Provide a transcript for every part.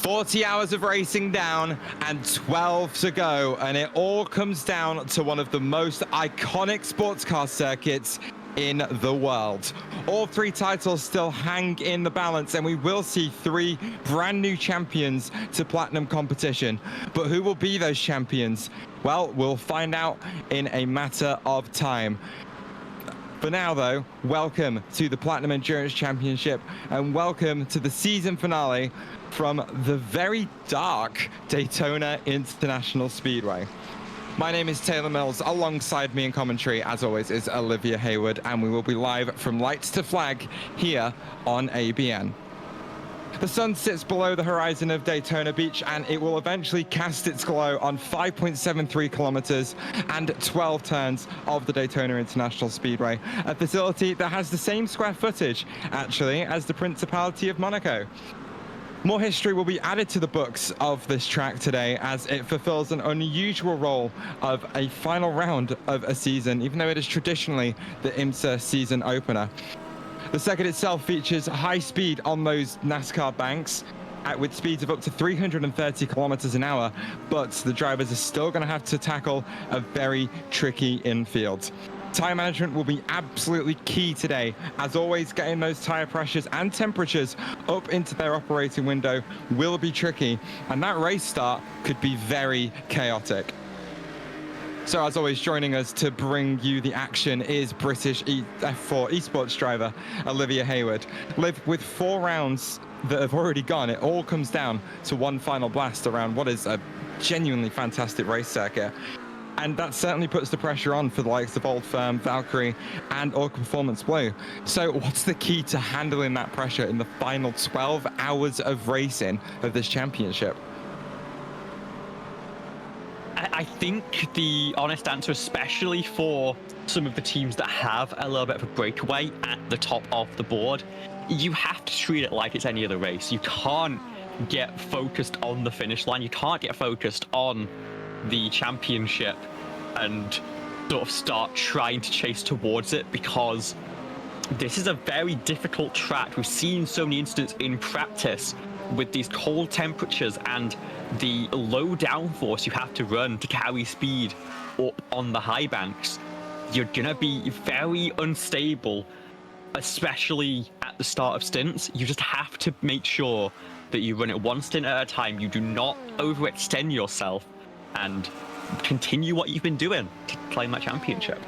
40 hours of racing down and 12 to go, and it all comes down to one of the most iconic sports car circuits in the world. All three titles still hang in the balance, and we will see three brand new champions to Platinum competition. But who will be those champions? Well, we'll find out in a matter of time. For now, though, welcome to the Platinum Endurance Championship, and welcome to the season finale from the very dark Daytona International Speedway. My name is Taylor Mills. Alongside me in commentary, as always, is Olivia Hayward, and we will be live from lights to flag here on ABN. The sun sits below the horizon of Daytona Beach, and it will eventually cast its glow on 5.73 kilometers and 12 turns of the Daytona International Speedway, a facility that has the same square footage, actually, as the Principality of Monaco. More history will be added to the books of this track today, as it fulfills an unusual role of a final round of a season, even though it is traditionally the IMSA season opener. The circuit itself features high speed on those NASCAR banks, with speeds of up to 330 kilometers an hour, but the drivers are still going to have to tackle a very tricky infield. Tire management will be absolutely key today. As always, getting those tire pressures and temperatures up into their operating window will be tricky, and that race start could be very chaotic. So as always, joining us to bring you the action is British F4 esports driver Olivia Hayward. Liv, with 4 rounds that have already gone, it all comes down to one final blast around what is a genuinely fantastic race circuit. And that certainly puts the pressure on for the likes of Old Firm, Valkyrie, and Orca Performance Blue. So what's the key to handling that pressure in the final 12 hours of racing of this championship? I think the honest answer, especially for some of the teams that have a little bit of a breakaway at the top of the board, you have to treat it like it's any other race. You can't get focused on the finish line. You can't get focused on the championship and sort of start trying to chase towards it, because this is a very difficult track. We've seen so many incidents in practice with these cold temperatures and the low downforce you have to run to carry speed up on the high banks. You're gonna be very unstable, especially at the start of stints. You just have to make sure that you run it one stint at a time. You do not overextend yourself and continue what you've been doing to claim that championship.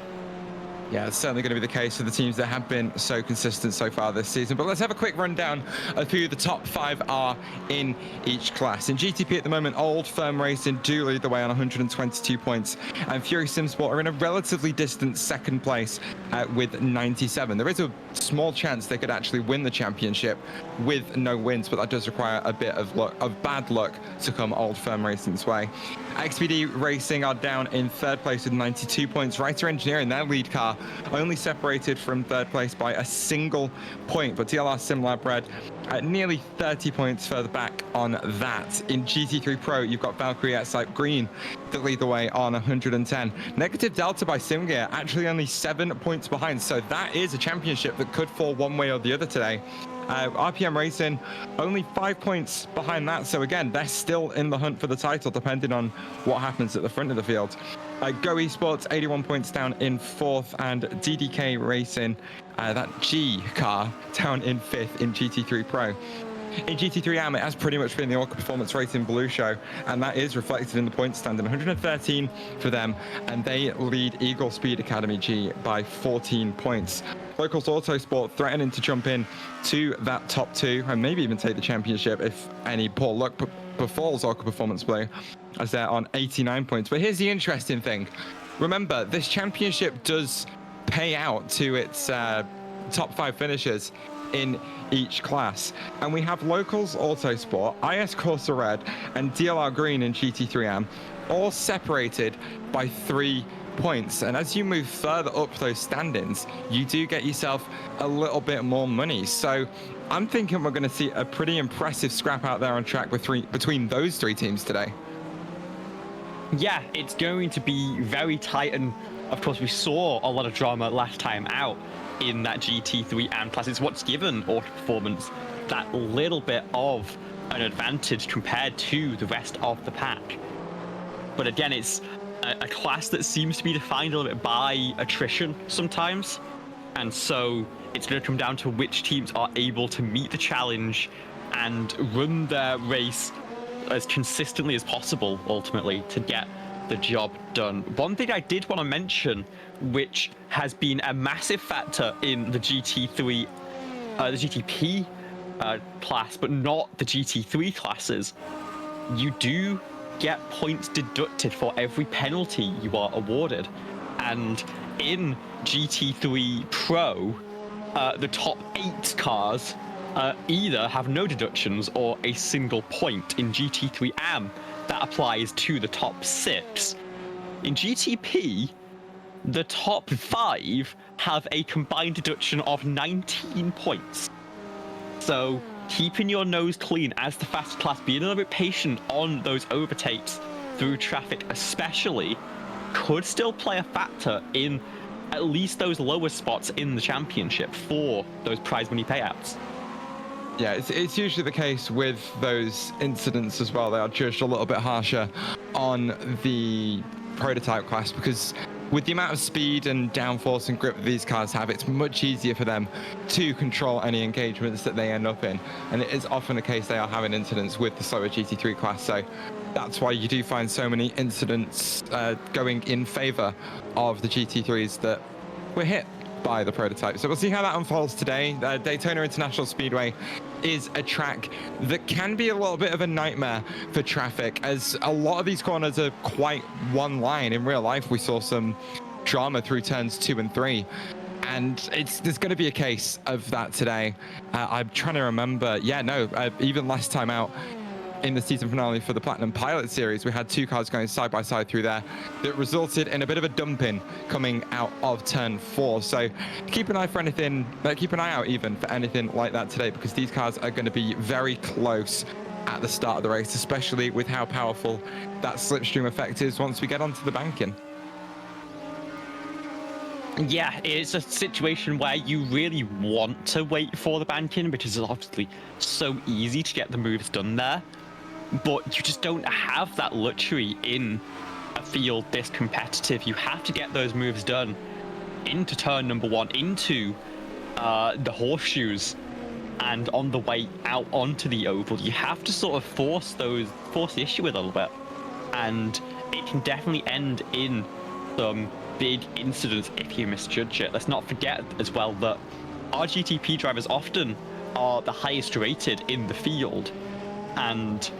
Yeah, it's certainly going to be the case for the teams that have been so consistent so far this season. But let's have a quick rundown of who the top 5 are in each class. In GTP at the moment, Old Firm Racing do lead the way on 122 points, and Fury Simsport are in a relatively distant second place with 97. There is a small chance they could actually win the championship with no wins, but that does require a bit of luck, of bad luck, to come Old Firm Racing's way. XPD Racing are down in 3rd place with 92 points. Writer Engineering, their lead car, only separated from 3rd place by a single point, but DLR Simlab at nearly 30 points further back on that. In GT3 Pro, you've got Valkyrie at Site Green that lead the way on 110. Negative Delta by Simgear, actually only 7 points behind, so that is a championship that could fall one way or the other today. RPM Racing only 5 points behind that, so again, they're still in the hunt for the title, depending on what happens at the front of the field. Go Esports, 81 points down in 4th, and DDK Racing, that G car, down in 5th in GT3 Pro. In GT3 AM, it has pretty much been the Orca Performance Racing Blue show, and that is reflected in the point standing, 113 for them, and they lead Eagle Speed Academy G by 14 points. Locals Autosport threatening to jump in to that top 2 and maybe even take the championship if any poor luck befalls Orca Performance Blue, as they're on 89 points. But here's the interesting thing. Remember, this championship does pay out to its top 5 finishers in each class, and we have Locals Autosport, IS Corsa Red, and DLR Green in GT3M all separated by 3 points. And as you move further up those standings, you do get yourself a little bit more money. So I'm thinking we're going to see a pretty impressive scrap out there on track between those 3 teams today. Yeah, it's going to be very tight, and of course we saw a lot of drama last time out in that GT3 AM class. It's what's given Auto Performance that little bit of an advantage compared to the rest of the pack. But again, it's a class that seems to be defined a little bit by attrition sometimes. And so it's going to come down to which teams are able to meet the challenge and run their race as consistently as possible, ultimately, to get the job done. One thing I did want to mention, which has been a massive factor in the GT3, the GTP class, but not the GT3 classes, you do get points deducted for every penalty you are awarded. And in GT3 Pro, the top 8 cars either have no deductions or a single point. In GT3 Am, that applies to the top 6. In GTP, the top 5 have a combined deduction of 19 points. So keeping your nose clean as the fast class, being a little bit patient on those overtakes through traffic especially, could still play a factor in at least those lower spots in the championship for those prize money payouts. Yeah, it's usually the case with those incidents as well. They are judged a little bit harsher on the prototype class because with the amount of speed and downforce and grip that these cars have, it's much easier for them to control any engagements that they end up in. And it is often the case they are having incidents with the slower GT3 class. So that's why you do find so many incidents going in favor of the GT3s that were hit by the prototype. So we'll see how that unfolds today. Daytona International Speedway is a track that can be a little bit of a nightmare for traffic, as a lot of these corners are quite one line. In real life, we saw some drama through turns 2 and 3, and there's going to be a case of that today. I'm trying to remember. Even last time out in the season finale for the Platinum Pilot Series, we had 2 cars going side by side through there that resulted in a bit of a dumping coming out of turn 4. So keep an eye out even for anything like that today, because these cars are going to be very close at the start of the race, especially with how powerful that slipstream effect is once we get onto the banking. Yeah, it's a situation where you really want to wait for the banking because it's obviously so easy to get the moves done there. But you just don't have that luxury in a field this competitive. You have to get those moves done into turn number 1, into the horseshoes, and on the way out onto the oval. You have to sort of force the issue a little bit, and it can definitely end in some big incidents if you misjudge it. Let's not forget as well that our GTP drivers often are the highest rated in the field, and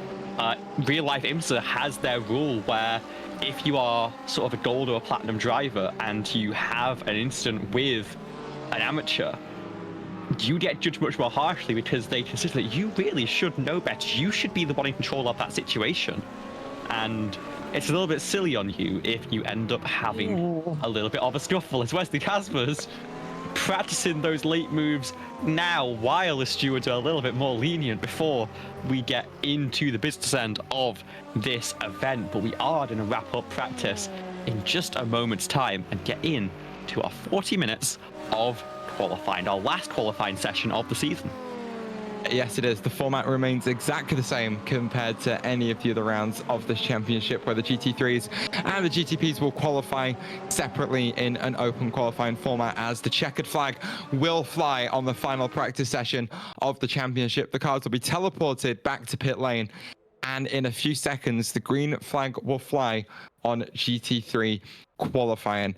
Real Life IMSA has their rule where if you are sort of a gold or a platinum driver and you have an incident with an amateur, you get judged much more harshly because they consider that you really should know better. You should be the one in control of that situation. And it's a little bit silly on you if you end up having a little bit of a scuffle, as Wesley Casper's practicing those late moves now while the stewards are a little bit more lenient before we get into the business end of this event. But we are going to wrap up practice in just a moment's time and get in to our 40 minutes of qualifying, our last qualifying session of the season. Yes, it is. The format remains exactly the same compared to any of the other rounds of this championship, where the GT3s and the GTPs will qualify separately in an open qualifying format, as the checkered flag will fly on the final practice session of the championship. The cars will be teleported back to pit lane, and in a few seconds, the green flag will fly on GT3 qualifying.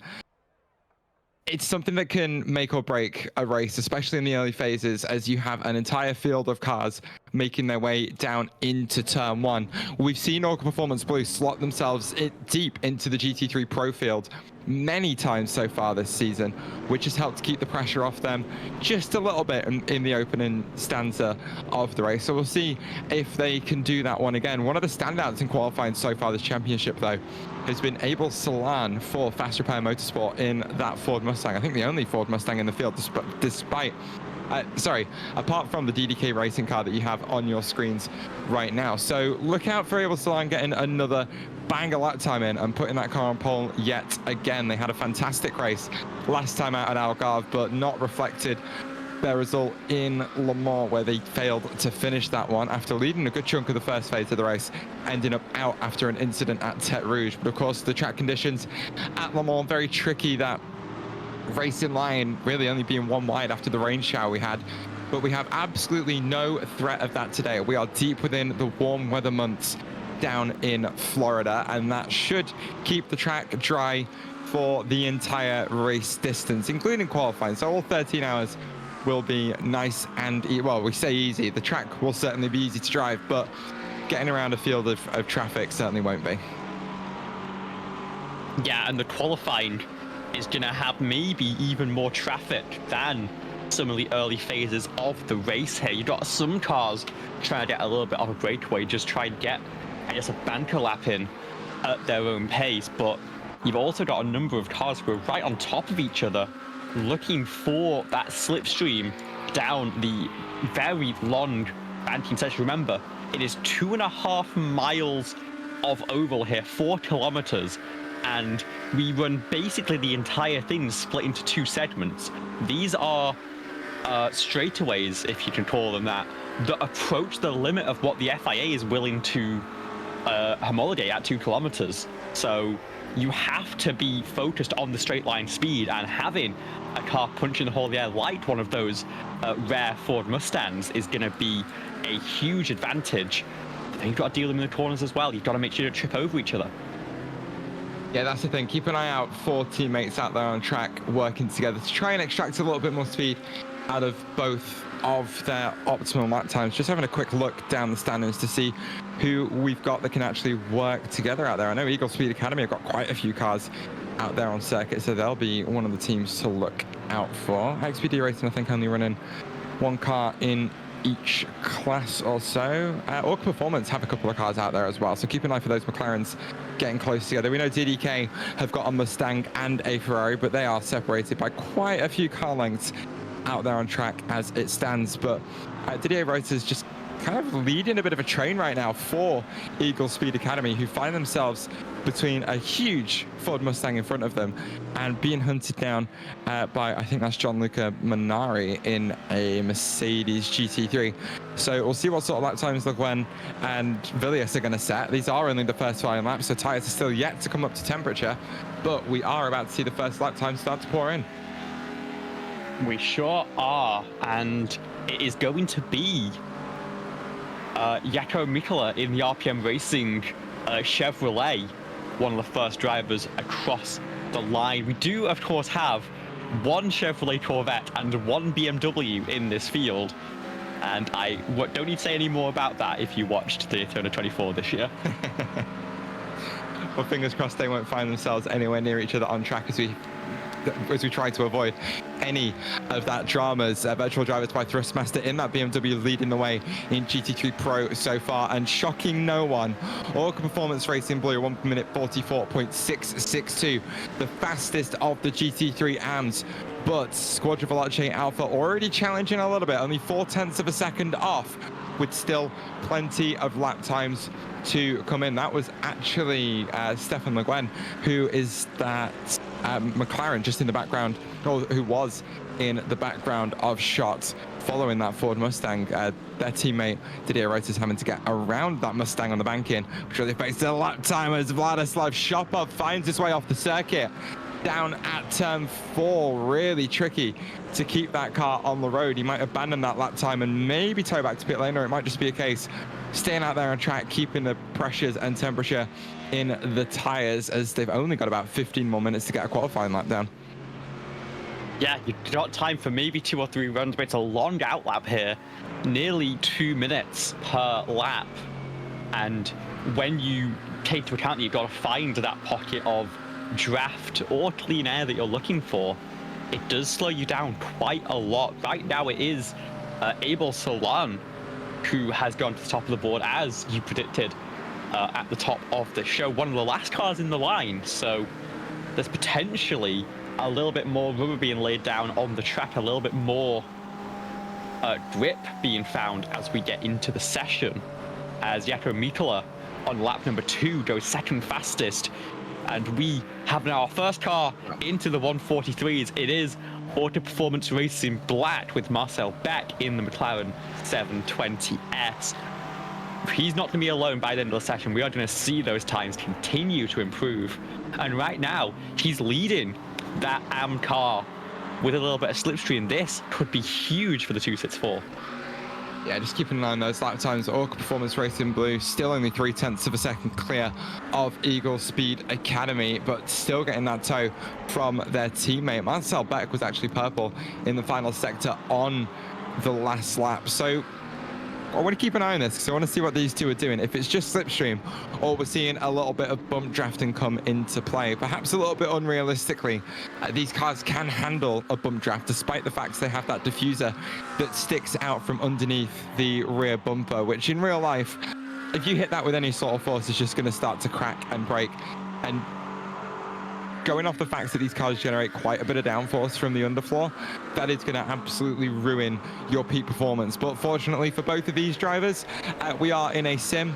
It's something that can make or break a race, especially in the early phases, as you have an entire field of cars making their way down into turn 1. We've seen Orca Performance Blue slot themselves deep into the GT3 Pro field many times so far this season, which has helped keep the pressure off them just a little bit in the opening stanza of the race. So we'll see if they can do that one again. One of the standouts in qualifying so far this championship, though, has been Abel Salan for Fast Repair Motorsport in that Ford Mustang. I think the only Ford Mustang in the field, apart from the DDK racing car that you have on your screens right now. So look out for Abel Salan getting another banger lap time in and putting that car on pole yet again. They had a fantastic race last time out at Algarve, but not reflected their result in Le Mans, where they failed to finish that one after leading a good chunk of the first phase of the race, ending up out after an incident at Tete Rouge. But of course, the track conditions at Le Mans, very tricky. That racing line really only being one wide after the rain shower we had. But we have absolutely no threat of that today. We are deep within the warm weather months down in Florida, and that should keep the track dry for the entire race distance, including qualifying. So all 13 hours will be nice and, well, we say easy. The track will certainly be easy to drive, but getting around a field of traffic certainly won't be. Yeah, and the qualifying is going to have maybe even more traffic than some of the early phases of the race here. You've got some cars trying to get a little bit of a breakaway, just try and get, I guess, a banker lap in at their own pace, but you've also got a number of cars who are right on top of each other, looking for that slipstream down the very long banking section. Remember, it is 2.5 miles of oval here, 4 kilometers, and we run basically the entire thing split into 2 segments. These are straightaways, if you can call them that approach the limit of what the FIA is willing to homologate at 2 kilometers. So you have to be focused on the straight line speed, and having a car punching the hole of the air like one of those rare Ford Mustangs is going to be a huge advantage. But then you've got to deal them in the corners as well. You've got to make sure you don't trip over each other. Yeah, that's the thing. Keep an eye out for teammates out there on track working together to try and extract a little bit more speed out of both of their optimal lap times. Just having a quick look down the standings to see who we've got that can actually work together out there. I know Eagle Speed Academy have got quite a few cars out there on circuit, so they'll be one of the teams to look out for. XPD Racing, I think, only running 1 car in each class or so. Orca Performance have a couple of cars out there as well, so keep an eye for those McLarens getting close together. We know DDK have got a Mustang and a Ferrari, but they are separated by quite a few car lengths out there on track as it stands. But Didier Reuter's just kind of leading a bit of a train right now for Eagle Speed Academy, who find themselves between a huge Ford Mustang in front of them and being hunted down by, I think that's Gianluca Minari in a Mercedes GT3. So we'll see what sort of lap times Le Guin and Villiers are going to set. These are only the first 5 laps, so tyres are still yet to come up to temperature, but we are about to see the first lap time start to pour in. We sure are, and it is going to be Jaco Mikola in the RPM Racing Chevrolet, one of the first drivers across the line. We do, of course, have 1 Chevrolet Corvette and 1 BMW in this field, and I don't need to say any more about that if you watched Daytona 24 this year. Well, fingers crossed they won't find themselves anywhere near each other on track as we try to avoid any of that dramas. Virtual Drivers by Thrustmaster in that BMW leading the way in GT3 Pro so far and shocking no one. Orca Performance Racing Blue 1 minute 44.662, the fastest of the GT3 AMs. But Squadra Veloce Alpha already challenging a little bit, only 0.4 of a second off, with still plenty of lap times to come in. That was actually Stefan Le Guin, who is that McLaren just in the background, or who was in the background of shots following that Ford Mustang. Their teammate Didier Reuter's having to get around that Mustang on the banking, which really affects the lap time as Vladislav Shopov finds his way off the circuit down at turn 4. Really tricky to keep that car on the road. He might abandon that lap time and maybe tow back to pit lane, or it might just be a case staying out there on track, keeping the pressures and temperature in the tires, as they've only got about 15 more minutes to get a qualifying lap down. Yeah, you've got time for maybe 2 or 3 runs, but it's a long outlap here, nearly 2 minutes per lap. And when you take into account that you've got to find that pocket of draft or clean air that you're looking for, it does slow you down quite a lot. Right now it is Abel Solan who has gone to the top of the board, as you predicted at the top of the show, one of the last cars in the line. So there's potentially a little bit more rubber being laid down on the track, a little bit more grip being found as we get into the session, as Jaco Mikola on lap number 2 goes second fastest. And we have now our first car into the 143s. It is Auto Performance Racing Black with Marcel Beck in the McLaren 720S. He's not going to be alone by the end of the session. We are going to see those times continue to improve. And right now, he's leading that AM car with a little bit of slipstream. This could be huge for the 264. Yeah, just keeping an eye on those lap times. Orca Performance Racing Blue still only 0.3 of a second clear of Eagle Speed Academy, but still getting that tow from their teammate. Marcel Beck was actually purple in the final sector on the last lap. So I want to keep an eye on this because I want to see what these two are doing. If it's just slipstream or we're seeing a little bit of bump drafting come into play, perhaps a little bit unrealistically, these cars can handle a bump draft despite the fact they have that diffuser that sticks out from underneath the rear bumper, which in real life, if you hit that with any sort of force, it's just going to start to crack and break. And going off the facts that these cars generate quite a bit of downforce from the underfloor, that is going to absolutely ruin your peak performance. But fortunately for both of these drivers, we are in a sim,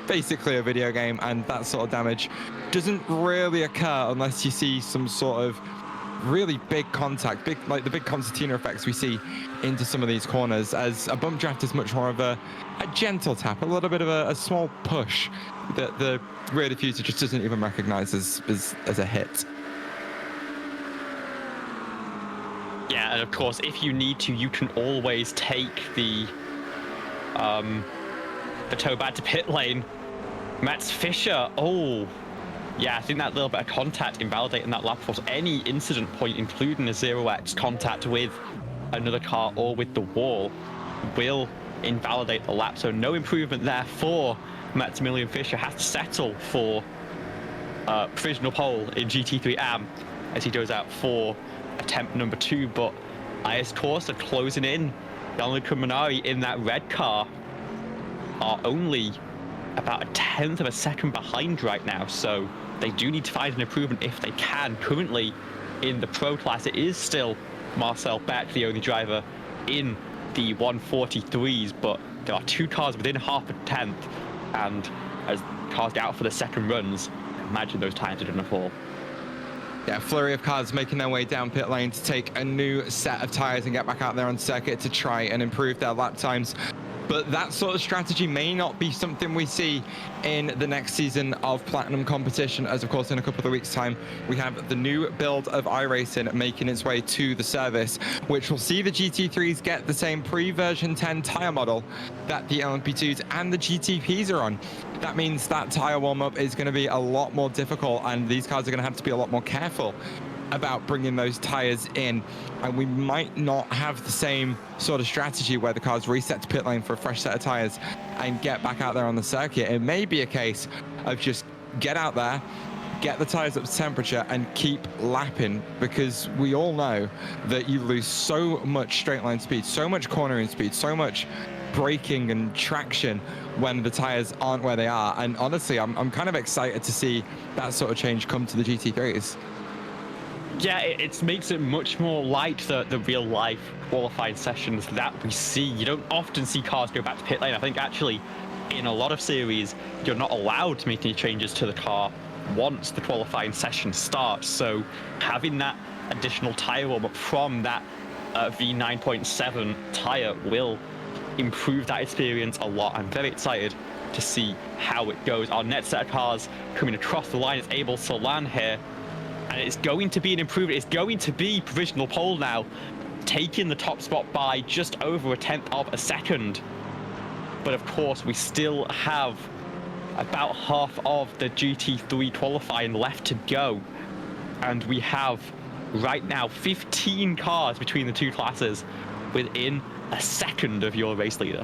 basically a video game, and that sort of damage doesn't really occur unless you see some sort of really big contact, like the big concertina effects we see into some of these corners, as a bump draft is much more of a gentle tap, a little bit of a small push that the rear diffuser just doesn't even recognize as a hit. Yeah, and of course, if you need to, you can always take the tow back to pit lane. Mats Fischer, oh, yeah, I think that little bit of contact invalidating that lap force, any incident point, including a 0x contact with another car or with the wall, will invalidate the lap. So no improvement there for Maximilian Fischer. Has to settle for provisional pole in GT3 AM as he goes out for attempt number 2. But IS Corsa closing in. Gianluca Minari in that red car are only about 1/10 of a second behind right now, so they do need to find an improvement if they can. Currently in the pro class, it is still Marcel Beck, the only driver in the 143s, but there are 2 cars within half a tenth, and as cars get out for the second runs, imagine those times are going to fall. Yeah, flurry of cars making their way down pit lane to take a new set of tires and get back out there on circuit to try and improve their lap times. But that sort of strategy may not be something we see in the next season of Platinum competition, as of course in a couple of weeks' time we have the new build of iRacing making its way to the service, which will see the GT3s get the same pre-version 10 tire model that the LMP2s and the GTPs are on. That means that tire warm-up is going to be a lot more difficult, and these cars are going to have to be a lot more careful about bringing those tires in, and we might not have the same sort of strategy where the cars reset to pit lane for a fresh set of tires and get back out there on the circuit. It may be a case of just get out there, get the tires up to temperature and keep lapping, because we all know that you lose so much straight line speed, so much cornering speed, so much braking and traction when the tires aren't where they are. And honestly, I'm kind of excited to see that sort of change come to the GT3s. Yeah, it makes it much more like the real life qualifying sessions that we see. You don't often see cars go back to pit lane. I think actually in a lot of series, you're not allowed to make any changes to the car once the qualifying session starts. So having that additional tire warm up from that V9.7 tire will improve that experience a lot. I'm very excited to see how it goes. Our next set of cars coming across the line is Abel Solan here. And it's going to be an improvement. It's going to be provisional pole now, taking the top spot by just over 1/10 of a second. But of course, we still have about half of the GT3 qualifying left to go. And we have right now 15 cars between the two classes within a second of your race leader.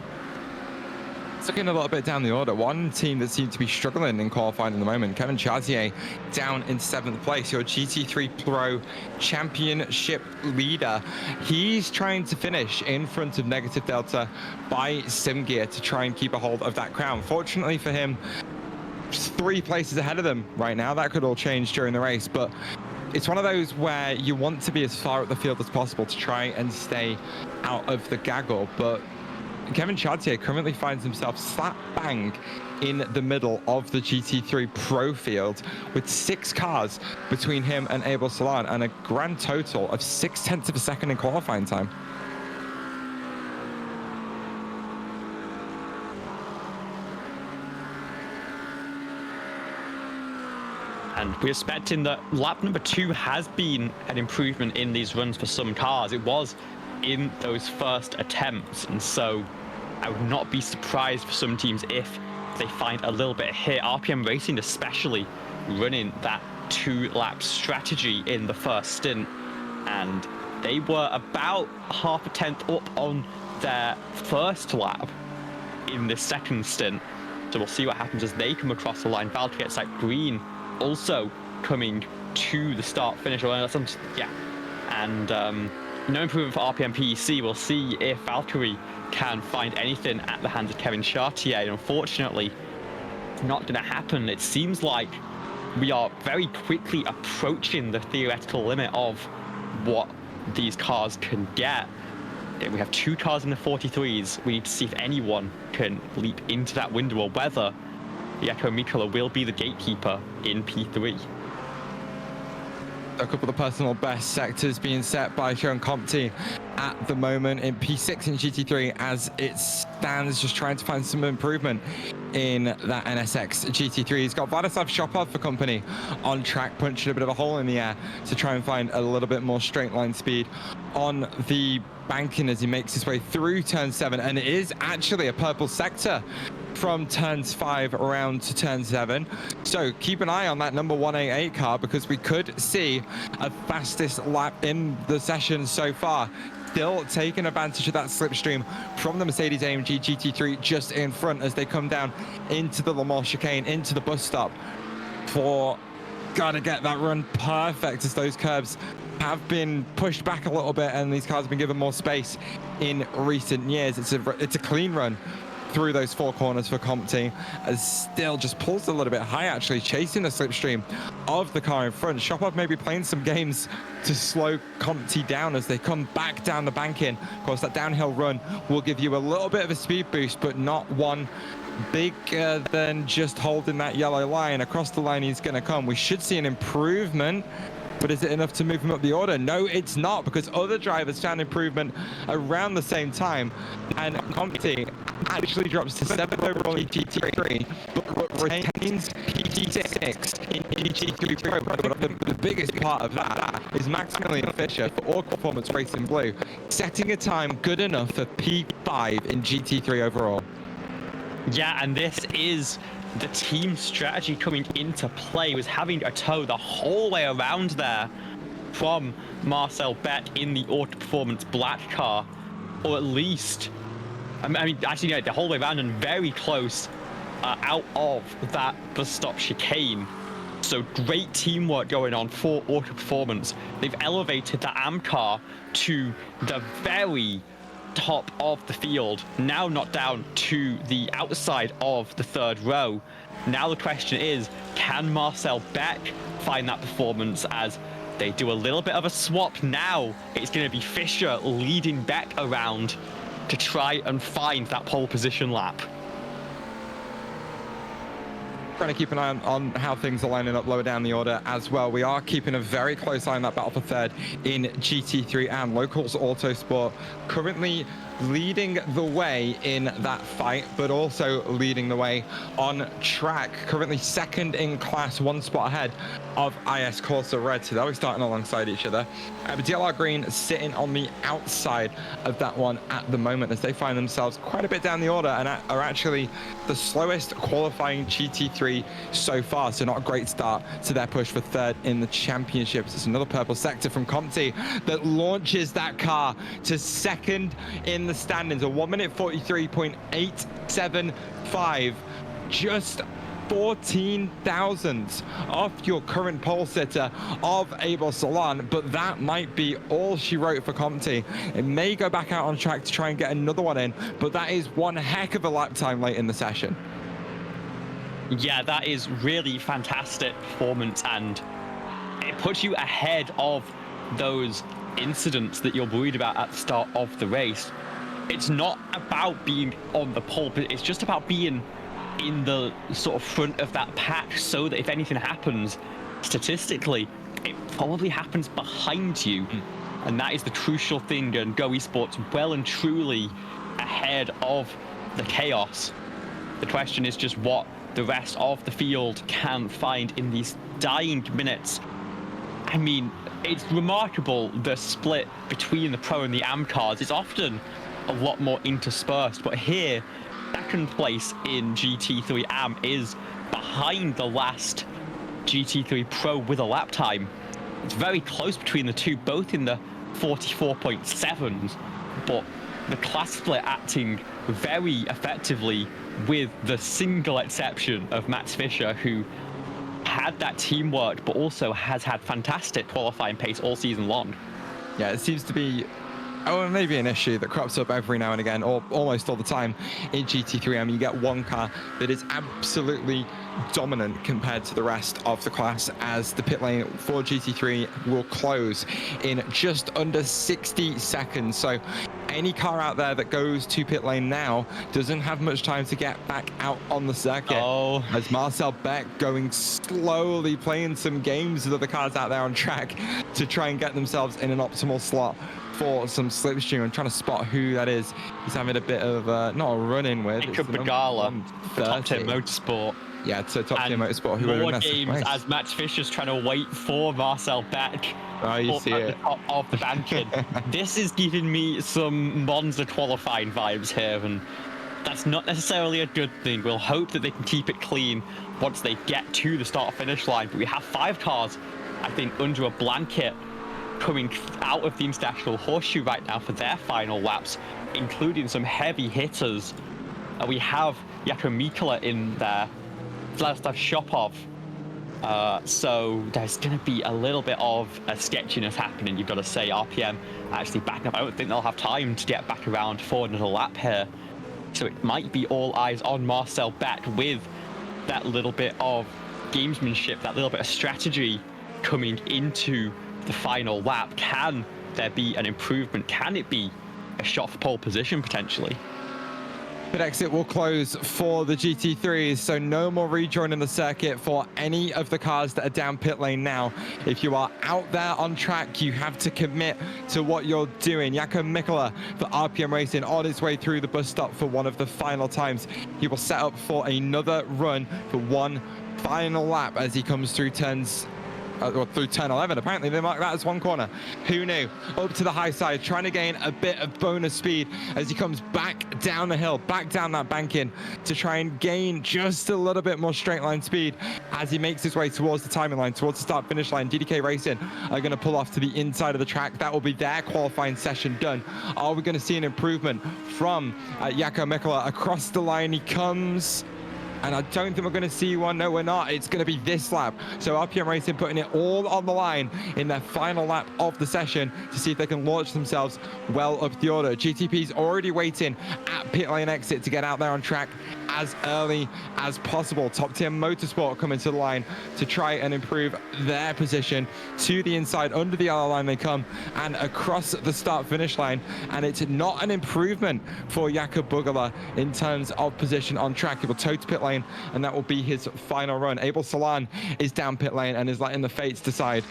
Looking a little bit down the order, one team that seems to be struggling in qualifying at the moment, Kevin Chartier down in 7th place, your GT3 Pro Championship leader. He's trying to finish in front of Negative Delta by SimGear to try and keep a hold of that crown. Fortunately for him, just 3 places ahead of them right now. That could all change during the race, but it's one of those where you want to be as far up the field as possible to try and stay out of the gaggle, but Kevin Chartier currently finds himself slap bang in the middle of the GT3 Pro field with 6 cars between him and Abel Salan and a grand total of 0.6 of a second in qualifying time. And we're expecting that lap number 2 has been an improvement in these runs for some cars. It was in those first attempts, and so I would not be surprised for some teams if they find a little bit here. RPM Racing especially running that 2-lap strategy in the first stint, and they were about 0.5 tenth up on their first lap in the second stint. So we'll see what happens as they come across the line. Valtteri gets that green, also coming to the start finish. Yeah, and no improvement for RPM PEC. We'll see if Valtteri can find anything at the hands of Kevin Chartier. And unfortunately, it's not going to happen. It seems like we are very quickly approaching the theoretical limit of what these cars can get. We have 2 cars in the 43s. We need to see if anyone can leap into that window or whether Jaakko Mikkola will be the gatekeeper in P3. A couple of personal best sectors being set by Sean Compte at the moment in P6 and GT3 as it stands, just trying to find some improvement in that NSX GT3. He's got Vladislav Shopov for company on track, punching a bit of a hole in the air to try and find a little bit more straight line speed on the banking as he makes his way through turn 7, and it is actually a purple sector from turns 5 around to turn 7. So keep an eye on that number 188 car because we could see a fastest lap in the session so far. Still taking advantage of that slipstream from the Mercedes-AMG GT3 just in front as they come down into the Le Mans chicane, into the bus stop. Gotta get that run perfect as those curbs have been pushed back a little bit and these cars have been given more space in recent years. It's a clean run through those 4 corners for Compte, as still just pulls a little bit high, actually chasing the slipstream of the car in front. Shopov may be playing some games to slow Compte down as they come back down the banking. Of course, that downhill run will give you a little bit of a speed boost, but not one bigger than just holding that yellow line. Across the line he's going to come. We should see an improvement, but is it enough to move him up the order? No, it's not, because other drivers found improvement around the same time, and Compte actually drops to 7th overall in GT3, but retains PT6 in GT3 Pro. But the biggest part of that is Maximilian Fischer for All Performance Racing Blue, setting a time good enough for P5 in GT3 overall. Yeah, and this is the team strategy coming into play, was having a tow the whole way around there from Marcel Beck in the Auto Performance black car, or at least, I mean, actually, yeah, the whole way around and very close out of that bus stop chicane. So great teamwork going on for Auto Performance. They've elevated the AM car to the very top of the field, now not down to the outside of the 3rd row. Now the question is, can Marcel Beck find that performance as they do a little bit of a swap? Now it's going to be Fischer leading Beck around to try and find that pole position lap. Trying to keep an eye on how things are lining up lower down the order as well. We are keeping a very close eye on that battle for 3rd in GT3 and Locals Autosport, currently leading the way in that fight, but also leading the way on track. Currently 2nd in class, 1 spot ahead of IS Corsa Red, so they'll be starting alongside each other. But DLR Green sitting on the outside of that one at the moment as they find themselves quite a bit down the order and are actually the slowest qualifying GT3 so far, so not a great start to their push for 3rd in the championships. It's another purple sector from Compte that launches that car to 2nd in the standings, a 1:43.875, just 14 thousandths off your current pole sitter of Abel Salan, but that might be all she wrote for Compte. It may go back out on track to try and get another one in, but that is one heck of a lap time late in the session. Yeah, that is really fantastic performance, and it puts you ahead of those incidents that you're worried about at the start of the race. it's not about being on the pole, but it's just about being in the sort of front of that pack, so that if anything happens, statistically, it probably happens behind you. And that is the crucial thing, and Go Esports well and truly ahead of the chaos. The question is just what the rest of the field can find in these dying minutes. I mean, it's remarkable, the split between the Pro and the Am cars. It's often a lot more interspersed, but here, second place in GT3 Am is behind the last GT3 Pro with a lap time. It's very close between the two, both in the 44.7s, but the class split acting very effectively, with the single exception of Max Fischer, who had that teamwork but also has had fantastic qualifying pace all season long. Yeah, it seems to be maybe an issue that crops up every now and again, or almost all the time in GT3M. You get one car that is absolutely dominant compared to the rest of the class, as the pit lane for GT3 will close in just under 60 seconds. So any car out there that goes to pit lane now doesn't have much time to get back out on the circuit. As Marcel Beck going slowly, playing some games with other cars out there on track to try and get themselves in an optimal slot for some slipstream. I'm trying to spot who that is. He's having a bit of not a run-in with. Jacob Bagala, Top 10 Motorsport. Yeah, so Top 10 Motorsport. Who more games as Max Fischer's trying to wait for Marcel Beck. Oh, you see it. At the top of the banking. This is giving me some Monza qualifying vibes here, and that's not necessarily a good thing. We'll hope that they can keep it clean once they get to the start-finish line. But we have 5 cars, I think, under a blanket coming out of the International Horseshoe right now for their final laps, including some heavy hitters. We have Jakob Mikkola in there, Vladislav Shopov. So there's going to be a little bit of a sketchiness happening, you've got to say. RPM actually backing up. I don't think they'll have time to get back around for another lap here. So it might be all eyes on Marcel Beck with that little bit of gamesmanship, that little bit of strategy coming into the final lap. Can there be an improvement? Can it be a shot for pole position potentially? Pit exit will close for the GT3s, so no more rejoining the circuit for any of the cars that are down pit lane now. If you are out there on track, you have to commit to what you're doing. Jakob Mikkola for RPM Racing on his way through the bus stop for one of the final times. He will set up for another run for one final lap as he comes through turns through turn 11. Apparently they mark that as one corner. Who knew? Up to the high side, trying to gain a bit of bonus speed as he comes back down the hill, back down that banking to try and gain just a little bit more straight line speed as he makes his way towards the timing line, towards the start finish line. DDK Racing are going to pull off to the inside of the track. That will be their qualifying session done. Are we going to see an improvement from Jakob Mikkola? Across the line he comes. And I don't think we're going to see one. No, we're not. It's going to be this lap. So RPM Racing putting it all on the line in their final lap of the session to see if they can launch themselves well up the order. GTP's already waiting at pit lane exit to get out there on track as early as possible. Top Tier Motorsport coming to the line to try and improve their position. To the inside, under the yellow line they come, and across the start finish line. And it's not an improvement for Jakob Bugala in terms of position on track. He will toe to pit lane, and that will be his final run. Abel Salan is down pit lane and is letting the fates decide.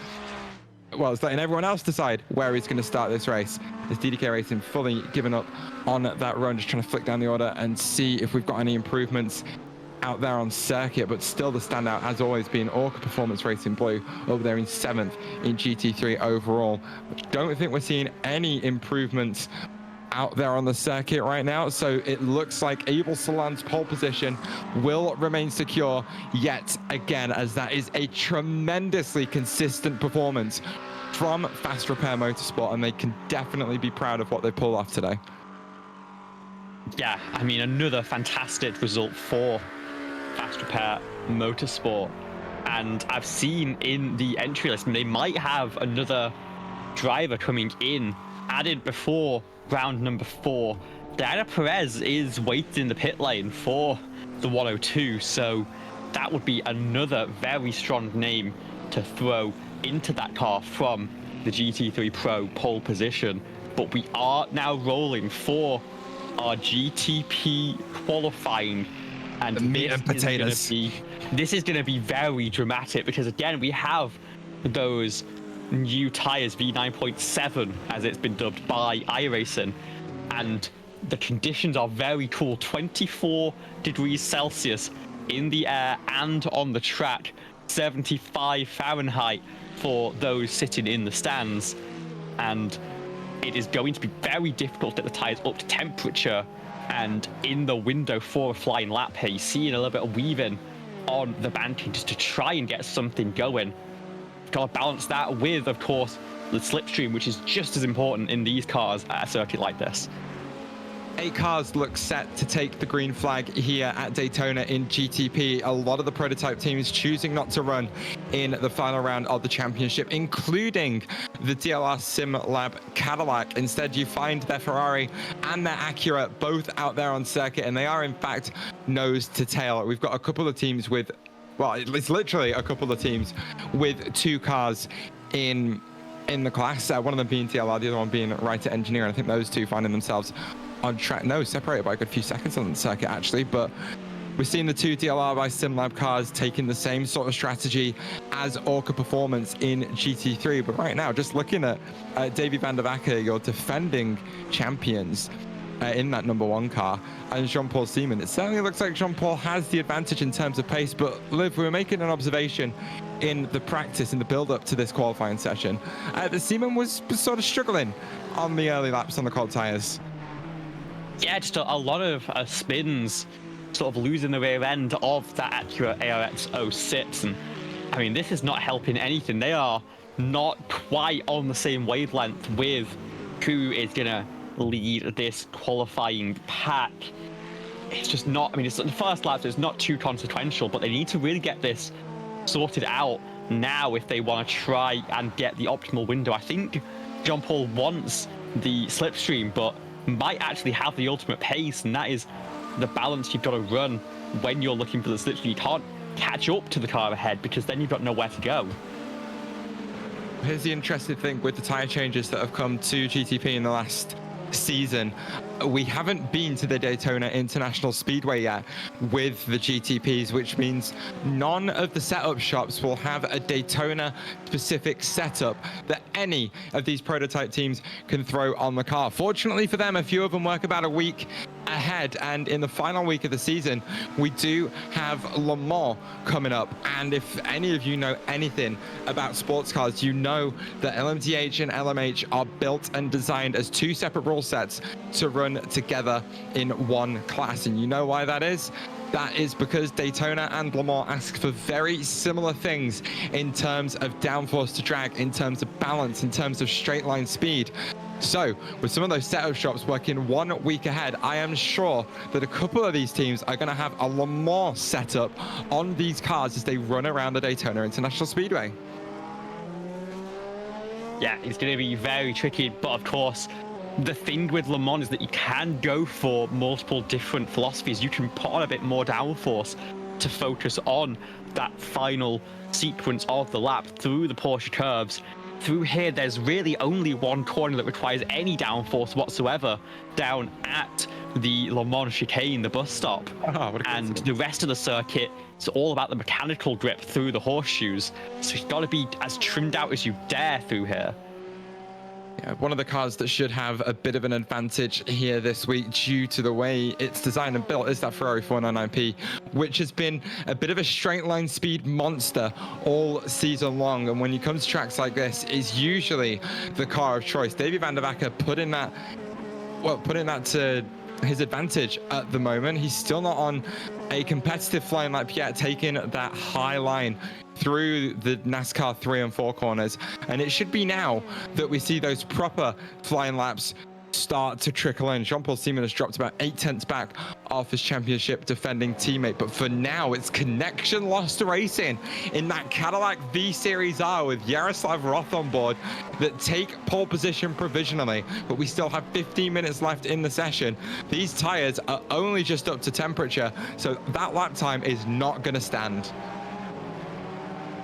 Well, it's letting everyone else decide where he's going to start this race. As DDK Racing fully given up on that run, just trying to flick down the order and see if we've got any improvements out there on circuit. But still the standout has always been Orca Performance Racing Blue over there in 7th in GT3 overall. But don't think we're seeing any improvements out there on the circuit right now, so it looks like Abel Salan's pole position will remain secure yet again, as that is a tremendously consistent performance from Fast Repair Motorsport, and they can definitely be proud of what they pulled off today. Yeah, I mean, another fantastic result for Fast Repair Motorsport, and I've seen in the entry list they might have another driver coming in added before round number 4. Diana Perez is waiting in the pit lane for the 102, so that would be another very strong name to throw into that car from the GT3 Pro pole position. But we are now rolling for our GTP qualifying, and The meat and potatoes. This is going to be very dramatic because again we have those new tires, V9.7 as it's been dubbed by iRacing, and the conditions are very cool. 24 degrees Celsius in the air and on the track, 75 Fahrenheit for those sitting in the stands, and it is going to be very difficult to get the tires up to temperature and in the window for a flying lap here. You're seeing a little bit of weaving on the banking just to try and get something going. Got to balance that with, of course, the slipstream, which is just as important in these cars at a circuit like this. 8 cars look set to take the green flag here at Daytona in GTP. A lot of the prototype teams choosing not to run in the final round of the championship, including the DLR Sim Lab Cadillac. Instead, you find their Ferrari and their Acura both out there on circuit, and they are in fact nose to tail. We've got a couple of teams with, well, it's literally a couple of teams with 2 cars in the class. One of them being DLR, the other one being Writer Engineer. And I think those two finding themselves on track. No, separated by a good few seconds on the circuit, actually. But we're seeing the 2 DLR by SimLab cars taking the same sort of strategy as Orca Performance in GT3. But right now, just looking at Davy van der Wacker, your defending champions in that number 1 car, and Jean-Paul Seaman, it certainly looks like Jean-Paul has the advantage in terms of pace. But Liv, we were making an observation in the practice, in the build-up to this qualifying session, that Seaman was sort of struggling on the early laps on the cold tires. Yeah, just a lot of spins, sort of losing the rear end of that Acura ARX 06. And I mean, this is not helping anything. They are not quite on the same wavelength with who is going to lead this qualifying pack. It's just not, I mean, it's the first lap, so it's not too consequential, but they need to really get this sorted out now if they want to try and get the optimal window. I think John Paul wants the slipstream, but might actually have the ultimate pace, and that is the balance you've got to run when you're looking for the slipstream. You can't catch up to the car ahead because then you've got nowhere to go. Here's the interesting thing with the tire changes that have come to GTP in the last season. We haven't been to the Daytona International Speedway yet with the GTPs, which means none of the setup shops will have a Daytona specific setup that any of these prototype teams can throw on the car. Fortunately for them, a few of them work about a week ahead, and in the final week of the season we do have Le Mans coming up. And if any of you know anything about sports cars, you know that LMDH and LMH are built and designed as 2 separate rule sets to run together in one class. And you know why that is? That is because Daytona and Le Mans ask for very similar things in terms of downforce to drag, in terms of balance, in terms of straight line speed. So with some of those setup shops working 1 week ahead, I am sure that a couple of these teams are going to have a Le Mans setup on these cars as they run around the Daytona International Speedway. Yeah, it's going to be very tricky, but of course, the thing with Le Mans is that you can go for multiple different philosophies. You can put on a bit more downforce to focus on that final sequence of the lap through the Porsche curves. Through here, there's really only one corner that requires any downforce whatsoever down at the Le Mans chicane, the bus stop. And the rest of the circuit, it's all about the mechanical grip through the horseshoes. So you've got to be as trimmed out as you dare through here. Yeah, one of the cars that should have a bit of an advantage here this week due to the way it's designed and built is that Ferrari 499P, which has been a bit of a straight line speed monster all season long. And when you come to tracks like this, is usually the car of choice. Davy van der Wacker putting that to his advantage at the moment. He's still not on a competitive flying lap yet, taking that high line through the NASCAR 3 and 4 corners, and it should be now that we see those proper flying laps start to trickle in. Jean-Paul Seaman has dropped about 8/10 back off his championship defending teammate, but for now it's connection lost to racing in that Cadillac V Series R with Yaroslav Roth on board that take pole position provisionally, but we still have 15 minutes left in the session. These tires are only just up to temperature, so that lap time is not going to stand.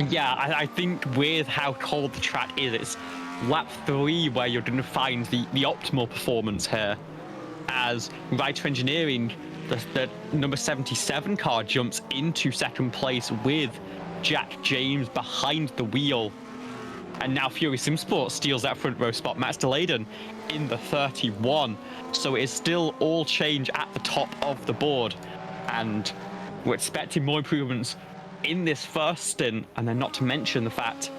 Yeah, I think with how cold the track is, it's lap 3 where you're going to find the optimal performance here. as Writer Engineering, the number 77 car, jumps into second place with Jack James behind the wheel. And now Fury Simsport steals that front row spot. Max Delayden in the 31. So it is still all change at the top of the board. And we're expecting more improvements in this first stint. And then not to mention the fact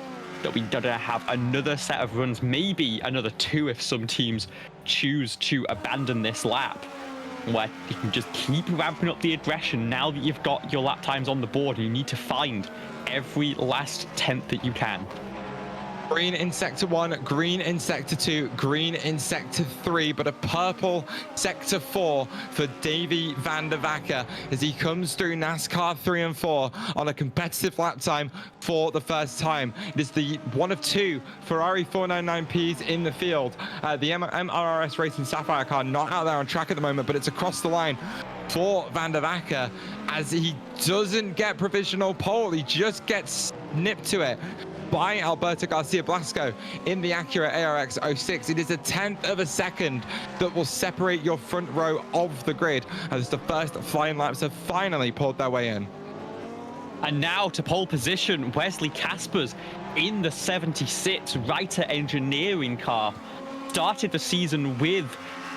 that we're going to have another set of runs, maybe another 2 if some teams choose to abandon this lap, where you can just keep ramping up the aggression now that you've got your lap times on the board, and you need to find every last tenth that you can. Green in sector 1, green in sector 2, green in sector 3, but a purple sector 4 for Davy van der Vacker as he comes through NASCAR 3 and 4 on a competitive lap time for the first time. It is the one of 2 Ferrari 499Ps in the field. The MRRS Racing Sapphire car not out there on track at the moment, but it's across the line for van der Vacker as he doesn't get provisional pole. He just gets nipped to it by Alberto Garcia Blasco in the Acura ARX 06. It is a 10th of a second that will separate your front row of the grid as the first flying laps have finally pulled their way in. And now to pole position, Wesley Caspers in the 76 Writer Engineering car. Started the season with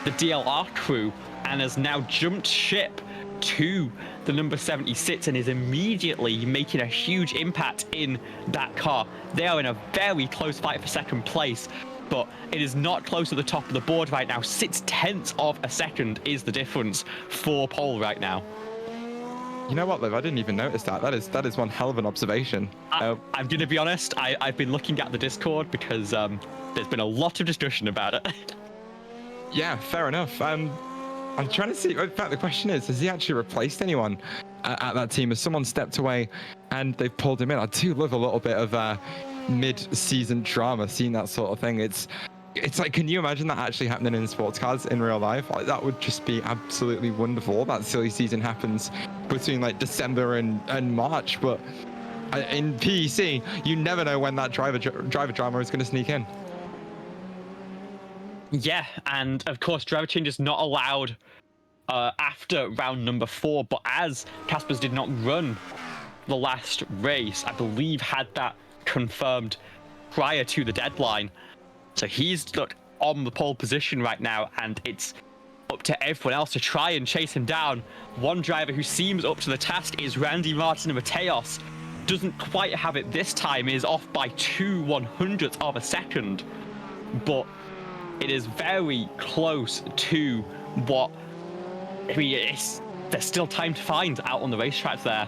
the DLR crew and has now jumped ship to the number 76 and is immediately making a huge impact in that car. They are in a very close fight for second place, but it is not close at the top of the board right now. 0.6 of a second is the difference for pole right now. You know what, Liv? I didn't even notice that. That is one hell of an observation. I'm going to be honest. I've been looking at the Discord because there's been a lot of discussion about it. Yeah, fair enough. I'm trying to see. In fact, the question is, has he actually replaced anyone at that team? Has someone stepped away and they've pulled him in? I do love a little bit of mid-season drama, seeing that sort of thing. It's like, can you imagine that actually happening in sports cars in real life? Like, that would just be absolutely wonderful. That silly season happens between like December and March, but in PEC, you never know when that driver drama is going to sneak in. Yeah, and of course, driver change is not allowed after round number 4, but as Caspers did not run the last race, I believe had that confirmed prior to the deadline. So he's on the pole position right now, and it's up to everyone else to try and chase him down. One driver who seems up to the task is Randy Martin and Mateos. Doesn't quite have it this time, is off by 2/100ths of a second, but it is very close to what, I mean, there's still time to find out on the racetrack there.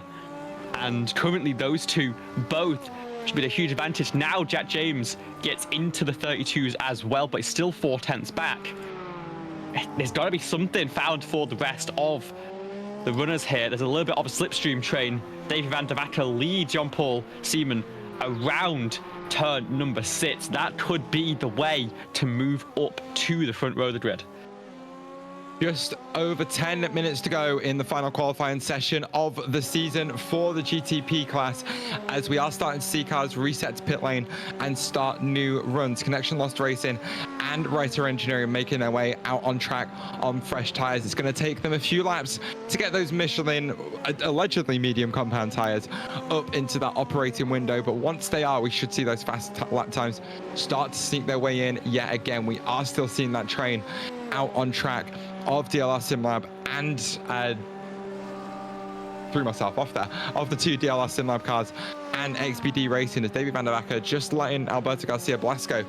And currently those two both should be a huge advantage. Now Jack James gets into the 32s as well, but he's still 4/10ths back. There's got to be something found for the rest of the runners here. There's a little bit of a slipstream train. Davy van der Vacker leads John-Paul Seaman around turn number 6. That could be the way to move up to the front row of the grid. Just over 10 minutes to go in the final qualifying session of the season for the GTP class, as we are starting to see cars reset to pit lane and start new runs. Connection Lost Racing and Writer Engineering making their way out on track on fresh tires. It's going to take them a few laps to get those Michelin, allegedly medium compound tires, up into that operating window. But once they are, we should see those fast lap times start to sneak their way in yet again. We are still seeing that train out on track of DLR SimLab and threw myself off there, of the 2 DLR SimLab cars and XBD Racing, as Davy van der Vacker just letting Alberto Garcia Blasco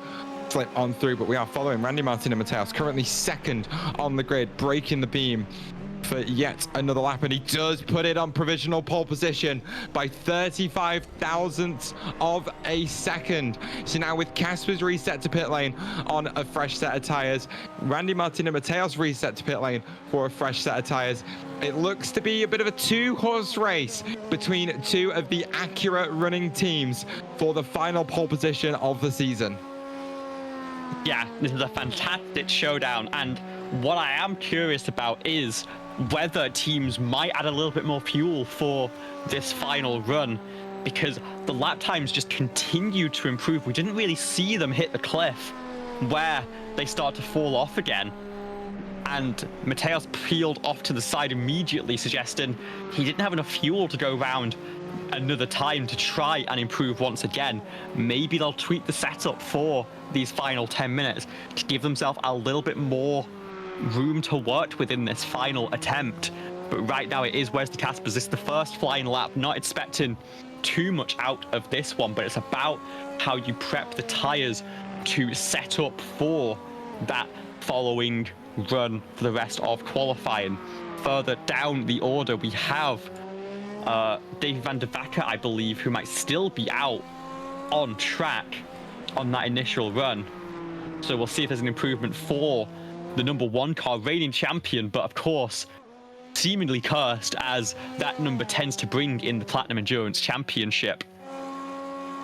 slip on through. But we are following Randy Martin and Mateos, currently second on the grid, breaking the beam for yet another lap, and he does put it on provisional pole position by 35,000ths of a second. So now with Casper's reset to pit lane on a fresh set of tires, Randy Martin and Mateos reset to pit lane for a fresh set of tires, it looks to be a bit of a 2-horse race between 2 of the Acura running teams for the final pole position of the season. Yeah, this is a fantastic showdown, and what I am curious about is whether teams might add a little bit more fuel for this final run, because the lap times just continue to improve. We didn't really see them hit the cliff where they start to fall off again. and Mateos peeled off to the side immediately, suggesting he didn't have enough fuel to go round another time to try and improve once again. Maybe they'll tweak the setup for these final 10 minutes to give themselves a little bit more room to work within this final attempt. But right now it is Wesley Caspers. This is the first flying lap. Not expecting too much out of this one, but it's about how you prep the tires to set up for that following run for the rest of qualifying. Further down the order, we have Davy van der Vacker, I believe, who might still be out on track on that initial run. So we'll see if there's an improvement for the number 1 car, reigning champion, but of course, seemingly cursed as that number tends to bring in the Platinum Endurance Championship.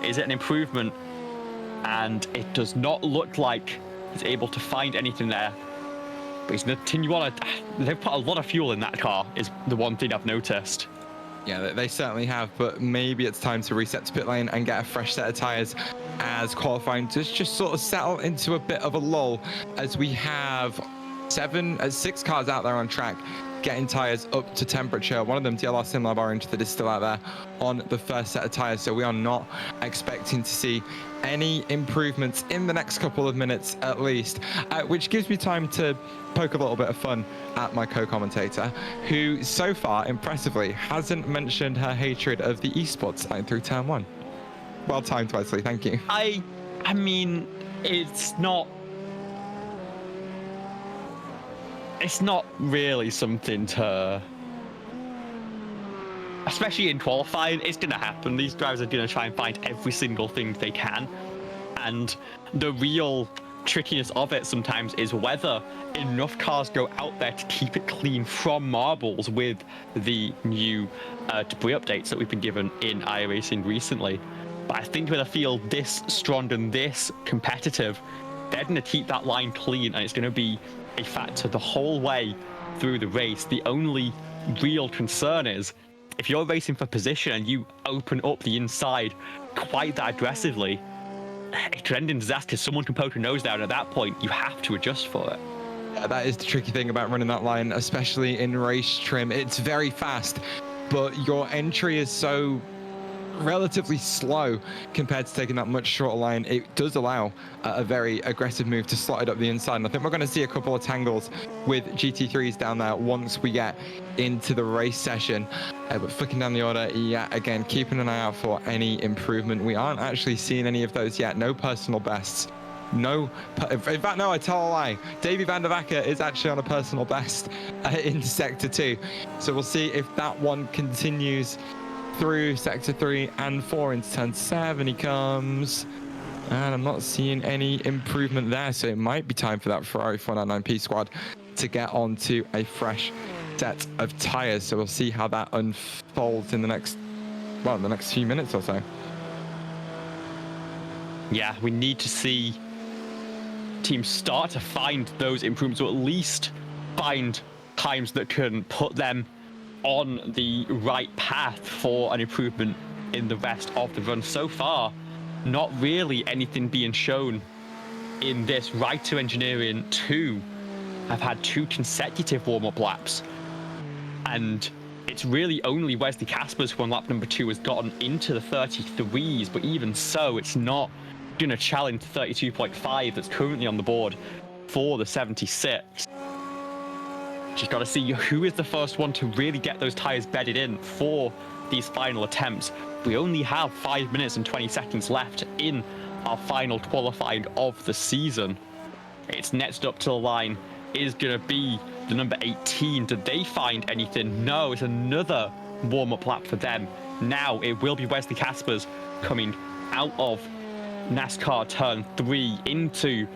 Is it an improvement? And it does not look like he's able to find anything there. But he's going to continue on. They've put a lot of fuel in that car, is the one thing I've noticed. Yeah, they certainly have, but maybe it's time to reset to pit lane and get a fresh set of tyres as qualifying does just sort of settle into a bit of a lull as we have 6 cars out there on track getting tyres up to temperature. One of them, DLR Simlab Orange, that is still out there on the first set of tyres, so we are not expecting to see any improvements in the next couple of minutes at least, which gives me time to poke a little bit of fun at my co-commentator, who so far impressively hasn't mentioned her hatred of the esports line through turn 1. Well timed, Wesley, thank you. I mean, it's not really something to, especially in qualifying, it's going to happen. These drivers are going to try and find every single thing they can. And the real trickiness of it sometimes is whether enough cars go out there to keep it clean from marbles with the new debris updates that we've been given in iRacing recently. But I think with a field this strong and this competitive, they're going to keep that line clean, and it's going to be a factor the whole way through the race. The only real concern is if you're racing for position and you open up the inside quite that aggressively, it could end in disaster. Someone can poke a nose down. At that point, you have to adjust for it. Yeah, that is the tricky thing about running that line, especially in race trim. It's very fast, but your entry is so relatively slow compared to taking that much shorter line. It does allow a very aggressive move to slot it up the inside, and I think we're going to see a couple of tangles with GT3s down there once we get into the race session. But flicking down the order, yeah, again, keeping an eye out for any improvement. We aren't actually seeing any of those yet. No personal bests. No, in fact, no, I tell a lie. Davy van der Vacker is actually on a personal best in Sector 2. So we'll see if that one continues through Sector 3 and 4 into turn 7 he comes. And I'm not seeing any improvement there, so it might be time for that Ferrari 499P squad to get onto a fresh set of tyres. So we'll see how that unfolds in the next few minutes or so. Yeah, we need to see teams start to find those improvements, or at least find times that can put them on the right path for an improvement in the rest of the run. So far, not really anything being shown in this. Right to Engineering 2 have had 2 consecutive warm-up laps, and it's really only Wesley Caspers who on lap number 2 has gotten into the 33s, but even so, it's not going to challenge the 32.5 that's currently on the board for the 76. Just got to see who is the first one to really get those tires bedded in for these final attempts. We only have 5 minutes and 20 seconds left in our final qualifying of the season. It's next up to the line is going to be the number 18. Did they find anything? No, it's another warm-up lap for them. Now it will be Wesley Caspers coming out of NASCAR turn 3 into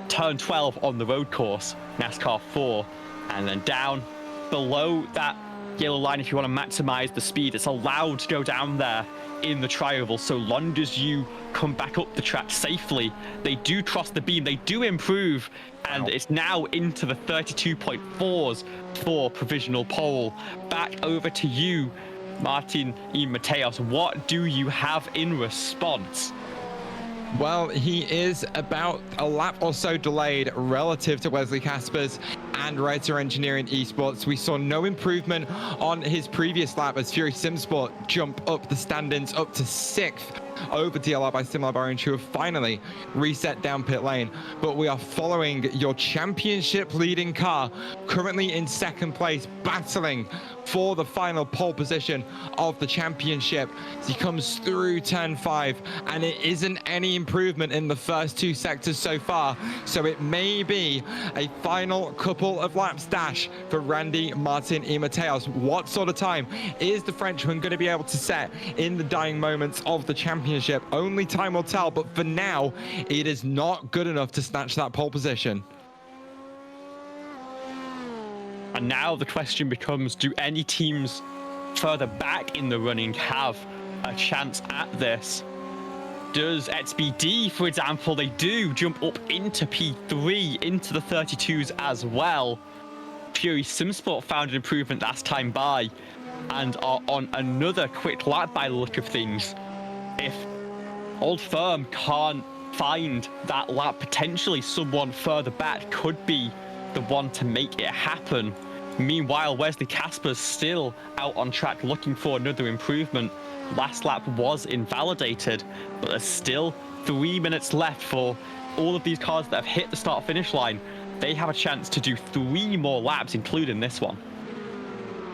turn 12 on the road course, NASCAR 4, and then down below that yellow line. If you want to maximize the speed, it's allowed to go down there in the tri-oval, so long as you come back up the track safely. They do cross the beam, they do improve, and it's now into the 32.4s for provisional pole. Back over to you, Martin E. Mateos. What do you have in response? Well, he is about a lap or so delayed relative to Wesley Caspers and Writer Engineering Esports. We saw no improvement on his previous lap as Fury Simsport jump up the standings up to 6th over DLR by Simlab Orange, who have finally reset down pit lane. But we are following your championship leading car, currently in 2nd place, battling for the final pole position of the championship as he comes through turn 5, and it isn't any improvement in the first 2 sectors so far, so it may be a final couple of laps dash for Randy Martin y Mateos. What sort of time is the Frenchman going to be able to set in the dying moments of the championship? Only time will tell, but for now it is not good enough to snatch that pole position. And now the question becomes, do any teams further back in the running have a chance at this? Does XBD, for example, they do jump up into P3, into the 32s as well. Fury Simsport found an improvement last time by and are on another quick lap by the look of things. If Old Firm can't find that lap, potentially someone further back could be the one to make it happen. Meanwhile, Wesley Caspers still out on track looking for another improvement. Last lap was invalidated, but there's still 3 minutes left for all of these cars that have hit the start-finish line. They have a chance to do 3 more laps, including this one.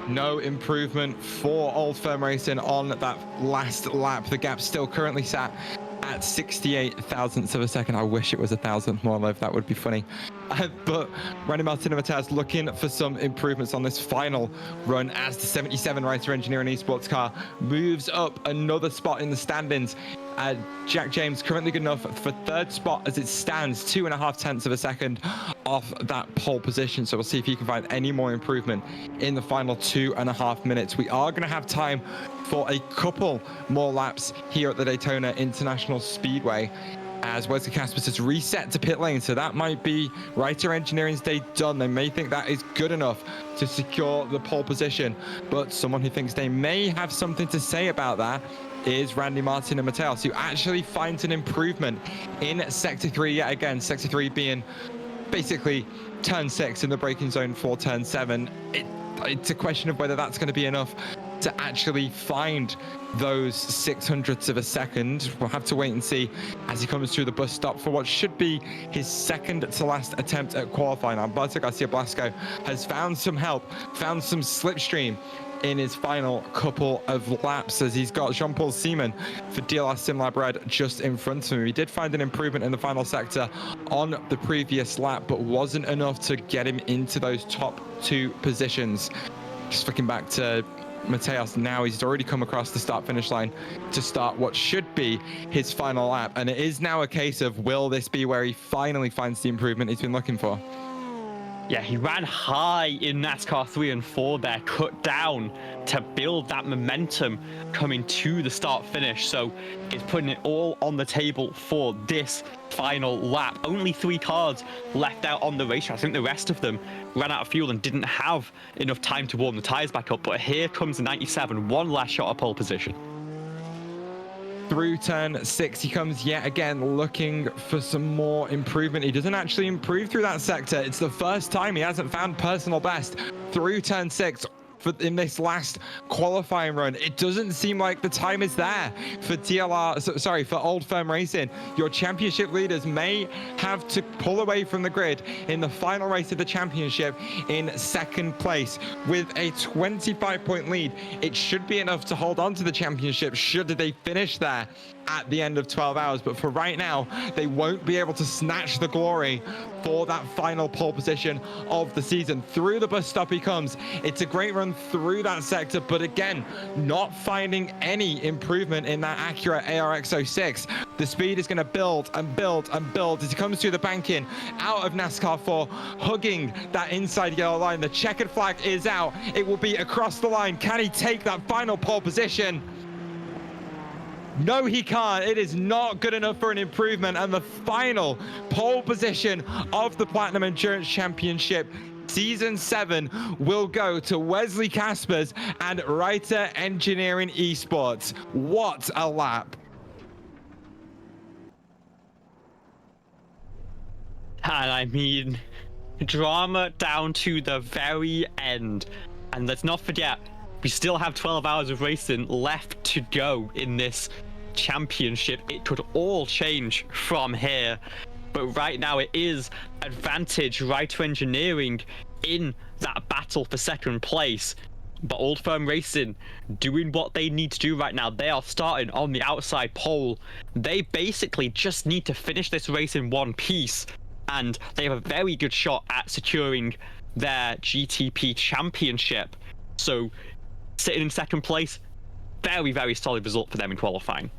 No improvement for Old Firm Racing on that last lap. The gap still currently sat at 68 thousandths of a second. I wish it was 1,000 more, Liv. That would be funny. But Randy Martin and Mateos looking for some improvements on this final run as the 77 Writer Engineering Esports car moves up another spot in the standings. Jack James currently good enough for 3rd spot as it stands, 2.5 tenths of a second off that pole position. So we'll see if he can find any more improvement in the final 2.5 minutes. We are going to have time for a couple more laps here at the Daytona International Speedway as Wesley Caspers has reset to pit lane. So that might be Writer Engineering's day done. They may think that is good enough to secure the pole position, but someone who thinks they may have something to say about that is Randy Martin and Mateos, who actually finds an improvement in Sector 3 yet again. Sector 3 being basically turn 6 in the braking zone for turn 7. It's a question of whether that's going to be enough to actually find those 600ths of a second. We'll have to wait and see as he comes through the bus stop for what should be his 2nd to last attempt at qualifying. Alberto Garcia Blasco has found some help, found some slipstream in his final couple of laps as he's got Jean-Paul Seaman for DLR Simlab Red just in front of him. He did find an improvement in the final sector on the previous lap, but wasn't enough to get him into those top 2 positions. Just looking back to Mateos now, he's already come across the start-finish line to start what should be his final lap, and it is now a case of, will this be where he finally finds the improvement he's been looking for? Yeah, he ran high in NASCAR 3 and 4 there, cut down to build that momentum coming to the start finish. So it's putting it all on the table for this final lap. Only 3 cars left out on the racetrack. I think the rest of them ran out of fuel and didn't have enough time to warm the tires back up. But here comes the 97, one last shot at pole position. Through turn 6, he comes yet again looking for some more improvement. He doesn't actually improve through that sector. It's the first time he hasn't found personal best through turn 6 in this last qualifying run. It doesn't seem like the time is there for for Old Firm Racing. Your championship leaders may have to pull away from the grid in the final race of the championship in 2nd place with a 25-point lead. It should be enough to hold on to the championship should they finish there at the end of 12 hours. But for right now, they won't be able to snatch the glory for that final pole position of the season. Through the bus stop he comes. It's a great run through that sector, but again, not finding any improvement in that Acura ARX-06. The speed is going to build and build and build as he comes through the banking out of NASCAR 4, hugging that inside yellow line. The checkered flag is out. It will be across the line. Can he take that final pole position? No, he can't. It is not good enough for an improvement. And the final pole position of the Platinum Endurance Championship Season 7 will go to Wesley Caspers and Writer Engineering Esports. What a lap. And I mean, drama down to the very end. And let's not forget, we still have 12 hours of racing left to go in this championship. It could all change from here. But right now it is advantage Writer Engineering in that battle for second place. But Old Firm Racing doing what they need to do right now. They are starting on the outside pole. They basically just need to finish this race in one piece, and they have a very good shot at securing their GTP championship. So sitting in second place, very, very solid result for them in qualifying.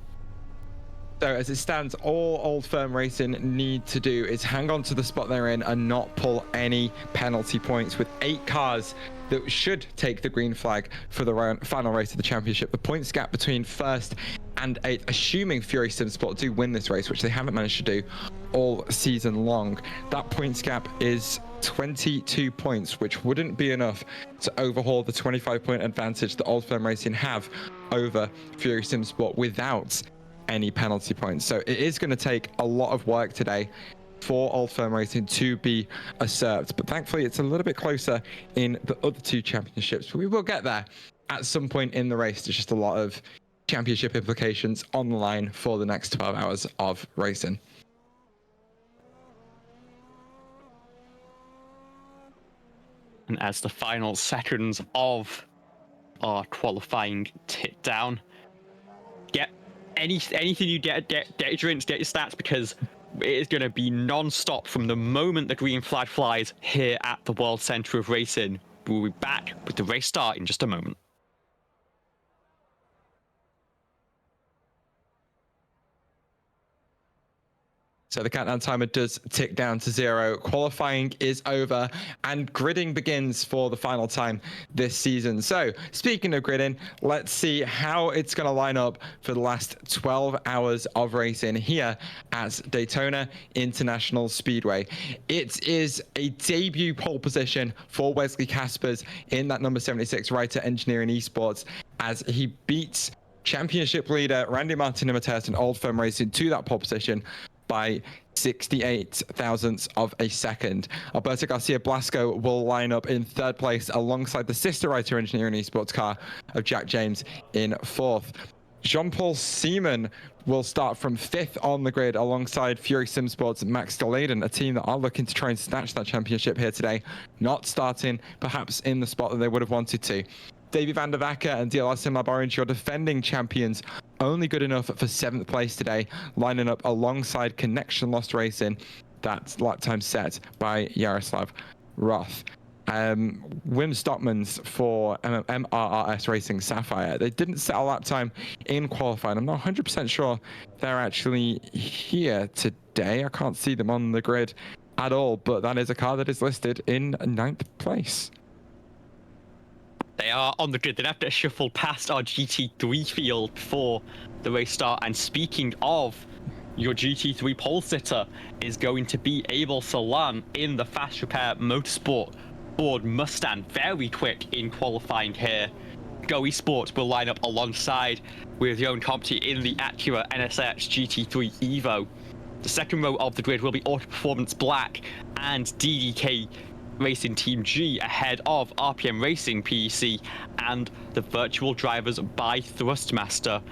So as it stands, all Old Firm Racing need to do is hang on to the spot they're in and not pull any penalty points, with 8 cars that should take the green flag for the final race of the championship. The points gap between first and 8th, assuming Fury Sim Sport do win this race, which they haven't managed to do all season long, that points gap is 22 points, which wouldn't be enough to overhaul the 25-point advantage that Old Firm Racing have over Fury Sim Sport without any penalty points. So it is going to take a lot of work today for Old Firm Racing to be usurped, but thankfully it's a little bit closer in the other 2 championships. But we will get there at some point in the race. There's just a lot of championship implications on the line for the next 12 hours of racing. And as the final seconds of our qualifying tick down, get anything you get your drinks, get your stats, because it is going to be non-stop from the moment the green flag flies here at the World Centre of Racing. We'll be back with the race start in just a moment. So the countdown timer does tick down to 0. Qualifying is over and gridding begins for the final time this season. So speaking of gridding, let's see how it's going to line up for the last 12 hours of racing here at Daytona International Speedway. It is a debut pole position for Wesley Caspers in that number 76 Writer Engineering Esports, as he beats championship leader Randy Martin and Old Firm Racing to that pole position by 68 thousandths of a second. Alberto Garcia Blasco will line up in 3rd place alongside the sister Writer Engineering Esports car of Jack James in 4th. Jean-Paul Seaman will start from 5th on the grid alongside Fury Sim Sports Max Galaden, a team that are looking to try and snatch that championship here today, not starting perhaps in the spot that they would have wanted to. Davey van der Vacker and DLR Simlab Orange, your defending champions, only good enough for 7th place today, lining up alongside Connection Lost Racing. That's lap time set by Yaroslav Roth. Wim Stockmans for MRRS Racing Sapphire. They didn't set a lap time in qualifying. I'm not 100% sure they're actually here today. I can't see them on the grid at all, but that is a car that is listed in 9th place. They are on the grid. They'd have to shuffle past our GT3 field before the race start. And speaking of, your GT3 pole sitter is going to be Abel Salan in the Fast Repair Motorsport Ford Mustang. Very quick in qualifying here. Go Esports will line up alongside with your own company in the Acura NSX GT3 Evo. The second row of the grid will be Auto Performance Black and DDK Racing Team G ahead of RPM Racing PEC and the virtual drivers by Thrustmaster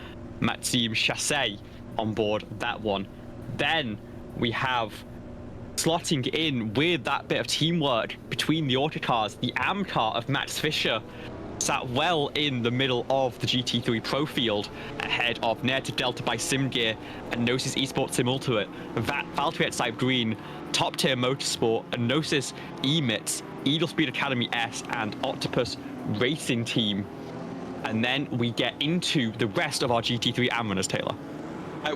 Maxime Chassé on board that one. Then we have slotting in with that bit of teamwork between the autocars, the AM car of Max Fischer sat well in the middle of the GT3 Pro field ahead of Native Delta by SimGear and Gnosis Esports Simultuate, Valtteri at Cyber Green, Top Tier Motorsport, and Gnosis Emits, Eagle Speed Academy S, and Octopus Racing Team. And then we get into the rest of our GT3 AM runners, Taylor.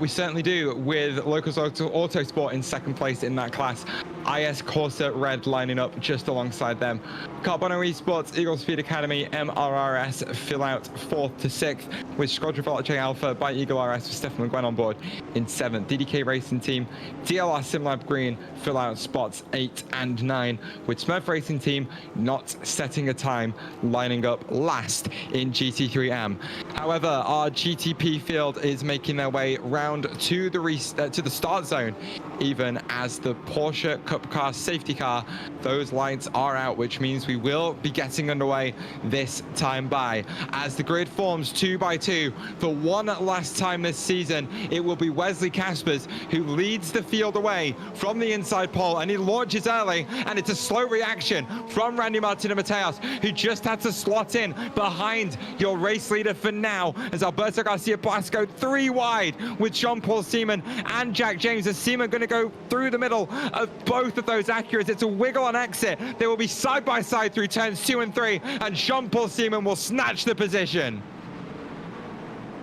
We certainly do, with Locals Autosport in 2nd place in that class. IS Corsa Red lining up just alongside them. Carbono Esports, Eagle Speed Academy, MRRS fill out 4th to 6th, with Squadron Volta Alpha by Eagle RS with Stefan McGuinn on board in 7th. DDK Racing Team, DLR Simlab Green fill out spots 8 and 9, with Smurf Racing Team not setting a time, lining up last in GT3 AM. However, our GTP field is making their way round to the start zone, even as the Porsche backup car, safety car, those lights are out, which means we will be getting underway this time by. As the grid forms 2 by 2 for one last time this season, it will be Wesley Caspers who leads the field away from the inside pole, and he launches early, and it's a slow reaction from Randy Martin Mateos, who just had to slot in behind your race leader for now, as Alberto Garcia Blasco 3 wide with Jean-Paul Seaman and Jack James, as Seaman going to go through the middle of both of those Acuras. It's a wiggle on exit. They will be side by side through turns 2 and 3, and Jean-Paul Seaman will snatch the position.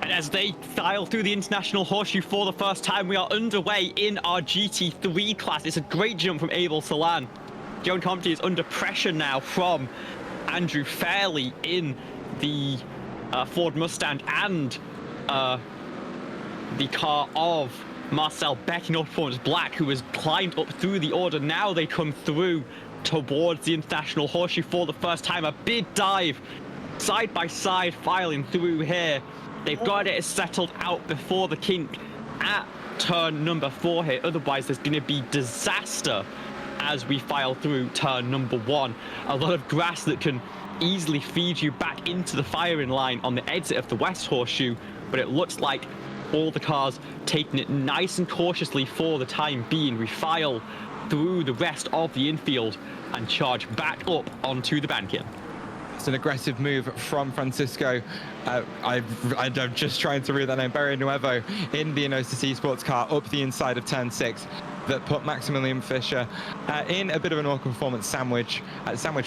And as they file through the International Horseshoe for the first time, we are underway in our GT3 class. It's a great jump from Abel Salan. Joan Compton is under pressure now from Andrew Fairley in the Ford Mustang and the car of Marcel Beck in Auto Performance Black, who has climbed up through the order. Now they come through towards the International Horseshoe for the first time. A big dive, side by side, filing through here. They've got it settled out before the kink at turn number 4 here. Otherwise, there's going to be disaster as we file through turn number 1. A lot of grass that can easily feed you back into the firing line on the exit of the West Horseshoe, but it looks like all the cars taking it nice and cautiously for the time being. We file through the rest of the infield and charge back up onto the banking. It's an aggressive move from Francisco. I'm just trying to read that name. Barrio Nuevo in the Enosis Esports car up the inside of turn 6. That put Maximilian Fischer in a bit of an awkward performance sandwiched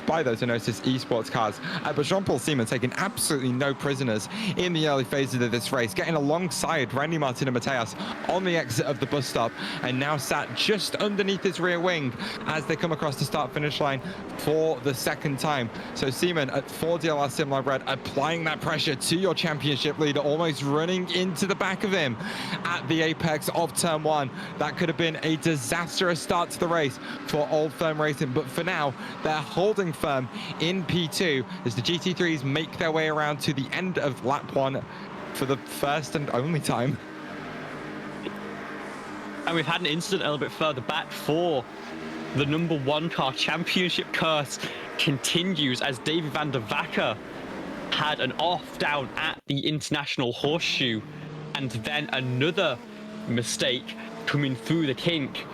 by those Enosis Esports cars. But Jean-Paul Seaman taking absolutely no prisoners in the early phases of this race, getting alongside Randy Martin and Mateos on the exit of the bus stop, and now sat just underneath his rear wing as they come across the start-finish line for the second time. So Seaman at 4 DLR Simlab Red applying that pressure to your championship leader, almost running into the back of him at the apex of turn 1. That could have been a disastrous start to the race for Old Firm Racing, but for now they're holding firm in P2 as the GT3s make their way around to the end of lap 1 for the first and only time. And we've had an incident a little bit further back for the number 1 car. Championship curse continues as David van der Vacker had an off down at the International Horseshoe, and then another mistake coming through the kink.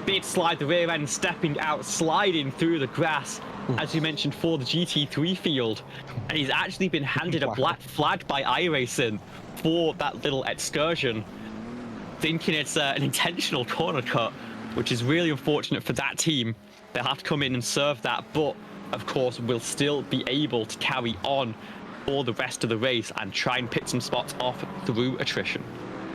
Big slide the rear end, stepping out, sliding through the grass, as you mentioned, for the GT3 field. And he's actually been handed a black flag by iRacing for that little excursion, thinking it's an intentional corner cut, which is really unfortunate for that team. They'll have to come in and serve that, but of course will still be able to carry on for the rest of the race and try and pick some spots off through attrition.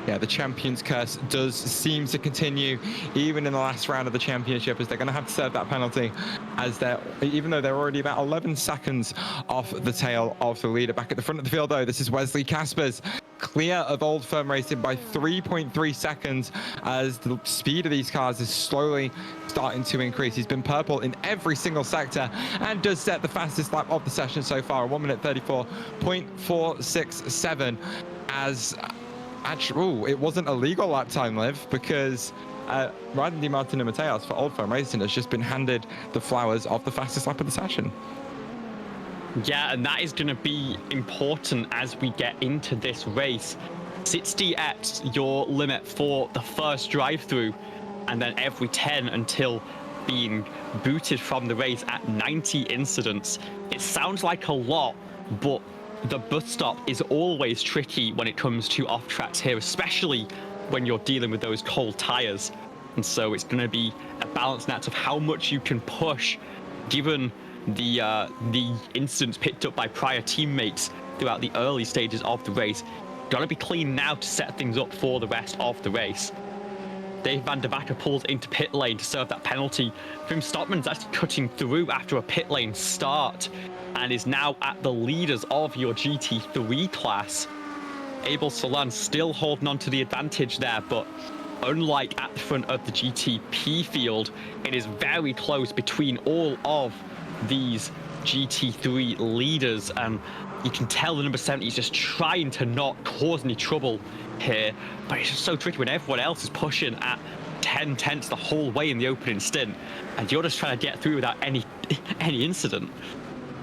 Yeah, the Champions Curse does seem to continue even in the last round of the championship, as they're going to have to serve that penalty, as even though they're already about 11 seconds off the tail of the leader. Back at the front of the field, though, this is Wesley Caspers, clear of Old Firm Racing by 3.3 seconds, as the speed of these cars is slowly starting to increase. He's been purple in every single sector and does set the fastest lap of the session so far, 1 minute 34.467, as it wasn't a legal lap time, Liv, because Randy Martin and Mateos for Old Firm Racing has just been handed the flowers of the fastest lap of the session. Yeah, and that is going to be important as we get into this race. 60x your limit for the first drive-through, and then every 10 until being booted from the race at 90 incidents. It sounds like a lot, but the bus stop is always tricky when it comes to off tracks here, especially when you're dealing with those cold tires. And so it's going to be a balancing act of how much you can push, given the incidents picked up by prior teammates throughout the early stages of the race. Got to be clean now to set things up for the rest of the race. Dave van der Vacker pulls into pit lane to serve that penalty. Grim Stockman's actually cutting through after a pit lane start and is now at the leaders of your GT3 class. Abel Salan still holding on to the advantage there, but unlike at the front of the GTP field, it is very close between all of these GT3 leaders, and you can tell the number 70 is just trying to not cause any trouble here, but it's just so tricky when everyone else is pushing at 10 tenths the whole way in the opening stint, and you're just trying to get through without any incident.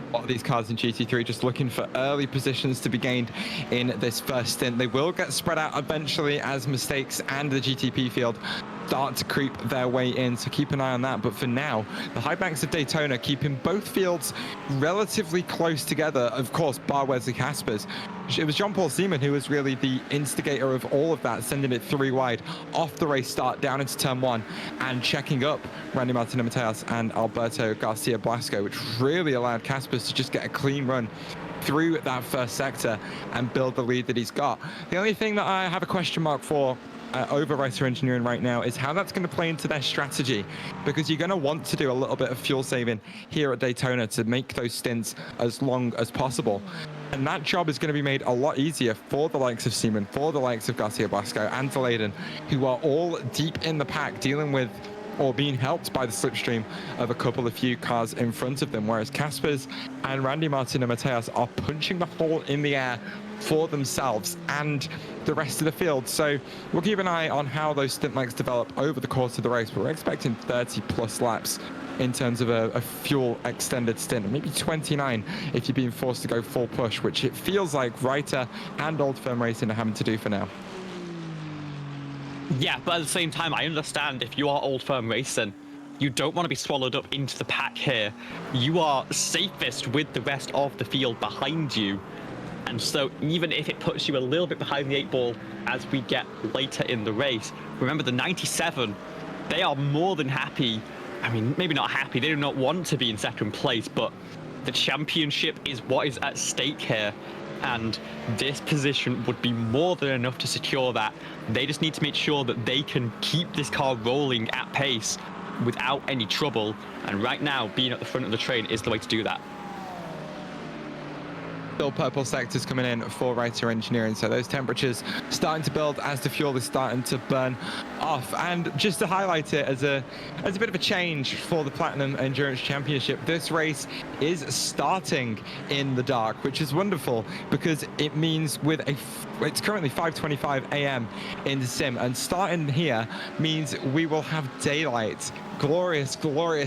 A lot of these cars in GT3 just looking for early positions to be gained in this first stint. They will get spread out eventually as mistakes and the GTP field start to creep their way in, so keep an eye on that. But for now, the high banks of Daytona keeping both fields relatively close together, of course, bar Wesley Caspers. It was Jean-Paul Seaman who was really the instigator of all of that, sending it 3 wide off the race start down into turn 1 and checking up Randy Martin Mateos and Alberto Garcia Blasco, which really allowed Caspers to just get a clean run through that first sector and build the lead that he's got. The only thing that I have a question mark for over Writer Engineering right now is how that's going to play into their strategy, because you're going to want to do a little bit of fuel saving here at Daytona to make those stints as long as possible. And that job is going to be made a lot easier for the likes of Seaman, for the likes of Garcia Blasco and Delayden, who are all deep in the pack dealing with or being helped by the slipstream of a couple of few cars in front of them, whereas Caspers and Randy Martin and Mateos are punching the hole in the air for themselves and the rest of the field. So we'll keep an eye on how those stint lengths develop over the course of the race, but we're expecting 30 plus laps in terms of a fuel extended stint, maybe 29 if you're being forced to go full push, which it feels like Writer and Old Firm Racing are having to do for now. Yeah, but at the same time, I understand if you are Old Firm Racing, you don't want to be swallowed up into the pack here. You are safest with the rest of the field behind you. And so even if it puts you a little bit behind the 8 ball as we get later in the race, remember the 97, they are more than happy. I mean, maybe not happy, they do not want to be in second place, but the championship is what is at stake here. And this position would be more than enough to secure that. They just need to make sure that they can keep this car rolling at pace without any trouble. And right now, being at the front of the train is the way to do that. Still purple sectors coming in for Writer Engineering, so those temperatures starting to build as the fuel is starting to burn off. And just to highlight it as a bit of a change for the Platinum Endurance Championship, this race is starting in the dark, which is wonderful because it means it's currently 5:25 a.m. in the sim, and starting here means we will have daylight, glorious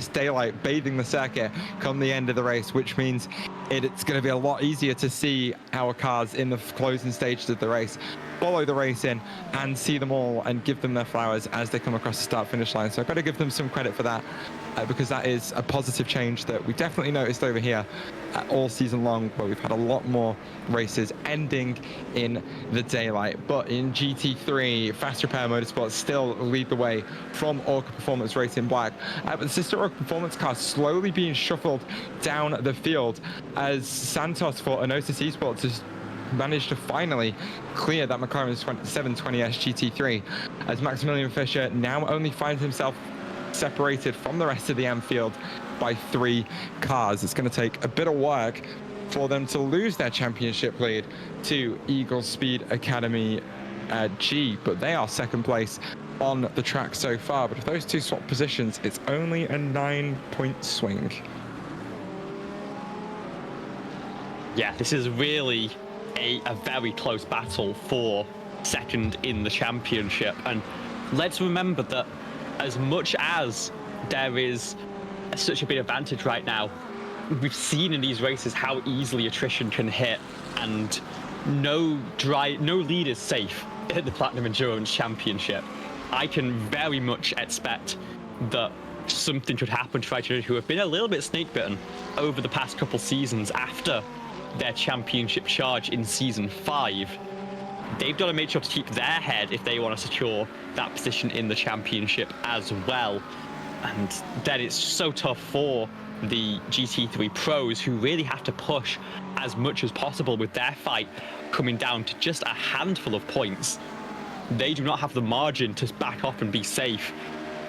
daylight bathing the circuit come the end of the race, which means it's going to be a lot easier to see our cars in the closing stages of the race, follow the race in and see them all and give them their flowers as they come across the start finish line. So I've got to give them some credit for that, because that is a positive change that we definitely noticed over here all season long, where we've had a lot more races ending in the daylight. But in GT3, Fast Repair Motorsports still lead the way from Orca Performance Racing Black, but the sister Orca Performance car slowly being shuffled down the field as Santos for Enosis Esports has managed to finally clear that McLaren 720S GT3, as Maximilian Fischer now only finds himself separated from the rest of the M field by 3 cars. It's going to take a bit of work for them to lose their championship lead to Eagle Speed Academy G, but they are second place on the track so far. But if those two swap positions, it's only a 9-point swing. Yeah, this is really a very close battle for second in the championship. And let's remember that as much as there is such a big advantage right now, we've seen in these races how easily attrition can hit, and no lead is safe at the Platinum Endurance Championship. I can very much expect that something could happen to riders who have been a little bit snake bitten over the past couple seasons after their championship charge in season 5. They've got to make sure to keep their head if they want to secure that position in the championship as well. And then it's so tough for the GT3 pros, who really have to push as much as possible with their fight coming down to just a handful of points. They do not have the margin to back off and be safe.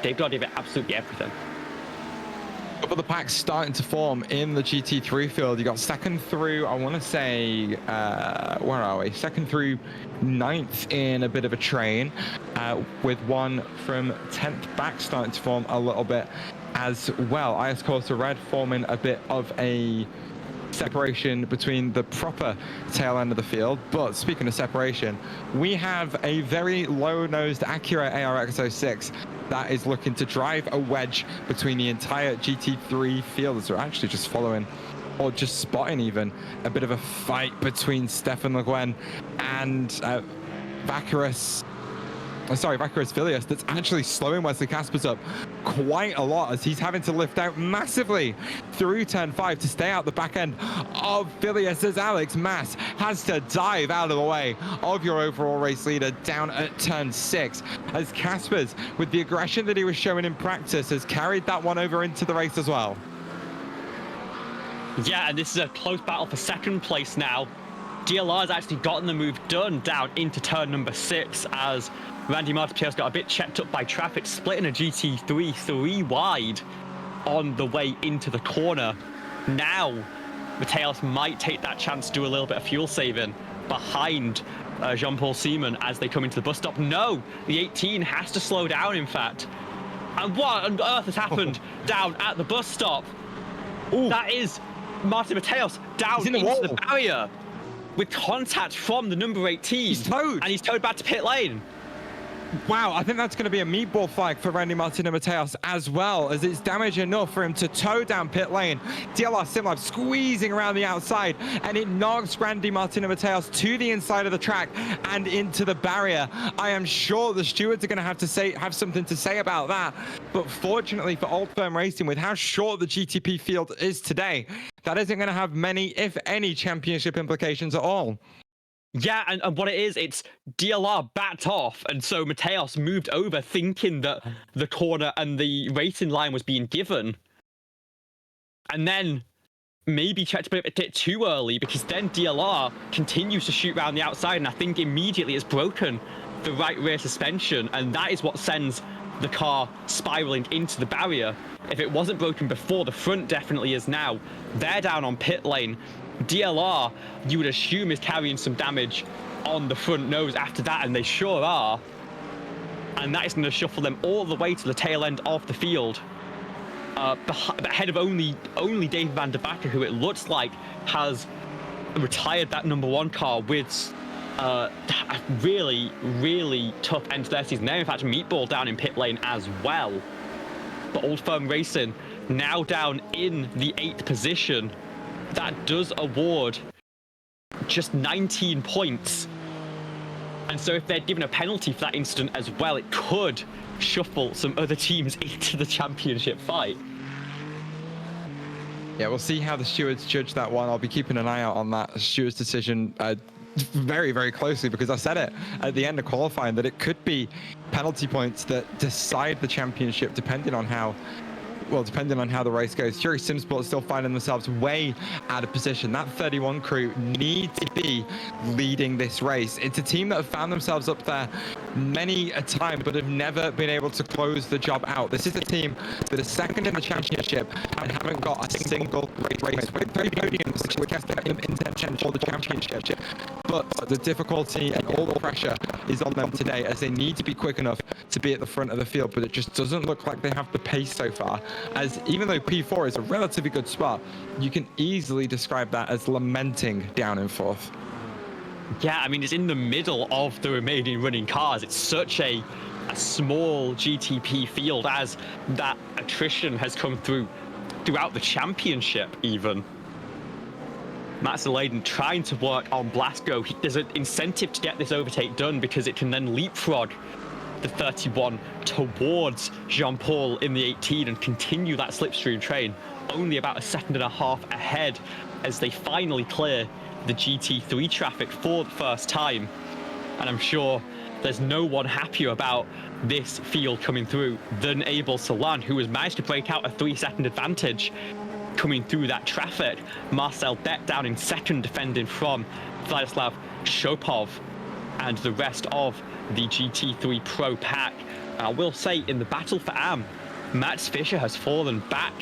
They've got to give it absolutely everything. But the pack's starting to form in the GT3 field. You got second through, I want to say, where are we? Second through 9th in a bit of a train, with one from 10th back starting to form a little bit as well. IS Corsa Red forming a bit of a separation between the proper tail end of the field. But speaking of separation, we have a very low-nosed Acura ARX-06 that is looking to drive a wedge between the entire GT3 field, as we're actually just following, or just spotting even, a bit of a fight between Stefan Le Guin and Vacarus Filius that's actually slowing Wesley Caspers up quite a lot, as he's having to lift out massively through turn 5 to stay out the back end of Filius, as Alex Mass has to dive out of the way of your overall race leader down at turn 6, as Caspers, with the aggression that he was showing in practice, has carried that one over into the race as well. Yeah, and this is a close battle for second place now. DLR's actually gotten the move done down into turn number 6, as Randy Martin got a bit checked up by traffic, splitting a GT3 3 wide on the way into the corner. Now, Mateus might take that chance to do a little bit of fuel saving behind Jean-Paul Seaman as they come into the bus stop. No, the 18 has to slow down, in fact. And what on earth has happened down at the bus stop? Ooh. That is Martin Mateus down into the barrier with contact from the number 18. He's towed. And he's towed back to pit lane. Wow, I think that's going to be a meatball flag for Randy Martin and Mateus as well, as it's damage enough for him to tow down pit lane. DLR Simlife squeezing around the outside, and it knocks Randy Martin and Mateus to the inside of the track and into the barrier. I am sure the stewards are going to have something to say about that, but fortunately for Old Firm Racing, with how short the GTP field is today, that isn't going to have many, if any, championship implications at all. Yeah, and what it is, it's DLR backed off, and so Mateus moved over thinking that the corner and the racing line was being given. And then maybe checked a bit too early, because then DLR continues to shoot around the outside, and I think immediately it's broken the right rear suspension, and that is what sends the car spiraling into the barrier. If it wasn't broken before, the front definitely is now. They're down on pit lane. DLR, you would assume, is carrying some damage on the front nose after that, and they sure are. And that is going to shuffle them all the way to the tail end of the field, ahead of only David van der Backer, who it looks like has retired that number 1 car with a really, really tough end to their season. They're in fact meatball down in pit lane as well. But Old Firm Racing now down in the 8th position. That does award just 19 points. And so if they're given a penalty for that incident as well, it could shuffle some other teams into the championship fight. Yeah, we'll see how the stewards judge that one. I'll be keeping an eye out on that stewards decision very, very closely, because I said it at the end of qualifying that it could be penalty points that decide the championship, depending on how the race goes. Fury Simsport still finding themselves way out of position. That 31 crew need to be leading this race. It's a team that have found themselves up there many a time, but have never been able to close the job out. This is a team that is second in the championship and haven't got a single race with 3 podiums, which has kept them in contention for the championship. But the difficulty and all the pressure is on them today, as they need to be quick enough to be at the front of the field, but it just doesn't look like they have the pace so far. As even though P4 is a relatively good spot, you can easily describe that as lamenting down in 4th. Yeah, I mean, it's in the middle of the remaining running cars. It's such a small GTP field, as that attrition has come throughout the championship even. Matt Zeladen trying to work on Blasco. There's an incentive to get this overtake done, because it can then leapfrog the 31 towards Jean-Paul in the 18 and continue that slipstream train, only about 1.5 seconds ahead as they finally clear the GT3 traffic for the first time. And I'm sure there's no one happier about this field coming through than Abel Salan, who has managed to break out a 3-second advantage coming through that traffic. Marcel Beck down in 2nd, defending from Vladislav Shopov and the rest of the GT3 Pro pack. I will say, in the battle for AM, Max Fischer has fallen back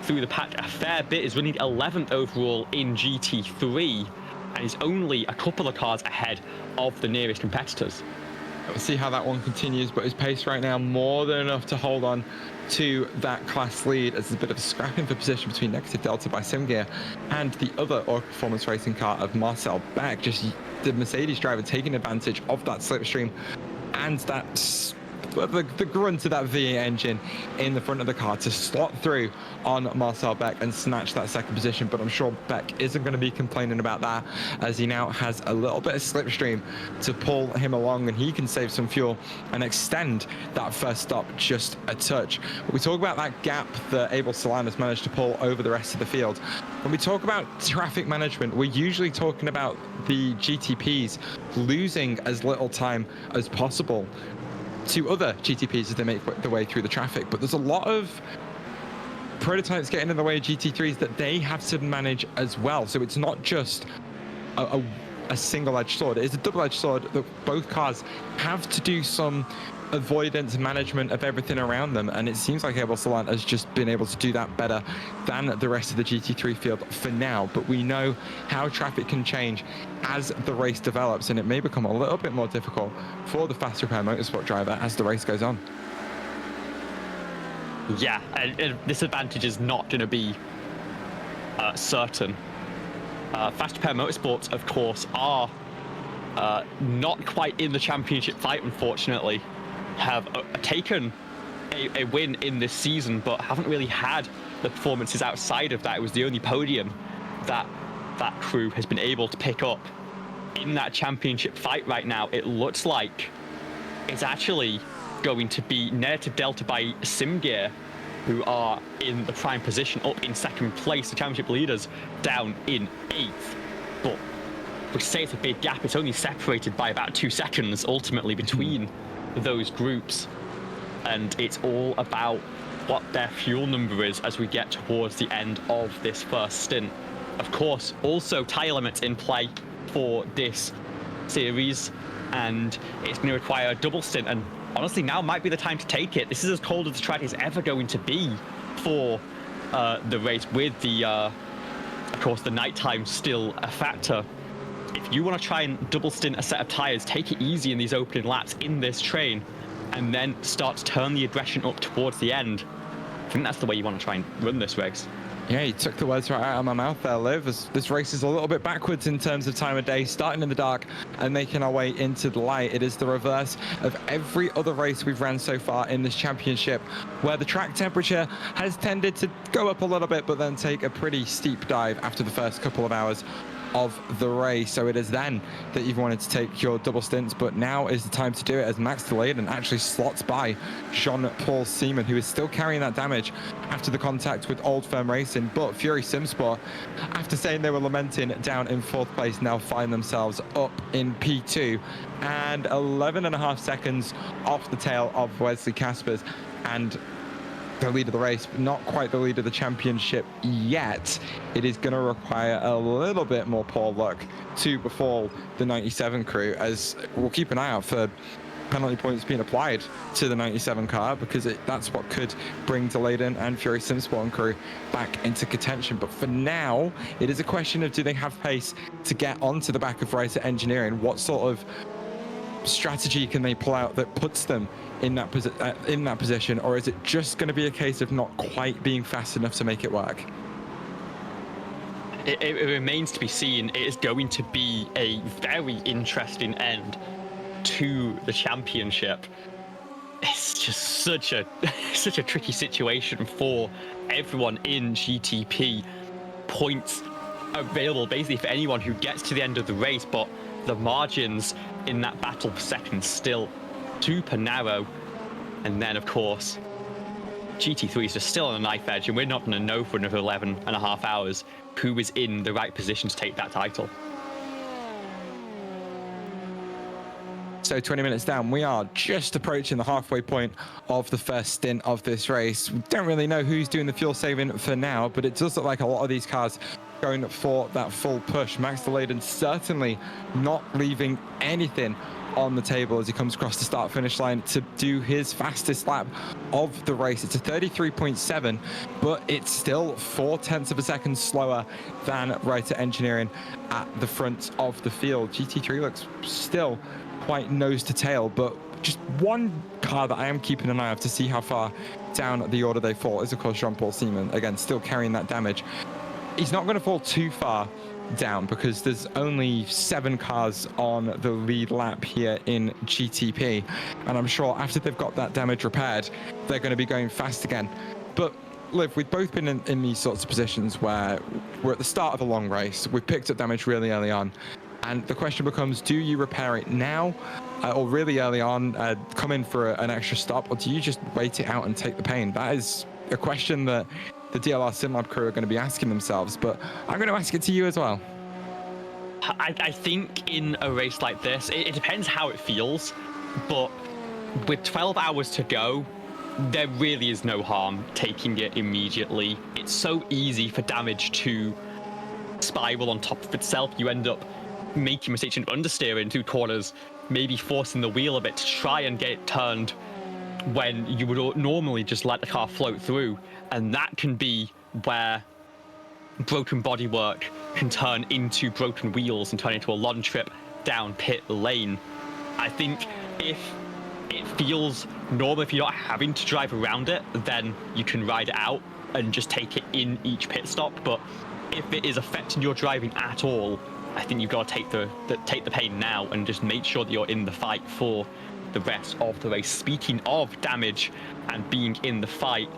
through the pack a fair bit, is running 11th overall in GT3, and is only a couple of cars ahead of the nearest competitors. We'll see how that one continues, but his pace right now more than enough to hold on to that class lead, as there's a bit of a scrapping for position between Negative Delta by Simgear and the other Orc Performance Racing car of Marcel Beck. Just the Mercedes driver taking advantage of that slipstream and that the grunt of that V8 engine in the front of the car to slot through on Marcel Beck and snatch that second position. But I'm sure Beck isn't going to be complaining about that, as he now has a little bit of slipstream to pull him along, and he can save some fuel and extend that first stop just a touch. But we talk about that gap that Abel Solanas managed to pull over the rest of the field. When we talk about traffic management, we're usually talking about the GTPs losing as little time as possible to other GTPs as they make their way through the traffic. But there's a lot of prototypes getting in the way of GT3s that they have to manage as well. So it's not just a single-edged sword. It is a double-edged sword that both cars have to do some avoidance management of everything around them, and it seems like Abel Salant has just been able to do that better than the rest of the GT3 field for now. But we know how traffic can change as the race develops, and it may become a little bit more difficult for the Fast Repair Motorsport driver as the race goes on. Yeah, and this advantage is not going to be certain. Fast Repair Motorsports, of course, are not quite in the championship fight, unfortunately. Have taken a win in this season, but haven't really had the performances outside of that. It was the only podium that that crew has been able to pick up in that championship fight right now. It looks like it's actually going to be Negative Delta by Simgear, who are in the prime position, up in second place. The championship leaders down in 8th. But we say it's a big gap. It's only separated by about 2 seconds ultimately between those groups, and it's all about what their fuel number is as we get towards the end of this first stint. Of course, also tyre limits in play for this series, and it's going to require a double stint, and honestly now might be the time to take it. This is as cold as the track is ever going to be for the race, with the of course the nighttime still a factor. If you want to try and double stint a set of tyres, take it easy in these opening laps in this train, and then start to turn the aggression up towards the end. I think that's the way you want to try and run this race. Yeah, you took the words right out of my mouth there, Liv. This race is a little bit backwards in terms of time of day, starting in the dark and making our way into the light. It is the reverse of every other race we've ran so far in this championship, where the track temperature has tended to go up a little bit, but then take a pretty steep dive after the first couple of hours of the race. So it is then that you've wanted to take your double stints, but now is the time to do it, as Max Delayden actually slots by Jean-Paul Seaman, who is still carrying that damage after the contact with Old Firm Racing. But Fury Simsport, after saying they were lamenting down in 4th place, now find themselves up in P2 and 11.5 seconds off the tail of Wesley Caspers and the lead of the race, but not quite the lead of the championship yet. It is going to require a little bit more poor luck to befall the 97 crew, as we'll keep an eye out for penalty points being applied to the 97 car, because that's what could bring Delayden and Fury Simsport and crew back into contention. But for now, it is a question of, do they have pace to get onto the back of Writer Engineering? What sort of strategy can they pull out that puts them in that position, or is it just going to be a case of not quite being fast enough to make it work? It remains to be seen. It is going to be a very interesting end to the championship. It's just such a tricky situation for everyone in GTP. Points available basically for anyone who gets to the end of the race, but the margins in that battle for second still super narrow. And then of course GT3 is just still on a knife edge, and we're not going to know for another 11.5 hours who is in the right position to take that title. So 20 minutes down, we are just approaching the halfway point of the first stint of this race. We don't really know who's doing the fuel saving for now, but it does look like a lot of these cars going for that full push. Max Delayden certainly not leaving anything on the table as he comes across the start-finish line to do his fastest lap of the race. It's a 33.7, but it's still 0.4 of a second slower than Writer Engineering at the front of the field. GT3 looks still quite nose to tail, but just one car that I am keeping an eye on to see how far down the order they fall is, of course, Jean-Paul Seaman, again, still carrying that damage. He's not going to fall too far down because there's only 7 cars on the lead lap here in GTP, and I'm sure after they've got that damage repaired, they're going to be going fast again. But Liv, we've both been in these sorts of positions where we're at the start of a long race, we've picked up damage really early on, and the question becomes, do you repair it now or really early on, come in for an extra stop, or do you just wait it out and take the pain? That is a question that the DLR SimLab crew are going to be asking themselves, but I'm going to ask it to you as well. I think in a race like this, it depends how it feels, but with 12 hours to go, there really is no harm taking it immediately. It's so easy for damage to spiral on top of itself. You end up making mistakes and understeering through corners, maybe forcing the wheel a bit to try and get it turned when you would normally just let the car float through. And that can be where broken bodywork can turn into broken wheels and turn into a long trip down pit lane. I think if it feels normal, if you're not having to drive around it, then you can ride it out and just take it in each pit stop. But if it is affecting your driving at all, I think you've got to take the pain now and just make sure that you're in the fight for the rest of the race. Speaking of damage and being in the fight,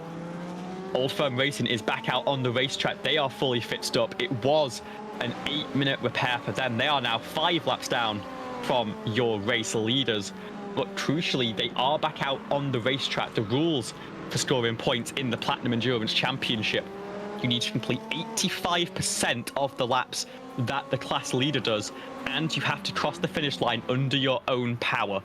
Old Firm Racing is back out on the racetrack. They are fully fixed up. It was an 8-minute repair for them. They are now 5 laps down from your race leaders. But crucially, they are back out on the racetrack. The rules for scoring points in the Platinum Endurance Championship: you need to complete 85% of the laps that the class leader does, and you have to cross the finish line under your own power.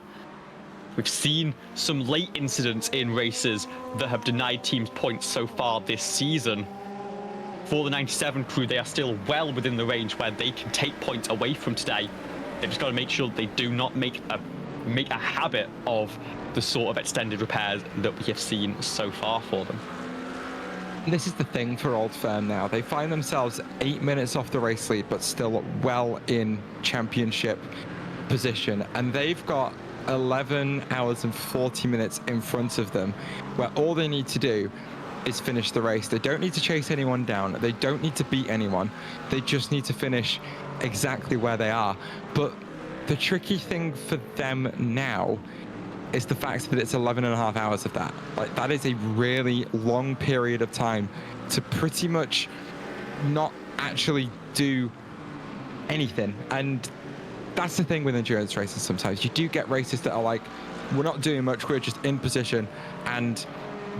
We've seen some late incidents in races that have denied teams points so far this season. For the 97 crew, they are still well within the range where they can take points away from today. They've just got to make sure that they do not make a habit of the sort of extended repairs that we have seen so far for them. This is the thing for Old Firm now. They find themselves 8 minutes off the race lead, but still well in championship position. And they've got 11 hours and 40 minutes in front of them, where all they need to do is finish the race. They don't need to chase anyone down. They don't need to beat anyone. They just need to finish exactly where they are. But the tricky thing for them now is the fact that it's 11 and a half hours of that. Like, that is a really long period of time to pretty much not actually do anything. And that's the thing with endurance races sometimes. You do get races that are like, we're not doing much, we're just in position and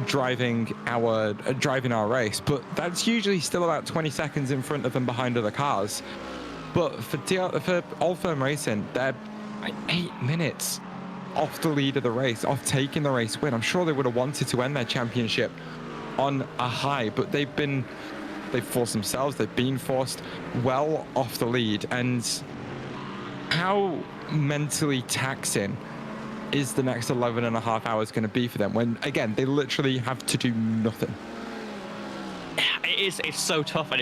driving our race. But that's usually still about 20 seconds in front of them behind other cars. But for Old Firm Racing, they're like 8 minutes off the lead of the race, off taking the race win. I'm sure they would have wanted to end their championship on a high, but they've forced themselves, they've been forced well off the lead. And how mentally taxing is the next 11 and a half hours going to be for them when, again, they literally have to do nothing? It's so tough, and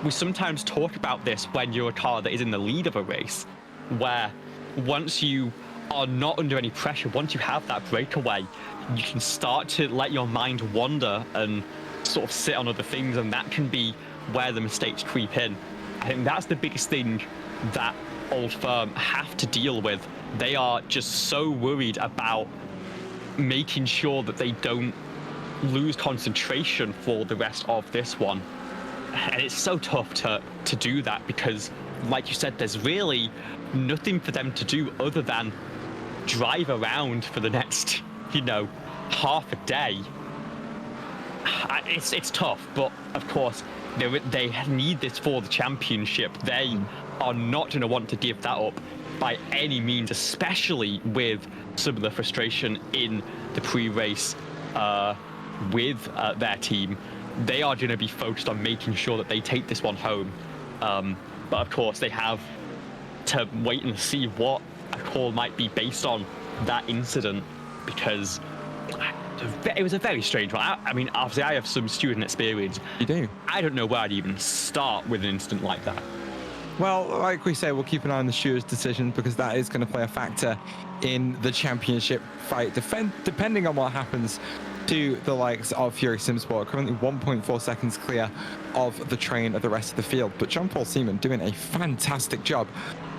we sometimes talk about this when you're a car that is in the lead of a race, where once you are not under any pressure, once you have that breakaway, you can start to let your mind wander and sort of sit on other things, and that can be where the mistakes creep in. I think that's the biggest thing that Old Firm have to deal with. They are just so worried about making sure that they don't lose concentration for the rest of this one. And it's so tough to do that because, like you said, there's really nothing for them to do other than drive around for the next, half a day. It's tough, but of course, they need this for the championship. They are not going to want to give that up by any means, especially with some of the frustration in the pre-race with their team. they are going to be focused on making sure that they take this one home. But of course, they have to wait and see what a call might be based on that incident, because it was a very strange one. I mean, obviously, I have some student experience. You do? I don't know where I'd even start with an incident like that. Well, like we say, we'll keep an eye on the stewards' decision, because that is going to play a factor in the championship fight, depending on what happens to the likes of Fury Simsport. Currently 1.4 seconds clear of the train of the rest of the field. But John-Paul Seaman doing a fantastic job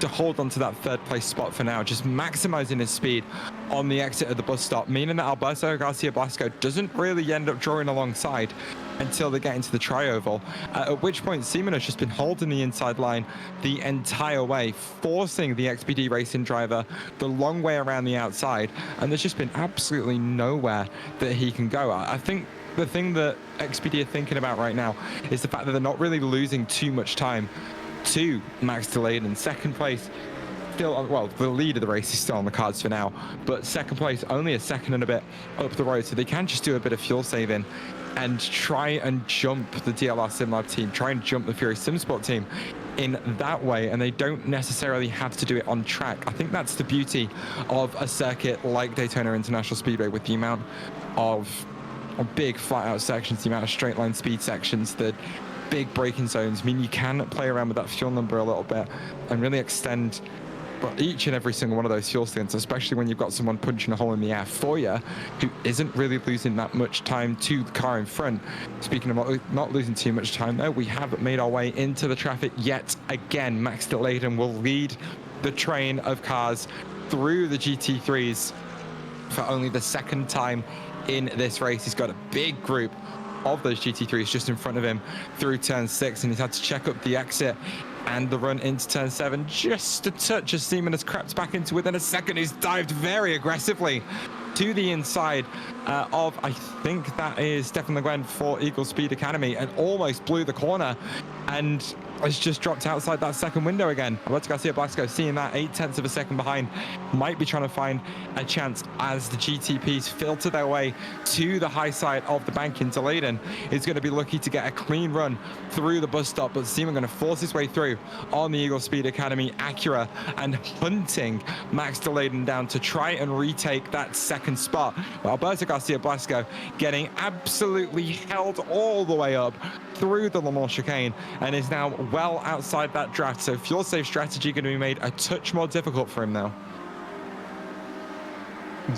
to hold on to that third place spot for now, just maximizing his speed on the exit of the bus stop, meaning that Alberto Garcia Blasco doesn't really end up drawing alongside until they get into the tri-oval, at which point Seaman has just been holding the inside line the entire way, forcing the XPD racing driver the long way around the outside, and there's just been absolutely nowhere that he can go. I think the thing that XPD are thinking about right now is the fact that they're not really losing too much time to Max Delayed in second place. Still, well, the lead of the race is still on the cards for now, but second place only a second and a bit up the road, so they can just do a bit of fuel saving and try and jump the DLR SimLab team, try and jump the Fury Simsport team in that way, and they don't necessarily have to do it on track. I think that's the beauty of a circuit like Daytona International Speedway, with the amount of big flat out sections, the amount of straight line speed sections, the big braking zones. I mean, you can play around with that fuel number a little bit and really extend each and every single one of those fuel stints, especially when you've got someone punching a hole in the air for you who isn't really losing that much time to the car in front. Speaking of not losing too much time, though, we have made our way into the traffic yet again. Max Delayden will lead the train of cars through the GT3s for only the second time in this race. He's got a big group of those GT3s just in front of him through turn 6, and he's had to check up the exit and the run into turn 7 just a touch as Seaman has crept back into within a second. He's dived very aggressively to the inside of, I think that is Stefan Le Guin for Eagle Speed Academy, and almost blew the corner and has just dropped outside that second window again. Alberto Garcia Blasco, seeing that 0.8 of a second behind, might be trying to find a chance as the GTPs filter their way to the high side of the bank into Leyden. Is going to be lucky to get a clean run through the bus stop, but Seaman going to force his way through on the Eagle Speed Academy Acura and hunting Max Delayden down to try and retake that second spot. But Alberto Garcia Blasco getting absolutely held all the way up through the Le Mans chicane and is now well outside that draft, so fuel save strategy going to be made a touch more difficult for him now.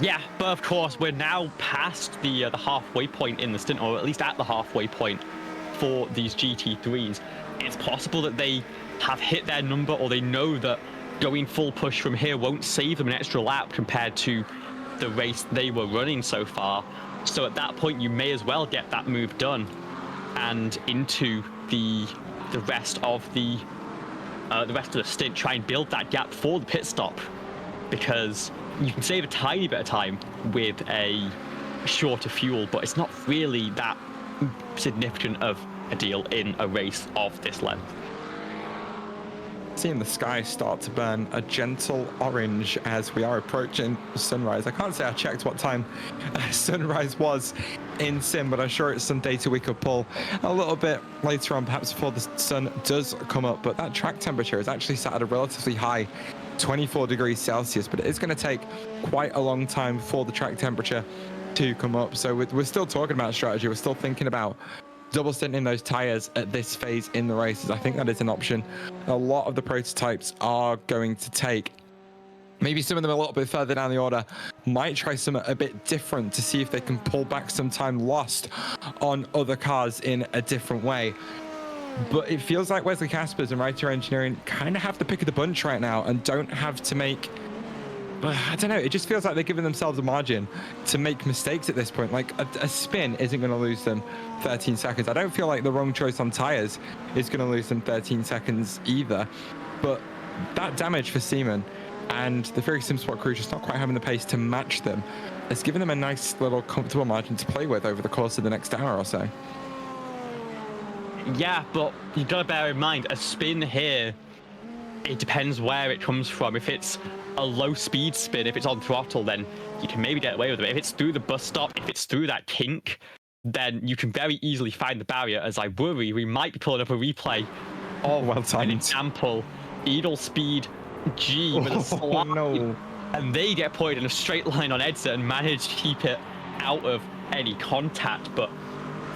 Yeah, but of course we're now past the halfway point in the stint, or at least at the halfway point for these GT3s. It's possible that they have hit their number, or they know that going full push from here won't save them an extra lap compared to the race they were running so far. So at that point you may as well get that move done and into the rest of the stint, try and build that gap for the pit stop, because you can save a tiny bit of time with a shorter fuel, but it's not really that significant of a deal in a race of this length. Seeing the sky start to burn a gentle orange as we are approaching sunrise. I can't say I checked what time sunrise was in Sim, but I'm sure it's some data we could pull a little bit later on, perhaps before the sun does come up. But that track temperature is actually sat at a relatively high 24 degrees Celsius, but it is going to take quite a long time for the track temperature to come up. So we're still talking about strategy. We're still thinking about double stinting those tires at this phase in the races. I think that is an option a lot of the prototypes are going to take. Maybe some of them a little bit further down the order might try something a bit different to see if they can pull back some time lost on other cars in a different way. But it feels like Wesley Caspers and Writer Engineering kind of have the pick of the bunch right now and don't have to make, I don't know, it just feels like they're giving themselves a margin to make mistakes at this point. Like a spin isn't going to lose them 13 seconds. I don't feel like the wrong choice on tires is going to lose them 13 seconds either. But that damage for Seaman and the Fury Simsport crew just not quite having the pace to match them has given them a nice little comfortable margin to play with over the course of the next hour or so. Yeah, but you've got to bear in mind, a spin here, it depends where it comes from. If it's a low speed spin, if it's on throttle, then you can maybe get away with it. If it's through the bus stop, if it's through that kink, then you can very easily find the barrier, as I worry we might be pulling up a replay of Well an timed. example. Edel Speed G with a slide, no. and they get put in a straight line on exit and manage to keep it out of any contact. But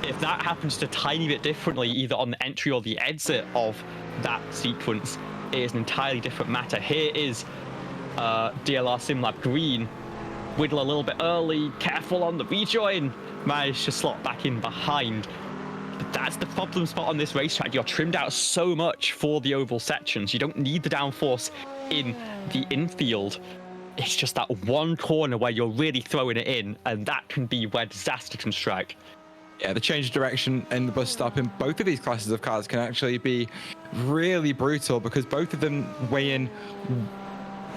if that happens just a tiny bit differently, either on the entry or the exit of that sequence, it is an entirely different matter. Here is DLR SimLab Green. Whittle a little bit early, careful on the rejoin, managed to slot back in behind. But that's the problem spot on this racetrack. You're trimmed out so much for the oval sections. You don't need the downforce in the infield. It's just that one corner where you're really throwing it in, and that can be where disaster can strike. Yeah, the change of direction in the bus stop in both of these classes of cars can actually be really brutal, because both of them weigh in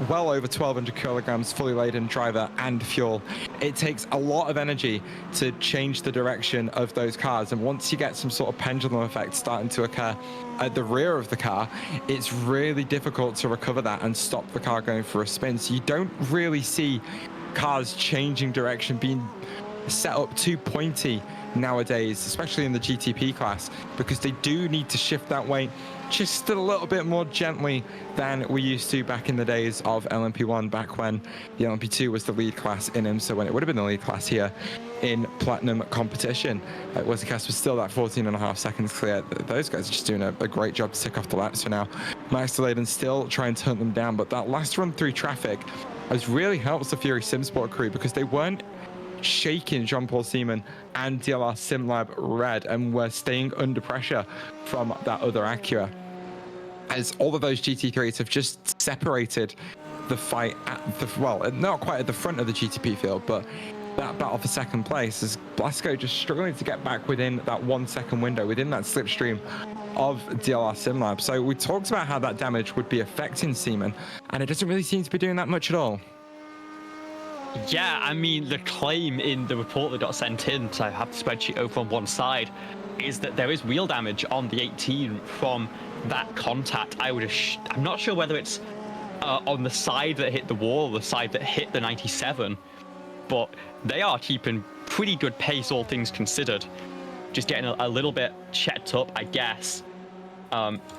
well over 1,200 kilograms fully laden driver and fuel. It takes a lot of energy to change the direction of those cars, and once you get some sort of pendulum effect starting to occur at the rear of the car, it's really difficult to recover that and stop the car going for a spin. So you don't really see cars changing direction, being set up too pointy nowadays, especially in the GTP class, because they do need to shift that weight just a little bit more gently than we used to back in the days of LMP1, back when the LMP2 was the lead class in IMSA, when it would have been the lead class here in Platinum competition. Wazicast was still that 14.5 seconds clear. Those guys are just doing a great job to tick off the laps for now. Max Delayden still trying to hunt them down, but that last run through traffic has really helped the Fury Simsport crew, because they weren't shaking Jean-Paul Seaman and DLR SimLab Red, and were staying under pressure from that other Acura, as all of those GT3s have just separated the fight at the, well, not quite at the front of the GTP field, but that battle for second place, as Blasco just struggling to get back within that 1 second window, within that slipstream of DLR SimLab. So we talked about how that damage would be affecting Seaman, and it doesn't really seem to be doing that much at all. Yeah, I mean, the claim in the report that got sent in, so I have the spreadsheet over on one side, is that there is wheel damage on the 18 from that contact. I'm not sure whether it's on the side that hit the wall or the side that hit the 97, but they are keeping pretty good pace, all things considered. Just getting a little bit checked up, I guess,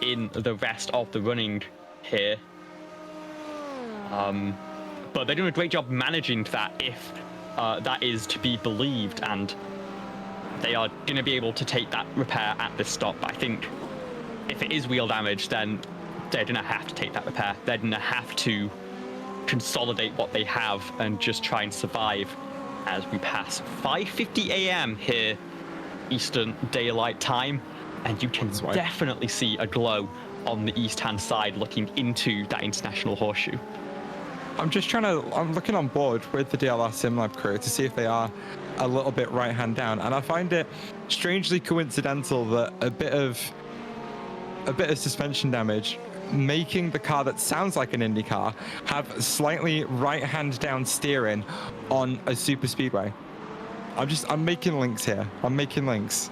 in the rest of the running here. But they're doing a great job managing that, if that is to be believed, and they are going to be able to take that repair at this stop. I think if it is wheel damage, then they're going to have to take that repair. They're going to have to consolidate what they have and just try and survive as we pass 5:50 a.m. here, Eastern Daylight Time, and you can definitely see a glow on the east-hand side looking into that International Horseshoe. I'm looking on board with the DLR SimLab crew to see if they are a little bit right-hand down, and I find it strangely coincidental that a bit of suspension damage making the car that sounds like an Indy car have slightly right-hand down steering on a super speedway. I'm making links here. I'm making links.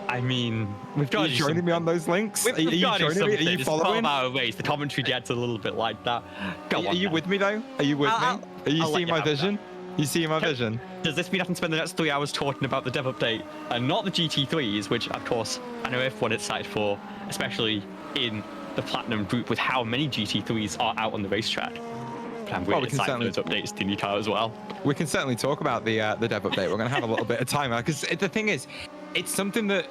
I mean, we've got. Are you joining me on those links? Are you joining me? Are you following? It's 12-hour race. The commentary gets a little bit like that. Are you with me though? Are you with me? Are you seeing my vision? You see my vision? Does this mean I can spend the next 3 hours talking about the dev update and not the GT3s, which of course I know everyone is excited for, especially in the Platinum group with how many GT3s are out on the racetrack. But I'm really excited for those updates to IndyCar as well. We can certainly talk about the dev update. We're going to have a little bit of time, because the thing is, it's something that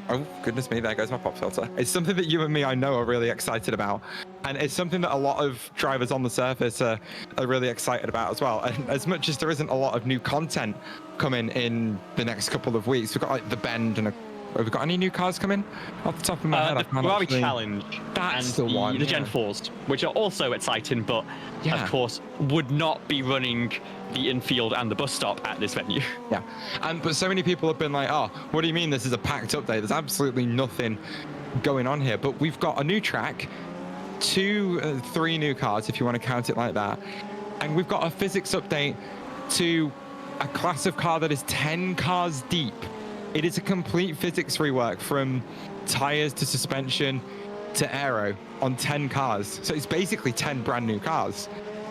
oh goodness me, there goes my pop filter. It's something that you and me, I know, are really excited about, and it's something that a lot of drivers on the surface are really excited about as well. And as much as there isn't a lot of new content coming in the next couple of weeks, we've got like the Bend, and have we got any new cars coming off the top of my head? The Ferrari Challenge, that's and the one, the Gen 4s, which are also exciting, but of course would not be running the infield and the bus stop at this venue. Yeah, but so many people have been like, oh, what do you mean this is a packed update? There's absolutely nothing going on here. But we've got a new track, 3 new cars, if you want to count it like that, and we've got a physics update to a class of car that is 10 cars deep. It is a complete physics rework, from tires to suspension to aero, on 10 cars. So it's basically 10 brand new cars.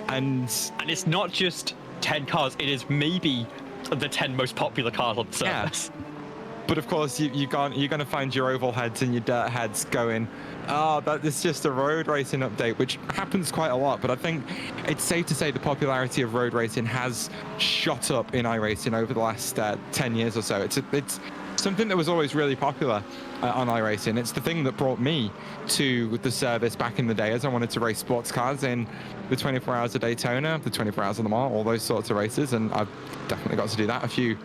And it's not just 10 cars, it is maybe the 10 most popular cars on the surface. But of course, you're going to find your oval heads and your dirt heads going, oh, that's just a road racing update, which happens quite a lot. But I think it's safe to say the popularity of road racing has shot up in iRacing over the last 10 years or so. It's something that was always really popular on iRacing. It's the thing that brought me to the service back in the day, as I wanted to race sports cars in the 24 Hours of Daytona, the 24 Hours of Le Mans, all those sorts of races. And I've definitely got to do that a few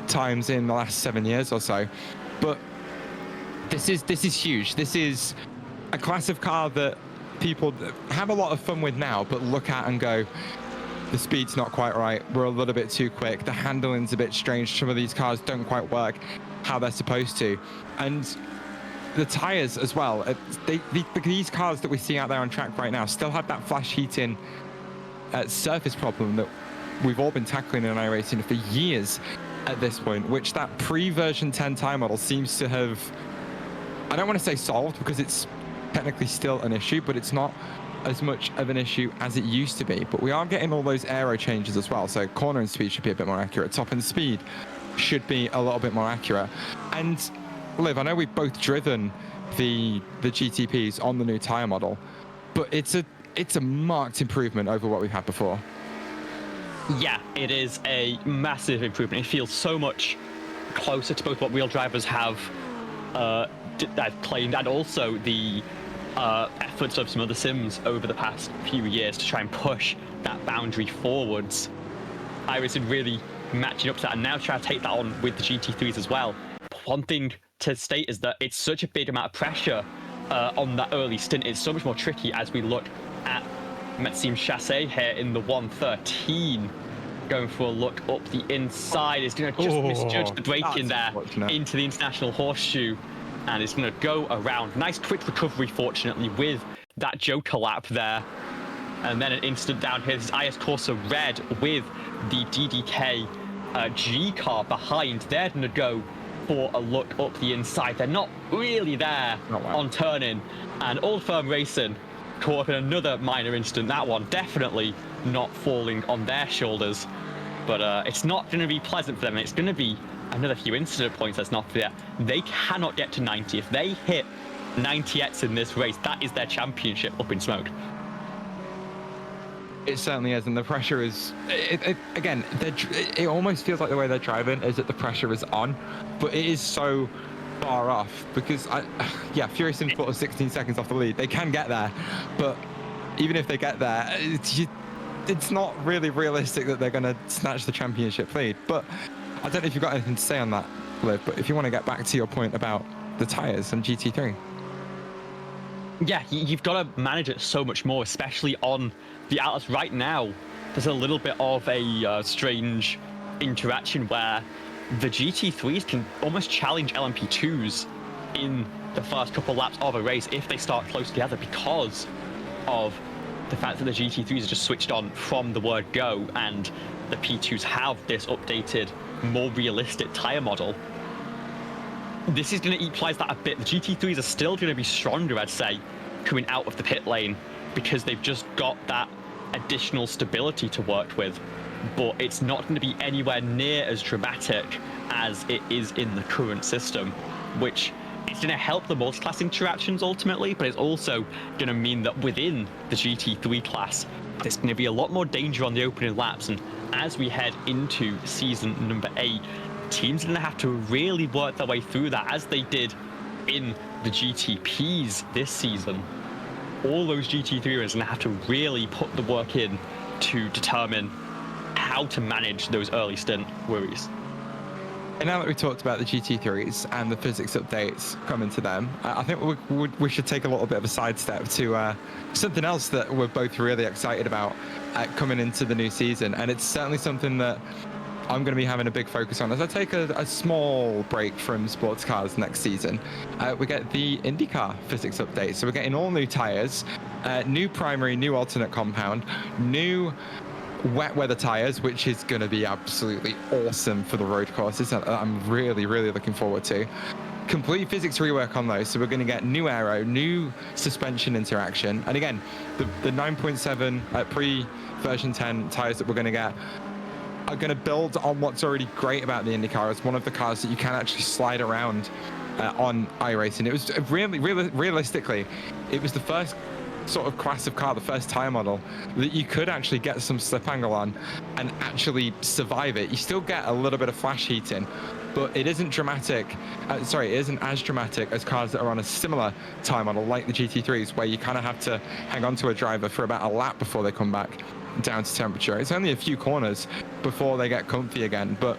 times in the last 7 years or so. But this is huge. This is a class of car that people have a lot of fun with now, but look at and go, the speed's not quite right, we're a little bit too quick, the handling's a bit strange, some of these cars don't quite work how they're supposed to. And the tires as well, these cars that we see out there on track right now still have that flash heating surface problem that we've all been tackling in iRacing for years at this point, which that pre-version 10 tire model seems to have, I don't want to say solved, because it's technically still an issue, but it's not as much of an issue as it used to be. But we are getting all those aero changes as well, so cornering speed should be a bit more accurate, top end speed should be a little bit more accurate. And Liv, I know we've both driven the GTPs on the new tire model, but it's a marked improvement over what we've had before. Yeah, it is a massive improvement. It feels so much closer to both what wheel drivers have claimed, and also the efforts of some other sims over the past few years to try and push that boundary forwards. iRacing really matching up to that, and now trying to take that on with the GT3s as well. One thing to state is that it's such a big amount of pressure on that early stint. It's so much more tricky as we look at Metsim Chassé here in the 113, going for a look up the inside. Is going to just misjudge the brake in there into the International Horseshoe, and it's going to go around. Nice quick recovery, fortunately, with that Joker lap there. And then an instant down here. This is IS Corsa Red with the DDK G car behind. They're going to go for a look up the inside. They're not really there on turn-in. And Old Firm Racing caught up in another minor incident. That one definitely not falling on their shoulders. But it's not going to be pleasant for them. It's going to be another few incident points that's not there. They cannot get to 90. If they hit 90x in this race, that is their championship up in smoke. It certainly is, and the pressure is, again, it almost feels like the way they're driving is that the pressure is on, but it is so far off, because, Fury Sim's put us 16 seconds off the lead. They can get there, but even if they get there, it's not really realistic that they're going to snatch the championship lead. But I don't know if you've got anything to say on that, Liv, but if you want to get back to your point about the tyres and GT3. Yeah, you've got to manage it so much more, especially on the Atlas right now. There's a little bit of a strange interaction where the GT3s can almost challenge LMP2s in the first couple laps of a race if they start close together, because of the fact that the GT3s are just switched on from the word go, and the P2s have this updated, more realistic tyre model. This is going to equalize that a bit. The GT3s are still going to be stronger, I'd say, coming out of the pit lane, because they've just got that additional stability to work with. But it's not going to be anywhere near as dramatic as it is in the current system, which is going to help the multi-class interactions ultimately, but it's also going to mean that within the GT3 class, there's going to be a lot more danger on the opening laps. And as we head into season number 8, teams are going to have to really work their way through that, as they did in the GTPs this season. All those GT3ers are going to have to really put the work in to determine how to manage those early stint worries. And now that we talked about the GT3s and the physics updates coming to them, I think we should take a little bit of a sidestep to something else that we're both really excited about coming into the new season. And it's certainly something that I'm going to be having a big focus on as I take a small break from sports cars next season. We get the IndyCar physics update. So we're getting all new tires, new primary, new alternate compound, new wet weather tires, which is going to be absolutely awesome for the road courses. That I'm really, really looking forward to. Complete physics rework on those. So we're going to get new aero, new suspension interaction. And again, the 9.7 pre-version 10 tires that we're going to get, are going to build on what's already great about the IndyCar as one of the cars that you can actually slide around on iRacing. It was realistically, it was the first sort of class of car, the first tire model that you could actually get some slip angle on and actually survive it. You still get a little bit of flash heating, but it isn't dramatic. It isn't as dramatic as cars that are on a similar tire model like the GT3s, where you kind of have to hang on to a driver for about a lap before they come back down to temperature. It's only a few corners before they get comfy again, but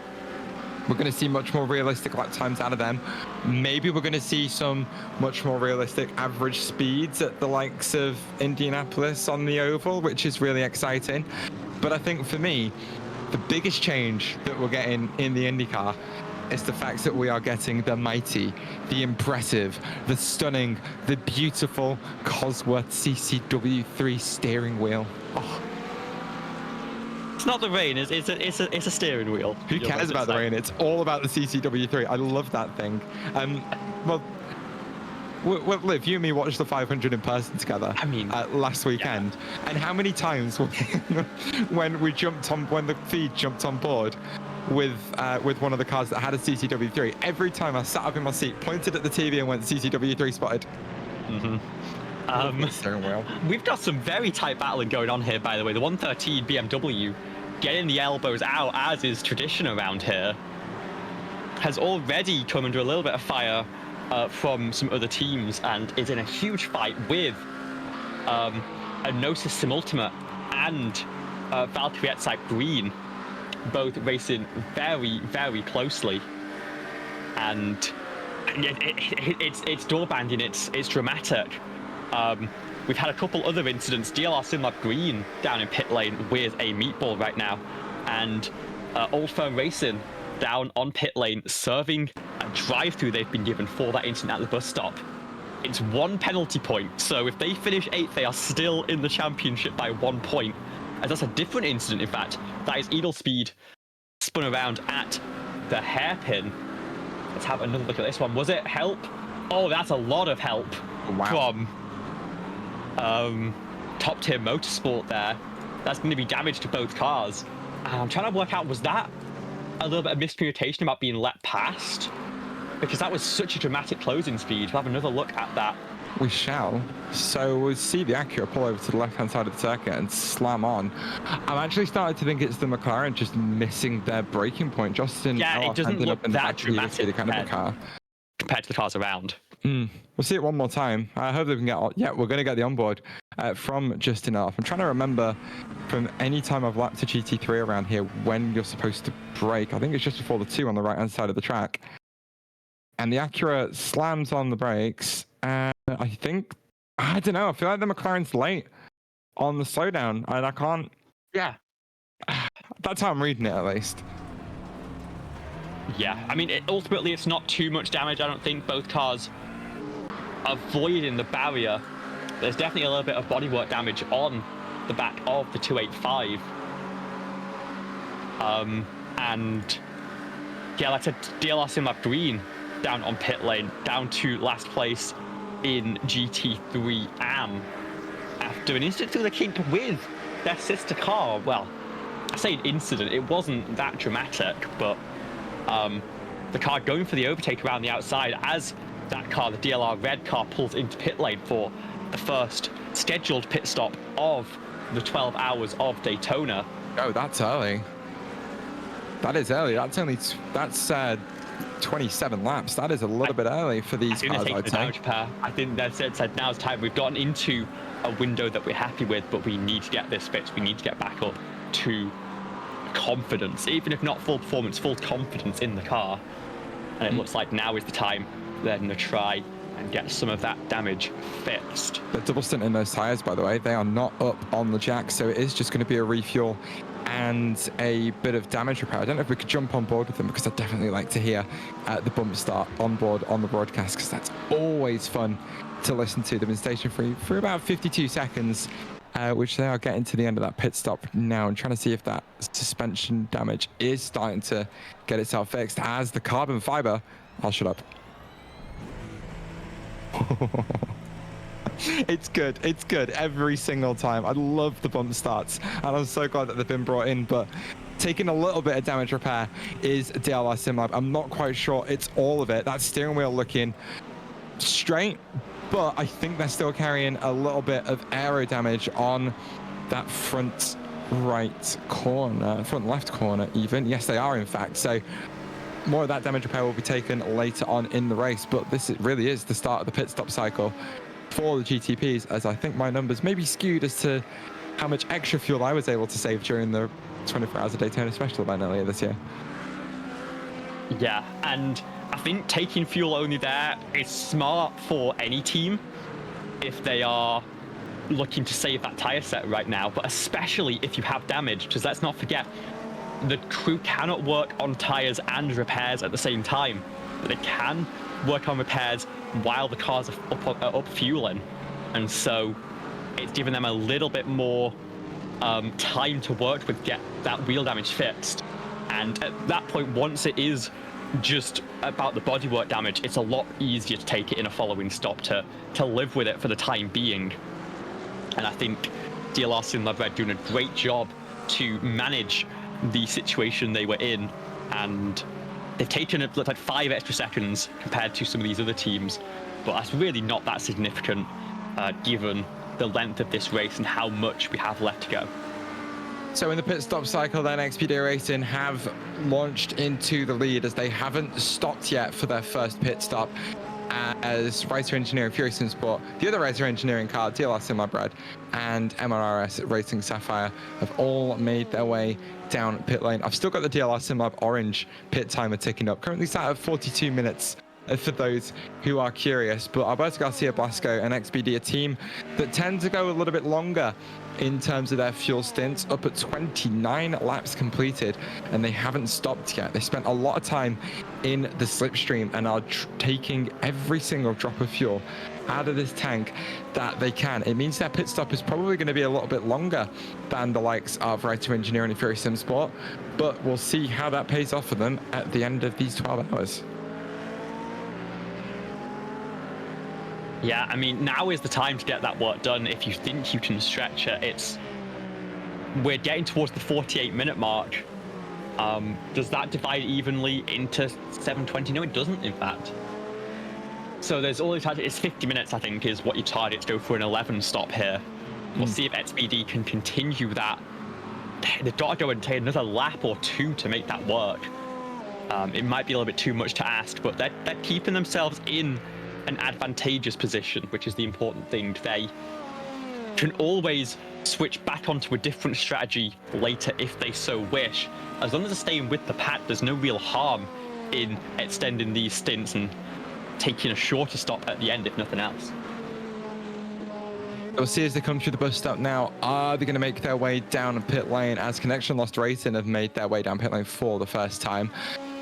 we're going to see much more realistic lap times out of them. Maybe we're going to see some much more realistic average speeds at the likes of Indianapolis on the oval, which is really exciting. But I think for me, the biggest change that we're getting in the IndyCar is the fact that we are getting the mighty, the impressive, the stunning, the beautiful Cosworth CCW3 steering wheel. Oh. It's not the rain, it's a steering wheel. Who cares about the rain? It's all about the CCW3. I love that thing. Well, Liv, you and me watched the 500 in person together. I mean, last weekend. Yeah. And how many times when the feed jumped on board with one of the cars that had a CCW3, every time I sat up in my seat, pointed at the TV and went CCW3 spotted. Mm-hmm. We've got some very tight battling going on here, by the way. The 113 BMW getting the elbows out, as is tradition around here, has already come under a little bit of fire from some other teams and is in a huge fight with a Gnosis Simultima and Valkyrie Exite Green, both racing very, very closely. And it's door banging, it's dramatic. We've had a couple other incidents. DLR Simlab Green down in pit lane with a meatball right now, and Old Firm Racing down on pit lane serving a drive-through they've been given for that incident at the bus stop. It's 1 penalty point, so if they finish 8th, they are still in the championship by 1 point. As that's a different incident, in fact. That is Eagle Speed spun around at the hairpin. Let's have another look at this one. Was it help? Oh, that's a lot of help from Top Tier Motorsport there. That's going to be damage to both cars. I'm trying to work out, was that a little bit of miscommunication about being let past? Because that was such a dramatic closing speed. We'll have another look at that. We shall. So we'll see the Acura pull over to the left-hand side of the circuit and slam on. I'm actually starting to think it's the McLaren just missing their braking point. Justin, yeah, it doesn't look that dramatic the kind of car compared to the cars around. We'll see it one more time. I hope they can get. Yeah, we're going to get the onboard from Justin off. I'm trying to remember from any time I've lapped a GT3 around here when you're supposed to brake. I think it's just before the 2 on the right-hand side of the track. And the Acura slams on the brakes. And I don't know. I feel like the McLaren's late on the slowdown, and I can't. Yeah. That's how I'm reading it, at least. Yeah, I mean, ultimately, it's not too much damage. I don't think both cars avoiding the barrier. There's definitely a little bit of bodywork damage on the back of the 285. And yeah, like I said, DLR Simlab Green down on pit lane, down to last place in GT3 AM after an incident through the kink with their sister car. Well, I say an incident, it wasn't that dramatic, but the car going for the overtake around the outside as that car, the DLR red car, pulls into pit lane for the first scheduled pit stop of the 12 hours of Daytona. Oh, that's early. That is early. That's 27 laps. That is a little bit early for these cars, I'd say. I think they said now's time. We've gotten into a window that we're happy with, but we need to get this fixed. We need to get back up to confidence, even if not full performance, full confidence in the car. And it looks like now is the time they're going to try and get some of that damage fixed. The double stint in those tires, by the way, they are not up on the jack, so it is just going to be a refuel and a bit of damage repair. I don't know if we could jump on board with them, because I'd definitely like to hear the bump start on board on the broadcast, because that's always fun to listen to. They've been station free for about 52 seconds, which they are getting to the end of that pit stop now and trying to see if that suspension damage is starting to get itself fixed as the carbon fiber. I'll shut up. It's good. It's good every single time. I love the bump starts, and I'm so glad that they've been brought in. But taking a little bit of damage repair is DLR SimLab. I'm not quite sure it's all of it. That steering wheel looking straight, but I think they're still carrying a little bit of aero damage on that front right corner, front left corner even. Yes, they are in fact. So more of that damage repair will be taken later on in the race, but this really is the start of the pit stop cycle for the GTPs, as I think my numbers may be skewed as to how much extra fuel I was able to save during the 24 Hours of Daytona special event earlier this year. Yeah, and I think taking fuel only there is smart for any team if they are looking to save that tire set right now, but especially if you have damage, because let's not forget, the crew cannot work on tires and repairs at the same time. But they can work on repairs while the cars are up fueling, and so it's given them a little bit more time to work with, get that wheel damage fixed. And at that point, once it is just about the bodywork damage, it's a lot easier to take it in a following stop, to live with it for the time being. And I think DLR SimLab are doing a great job to manage the situation they were in, and they've taken it like 5 extra seconds compared to some of these other teams, but that's really not that significant given the length of this race and how much we have left to go. So in the pit stop cycle, then XPD Racing have launched into the lead as they haven't stopped yet for their first pit stop, as Racer Engineering Fury Sim Sport, the other Racer Engineering car, DLR SimLab Red, and MRRS Racing Sapphire have all made their way down pit lane. I've still got the DLR SimLab orange pit timer ticking up, currently sat at 42 minutes for those who are curious. But Alberto Garcia Blasco and XBD, a team that tend to go a little bit longer in terms of their fuel stints, up at 29 laps completed, and they haven't stopped yet. They spent a lot of time in the slipstream and are taking every single drop of fuel out of this tank that they can. It means their pit stop is probably going to be a little bit longer than the likes of Racer Engineering and Fury Sim Sport, but we'll see how that pays off for them at the end of these 12 hours. Yeah, I mean, now is the time to get that work done if you think you can stretch it. We're getting towards the 48-minute mark. Does that divide evenly into 720? No, it doesn't, in fact. So there's all these, it's 50 minutes, I think, is what you target to go for an 11 stop here. We'll see if XBD can continue that. They've got to go and take another lap or 2 to make that work. It might be a little bit too much to ask, but they're keeping themselves in an advantageous position, which is the important thing. They can always switch back onto a different strategy later if they so wish. As long as they're staying with the pack, there's no real harm in extending these stints and taking a shorter stop at the end, if nothing else. We'll see as they come through the bus stop now. Are they going to make their way down pit lane, as Connection Lost Racing have made their way down pit lane for the first time?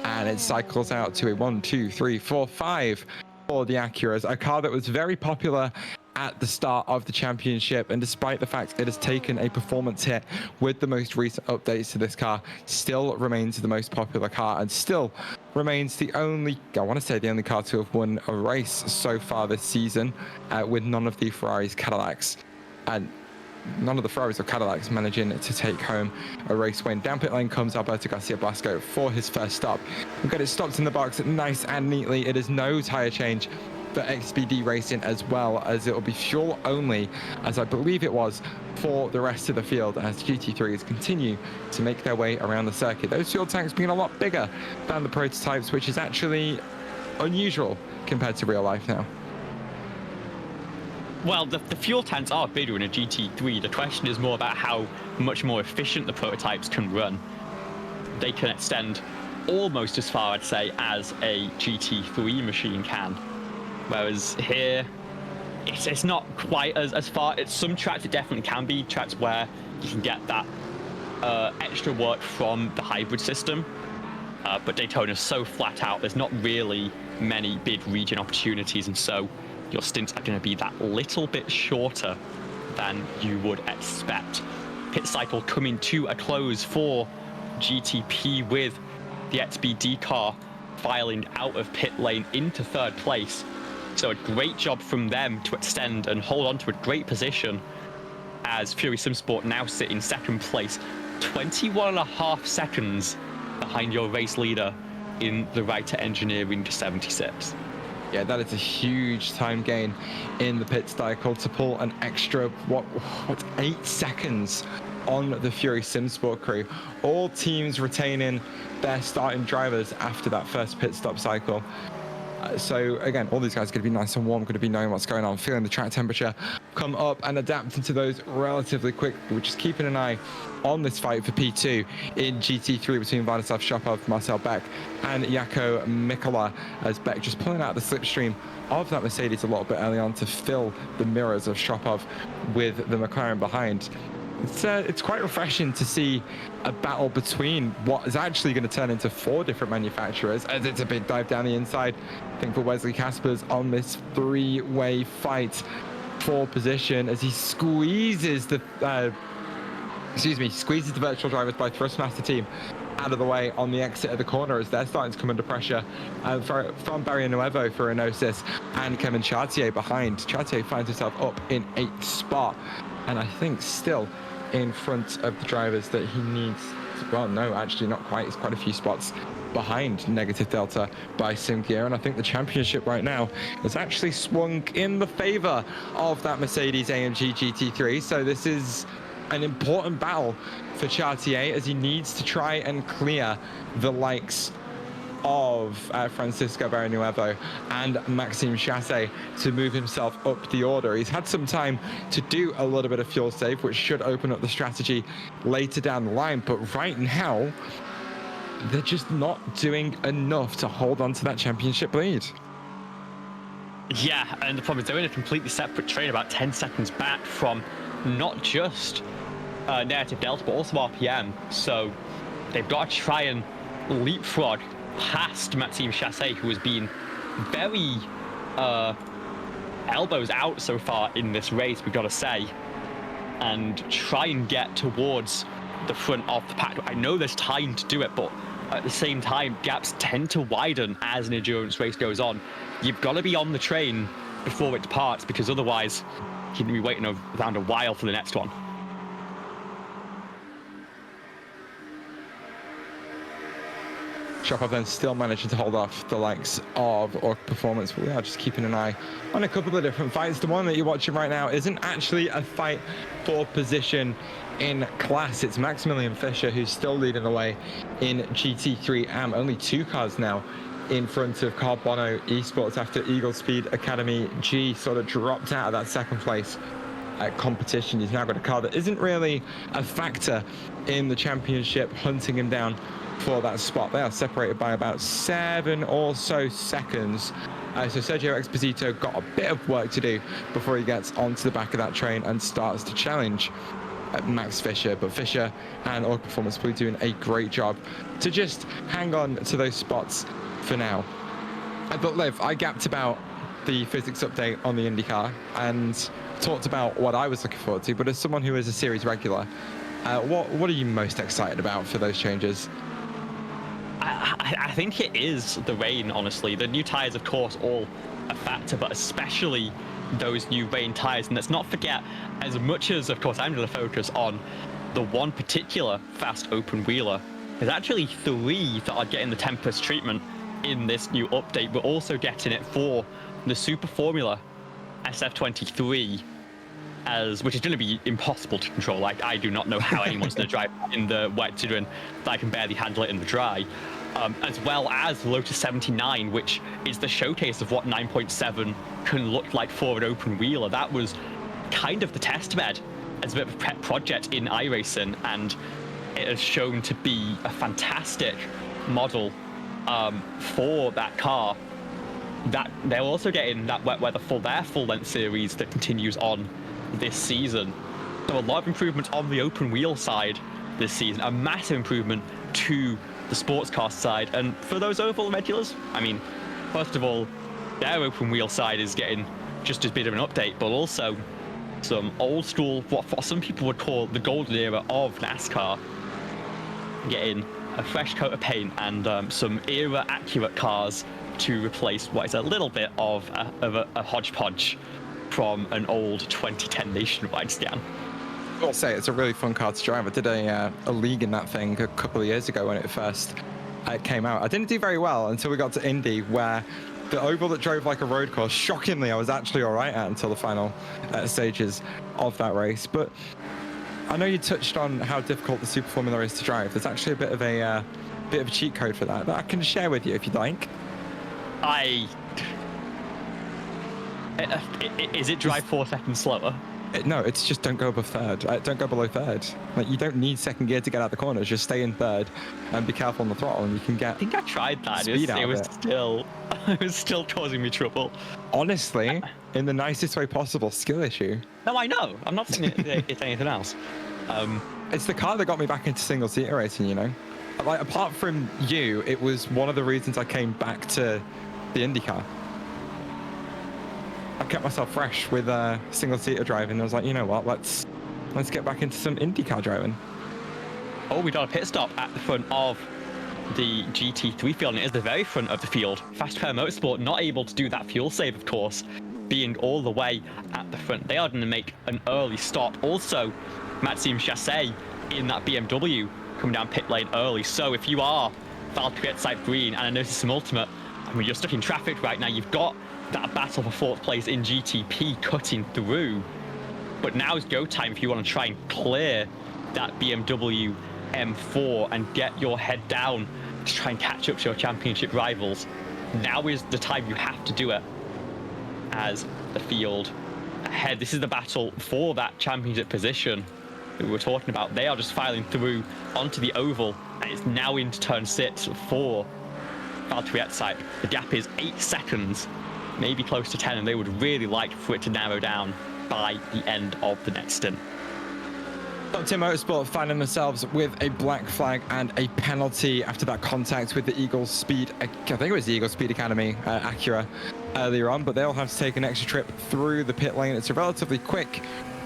And it cycles out to a 1, 2, 3, 4, 5 for the Acuras, a car that was very popular at the start of the championship, and despite the fact it has taken a performance hit with the most recent updates to this car, still remains the most popular car and still remains the only, I want to say the only car to have won a race so far this season, with none of the Ferraris, Cadillacs, and none of the Ferraris or Cadillacs managing to take home a race win. Down pit lane comes Alberto Garcia Blasco for his first stop. We've got it stopped in the box nice and neatly. It is no tire change for XBD Racing, as well as it will be fuel only, as I believe it was for the rest of the field, as GT3s continue to make their way around the circuit. Those fuel tanks being a lot bigger than the prototypes, which is actually unusual compared to real life now. Well, the fuel tanks are bigger in a GT3. The question is more about how much more efficient the prototypes can run. They can extend almost as far, I'd say, as a GT3 machine can. Whereas here, it's not quite as far. It's some tracks it definitely can be, tracks where you can get that extra work from the hybrid system. But Daytona's so flat out, there's not really many big region opportunities, and so your stints are going to be that little bit shorter than you would expect. Pit cycle coming to a close for GTP, with the XBD car filing out of pit lane into third place. So a great job from them to extend and hold on to a great position, as Fury Simsport now sit in second place, 21.5 seconds behind your race leader in the Writer Engineering 76. Yeah, that is a huge time gain in the pit cycle to pull an extra, what 8 seconds on the Fury Simsport crew. All teams retaining their starting drivers after that first pit stop cycle. So again, all these guys are going to be nice and warm, going to be knowing what's going on, feeling the track temperature come up and adapting to those relatively quick. We're just keeping an eye on this fight for P2 in GT3 between Vladislav Shopov, Marcel Beck and Jako Mikola, as Beck just pulling out the slipstream of that Mercedes a little bit early on to fill the mirrors of Shopov with the McLaren behind. It's quite refreshing to see a battle between what is actually going to turn into 4 different manufacturers, as it's a big dive down the inside. I think for Wesley Caspers on this 3-way fight for position as he squeezes the virtual drivers by Thrustmaster team out of the way on the exit of the corner as they're starting to come under pressure from Barrio Nuevo for Enosis and Kevin Chartier behind. Chartier finds himself up in 8th spot, and I think still in front of the drivers that he needs. Well, no, actually not quite. It's quite a few spots behind negative delta by Sim Gear, and I think the championship right now has actually swung in the favor of that Mercedes AMG GT3. So this is an important battle for Chartier as he needs to try and clear the likes of Francisco Barrienuevo and Maxime Chasse to move himself up the order. He's had some time to do a little bit of fuel save, which should open up the strategy later down the line, but right now they're just not doing enough to hold on to that championship lead. Yeah, and the problem is they're in a completely separate train, about 10 seconds back from not just negative delta, but also RPM. So they've got to try and leapfrog past Maxime Chasse, who has been very elbows out so far in this race, we've got to say, and try and get towards the front of the pack. I know there's time to do it, but at the same time, gaps tend to widen as an endurance race goes on. You've got to be on the train before it departs, because otherwise you're going to be waiting around a while for the next one. Shopov then still managing to hold off the likes of Orc Performance. We are just keeping an eye on a couple of different fights. The one that you're watching right now isn't actually a fight for position in class. It's Maximilian Fischer who's still leading the way in GT3 AM. Only 2 cars now in front of Carl Bono Esports after Eagle Speed Academy G sort of dropped out of that second place competition. He's now got a car that isn't really a factor in the championship, hunting him down for that spot. They are separated by about 7 or so seconds. So Sergio Exposito got a bit of work to do before he gets onto the back of that train and starts to challenge Max Fischer. But Fischer and Orc Performance will be doing a great job to just hang on to those spots for now. But Liv, I gapped about the physics update on the IndyCar and talked about what I was looking forward to, but as someone who is a series regular, what are you most excited about for those changes? I think it is the rain, honestly. The new tyres, of course, all a factor, but especially those new rain tyres. And let's not forget, as much as, of course, I'm going to focus on the one particular fast open wheeler, there's actually 3 that are getting the Tempest treatment in this new update. We're also getting it for the Super Formula SF23, which is going to be impossible to control. Like, I do not know how anyone's going to drive in the wet, considering that I can barely handle it in the dry. As well as Lotus 79, which is the showcase of what 9.7 can look like for an open wheeler. That was kind of the test bed as a bit of a prep project in iRacing, and it has shown to be a fantastic model for that car. That they're also getting that wet weather for their full length series that continues on this season. So a lot of improvements on the open wheel side this season, a massive improvement to the sports car side. And for those oval regulars, I mean, first of all, their open wheel side is getting just as big of an update, but also some old school, what some people would call the golden era of NASCAR, getting a fresh coat of paint and some era accurate cars to replace what is a little bit of a hodgepodge from an old 2010 nationwide scan. I'll say it's a really fun car to drive. I did a league in that thing a couple of years ago when it first came out. I didn't do very well until we got to Indy, where the oval that drove like a road course, shockingly, I was actually all right at until the final stages of that race. But I know you touched on how difficult the Super Formula is to drive. There's actually a bit of a cheat code for that I can share with you if you'd like. Is it drive 4 seconds slower? No, it's just don't go above third. Don't go below third. Like, you don't need second gear to get out the corners. Just stay in third and be careful on the throttle, and you can get. I think I tried that. It was still causing me trouble. Honestly, in the nicest way possible, skill issue. No, I know. I'm not saying it's anything else. It's the car that got me back into single-seater racing, you know? Like, apart from you, it was one of the reasons I came back to the IndyCar. I kept myself fresh with single-seater driving. I was like, you know what? Let's get back into some IndyCar driving. Oh, we got a pit stop at the front of the GT3 field, and it is the very front of the field. Fast Pair Motorsport not able to do that fuel save, of course, being all the way at the front. They are going to make an early stop. Also, Maxime Chassé in that BMW coming down pit lane early. So if you are Valkyrie at Site Green and I notice some Ultimate, I mean, you're stuck in traffic right now. You've got that battle for fourth place in GTP cutting through. But now is go time if you want to try and clear that BMW M4 and get your head down to try and catch up to your championship rivals. Now is the time you have to do it, as the field ahead. This is the battle for that championship position that we were talking about. They are just filing through onto the oval, and it's now into turn 6 for Valtteri side. The gap is 8 seconds, maybe close to 10, and they would really like for it to narrow down by the end of the next stint. Top Tier Motorsport finding themselves with a black flag and a penalty after that contact with the Eagle Speed, I think it was the Eagle Speed Academy, Acura, earlier on, but they'll have to take an extra trip through the pit lane. It's a relatively quick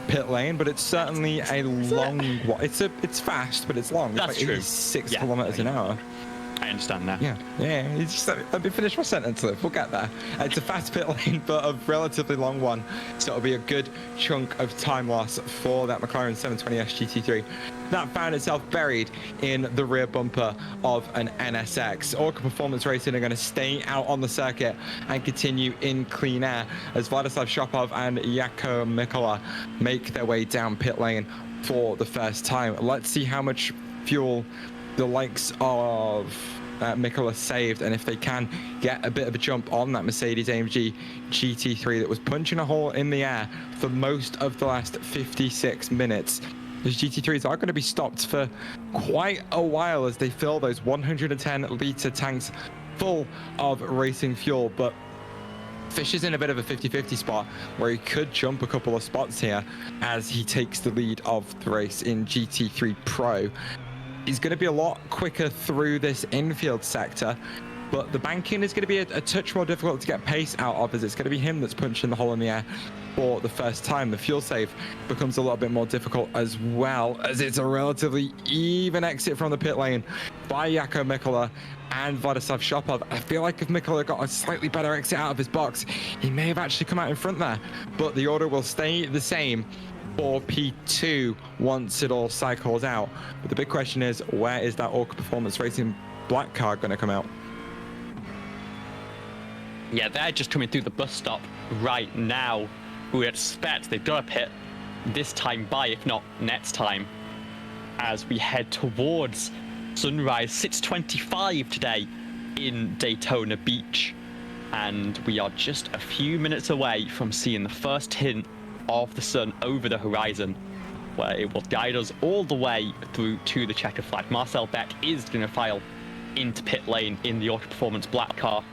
pit lane, but it's certainly a long one. It's fast, but it's long. That's it's like true. 86 kilometers an hour. I understand that. Yeah. You just let me finish my sentence, Liv. We'll get there. It's a fast pit lane, but a relatively long one. So it'll be a good chunk of time loss for that McLaren 720S GT3. That found itself buried in the rear bumper of an NSX. Orca Performance Racing are going to stay out on the circuit and continue in clean air as Vladislav Shopov and Jako Mikola make their way down pit lane for the first time. Let's see how much fuel the likes of Mikola saved, and if they can get a bit of a jump on that Mercedes-AMG GT3 that was punching a hole in the air for most of the last 56 minutes. Those GT3s are going to be stopped for quite a while as they fill those 110-litre tanks full of racing fuel, but Fish is in a bit of a 50-50 spot where he could jump a couple of spots here as he takes the lead of the race in GT3 Pro. He's going to be a lot quicker through this infield sector, but the banking is going to be a touch more difficult to get pace out of, as it's going to be him that's punching the hole in the air for the first time. The fuel save becomes a little bit more difficult as well, as it's a relatively even exit from the pit lane by Jako Mikola and Vladislav Shopov. I feel like if Mikola got a slightly better exit out of his box, he may have actually come out in front there, but the order will stay the same for P2 once it all cycles out. But the big question is, where is that Orca Performance Racing black car going to come out? Yeah, they're just coming through the bus stop right now. We expect they've got a pit this time by, if not next time, as we head towards sunrise. 6:25 today in Daytona Beach, and we are just a few minutes away from seeing the first hint of the sun over the horizon, where it will guide us all the way through to the checker flag. Marcel Beck is going to file into pit lane in the Orca Performance black car.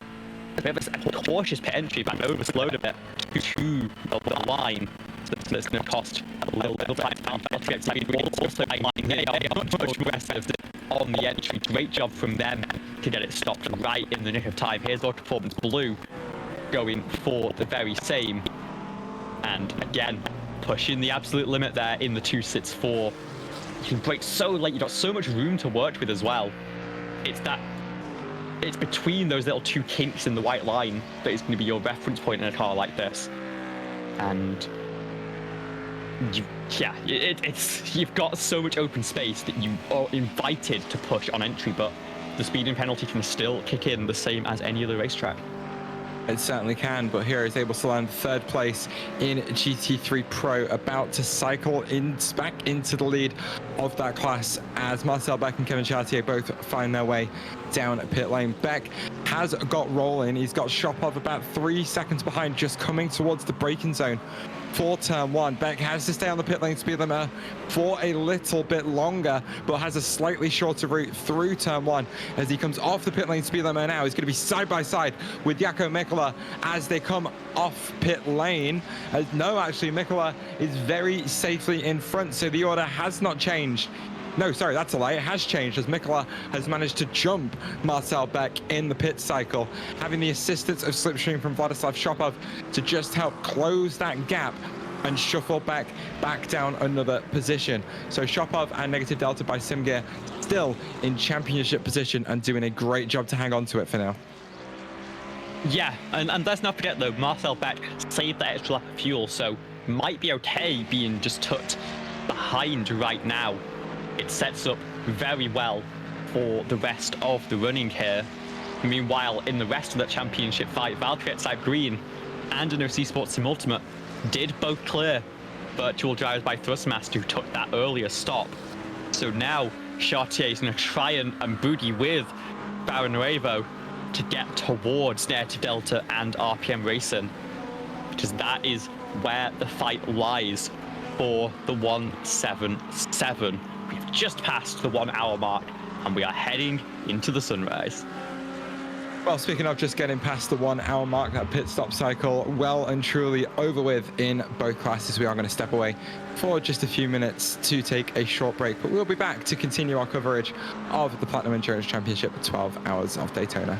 A bit of a cautious pit entry, but overslowed a bit to the line. So it's going to cost a little time to get to speed. Also, they are much more aggressive on the entry. Great job from them to get it stopped right in the nick of time. Here's Orca Performance Blue going for the very same. And again, pushing the absolute limit there in the 264. You can brake so late, you've got so much room to work with as well. It's that it's between those little two kinks in the white line that is going to be your reference point in a car like this. And you've got so much open space that you are invited to push on entry, but the speeding penalty can still kick in the same as any other racetrack. It certainly can, but here is able to land third place in GT3 Pro, about to cycle back into the lead of that class as Marcel Beck and Kevin Chartier both find their way down pit lane. Beck has got rolling. He's got Shopov about 3 seconds behind, just coming towards the braking zone for turn one. Beck has to stay on the pit lane speed limiter for a little bit longer, but has a slightly shorter route through turn one. As he comes off the pit lane speed limiter now, he's going to be side by side with Jaakko Mikkola as they come off pit lane. No, actually, Mikkola is very safely in front, so the order has not changed. No, sorry, that's a lie. It has changed as Mikkola has managed to jump Marcel Beck in the pit cycle, having the assistance of Slipstream from Vladislav Shopov to just help close that gap and shuffle back down another position. So Shopov and Negative Delta by Simgear still in championship position and doing a great job to hang on to it for now. Yeah, and let's not forget though, Marcel Beck saved that extra lap of fuel, so might be okay being just tucked behind right now. It sets up very well for the rest of the running here. Meanwhile, in the rest of the championship fight, Valkyrie at Side Green and NOC Sports Sim Ultimate did both clear virtual drivers by Thrustmaster, who took that earlier stop. So now Chartier is going to try and boogie with Baron Nuevo to get towards Native Delta and RPM Racing, because that is where the fight lies for the 177. We've just passed the 1 hour mark and we are heading into the sunrise. Well, speaking of just getting past the 1 hour mark, that pit stop cycle well and truly over with in both classes. We are going to step away for just a few minutes to take a short break, but we'll be back to continue our coverage of the Platinum Endurance Championship, 12 hours of Daytona.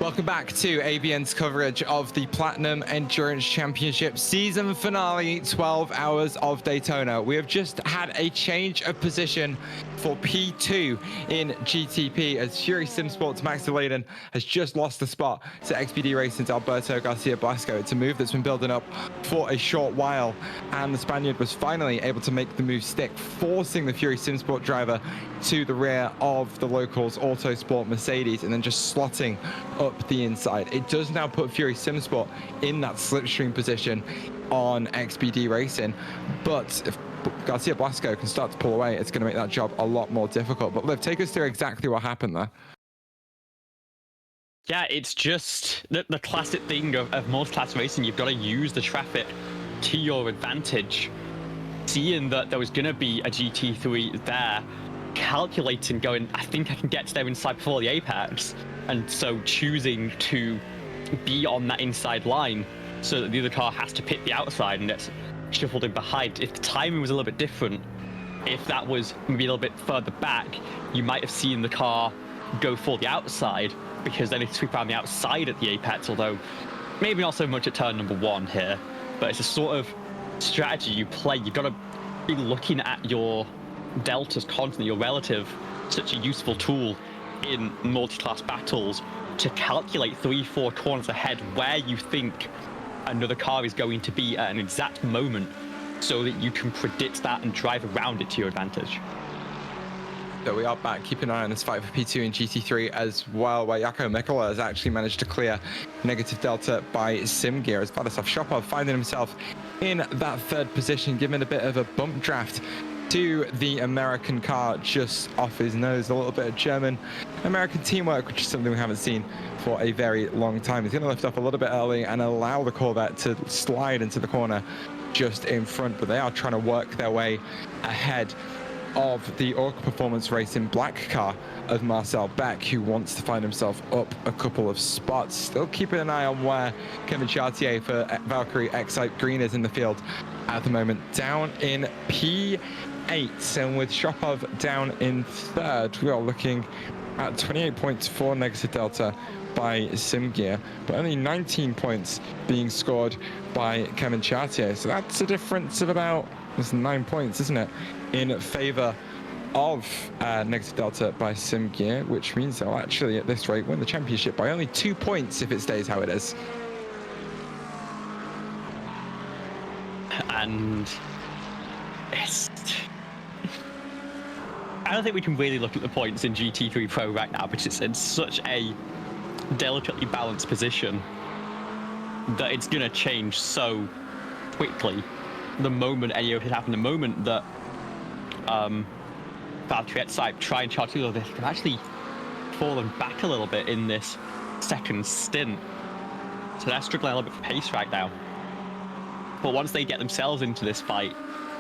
Welcome back to ABN's coverage of the Platinum Endurance Championship season finale, 12 Hours of Daytona. We have just had a change of position for P2 in GTP as Fury Sim Sports' Max DeLayden has just lost the spot to XPD Racing's Alberto Garcia Blasco. It's a move that's been building up for a short while, and the Spaniard was finally able to make the move stick, forcing the Fury Sim Sport driver to the rear of the locals Autosport Mercedes and then just slotting up the inside. It does now put Fury Sim Sport in that slipstream position on XPD Racing, but if Garcia Blasco can start to pull away, it's going to make that job a lot more difficult. But Liv, take us through exactly what happened there. Yeah, it's just the classic thing of multi-class racing. You've got to use the traffic to your advantage. Seeing that there was going to be a GT3 there, calculating, going, I think I can get to their inside before the apex, and so choosing to be on that inside line so that the other car has to pit the outside and it's shuffled in behind. If the timing was a little bit different, if that was maybe a little bit further back, you might have seen the car go for the outside, because then it sweep around the outside at the apex, although maybe not so much at turn number 1 here. But it's a sort of strategy you play. You've got to be looking at your deltas constantly, your relative, such a useful tool in multi-class battles to calculate 3-4 corners ahead where you think another car is going to be at an exact moment, so that you can predict that and drive around it to your advantage. So we are back, keeping an eye on this fight for P2 and GT3 as well, where Jaakko Mikkola has actually managed to clear negative delta by sim gear, as Vladislav Shopov finding himself in that third position, giving a bit of a bump draft to the American car just off his nose. A little bit of German-American teamwork, which is something we haven't seen for a very long time. He's going to lift up a little bit early and allow the Corvette to slide into the corner just in front, but they are trying to work their way ahead of the Orca Performance Racing black car of Marcel Beck, who wants to find himself up a couple of spots. Still keeping an eye on where Kevin Chartier for Valkyrie Excite Green is in the field at the moment, down in P8. And with Shopov down in third, we are looking at 28 points for negative delta by Simgear, but only 19 points being scored by Kevin Chartier. So that's a difference of about 9 points, isn't it, in favor of negative delta by Simgear, which means they'll actually at this rate win the championship by only 2 points if it stays how it is. And it's... I don't think we can really look at the points in GT3 Pro right now, because it's in such a delicately balanced position that it's going to change so quickly. The moment any of it happen, the moment that Valkyrie Excite try and charge through, they can actually fallen back a little bit in this second stint. So they're struggling a little bit for pace right now. But once they get themselves into this fight,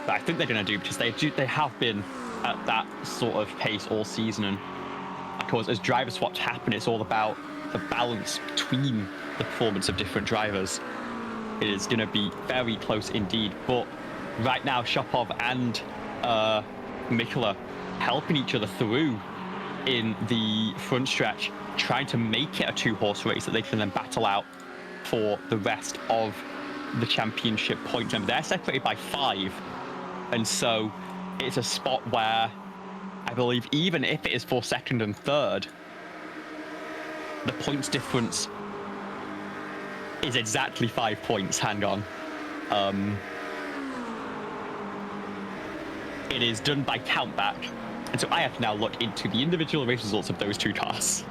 I think they're going to do, because they have been at that sort of pace all season. And of course, as driver swaps happen, it's all about the balance between the performance of different drivers. It is going to be very close indeed. But right now, Shopov and Mikkola helping each other through in the front stretch, trying to make it a 2-horse race that they can then battle out for the rest of the championship points. Remember, they're separated by 5, and so it's a spot where I believe even if it is for second and third, the points difference is exactly 5 points. Hang on. It is done by countback, and so I have to now look into the individual race results of those 2 cars.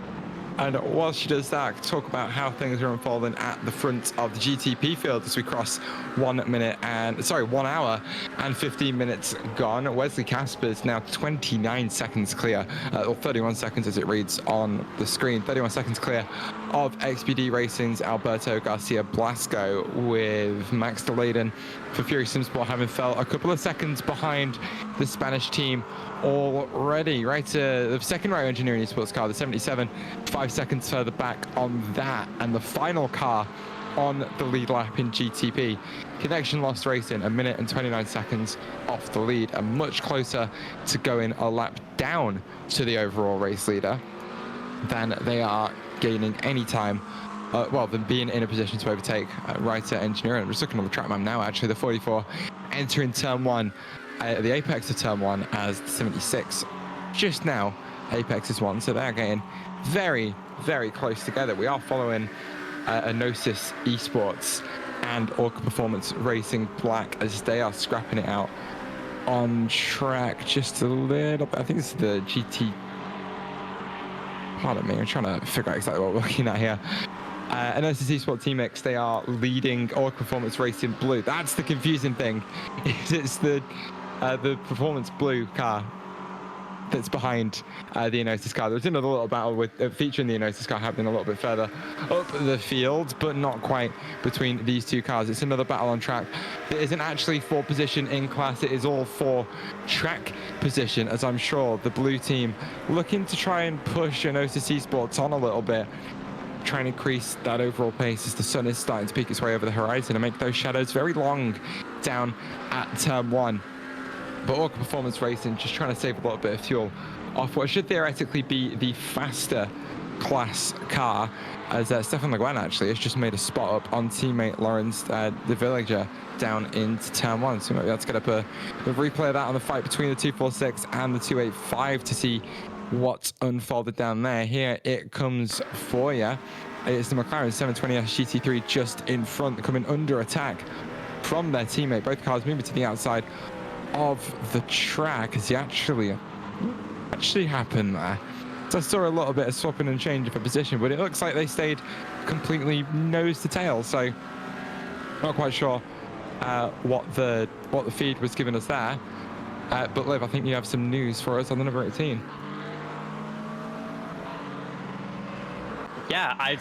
And while she does that, talk about how things are unfolding at the front of the GTP field as we cross 1 hour and 15 minutes gone. Wesley Casper's now 29 seconds clear, or 31 seconds as it reads on the screen. 31 seconds clear of XPD Racing's Alberto Garcia Blasco, with Max DeLayden for Fury Simsport having fell a couple of seconds behind the Spanish team already. Right, the second row engineering sports car, the 77, 5 seconds further back on that, and the final car on the lead lap in GTP. Connection Lost Racing, 1 minute and 29 seconds off the lead, and much closer to going a lap down to the overall race leader. then they are gaining any time. Than being in a position to overtake Writer Engineering. I'm just looking on the track map now, actually. The 44 entering turn 1, the apex of turn 1 as the 76. Just now, apex is 1, so they're getting very, very close together. We are following Anosis Esports and Orca Performance Racing Black as they are scrapping it out on track just a little bit. I think this is the GT. Pardon me, I'm trying to figure out exactly what we're looking at here. Anosis Esports Team X, they are leading Orca Performance Racing Blue. That's the confusing thing. It's the Performance Blue car that's behind the Anosis car. There's another little battle with featuring the Anosis car happening a little bit further up the field, but not quite between these two cars. It's another battle on track. It isn't actually for position in class. It is all for track position, as I'm sure the blue team looking to try and push Anosis Esports on a little bit, trying to increase that overall pace as the sun is starting to peek its way over the horizon and make those shadows very long down at turn 1. But Orca Performance Racing just trying to save a little bit of fuel off what should theoretically be the faster class car, as Stefan Le Guin actually has just made a spot up on teammate Lawrence, the Villager, down into turn 1. So we might be able to get up a replay of that on the fight between the 246 and the 285 to see what's unfolded down there. Here it comes for you. It's the McLaren 720S GT3 just in front, coming under attack from their teammate. Both cars moving to the outside of the track as you actually happened there. So I saw a little bit of swapping and change of a position, but it looks like they stayed completely nose to tail. So not quite sure what the feed was giving us there. But Liv, I think you have some news for us on the number 18. Yeah,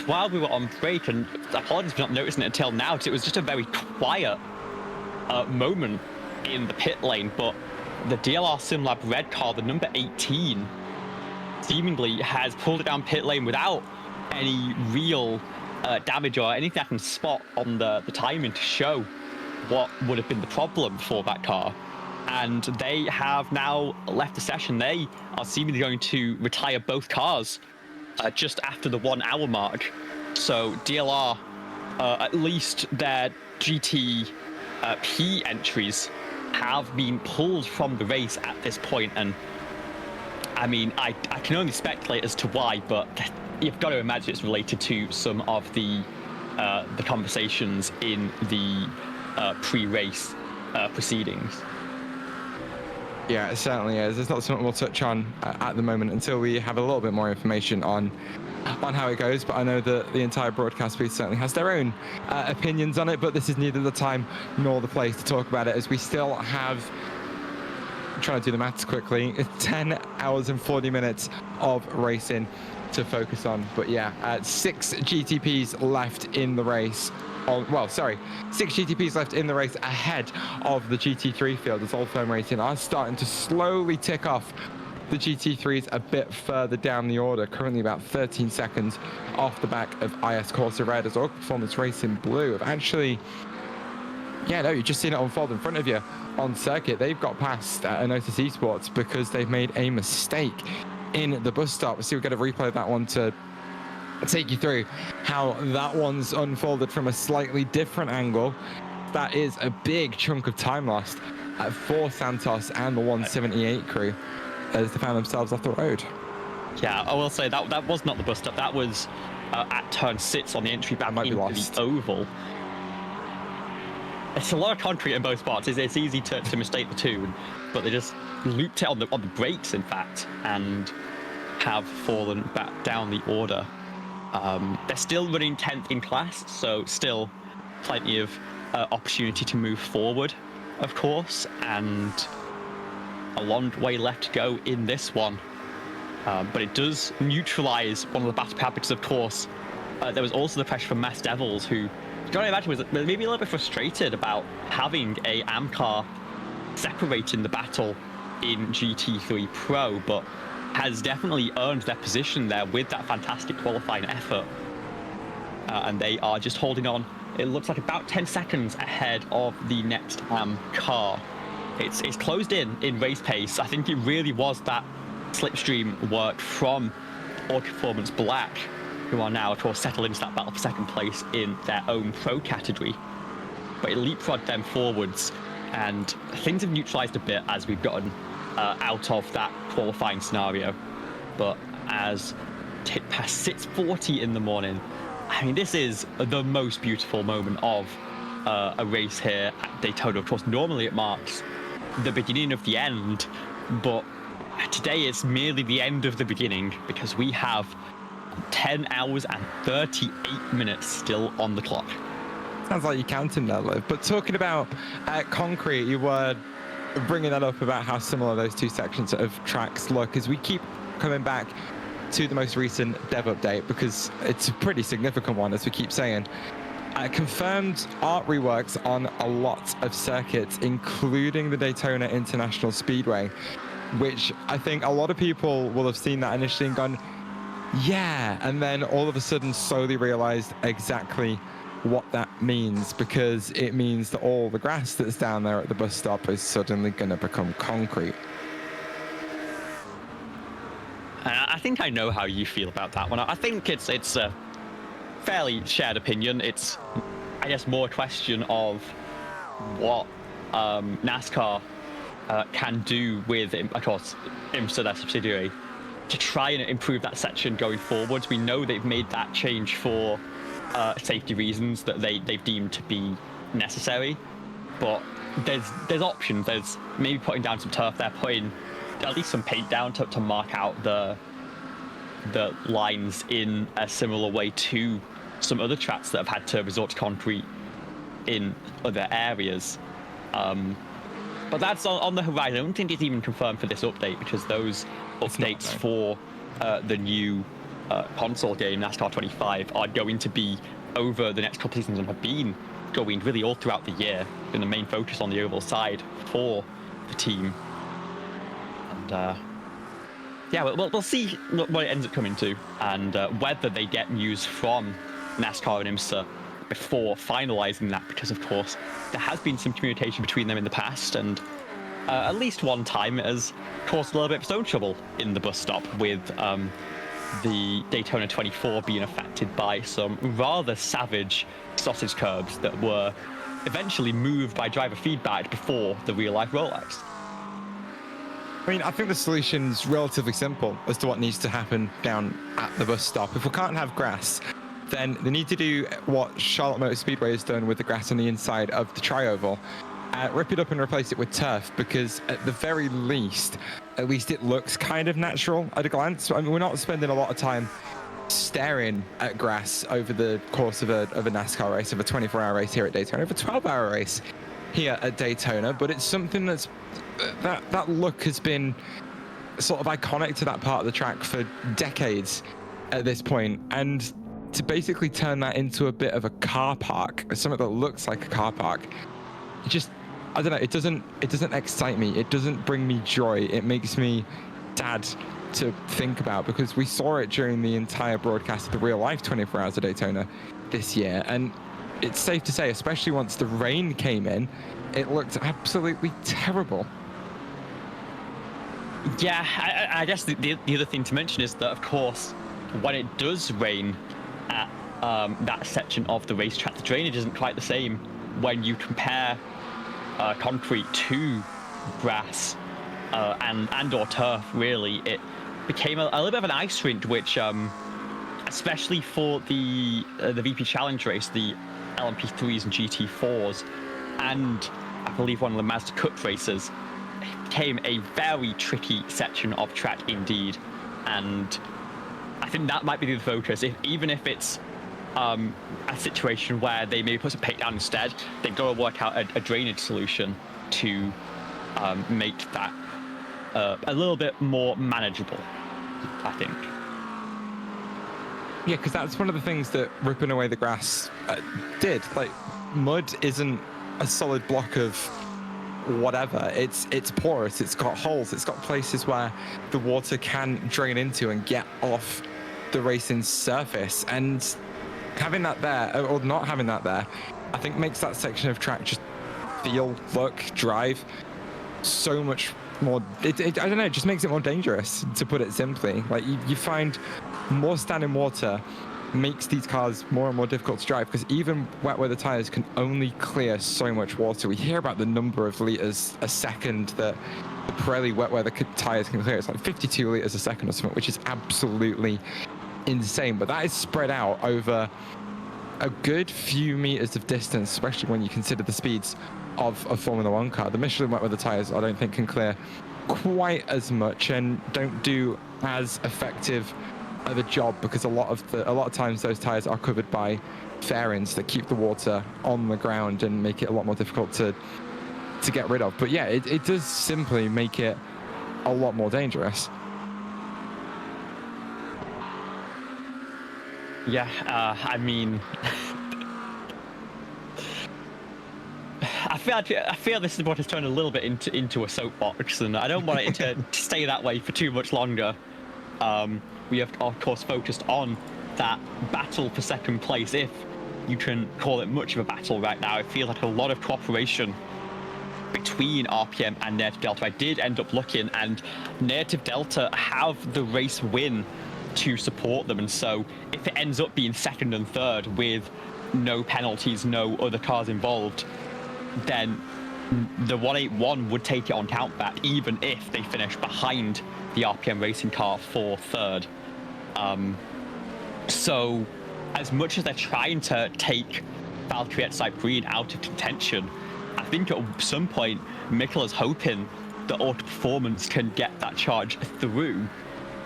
while we were on break, and apologies for not noticing it until now, because it was just a very quiet moment in the pit lane, but the DLR SimLab red car, the number 18, seemingly has pulled it down pit lane without any real damage or anything I can spot on the timing to show what would have been the problem for that car. And they have now left the session. They are seemingly going to retire both cars just after the 1 hour mark. So DLR, at least their GT P entries have been pulled from the race at this point. And I mean, I can only speculate as to why, but you've got to imagine it's related to some of the conversations in the pre-race proceedings. Yeah, it certainly is. It's not something we'll touch on at the moment until we have a little bit more information on how it goes. But I know that the entire broadcast booth certainly has their own opinions on it. But this is neither the time nor the place to talk about it, as we still have, I'm trying to do the maths quickly, 10 hours and 40 minutes of racing to focus on. But yeah, 6 GTPs left in the race. 6 GTPs left in the race ahead of the GT3 field, as All Firm Racing are starting to slowly tick off the GT3s a bit further down the order, currently about 13 seconds off the back of IS Corsa Red, as Orca Performance Racing Blue have actually, you've just seen it unfold in front of you on circuit. They've got past Anosis Esports because they've made a mistake in the bus stop. So we'll get a replay of that one to take you through how that one's unfolded from a slightly different angle. That is a big chunk of time lost for Santos and the 178 crew as they found themselves off the road. Yeah, I will say that was not the bus stop. That was at turn 6 on the entry back into the oval. It's a lot of concrete in both spots. It's easy to mistake the two, but they just looped it on the brakes, in fact, and have fallen back down the order. They're still running 10th in class, so still plenty of opportunity to move forward, of course, and a long way left to go in this one. But it does neutralize one of the battle habits, of course. There was also the pressure from Mass Devils, who, you gotta imagine, was maybe a little bit frustrated about having a AM car separating the battle in GT3 Pro, but has definitely earned their position there with that fantastic qualifying effort. And they are just holding on. It looks like about 10 seconds ahead of the next AM car. It's closed in race pace. I think it really was that slipstream work from or Performance Black, who are now, of course, settled into that battle for second place in their own pro category. But it leapfrogged them forwards, and things have neutralized a bit as we've gotten out of that qualifying scenario. But as past 6:40 in the morning, I mean, this is the most beautiful moment of a race here at Daytona. Of course, normally it marks the beginning of the end, but today it's merely the end of the beginning, because we have 10 hours and 38 minutes still on the clock. Sounds like you're counting there, Liv. But talking about concrete, you were bringing that up about how similar those two sections of tracks look, as we keep coming back to the most recent dev update, because it's a pretty significant one, as we keep saying. Confirmed art reworks on a lot of circuits, including the Daytona International Speedway, which I think a lot of people will have seen that initially and gone, yeah, and then all of a sudden slowly realized exactly what that means, because it means that all the grass that's down there at the bus stop is suddenly going to become concrete. I think I know how you feel about that one. I think it's a fairly shared opinion. It's, I guess, more a question of what NASCAR can do with, of course, IMSA, their subsidiary, to try and improve that section going forward. We know they've made that change for safety reasons that they've deemed to be necessary, but there's options. There's maybe putting down some turf there, putting at least some paint down to mark out the lines in a similar way to some other tracks that have had to resort to concrete in other areas. But that's on the horizon. I don't think it's even confirmed for this update, because those updates for the new console game, NASCAR 25, are going to be over the next couple of seasons and have been going really all throughout the year, in the main focus on the oval side for the team. And yeah, we'll see what it ends up coming to, and whether they get news from NASCAR and IMSA before finalizing that, because of course there has been some communication between them in the past, and at least one time it has caused a little bit of stone trouble in the bus stop, with the Daytona 24 being affected by some rather savage sausage curbs that were eventually moved by driver feedback before the real-life rollouts. I mean, I think the solution's relatively simple as to what needs to happen down at the bus stop. If we can't have grass, then they need to do what Charlotte Motor Speedway has done with the grass on the inside of the tri-oval. Rip it up and replace it with turf, because at the very least, at least it looks kind of natural at a glance. I mean, we're not spending a lot of time staring at grass over the course of a NASCAR race, of a 24-hour race here at Daytona, of a 12-hour race here at Daytona, but it's something that's that look has been sort of iconic to that part of the track for decades at this point, and to basically turn that into a bit of a car park, something that looks like a car park, it just, I don't know, it doesn't excite me, it doesn't bring me joy, it makes me sad to think about, because we saw it during the entire broadcast of the real life 24 Hours of Daytona this year, and it's safe to say, especially once the rain came in, it looked absolutely terrible. Yeah, I guess the other thing to mention is that, of course, when it does rain at that section of the racetrack, the drainage isn't quite the same when you compare concrete to grass and or turf. Really, it became a little bit of an ice rink, which especially for the VP Challenge race, the LMP3s and GT4s, and I believe one of the Mazda Cup races, it became a very tricky section of track indeed. And I think that might be the focus. Even if it's a situation where they maybe put some paint down instead, they've got to work out a drainage solution to make that a little bit more manageable, I think. Yeah, because that's one of the things that ripping away the grass did. Like, mud isn't a solid block of whatever. It's porous, it's got holes, it's got places where the water can drain into and get off the racing surface. And having that there, or not having that there, I think makes that section of track just feel, look, drive so much more, I don't know, it just makes it more dangerous, to put it simply. Like, you find more standing water makes these cars more and more difficult to drive, because even wet weather tires can only clear so much water. We hear about the number of liters a second that the Pirelli wet weather tires can clear. It's like 52 liters a second or something, which is absolutely insane. But that is spread out over a good few meters of distance, especially when you consider the speeds of a Formula One car. The Michelin wet weather tires, I don't think, can clear quite as much and don't do as effective of a job, because a lot of times those tires are covered by fairings that keep the water on the ground and make it a lot more difficult to get rid of. But yeah, it does simply make it a lot more dangerous. Yeah, I mean, I feel this is what has turned a little bit into a soapbox, and I don't want it to stay that way for too much longer. We have, of course, focused on that battle for second place, if you can call it much of a battle right now. It feels like a lot of cooperation between RPM and Native Delta. I did end up looking, and Native Delta have the race win to support them, and so if it ends up being second and third with no penalties, no other cars involved, then the 181 would take it on countback, even if they finish behind the RPM racing car for third. So as much as they're trying to take Valkyrie at Cyprien out of contention, I think at some point Mikkel is hoping that Auto Performance can get that charge through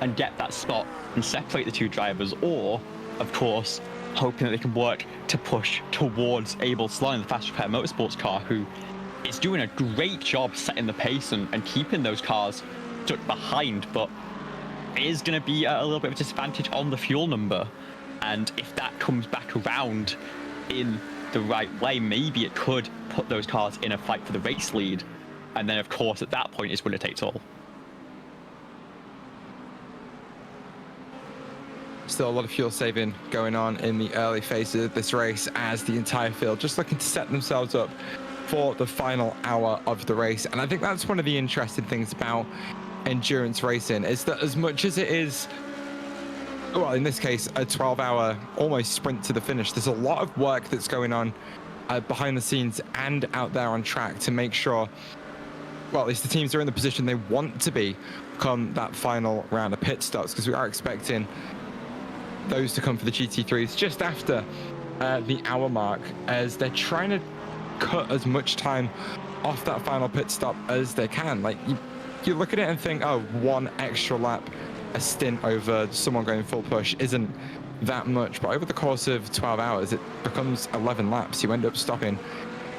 and get that spot and separate the two drivers, or of course hoping that they can work to push towards Abel Sloan, the Fast Repair Motorsports car, who is doing a great job setting the pace and keeping those cars stuck behind, but it is going to be a little bit of a disadvantage on the fuel number. And if that comes back around in the right way, maybe it could put those cars in a fight for the race lead. And then, of course, at that point, it's winner takes all. Still a lot of fuel saving going on in the early phases of this race, as the entire field just looking to set themselves up for the final hour of the race. And I think that's one of the interesting things about endurance racing, is that as much as it is, well, in this case, a 12-hour almost sprint to the finish, there's a lot of work that's going on behind the scenes and out there on track to make sure, well, at least the teams are in the position they want to be come that final round of pit stops, because we are expecting those to come for the GT3s just after the hour mark, as they're trying to cut as much time off that final pit stop as they can. Like, you look at it and think, oh, one extra lap, a stint over someone going full push isn't that much, but over the course of 12 hours it becomes 11 laps. You end up stopping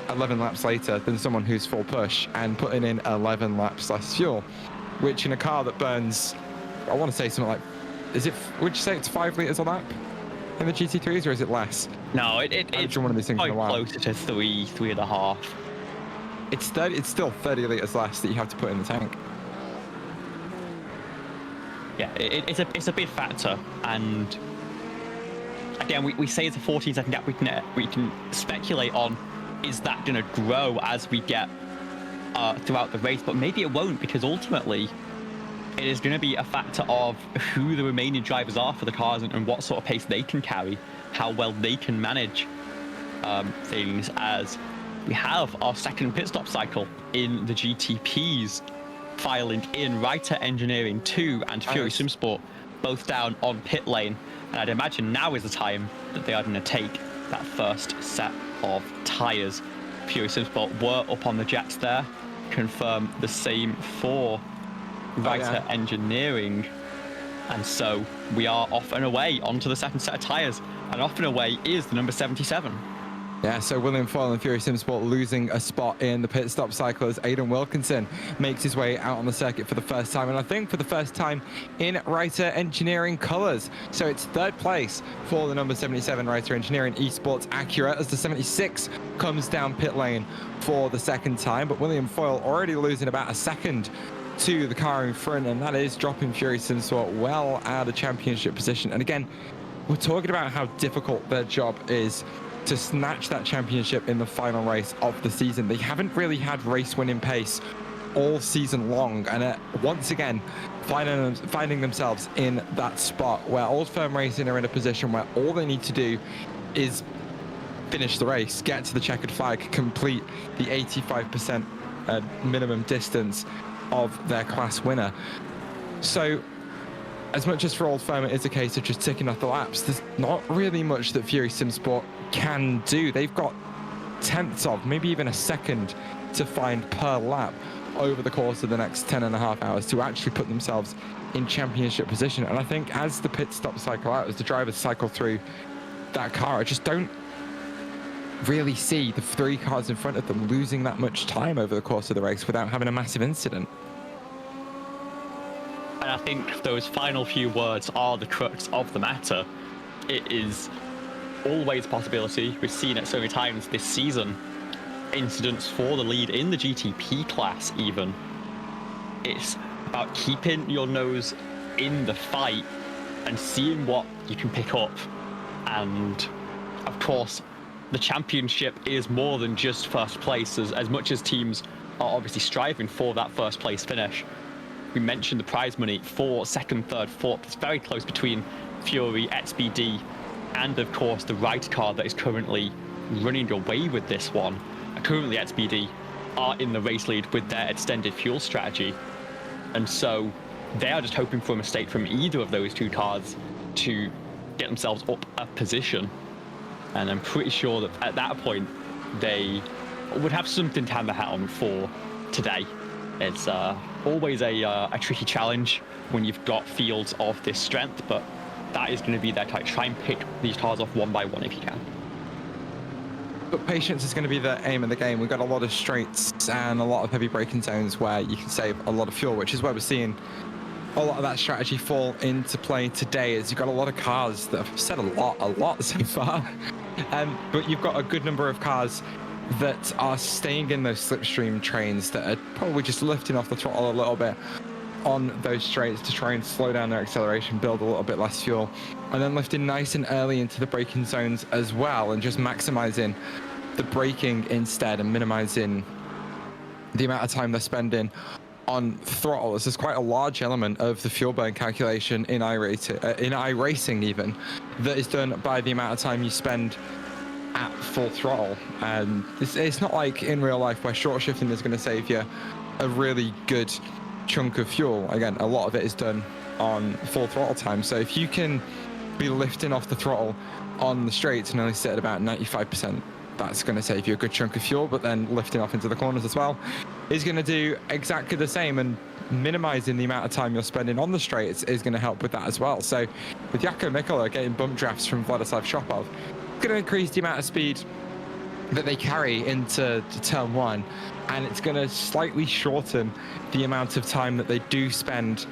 11 laps later than someone who's full push and putting in 11 laps less fuel, which in a car that burns, I want to say something like, would you say it's 5 liters a lap in the GT3s, or is it less? No, it's one of these things quite in a while. closer to 3.5. It's still 30 liters less that you have to put in the tank. Yeah, it's a big factor, and again, we say it's a 14-second gap. We can speculate on, is that going to grow as we get throughout the race, but maybe it won't, because ultimately it is going to be a factor of who the remaining drivers are for the cars and what sort of pace they can carry, how well they can manage things, as we have our second pit stop cycle in the GTPs, filing in Writer Engineering 2 and Fury Simsport, both down on pit lane. And I'd imagine now is the time that they are going to take that first set of tyres. Fury Simsport were up on the jets there. Confirm the same for Writer Engineering. And so we are off and away onto the second set of tyres. And off and away is the number 77. Yeah, so William Foyle and Fury Simsport losing a spot in the pit stop cycle as Aidan Wilkinson makes his way out on the circuit for the first time, and I think for the first time in Writer Engineering colours. So it's third place for the number 77 Writer Engineering Esports Acura, as the 76 comes down pit lane for the second time, but William Foyle already losing about a second to the car in front, and that is dropping Fury Simsport well out of championship position. And again, we're talking about how difficult their job is to snatch that championship in the final race of the season. They haven't really had race winning pace all season long, and once again finding themselves in that spot where Old Firm Racing are in a position where all they need to do is finish the race, get to the checkered flag, complete the 85% minimum distance of their class winner. So as much as for Old Firm it is a case of just ticking off the laps, there's not really much that Fury Sim Sport can do. They've got tenths of, maybe even a second to find per lap over the course of the next 10.5 hours to actually put themselves in championship position. And I think as the pit stop cycle out, as the drivers cycle through that car, I just don't really see the 3 cars in front of them losing that much time over the course of the race without having a massive incident. And I think those final few words are the crux of the matter. It is always a possibility. We've seen it so many times this season. Incidents for the lead in the GTP class even. It's about keeping your nose in the fight and seeing what you can pick up. And of course, the championship is more than just first place, as much as teams are obviously striving for that first place finish. We mentioned the prize money for second, third, fourth. It's very close between Fury, XBD, and of course the right car that is currently running away with this one. Currently XBD are in the race lead with their extended fuel strategy. And so they are just hoping for a mistake from either of those 2 cars to get themselves up a position. And I'm pretty sure that at that point, they would have something to hang their hat on for today. It's always a tricky challenge when you've got fields of this strength, but that is going to be their type. Try and pick these cars off one by one if you can. But patience is going to be the aim of the game. We've got a lot of straights and a lot of heavy braking zones where you can save a lot of fuel, which is where we're seeing a lot of that strategy fall into play today. Is you've got a lot of cars that have said a lot so far, but you've got a good number of cars that are staying in those slipstream trains that are probably just lifting off the throttle a little bit on those straights to try and slow down their acceleration, build a little bit less fuel, and then lifting nice and early into the braking zones as well, and just maximizing the braking instead and minimizing the amount of time they're spending on throttle. This is quite a large element of the fuel burn calculation in iRacing even, that is done by the amount of time you spend at full throttle. And it's not like in real life where short shifting is going to save you a really good chunk of fuel. Again, a lot of it is done on full throttle time. So if you can be lifting off the throttle on the straights and only sit at about 95%, that's going to save you a good chunk of fuel. But then lifting off into the corners as well is going to do exactly the same, and minimizing the amount of time you're spending on the straights is going to help with that as well. So with Jaakko Mikkola getting bump drafts from Vladislav Shopov, it's going to increase the amount of speed that they carry into turn 1, and it's going to slightly shorten the amount of time that they do spend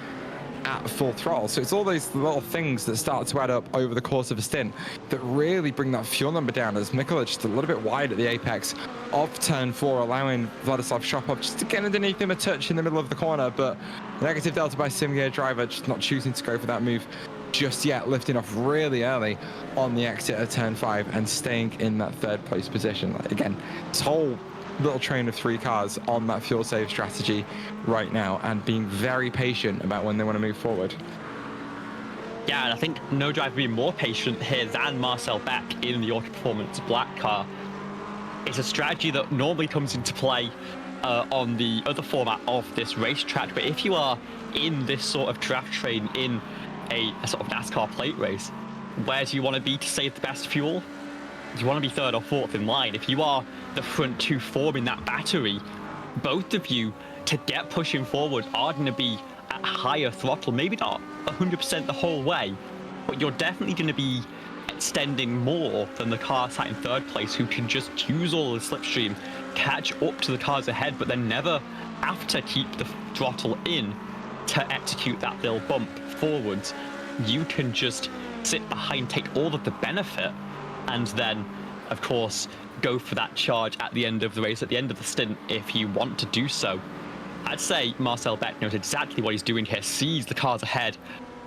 at full throttle. So it's all those little things that start to add up over the course of a stint that really bring that fuel number down, as Mikkola just a little bit wide at the apex of turn 4, allowing Vladislav Shopov just to get underneath him a touch in the middle of the corner. But negative delta by Simgear driver just not choosing to go for that move just yet, lifting off really early on the exit of turn 5 and staying in that 3rd place position. Again, this whole little train of 3 cars on that fuel save strategy right now, and being very patient about when they want to move forward. Yeah, and I think no driver being more patient here than Marcel Beck in the Auto Performance Black car. It's a strategy that normally comes into play on the other format of this racetrack, but if you are in this sort of draft train in a sort of NASCAR plate race, where do you want to be to save the best fuel? Do you want to be 3rd or 4th in line? If you are the front 2 forming that battery, both of you, to get pushing forward, are going to be at higher throttle, maybe not 100% the whole way, but you're definitely going to be extending more than the car sat in 3rd place, who can just use all the slipstream, catch up to the cars ahead, but then never have to keep the throttle in to execute that little bump forwards. You can just sit behind, take all of the benefit, and then, of course, go for that charge at the end of the race, at the end of the stint, if you want to do so. I'd say Marcel Beck knows exactly what he's doing here, sees the cars ahead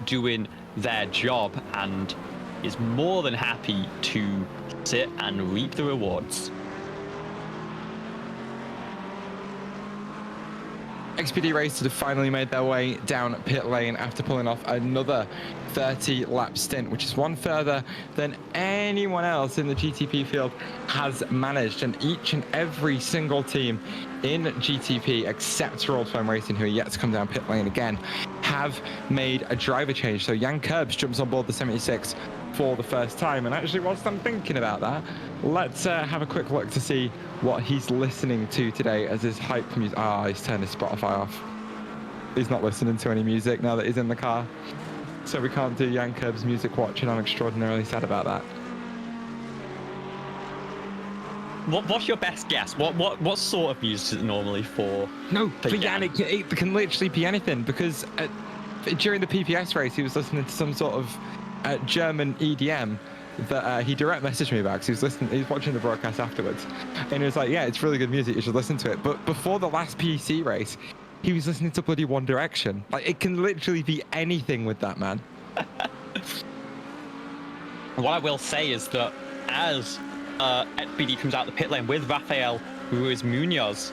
doing their job, and is more than happy to sit and reap the rewards. XPD racers have finally made their way down pit lane after pulling off another 30-lap stint, which is one further than anyone else in the GTP field has managed. And each and every single team in GTP, except Royal Foam Racing, who are yet to come down pit lane again, have made a driver change. So Jan Kurbs jumps on board the 76 for the first time. And actually, whilst I'm thinking about that, let's have a quick look to see what he's listening to today as his hype music. He's turned his Spotify off. He's not listening to any music now that he's in the car. So we can't do Jan Kurbs music watch, and I'm extraordinarily sad about that. What's your best guess? What sort of music is it normally for? No, for Jan, it can literally be anything, because during the PPS race, he was listening to some sort of German EDM that he direct messaged me about, because he was watching the broadcast afterwards, and he was like, yeah, it's really good music, you should listen to it. But before the last PC race, he was listening to bloody One Direction. Like, it can literally be anything with that man. What I will say is that as XPD comes out the pit lane with Rafael Ruiz Munoz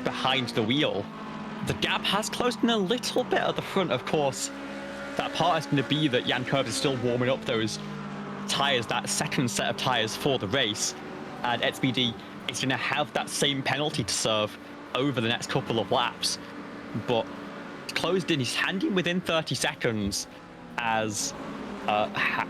behind the wheel, the gap has closed in a little bit at the front. Of course, that part is going to be that Jan Kurbs is still warming up those tyres, that second set of tyres for the race, and XPD is going to have that same penalty to serve over the next couple of laps. But closed in, he's handing within 30 seconds as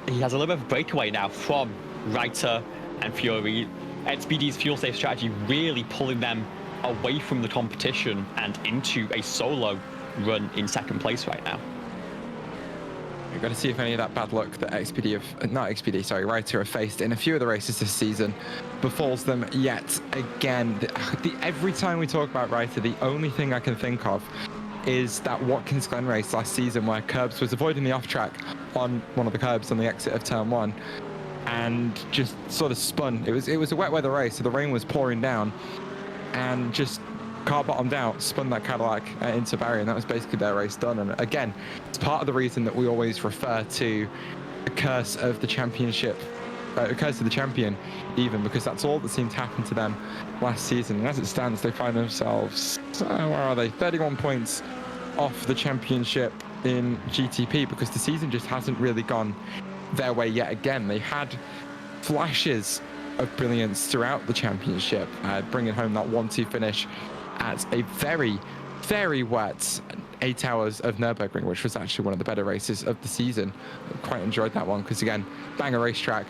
he has a little bit of a breakaway now from Reiter and Fiori. XPD's fuel safe strategy really pulling them away from the competition and into a solo run in second place right now. We've got to see if any of that bad luck that Reiter have faced in a few of the races this season befalls them yet again. Every time we talk about Reiter, the only thing I can think of is that Watkins Glen race last season where Kurbs was avoiding the off-track on one of the curbs on the exit of turn 1 and just sort of spun. It was a wet weather race, so the rain was pouring down, and just car bottomed out, spun that Cadillac into barrier, and that was basically their race done. And again, it's part of the reason that we always refer to the curse of the championship, the curse of the champion, even, because that's all that seemed to happen to them last season. And as it stands, they find themselves, where are they, 31 points off the championship in GTP, because the season just hasn't really gone their way yet again. They had flashes of brilliance throughout the championship, bringing home that 1-2 finish at a very, very wet 8 hours of Nürburgring, which was actually one of the better races of the season. I quite enjoyed that one because, again, banger racetrack,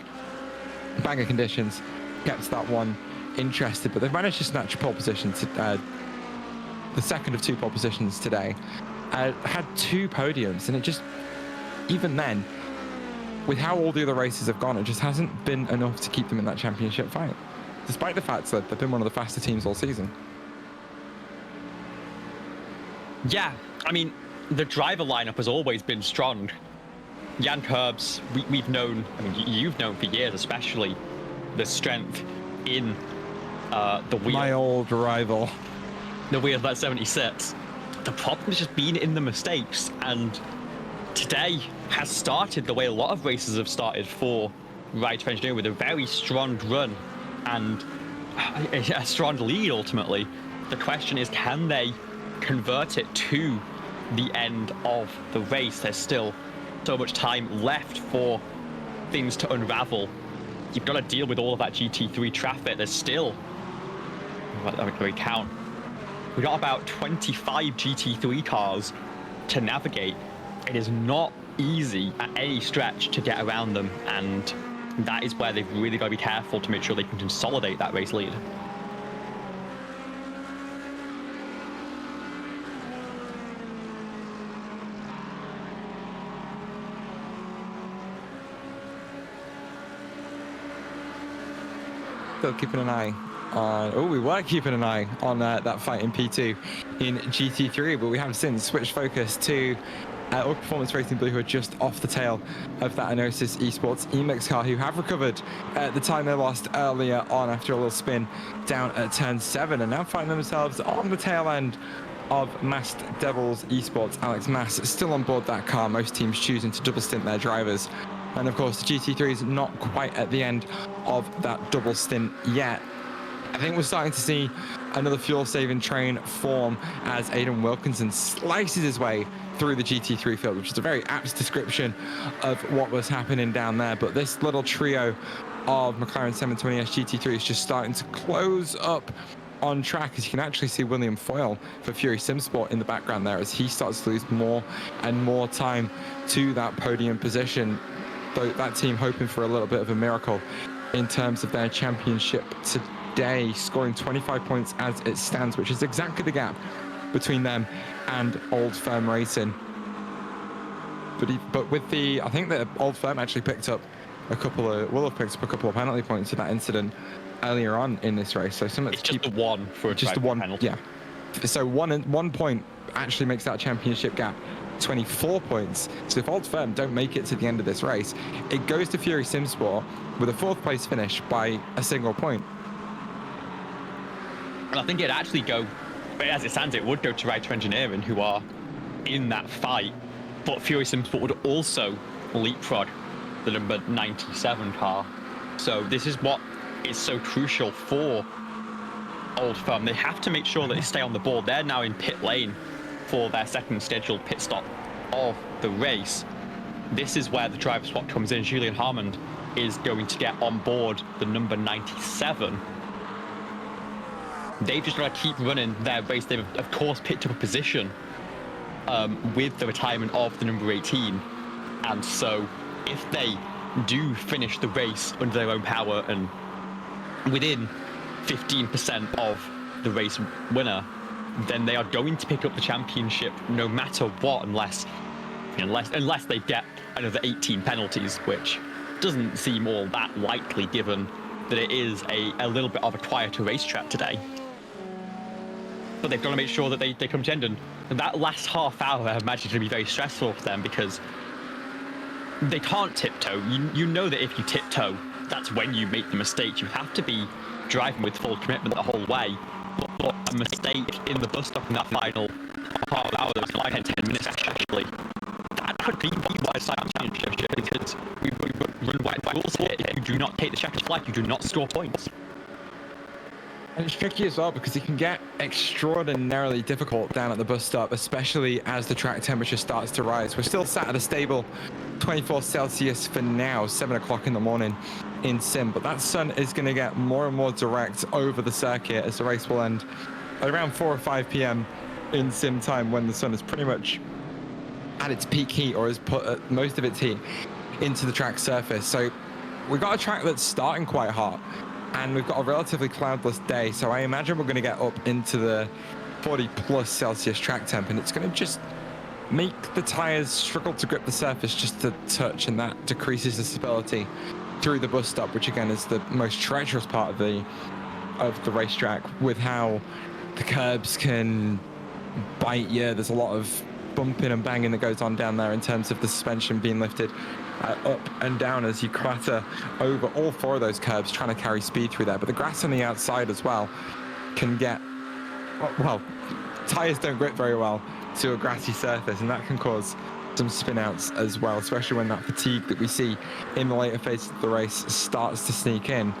banger conditions, kept that one interested. But they've managed to snatch a pole position, the second of 2 pole positions today. Had 2 podiums, and it just, even then, with how all the other races have gone, it just hasn't been enough to keep them in that championship fight, despite the fact that they've been one of the faster teams all season. Yeah, I mean, the driver lineup has always been strong. Jan Kurbs, we've known, I mean, you've known for years especially, the strength in the wheel. My old rival. The wheel of that 76. The problem has just been in the mistakes, and today has started the way a lot of races have started for Reiter Engineering, with a very strong run and a strong lead ultimately. The question is, can they convert it to the end of the race? There's still so much time left for things to unravel. You've got to deal with all of that GT3 traffic. There's still, let me count, we've got about 25 GT3 cars to navigate. It is not easy at any stretch to get around them, and that is where they've really got to be careful to make sure they can consolidate that race lead. Still keeping an eye on, we were keeping an eye on that fight in P2 in GT3, but we have since switched focus to Ultra Performance Racing Blue, who are just off the tail of that Analyst Esports Emix car, who have recovered the time they lost earlier on after a little spin down at turn 7, and now find themselves on the tail end of Masked Devils Esports. Alex Mass is still on board that car, most teams choosing to double stint their drivers. And of course, the GT3 is not quite at the end of that double stint yet. I think we're starting to see another fuel-saving train form as Aidan Wilkinson slices his way through the GT3 field, which is a very apt description of what was happening down there. But this little trio of McLaren 720S GT3 is just starting to close up on track, as you can actually see William Foyle for Fury Simsport in the background there as he starts to lose more and more time to that podium position. Though that team hoping for a little bit of a miracle in terms of their championship today, scoring 25 points as it stands, which is exactly the gap between them and Old Firm Racing. But with the, I think that Old Firm actually picked up will have picked up a couple of penalty points for that incident earlier on in this race. So it's just the one for a penalty. Yeah. So one point actually makes that championship gap 24 points. So if Old Firm don't make it to the end of this race, it goes to Fury Simsport with a 4th place finish by a single point. And I think it'd actually go, as it stands, it would go to Ryder Engineering, who are in that fight. But Fury Simsport would also leapfrog the number 97 car. So this is what is so crucial for Old Firm. They have to make sure that they stay on the board. They're now in pit lane for their second scheduled pit stop of the race. This is where the driver swap comes in. Julian Harmond is going to get on board the number 97. They've just got to keep running their race. They've, of course, picked up a position with the retirement of the number 18. And so if they do finish the race under their own power and within 15% of the race winner, then they are going to pick up the championship no matter what, unless they get another 18 penalties, which doesn't seem all that likely given that it is a little bit of a quieter racetrack today. But they've got to make sure that they come to end, and that last half hour I imagine to be very stressful for them because they can't tiptoe. You know that if you tiptoe, that's when you make the mistake. You have to be driving with full commitment the whole way. But a mistake in the bus stop in that final half hour, that was like 10 minutes actually, that could be why it's championship, because we run wide rules here. If you do not take the checkered flag, you do not score points. And it's tricky as well because it can get extraordinarily difficult down at the bus stop, especially as the track temperature starts to rise. We're still sat at a stable 24 Celsius for now, 7 o'clock in the morning in sim, but that sun is going to get more and more direct over the circuit as the race will end at around 4 or 5 p.m. in sim time, when the sun is pretty much at its peak heat, or has put most of its heat into the track surface. So we've got a track that's starting quite hot, and we've got a relatively cloudless day, so I imagine we're going to get up into the 40 plus Celsius track temp, and it's going to just make the tires struggle to grip the surface just a touch, and that decreases the stability through the bus stop, which again is the most treacherous part of the racetrack, with how the curbs can bite you. There's a lot of bumping and banging that goes on down there in terms of the suspension being lifted up and down as you clatter over all 4 of those curbs trying to carry speed through there. But the grass on the outside as well can get, well, tires don't grip very well to a grassy surface, and that can cause some spin outs as well, especially when that fatigue that we see in the later phases of the race starts to sneak in.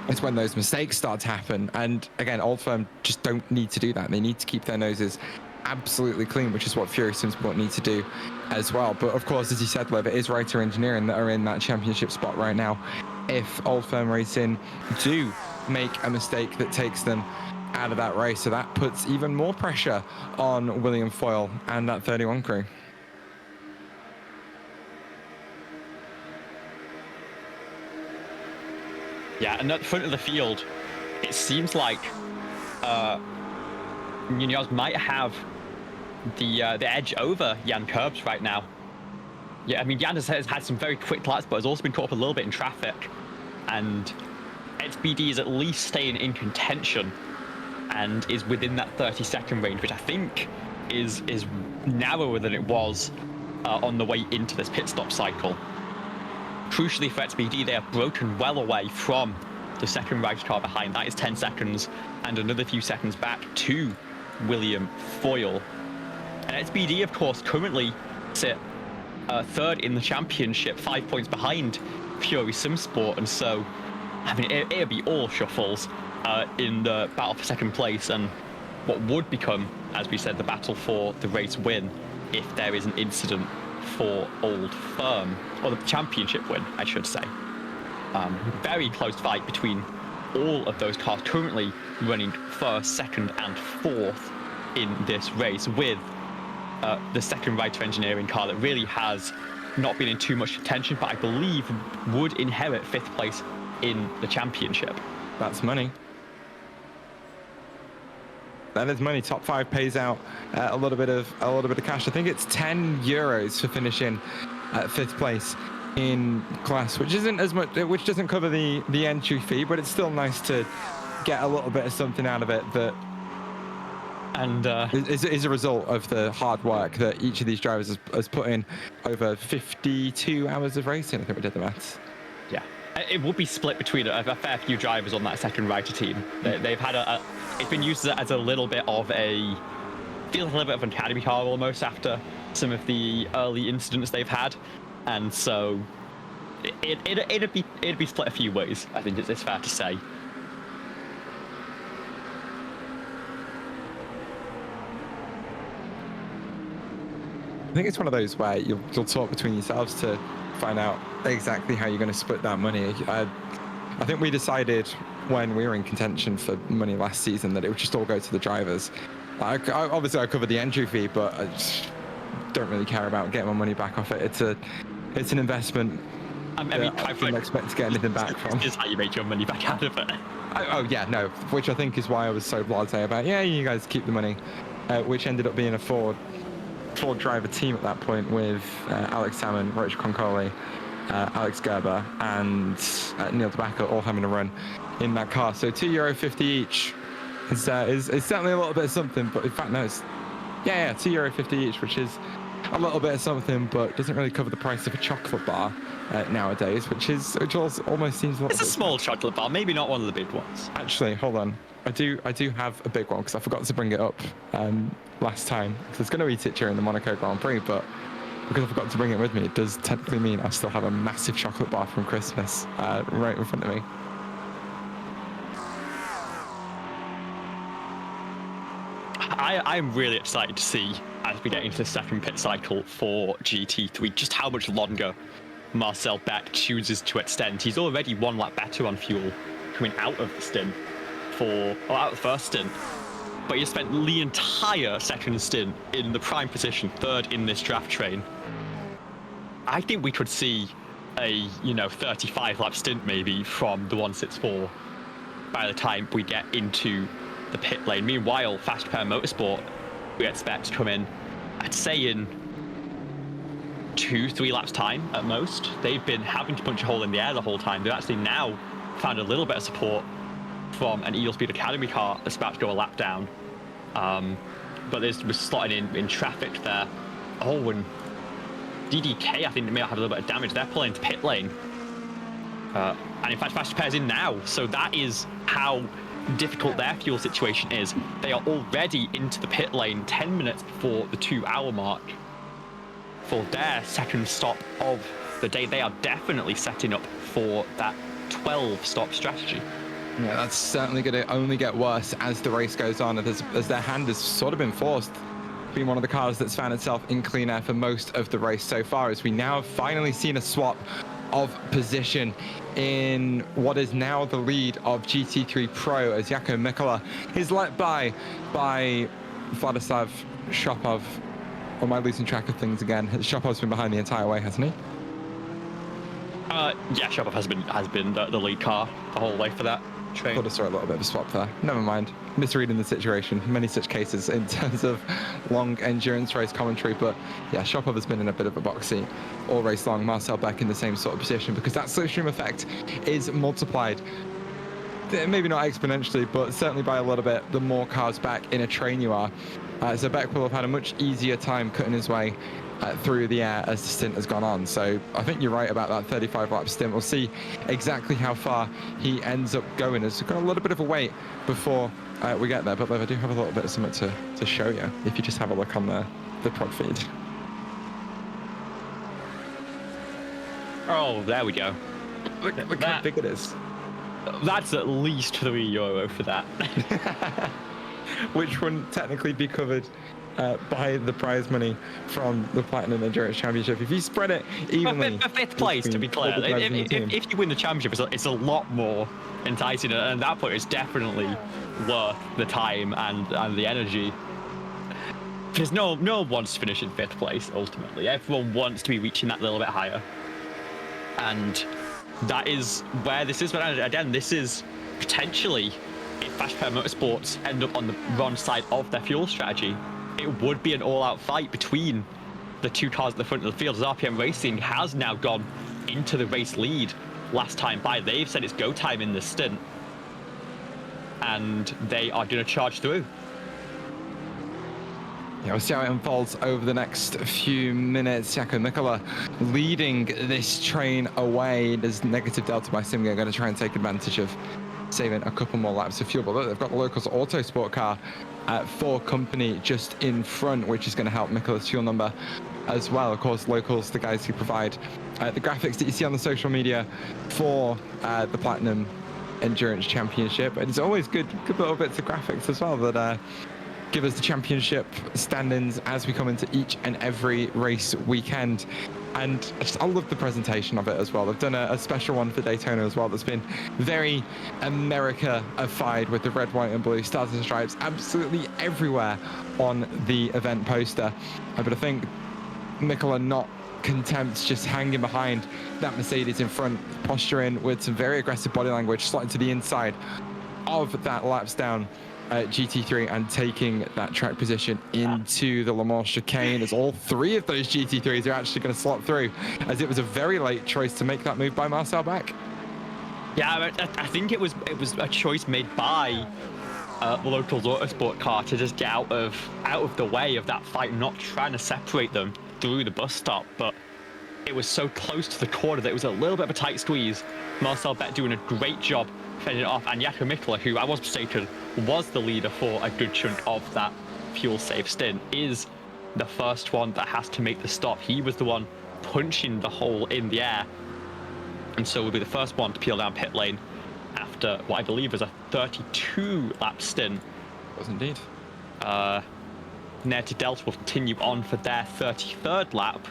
It's when those mistakes start to happen. And again, Old Firm just don't need to do that. They need to keep their noses absolutely clean, which is what Fury Simsport need to do as well. But of course, as you said, Liv, it is Ryder Engineering that are in that championship spot right now. If Old Firm Racing do make a mistake that takes them out of that race, so that puts even more pressure on William Foyle and that 31 crew. Yeah, and at the front of the field, it seems like Munoz might have the edge over Jan Kurbs right now. Yeah, I mean, Jan has had some very quick laps, but has also been caught up a little bit in traffic. And XBD is at least staying in contention and is within that 30-second range, which I think is narrower than it was on the way into this pit stop cycle. Crucially for XBD, they have broken well away from the second Ryder car behind. That is 10 seconds and another few seconds back to William Foyle. And XBD, of course, currently sit third in the championship, 5 points behind Fury Simsport. And so I mean, it'd be all shuffles in the battle for second place, and what would become, as we said, the battle for the race win if there is an incident for Old Firm, or the championship win, I should say. Very close fight between all of those cars currently running first, second, and fourth in this race, with the second Writer Engineering car that really has not been in too much attention, but I believe would inherit fifth place in the championship. That's money. That is money. Top 5 pays out a little bit of cash. I think it's €10 for finishing at fifth place in class, which isn't as much, which doesn't cover the entry fee, but it's still nice to get a little bit of something out of it that is a result of the hard work that each of these drivers has put in over 52 hours of racing. I think we did the maths. Yeah, it would be split between a fair few drivers on that second Writer team. They've had it's been used as a little bit of an academy car almost after some of the early incidents they've had, and so it'd be split a few ways. I think it's fair to say. I think it's one of those where you'll talk between yourselves to find out exactly how you're going to split that money. I think we decided when we were in contention for money last season that it would just all go to the drivers. Obviously, I covered the entry fee, but I just don't really care about getting my money back off it. It's an investment. I don't expect to get anything back from. This is how you make your money back out of it. Which I think is why I was so blasé about. Yeah, you guys keep the money, which ended up being a four-driver team at that point with Alex Salmon, Roach Concoli, Alex Gerber, and Neil DeBacco all having a run in that car. So €2.50 each is certainly a little bit of something, but in fact, no, it's €2.50 each, which is a little bit of something, but doesn't really cover the price of a chocolate bar nowadays, which almost seems a little. It's a small chocolate bar, maybe not one of the big ones. Actually, hold on. I do have a big one because I forgot to bring it up last time, because I was going to eat it during the Monaco Grand Prix, but because I forgot to bring it with me, it does technically mean I still have a massive chocolate bar from Christmas right in front of me. I'm really excited to see, as we get into the second pit cycle for GT3, just how much longer Marcel Beck chooses to extend. He's already 1 lap better on fuel coming out of the stint out of the first stint, but he spent the entire second stint in the prime position, third in this draft train. I think we could see a 35 lap stint maybe from the 164 by the time we get into the pit lane. Meanwhile, Fast Repair Motorsport, we expect to come in, I'd say in 2-3 laps time at most. They've been having to punch a hole in the air the whole time. They've actually now found a little bit of support from an Eagle Speed Academy car that's about to go a lap down. But this was slotting in traffic there. Oh, and DDK, I think they may have a little bit of damage. They're pulling into pit lane. And in fact, Fast Repair's in now. So that is how difficult their fuel situation is. They are already into the pit lane 10 minutes before the 2-hour mark for their second stop of the day. They are definitely setting up for that 12-stop strategy. Yeah, that's certainly going to only get worse as the race goes on, as their hand has sort of been forced. Being one of the cars that's found itself in clean air for most of the race so far, as we now have finally seen a swap of position in what is now the lead of GT3 Pro, as Jakub Mikola is let by Vladislav Shopov. Or am I losing track of things again? Shopov's been behind the entire way, hasn't he? Yeah, Shopov has been the lead car the whole way for that train. Thought I saw a little bit of a swap there. Never mind. Misreading the situation. Many such cases in terms of long endurance race commentary. But yeah, Shopov has been in a bit of a box seat all race long. Marcel Beck in the same sort of position, because that slipstream effect is multiplied. Maybe not exponentially, but certainly by a little bit, the more cars back in a train you are. So Beck will have had a much easier time cutting his way through the air as the stint has gone on. So I think you're right about that 35-lap stint. We'll see exactly how far he ends up going. It's got a little bit of a wait before we get there, but I do have a little bit of something to show you if you just have a look on the prod feed. Oh, there we go. Look how big it is. That's at least €3 for that. Which wouldn't technically be covered by the prize money from the Platinum Endurance Championship. If you spread it evenly. For fifth place, to be clear, if you win the championship, it's a lot more enticing, and at that point, it's definitely worth the time and the energy. Because no one wants to finish in fifth place, ultimately. Everyone wants to be reaching that little bit higher. And that is where this is. But again, this is potentially, if Fast Pair Motorsports end up on the wrong side of their fuel strategy, it would be an all-out fight between the two cars at the front of the field, as RPM Racing has now gone into the race lead last time by. They've said it's go time in this stint, and they are going to charge through. Yeah, we'll see how it unfolds over the next few minutes. Jaco Mikola leading this train away. There's negative delta by Simga, going to try and take advantage of saving a couple more laps of fuel. But look, they've got the Locals Auto Sport car for company just in front, which is going to help Mikola's fuel number as well. Of course, Locals, the guys who provide the graphics that you see on the social media for the Platinum Endurance Championship. And it's always good little bits of graphics as well that give us the championship standings as we come into each and every race weekend. And I love the presentation of it as well. They've done a special one for Daytona as well that's been very America-ified with the red, white, and blue stars and stripes absolutely everywhere on the event poster. But I think Mikola not content just hanging behind that Mercedes in front, posturing with some very aggressive body language, slotting to the inside of that laps down GT3 and taking that track position into the Le Mans chicane, as all three of those GT3s are actually going to slot through, as it was a very late choice to make that move by Marcel Beck. Yeah, I think it was a choice made by the Locals Autosport car to just get out of the way of that fight, not trying to separate them through the bus stop. But it was so close to the corner that it was a little bit of a tight squeeze. Marcel Beck doing a great job fending it off, and Jaco Mikola, who I was mistaken was the leader for a good chunk of that fuel safe stint, is the first one that has to make the stop. He was the one punching the hole in the air, and so will be the first one to peel down pit lane after what I believe is a 32 lap stint. Was indeed. Ned to Delta will continue on for their 33rd lap.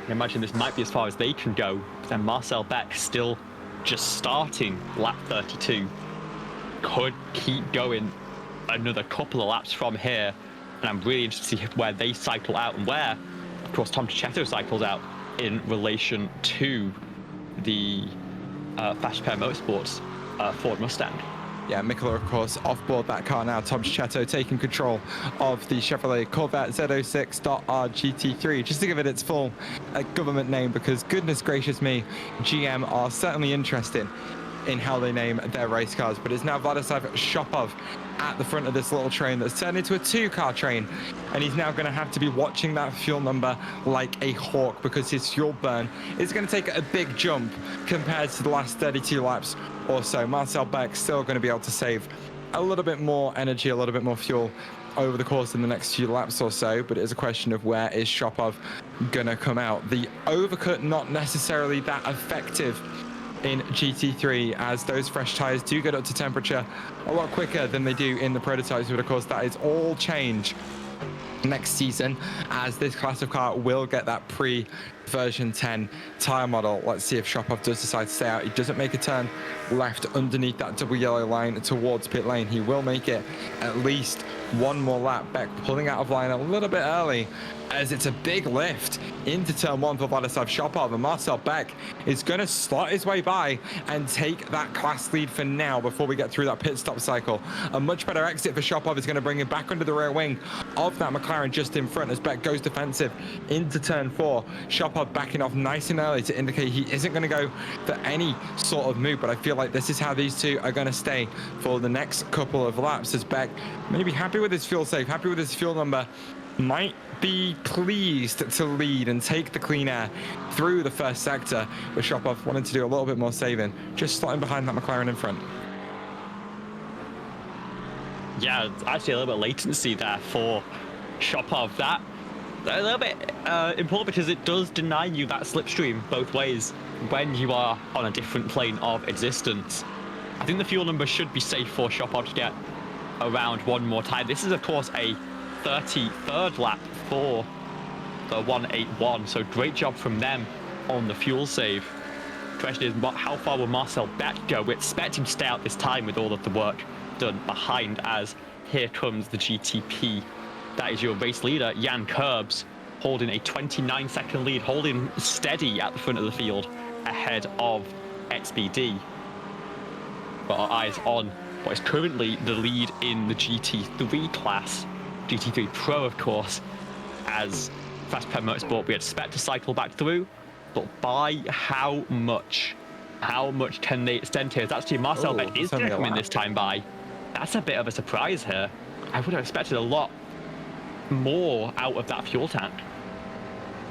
I imagine this might be as far as they can go, but then Marcel Beck still just starting lap 32 could keep going another couple of laps from here, and I'm really interested to see where they cycle out and where, of course, Tom Tichetto cycles out in relation to the Fast Pair Motorsports Ford Mustang. Yeah, Mikola, of course, off board that car now. Tom Tichetto taking control of the Chevrolet Corvette Z06.R GT3, just to give it its full government name, because goodness gracious me, GM are certainly interested in how they name their race cars. But it's now Vladislav Shopov at the front of this little train that's turned into a two-car train, and he's now going to have to be watching that fuel number like a hawk, because his fuel burn is going to take a big jump compared to the last 32 laps or so. Marcel Beck still going to be able to save a little bit more energy, a little bit more fuel over the course of the next few laps or so, but it is a question of where is Shopov going to come out. The overcut not necessarily that effective in GT3, as those fresh tires do get up to temperature a lot quicker than they do in the prototypes, but of course that is all change next season, as this class of car will get that pre-version 10 tire model. Let's see if Shopov does decide to stay out. He doesn't make a turn left underneath that double yellow line towards pit lane. He will make it at least one more lap. Beck pulling out of line a little bit early, as it's a big lift into turn one for Vladislav Shopov, and Marcel Beck is going to slot his way by and take that class lead for now before we get through that pit stop cycle. A much better exit for Shopov is going to bring him back under the rear wing of that McLaren just in front, as Beck goes defensive into turn four. Shopov backing off nice and early to indicate he isn't going to go for any sort of move, but I feel like this is how these two are going to stay for the next couple of laps, as Beck maybe happy with his fuel safe, happy with his fuel number, might be pleased to lead and take the clean air through the first sector, with Shopov wanting to do a little bit more saving, just slotting behind that McLaren in front. Yeah, actually a little bit latency there for Shopov. That a little bit important, because it does deny you that slipstream both ways when you are on a different plane of existence. I think the fuel number should be safe for Chopard to get around one more time. This is, of course, a 33rd lap for the 181, so great job from them on the fuel save. Question is, how far will Marcel Bet go? We expect him to stay out this time with all of the work done behind, as here comes the GTP. That is your race leader, Jan Kurbs, holding a 29-second lead, holding steady at the front of the field ahead of XBD. Got our eyes on what is currently the lead in the GT3 class, GT3 Pro, of course, as Fast Pen Motorsport we expect to cycle back through, but by how much? How much can they extend here? It's actually Marcel Bet is going to come in this time by. That's a bit of a surprise here. I would have expected a lot more out of that fuel tank.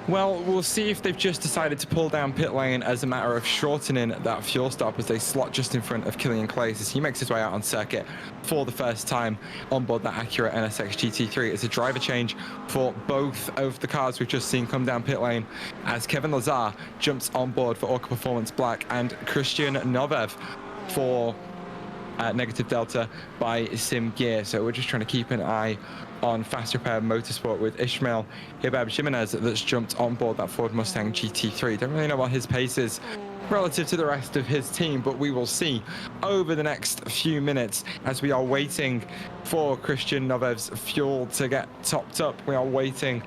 Well, we'll see if they've just decided to pull down pit lane as a matter of shortening that fuel stop as they slot just in front of Killian Claes as he makes his way out on circuit for the first time on board that Acura NSX GT3. It's a driver change for both of the cars we've just seen come down pit lane as Kevin Lazar jumps on board for Orca Performance Black and Christian Novev for Negative Delta by Sim Gear. So we're just trying to keep an eye on Fast Repair Motorsport with Ishmael Hibab Jimenez that's jumped on board that Ford Mustang GT3. Don't really know what his pace is relative to the rest of his team, but we will see over the next few minutes as we are waiting for Christian Novev's fuel to get topped up. We are waiting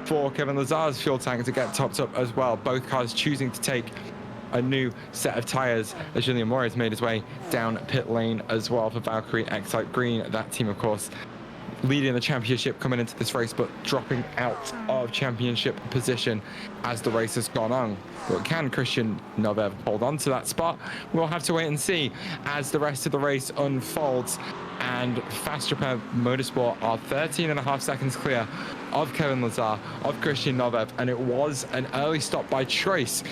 for Kevin Lazar's fuel tank to get topped up as well. Both cars choosing to take a new set of tires as Julian Moore has made his way down pit lane as well for Valkyrie Excite Green. That team, of course, leading the championship coming into this race, but dropping out of championship position as the race has gone on. But can Christian Novev hold on to that spot? We'll have to wait and see as the rest of the race unfolds. And Fast Repair Motorsport are 13.5 seconds clear of Kevin Lazar, of Christian Novev, and it was an early stop by choice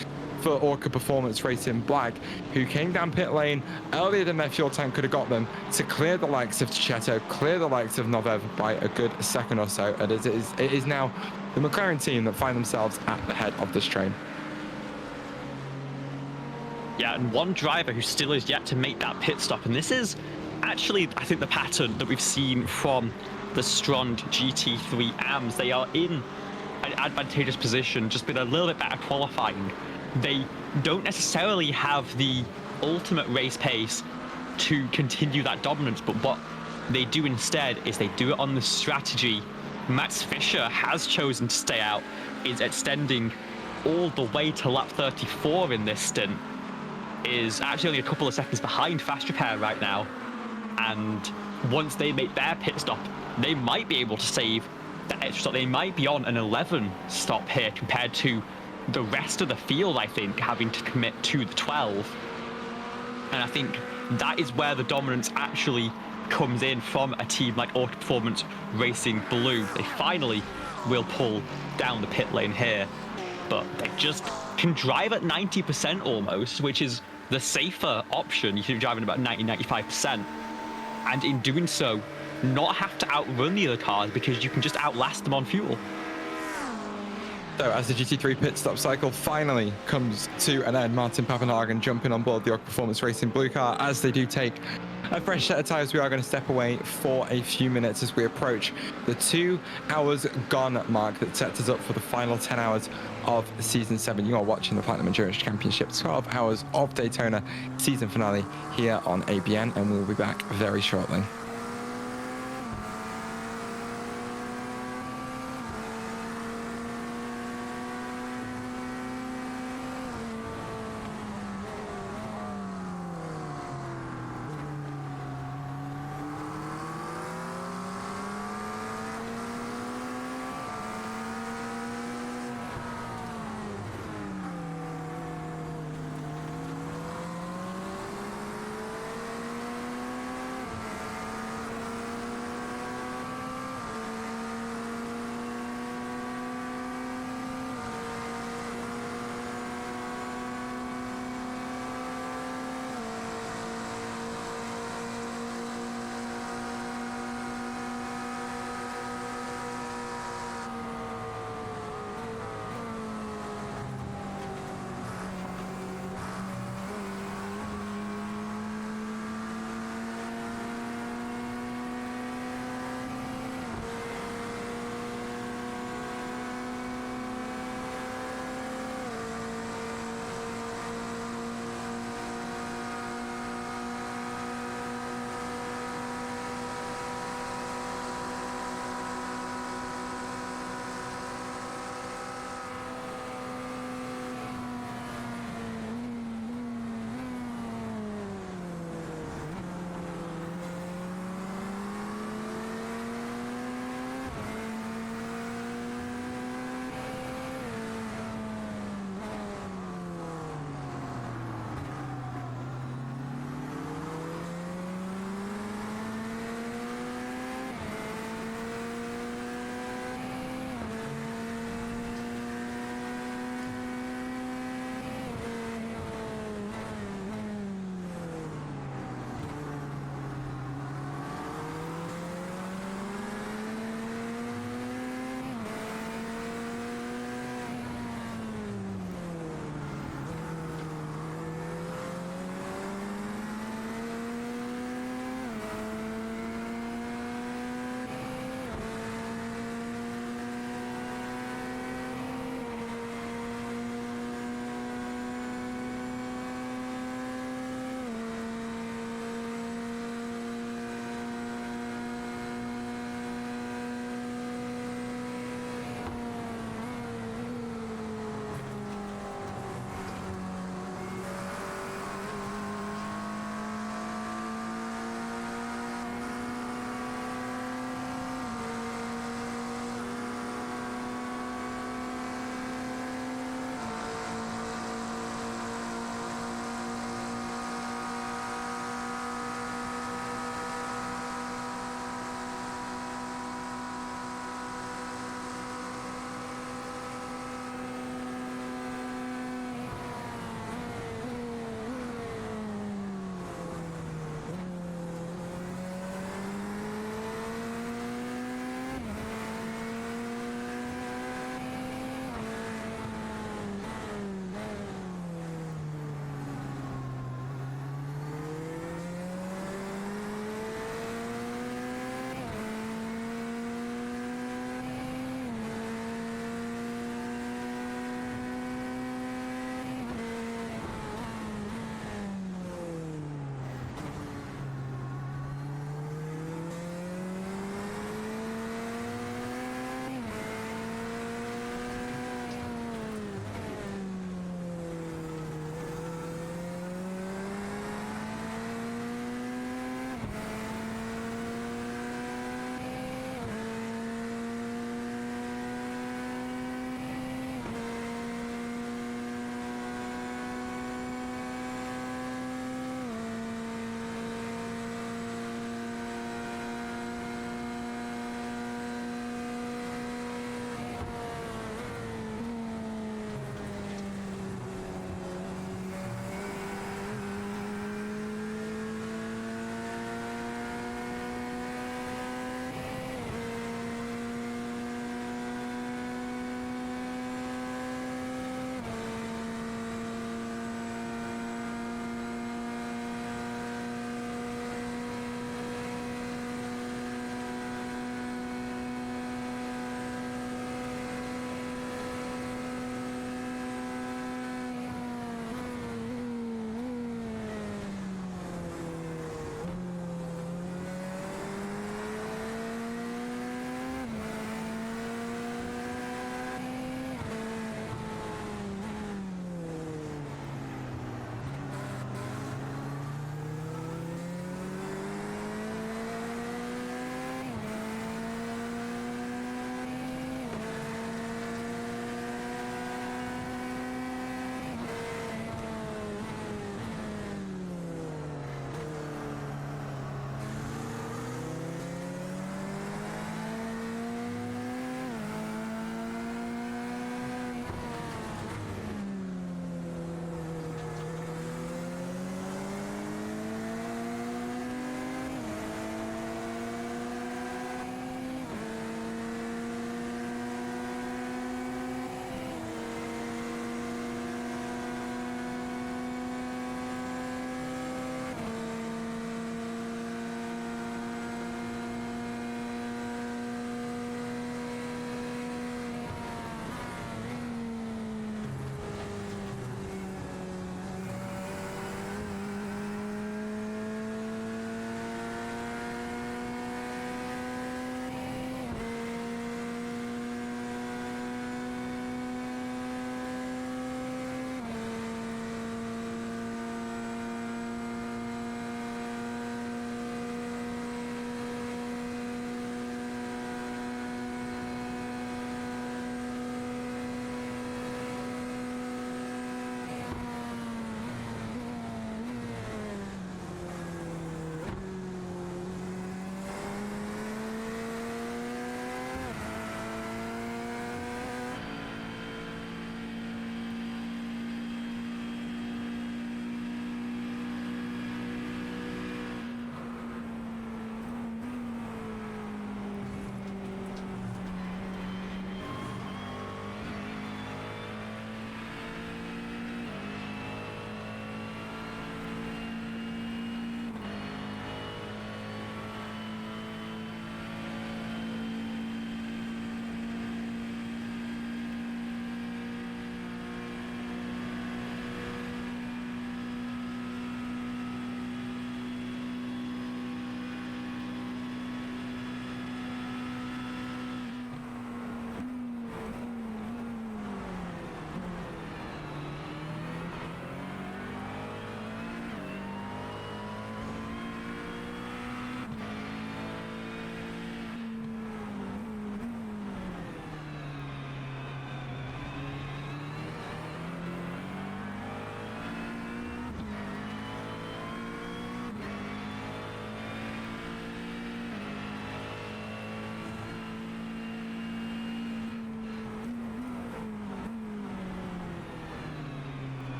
for Orca Performance Racing Black, who came down pit lane earlier than their fuel tank could have got them to clear the likes of Cheto, clear the likes of Novev by a good second or so. And it is now the McLaren team that find themselves at the head of this train. Yeah, and one driver who still is yet to make that pit stop, and this is actually, I think, the pattern that we've seen from the Strond GT3 AMs. They are in an advantageous position, just been a little bit better qualifying. They don't necessarily have the ultimate race pace to continue that dominance, but what they do instead is they do it on the strategy Max Fischer has chosen to stay out, is extending all the way to lap 34 in this stint, is actually only a couple of seconds behind Fast Repair right now. And once they make their pit stop, they might be able to save that extra stop. They might be on an 11 stop here compared to the rest of the field, I think, having to commit to the 12. And I think that is where the dominance actually comes in from a team like Orca Performance Racing Blue. They finally will pull down the pit lane here, but they just can drive at 90% almost, which is the safer option. You should be driving about 90-95%, and in doing so not have to outrun the other cars because you can just outlast them on fuel. So as the GT3 pit stop cycle finally comes to an end, Martin Pappenhagen jumping on board the Orca Performance Racing Blue car. As they do take a fresh set of tires, we are going to step away for a few minutes as we approach the 2 hours gone mark that sets us up for the final 10 hours of season 7. You are watching the Platinum Endurance Championship 12 hours of Daytona season finale here on ABN, and we'll be back very shortly.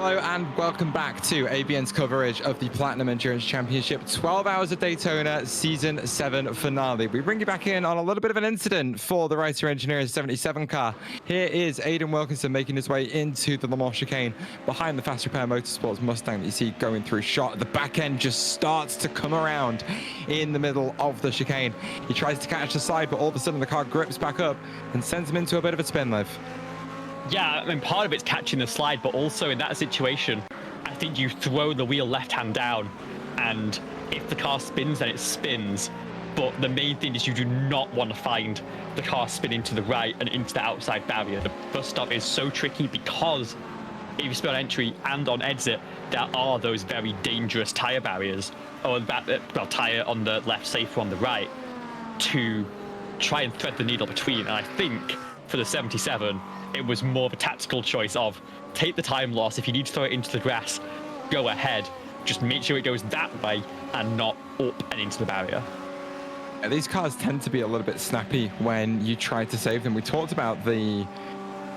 Hello and welcome back to ABN's coverage of the Platinum Endurance Championship 12 Hours of Daytona Season 7 finale. We bring you back in on a little bit of an incident for the Writer Engineer's 77 car. Here is Aiden Wilkinson making his way into the Le Mans chicane behind the Fast Repair Motorsports Mustang that you see going through shot. The back end just starts to come around in the middle of the chicane. He tries to catch the side, but all of a sudden the car grips back up and sends him into a bit of a spin, Liv. Yeah, I mean, part of it's catching the slide, but also in that situation, I think you throw the wheel left hand down, and if the car spins, then it spins. But the main thing is you do not want to find the car spinning to the right and into the outside barrier. The bus stop is so tricky because if you spin on entry and on exit, there are those very dangerous tyre barriers, or tyre on the left, safer on the right, to try and thread the needle between. And I think for the 77, it was more of a tactical choice of take the time loss. If you need to throw it into the grass, go ahead. Just make sure it goes that way and not up and into the barrier. These cars tend to be a little bit snappy when you try to save them. We talked about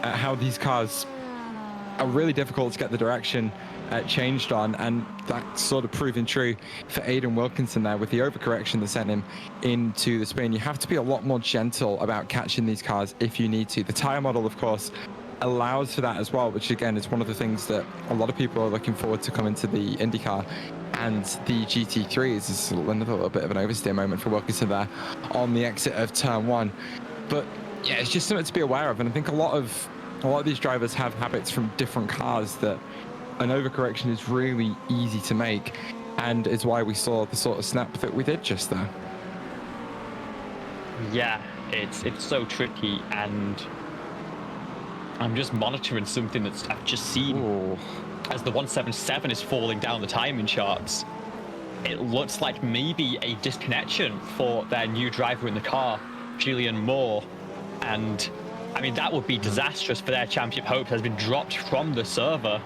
how these cars are really difficult to get the direction changed on, and that's sort of proven true for Aiden Wilkinson there with the overcorrection that sent him into the spin. You have to be a lot more gentle about catching these cars if you need to. The tire model, of course, allows for that as well, which again is one of the things that a lot of people are looking forward to coming to the IndyCar. And the GT3 is another little bit of an oversteer moment for Wilkinson there on the exit of turn one. But yeah, it's just something to be aware of, and I think a lot of these drivers have habits from different cars that an overcorrection is really easy to make, and is why we saw the sort of snap that we did just there. Yeah, it's so tricky, and I'm just monitoring something that I've just seen. Ooh. As the 177 is falling down the timing charts. It looks like maybe a disconnection for their new driver in the car, Julian Moore, and I mean, that would be disastrous for their championship hopes. Has been dropped from the server,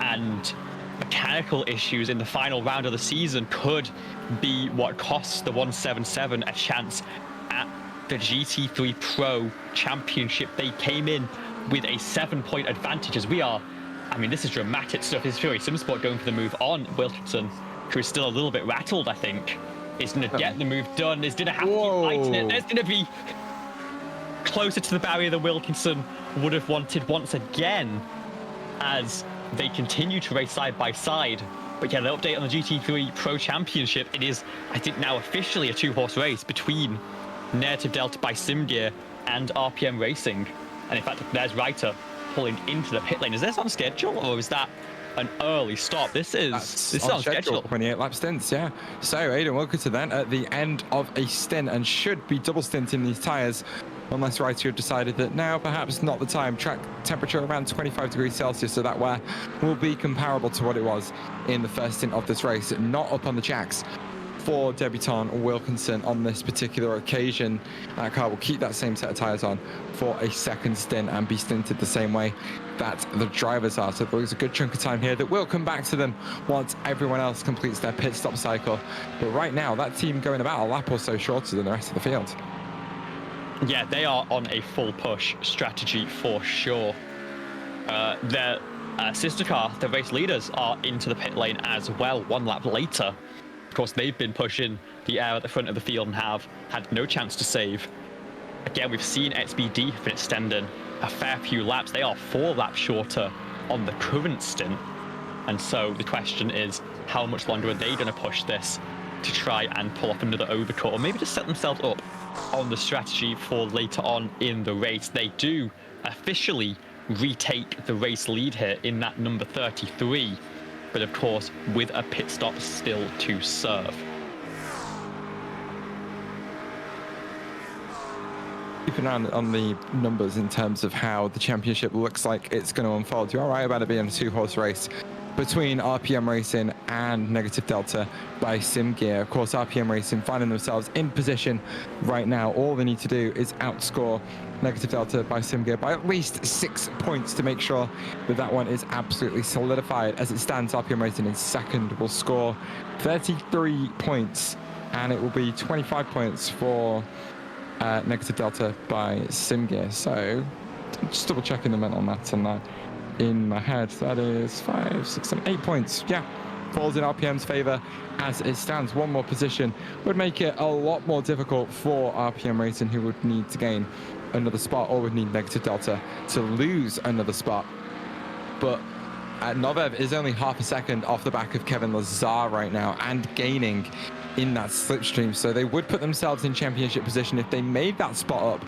and mechanical issues in the final round of the season could be what costs the 177 a chance at the GT3 Pro Championship. They came in with a 7-point advantage, as we are. I mean, this is dramatic stuff. This is Fury Simsport going for the move on Wilkinson, who is still a little bit rattled, I think. Is going to get the move done. Is going to have to keep fighting it. There's going to be closer to the barrier than Wilkinson would have wanted once again, as they continue to race side by side. But yeah, the update on the GT3 Pro Championship, it is, I think, now officially a two-horse race between Negative Delta by SimGear and RPM Racing. And in fact, there's Reiter pulling into the pit lane. Is this on schedule, or is that an early stop? This is on schedule. 28 lap stints, yeah. So Aiden Wilkinson then at the end of a stint, and should be double stinting these tyres, unless Reiter have decided that now perhaps not the time. Track temperature around 25 degrees Celsius, so that wear will be comparable to what it was in the first stint of this race. Not up on the jacks for debutant Wilkinson on this particular occasion. That car will keep that same set of tyres on for a second stint and be stinted the same way that the drivers are. So there's a good chunk of time here that will come back to them once everyone else completes their pit stop cycle. But right now, that team going about a lap or so shorter than the rest of the field. Yeah, they are on a full push strategy for sure. Their sister car, the race leaders, are into the pit lane as well, one lap later. Of course, they've been pushing the air at the front of the field and have had no chance to save. Again, we've seen XBD have been extending a fair few laps. They are 4 laps shorter on the current stint. And so the question is, how much longer are they going to push this to try and pull off another overcut, or maybe just set themselves up on the strategy for later on in the race? They do officially retake the race lead here in that number 33. But of course, with a pit stop still to serve. Keep an eye on the numbers in terms of how the championship looks like it's going to unfold. You're right about it being a two-horse race between RPM Racing and Negative Delta by SimGear. Of course, RPM Racing finding themselves in position right now. All they need to do is outscore Negative Delta by SimGear by at least 6 points to make sure that that one is absolutely solidified. As it stands, RPM Racing in second will score 33 points, and it will be 25 points for Negative Delta by SimGear. So just double checking the mental maths on that. in my head. That is 5, 6, 7, 8 points. Yeah, falls in RPM's favor as it stands. One more position would make it a lot more difficult for RPM Racing, who would need to gain another spot or would need negative delta to lose another spot. But Novev is only half a second off the back of Kevin Lazar right now and gaining in that slipstream. So they would put themselves in championship position if they made that spot up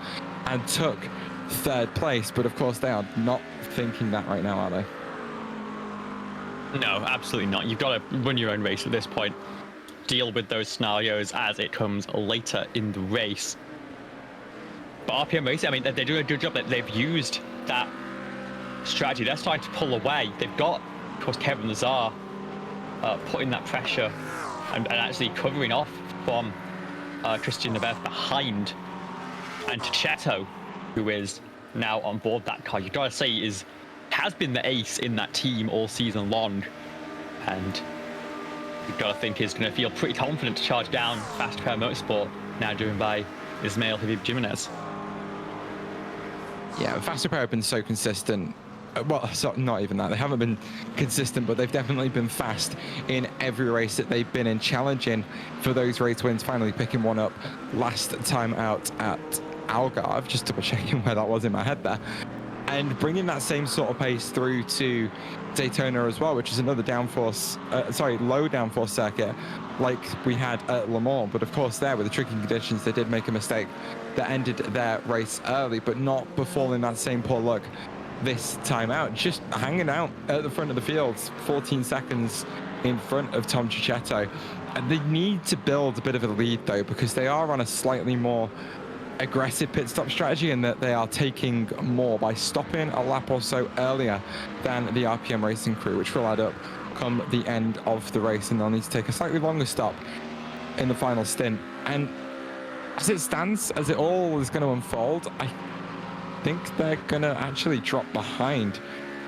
and took third place. But of course, they are not thinking that right now, are they? No, absolutely not. You've got to run your own race at this point. Deal with those scenarios as it comes later in the race. But RPM Racing, I mean, they're doing a good job. They've used that strategy. They're starting to pull away. They've got, of course, Kevin Lazar putting that pressure and actually covering off from Christian Nebev behind. And Cheto, who is now on board that car, you've got to say has been the ace in that team all season long. And you've got to think is going to feel pretty confident to charge down Fast Car Motorsport, now driven by Ismael Habib Jimenez. Yeah, Fast Repair have been so consistent. Well, not even that. They haven't been consistent, but they've definitely been fast in every race that they've been in, challenging for those race wins, finally picking one up last time out at Algarve, just double checking where that was in my head there, and bringing that same sort of pace through to Daytona as well, which is another low downforce circuit like we had at Le Mans. But of course, there with the tricky conditions, they did make a mistake that ended their race early, but not befalling that same poor luck this time out, just hanging out at the front of the field, 14 seconds in front of Tom Cicchetto. And they need to build a bit of a lead though, because they are on a slightly more aggressive pit stop strategy, and that they are taking more by stopping a lap or so earlier than the RPM Racing crew, which will add up come the end of the race, and they'll need to take a slightly longer stop in the final stint. And as it stands, as it all is going to unfold, I think they're going to actually drop behind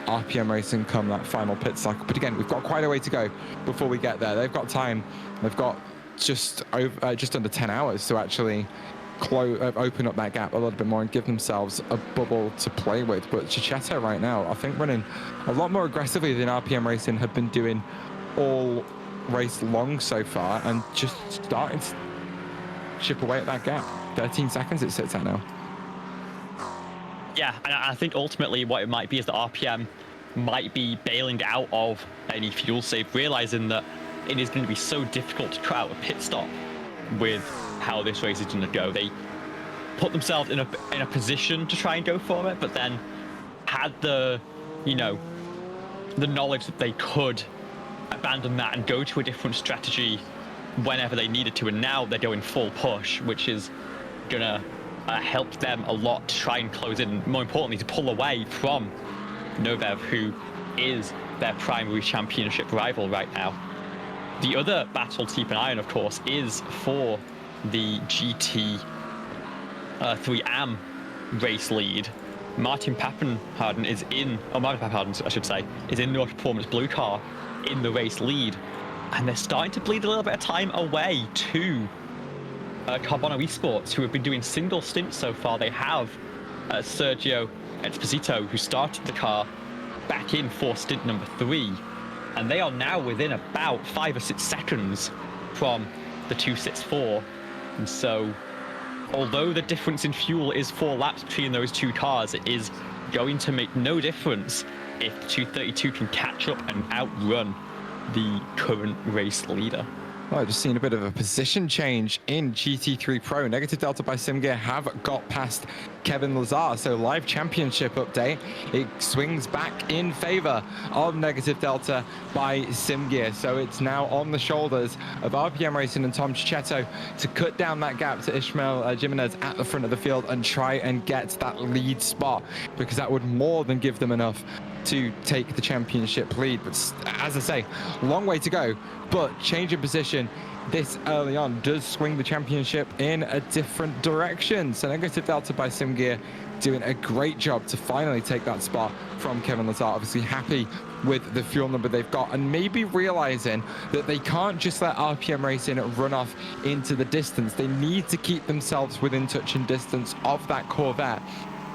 RPM Racing come that final pit cycle. But again, we've got quite a way to go before we get there. They've got time. They've got just under 10 hours to actually open up that gap a little bit more and give themselves a bubble to play with. But Cicchetto right now, I think, running a lot more aggressively than RPM Racing have been doing all race long so far, and just starting to chip away at that gap. 13 seconds it sits at now. Yeah, and I think ultimately what it might be is that RPM might be bailing out of any fuel save, realizing that it is going to be so difficult to cut out a pit stop with how this race is going to go. They put themselves in a position to try and go for it, but then had the knowledge that they could abandon that and go to a different strategy whenever they needed to, and now they're going full push, which is gonna help them a lot to try and close in, more importantly to pull away from Novev, who is their primary championship rival right now. The other battle to keep an eye on, of course, is for the GT 3AM race lead. Martin Pappenharden is in the Auto Performance blue car in the race lead, and they're starting to bleed a little bit of time away to Carbono Esports, who have been doing single stints so far. They have Sergio Esposito, who started the car back in for stint number 3, and they are now within about 5 or 6 seconds from the 264. And so, although the difference in fuel is 4 laps between those two cars, it is going to make no difference if the 232 can catch up and outrun the current race leader. Well, I've just seen a bit of a position change in GT3 Pro. Negative Delta by Simgear have got past Kevin Lazar. So live championship update, it swings back in favor of Negative Delta by Simgear. So it's now on the shoulders of RPM Racing and Tom Cicchetto to cut down that gap to Ismael Jimenez at the front of the field and try and get that lead spot, because that would more than give them enough to take the championship lead. But as I say, long way to go, but change in position this early on does swing the championship in a different direction. So Negative Delta by Simgear doing a great job to finally take that spot from Kevin Lazar. Obviously happy with the fuel number they've got, and maybe realizing that they can't just let RPM Racing run off into the distance. They need to keep themselves within touch and distance of that Corvette,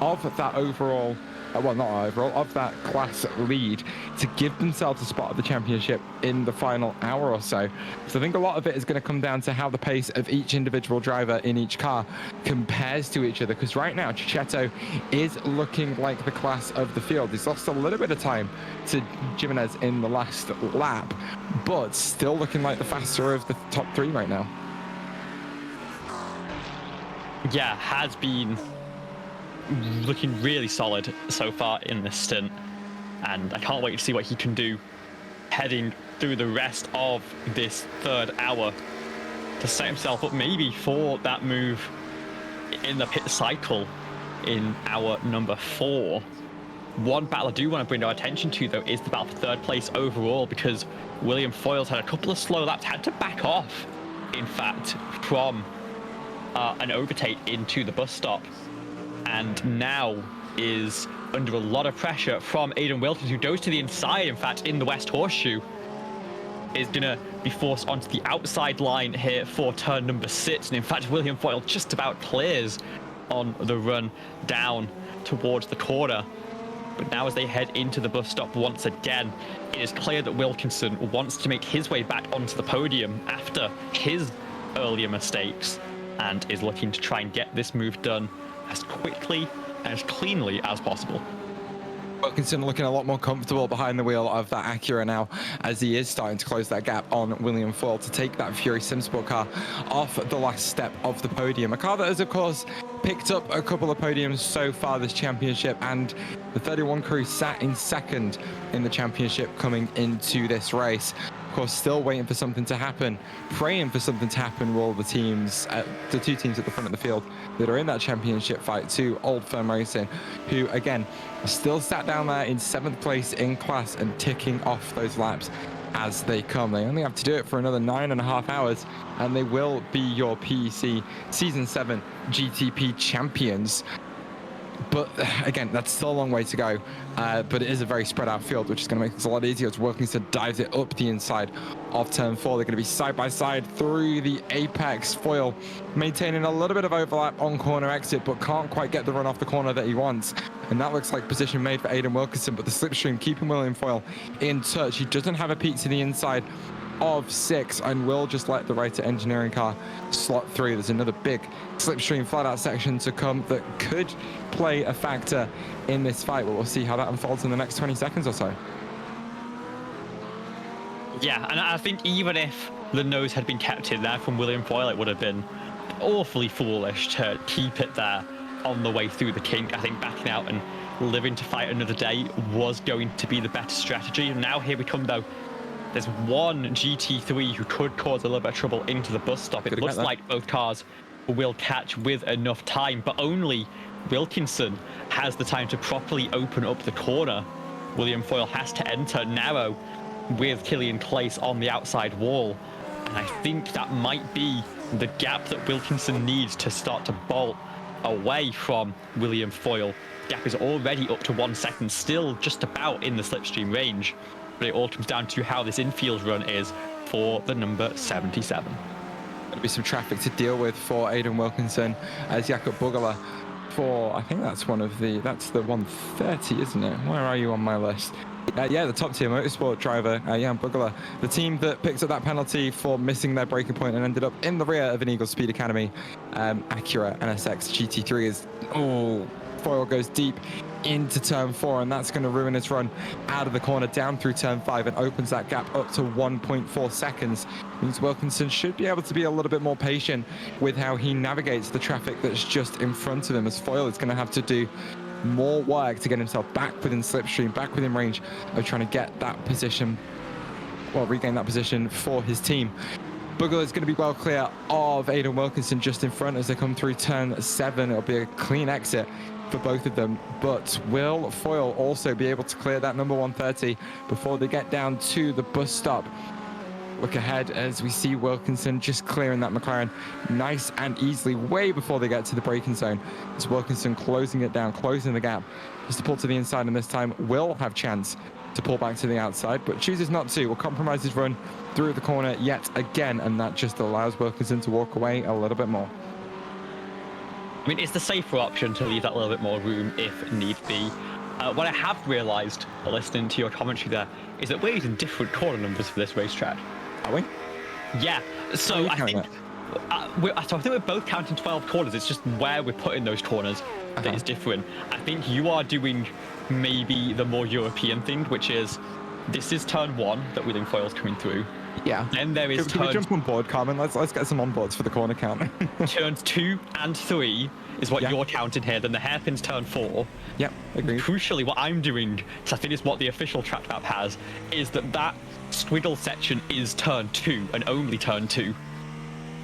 of that overall well, not overall, of that class lead to give themselves a spot at the championship in the final hour or so. So I think a lot of it is going to come down to how the pace of each individual driver in each car compares to each other. Because right now, Chichetto is looking like the class of the field. He's lost a little bit of time to Jimenez in the last lap, but still looking like the faster of the top three right now. Yeah, has been looking really solid so far in this stint, and I can't wait to see what he can do heading through the rest of this third hour to set himself up maybe for that move in the pit cycle in hour number 4. One battle I do want to bring our attention to, though, is the battle for third place overall, because William Foyles had a couple of slow laps, had to back off, in fact, from an overtake into the bus stop, and now is under a lot of pressure from Aiden Wilkins, who goes to the inside. In fact, in the West Horseshoe, is going to be forced onto the outside line here for turn number 6. And in fact, William Foyle just about clears on the run down towards the corner. But now as they head into the bus stop once again, it is clear that Wilkinson wants to make his way back onto the podium after his earlier mistakes, and is looking to try and get this move done as quickly and as cleanly as possible. Wilkinson looking a lot more comfortable behind the wheel of that Acura now, as he is starting to close that gap on William Foyle to take that Fury Simsport car off the last step of the podium. A car that has, of course, picked up a couple of podiums so far this championship, and the 31 crew sat in second in the championship coming into this race. Of course, still waiting for something to happen, praying for something to happen with all the teams, the two teams at the front of the field that are in that championship fight, to Old Firm Racing, who, again, are still sat down there in 7th place in class and ticking off those laps as they come. They only have to do it for another 9.5 hours, and they will be your PEC Season 7 GTP champions. But again, that's still a long way to go. But it is a very spread out field, which is going to make this a lot easier as Wilkinson dives it up the inside of turn 4. They're going to be side by side through the apex. Foyle maintaining a little bit of overlap on corner exit, but can't quite get the run off the corner that he wants. And that looks like position made for Aiden Wilkinson, but the slipstream keeping William Foyle in touch. He doesn't have a peak to the inside of 6 and will just let the Writer Engineering car slot through. There's another big slipstream flat out section to come that could play a factor in this fight, but we'll see how that unfolds in the next 20 seconds or so. Yeah, and I think even if the nose had been kept in there from William Foyle, it would have been awfully foolish to keep it there on the way through the kink. I think backing out and living to fight another day was going to be the better strategy. And now here we come, though. There's one GT3 who could cause a little bit of trouble into the bus stop. It looks like both cars will catch with enough time, but only Wilkinson has the time to properly open up the corner. William Foyle has to enter narrow with Killian Clace on the outside wall. And I think that might be the gap that Wilkinson needs to start to bolt away from William Foyle. Gap is already up to 1 second, still just about in the slipstream range. But it all comes down to how this infield run is for the number 77. There'll be some traffic to deal with for Aiden Wilkinson as Jakob Bugala for, I think that's that's the 130, isn't it? Where are you on my list? Yeah, the top tier motorsport driver, Jan Bugala, the team that picked up that penalty for missing their braking point and ended up in the rear of an Eagle Speed Academy Acura NSX GT3 is, Foyle goes deep into turn 4, and that's going to ruin his run out of the corner down through turn 5 and opens that gap up to 1.4 seconds. Means Wilkinson should be able to be a little bit more patient with how he navigates the traffic that's just in front of him, as Foyle is going to have to do more work to get himself back within slipstream, back within range of trying to get that position, well, regain that position for his team. Bugler is going to be well clear of Aiden Wilkinson just in front as they come through turn 7. It'll be a clean exit for both of them, but will Foyle also be able to clear that number 130 before they get down to the bus stop? Look ahead as we see Wilkinson just clearing that McLaren nice and easily way before they get to the braking zone. It's Wilkinson closing it down, closing the gap just to pull to the inside, and this time will have chance to pull back to the outside, but chooses not to. Will compromise his run through the corner yet again, and that just allows Wilkinson to walk away a little bit more. I mean, it's the safer option to leave that little bit more room if need be. What I have realised, listening to your commentary there, is that we're using different corner numbers for this racetrack. Are we? Yeah, so I think it? so I think we're both counting 12 corners. It's just where we're putting those corners that is different. I think you are doing maybe the more European thing, which is this is turn 1 that wheeling foil's coming through. Yeah. Then there is Can we jump on board, Carmen? Let's get some on boards for the corner count. turns 2 and 3 is what you're counting here. Then the hairpin's turn 4. Yep, agreed. Crucially, what I'm doing, because I think it's what the official track map has, is that squiggle section is turn 2 and only turn 2.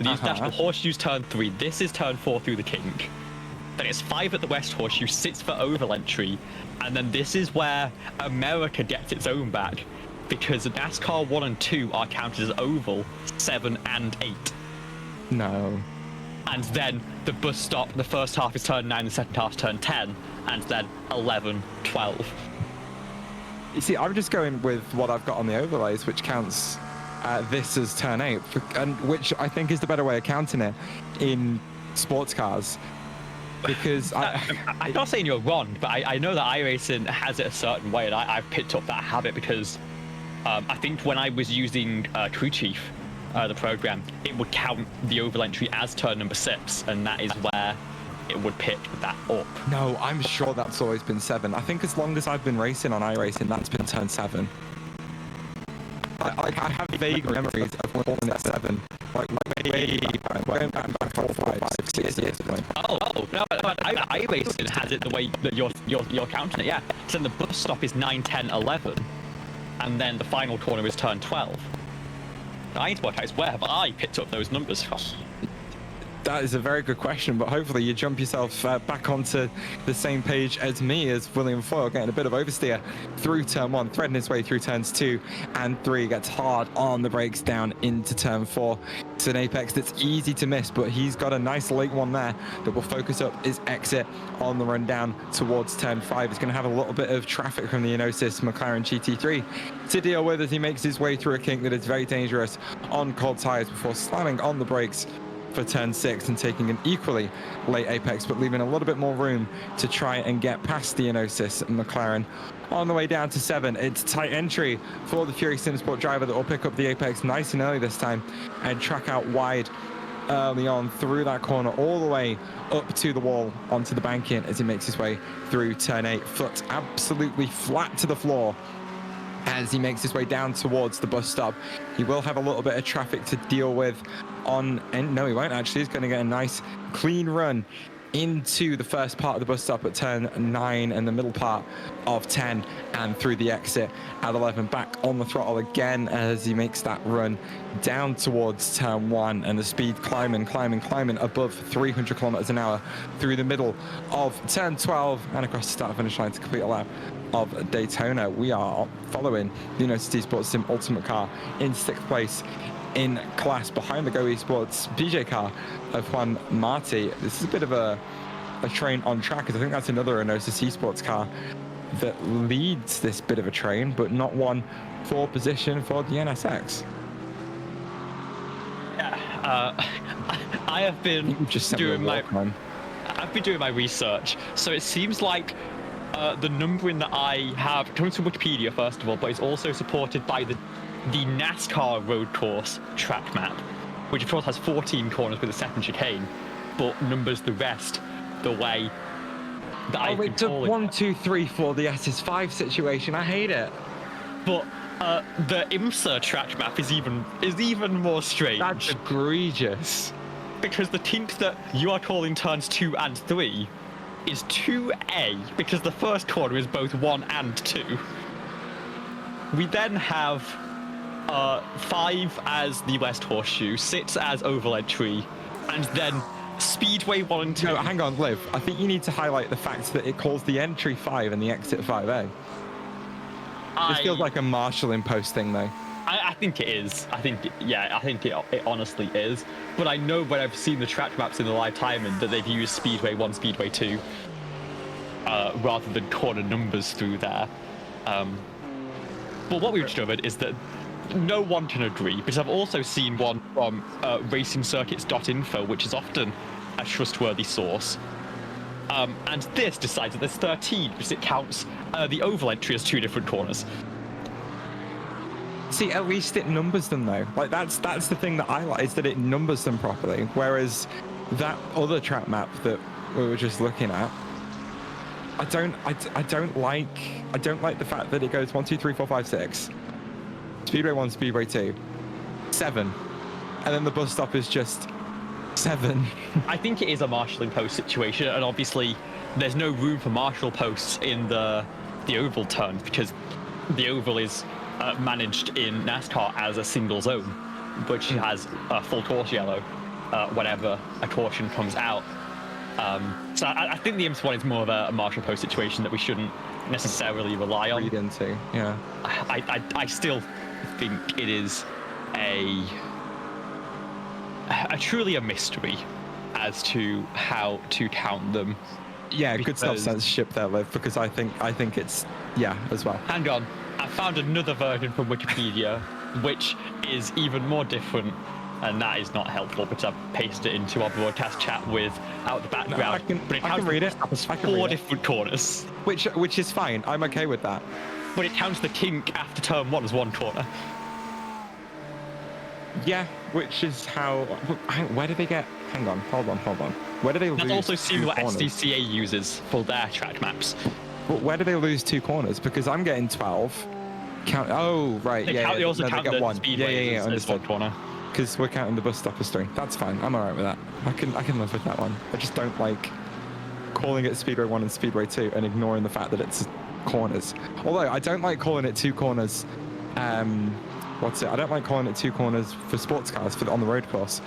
The International Horseshoe's turn 3. This is turn 4 through the King. Then it's 5 at the West Horseshoe, 6 for oval entry, and then this is where America gets its own back, because NASCAR 1 and 2 are counted as oval, 7 and 8. No. And then the bus stop, the first half is turn 9, the second half is turn 10, and then 11, 12. You see, I'm just going with what I've got on the overlays, which counts this as turn 8, and which I think is the better way of counting it in sports cars. Because I'm not saying you're wrong, but I know that iRacing has it a certain way, and I've picked up that habit because I think when I was using Crew Chief, the program, it would count the oval entry as turn number 6, and that is where it would pick that up. No, I'm sure that's always been 7. I think as long as I've been racing on iRacing, that's been turn 7. I have vague memories of calling it 7. Like maybe going back 4, 5, 6 years ago. Oh no, iRacing has it the way that you're counting it, yeah. So then the bus stop is 9, 10, 11, and then the final corner is turn 12. I need to work out where have I picked up those numbers from? That is a very good question, but hopefully you jump yourself back onto the same page as me, as William Foyle getting a bit of oversteer through turn 1, threading his way through turns 2 and 3, gets hard on the brakes down into turn 4. It's an apex that's easy to miss, but he's got a nice late one there that will focus up his exit on the run down towards turn 5. He's going to have a little bit of traffic from the Enosis McLaren GT3 to deal with as he makes his way through a kink that is very dangerous on cold tires before slamming on the brakes for turn 6 and taking an equally late apex, but leaving a little bit more room to try and get past the Enosis McLaren. On the way down to 7, it's tight entry for the Fury Cinesport driver that will pick up the apex nice and early this time and track out wide early on through that corner all the way up to the wall onto the banking as he makes his way through turn 8. Foot absolutely flat to the floor as he makes his way down towards the bus stop. He will have a little bit of traffic to deal with on, and no, he won't actually. He's going to get a nice clean run into the first part of the bus stop at turn 9 and the middle part of 10 and through the exit at 11, back on the throttle again as he makes that run down towards turn 1 and the speed climbing above 300 kilometers an hour through the middle of turn 12 and across the start finish line to complete a lap of Daytona. We are following the University Sports Sim Ultimate car in 6th place in class behind the Go Esports PJ car of Juan Marti. This is a bit of a train on track, because I think that's another Enosis Esports car that leads this bit of a train, but not one for position for the NSX. Yeah, I have been doing my research, so it seems like the numbering that I have comes from Wikipedia first of all, but it's also supported by the NASCAR road course track map, which of course has 14 corners with a second chicane, but numbers the rest the way that I've been calling it. 1, 2, 3, 4, the SS5 situation. I hate it. But the IMSA track map is even more strange. That's egregious. Because the kink that you are calling turns 2 and 3 is 2A, because the first corner is both 1 and 2. We then have 5 as the West Horseshoe, 6 as oval entry, and then Speedway 1 and 2. No, hang on, Liv. I think you need to highlight the fact that it calls the entry 5 and the exit 5A. This feels like a marshalling post thing, though. I think it is. I think it honestly is. But I know when I've seen the track maps in the live timing that they've used Speedway 1, Speedway 2, rather than corner numbers through there. But what we've discovered is that no one can agree, because I've also seen one from racingcircuits.info, which is often a trustworthy source, And this decides that there's 13 because it counts the oval entry as 2 different corners. See, at least it numbers them though. Like that's the thing that I like, is that it numbers them properly. Whereas that other track map that we were just looking at, I don't like the fact that it goes 1, 2, 3, 4, 5, 6. Speedway 1, Speedway 2, 7, and then the bus stop is just 7. I think it is a marshalling post situation, and obviously there's no room for marshal posts in the oval turn because the oval is managed in NASCAR as a single zone, which has a full course yellow whenever a caution comes out. So I think the IMSA one is more of a marshal post situation that we shouldn't necessarily rely on. Read into, yeah. I still think it is a truly a mystery as to how to count them. Yeah, good self-censorship there, Liv, because I think it's, yeah, as well. Hang on, I found another version from Wikipedia, which is even more different, and that is not helpful because I've pasted it into our broadcast chat without the background. No, I can read it. I can 4 different corners. Which is fine. I'm okay with that. But it counts the kink after turn 1 as 1 corner. Yeah, which is how. Where do they get? Hang on, hold on. Where do they lose? That's also seen what corners? SDCA uses for their track maps. But where do they lose 2 corners? Because I'm getting 12. Count. Oh, right. They No, count they get the 1. Speedway Yeah. as Understood. 1 corner. Because we're counting the bus stop as 3. That's fine. I'm alright with that. I can live with that one. I just don't like calling it Speedway 1 and Speedway 2 and ignoring the fact that it's corners. Although I don't like calling it 2 corners. I don't like calling it 2 corners for sports cars on the road course,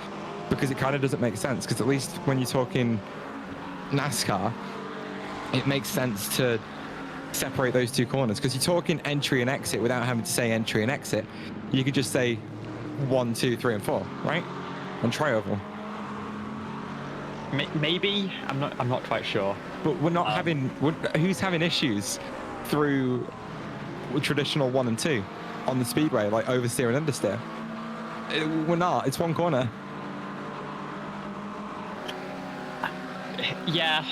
because it kind of doesn't make sense. Because at least when you're talking NASCAR, it makes sense to separate those 2 corners. Because you're talking entry and exit without having to say entry and exit. You could just say 1, 2, 3, and 4, right? And tri-oval. Maybe I'm not quite sure. But we're not having. Who's having issues through traditional 1 and 2 on the speedway, like oversteer and understeer? We're not. It's 1 corner. Yeah.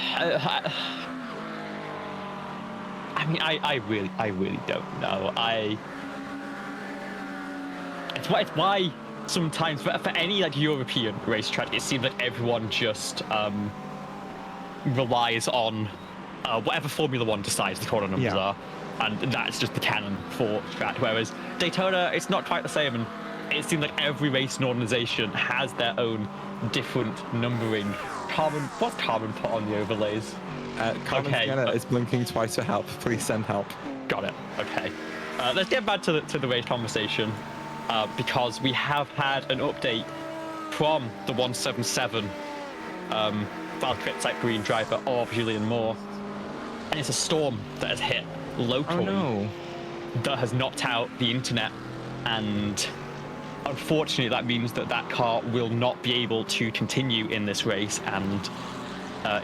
I mean, I really don't know. It's why sometimes for any like European racetrack, it seems like everyone just relies on whatever Formula One decides the corner numbers are, and that's just the canon for track. Whereas Daytona, it's not quite the same, and it seems like every racing organization has their own different numbering. Carmen, what's Carmen put on the overlays? Carmen Sienna is blinking twice for help. Please send help. Got it. Okay. Let's get back to the race conversation, because we have had an update from the 177 Valkyrie Type Green driver of Julian Moore, and it's a storm that has hit locally. Oh no. That has knocked out the internet, and unfortunately that means that car will not be able to continue in this race, and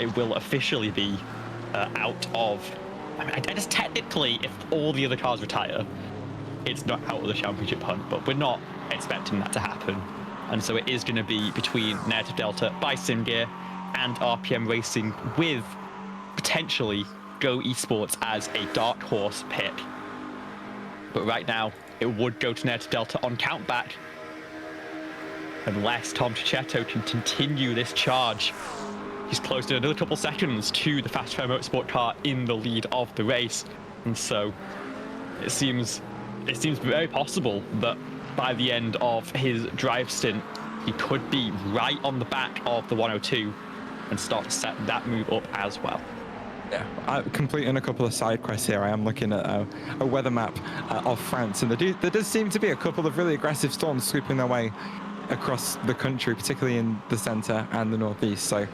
it will officially be out of. I mean, I guess technically, if all the other cars retire, it's not out of the championship hunt, but we're not expecting that to happen. And so it is going to be between Narrative Delta by SimGear and RPM Racing, with potentially Go Esports as a dark horse pick. But right now, it would go to Narrative Delta on countback, unless Tom Chichetto can continue this charge. He's close to another couple seconds to the Fast Fair Motorsport car in the lead of the race. And so it seems very possible that by the end of his drive stint, he could be right on the back of the 102 and start to set that move up as well. Yeah, completing a couple of side quests here. I am looking at a weather map of France, and there does seem to be a couple of really aggressive storms sweeping their way across the country, particularly in the centre and the northeast. So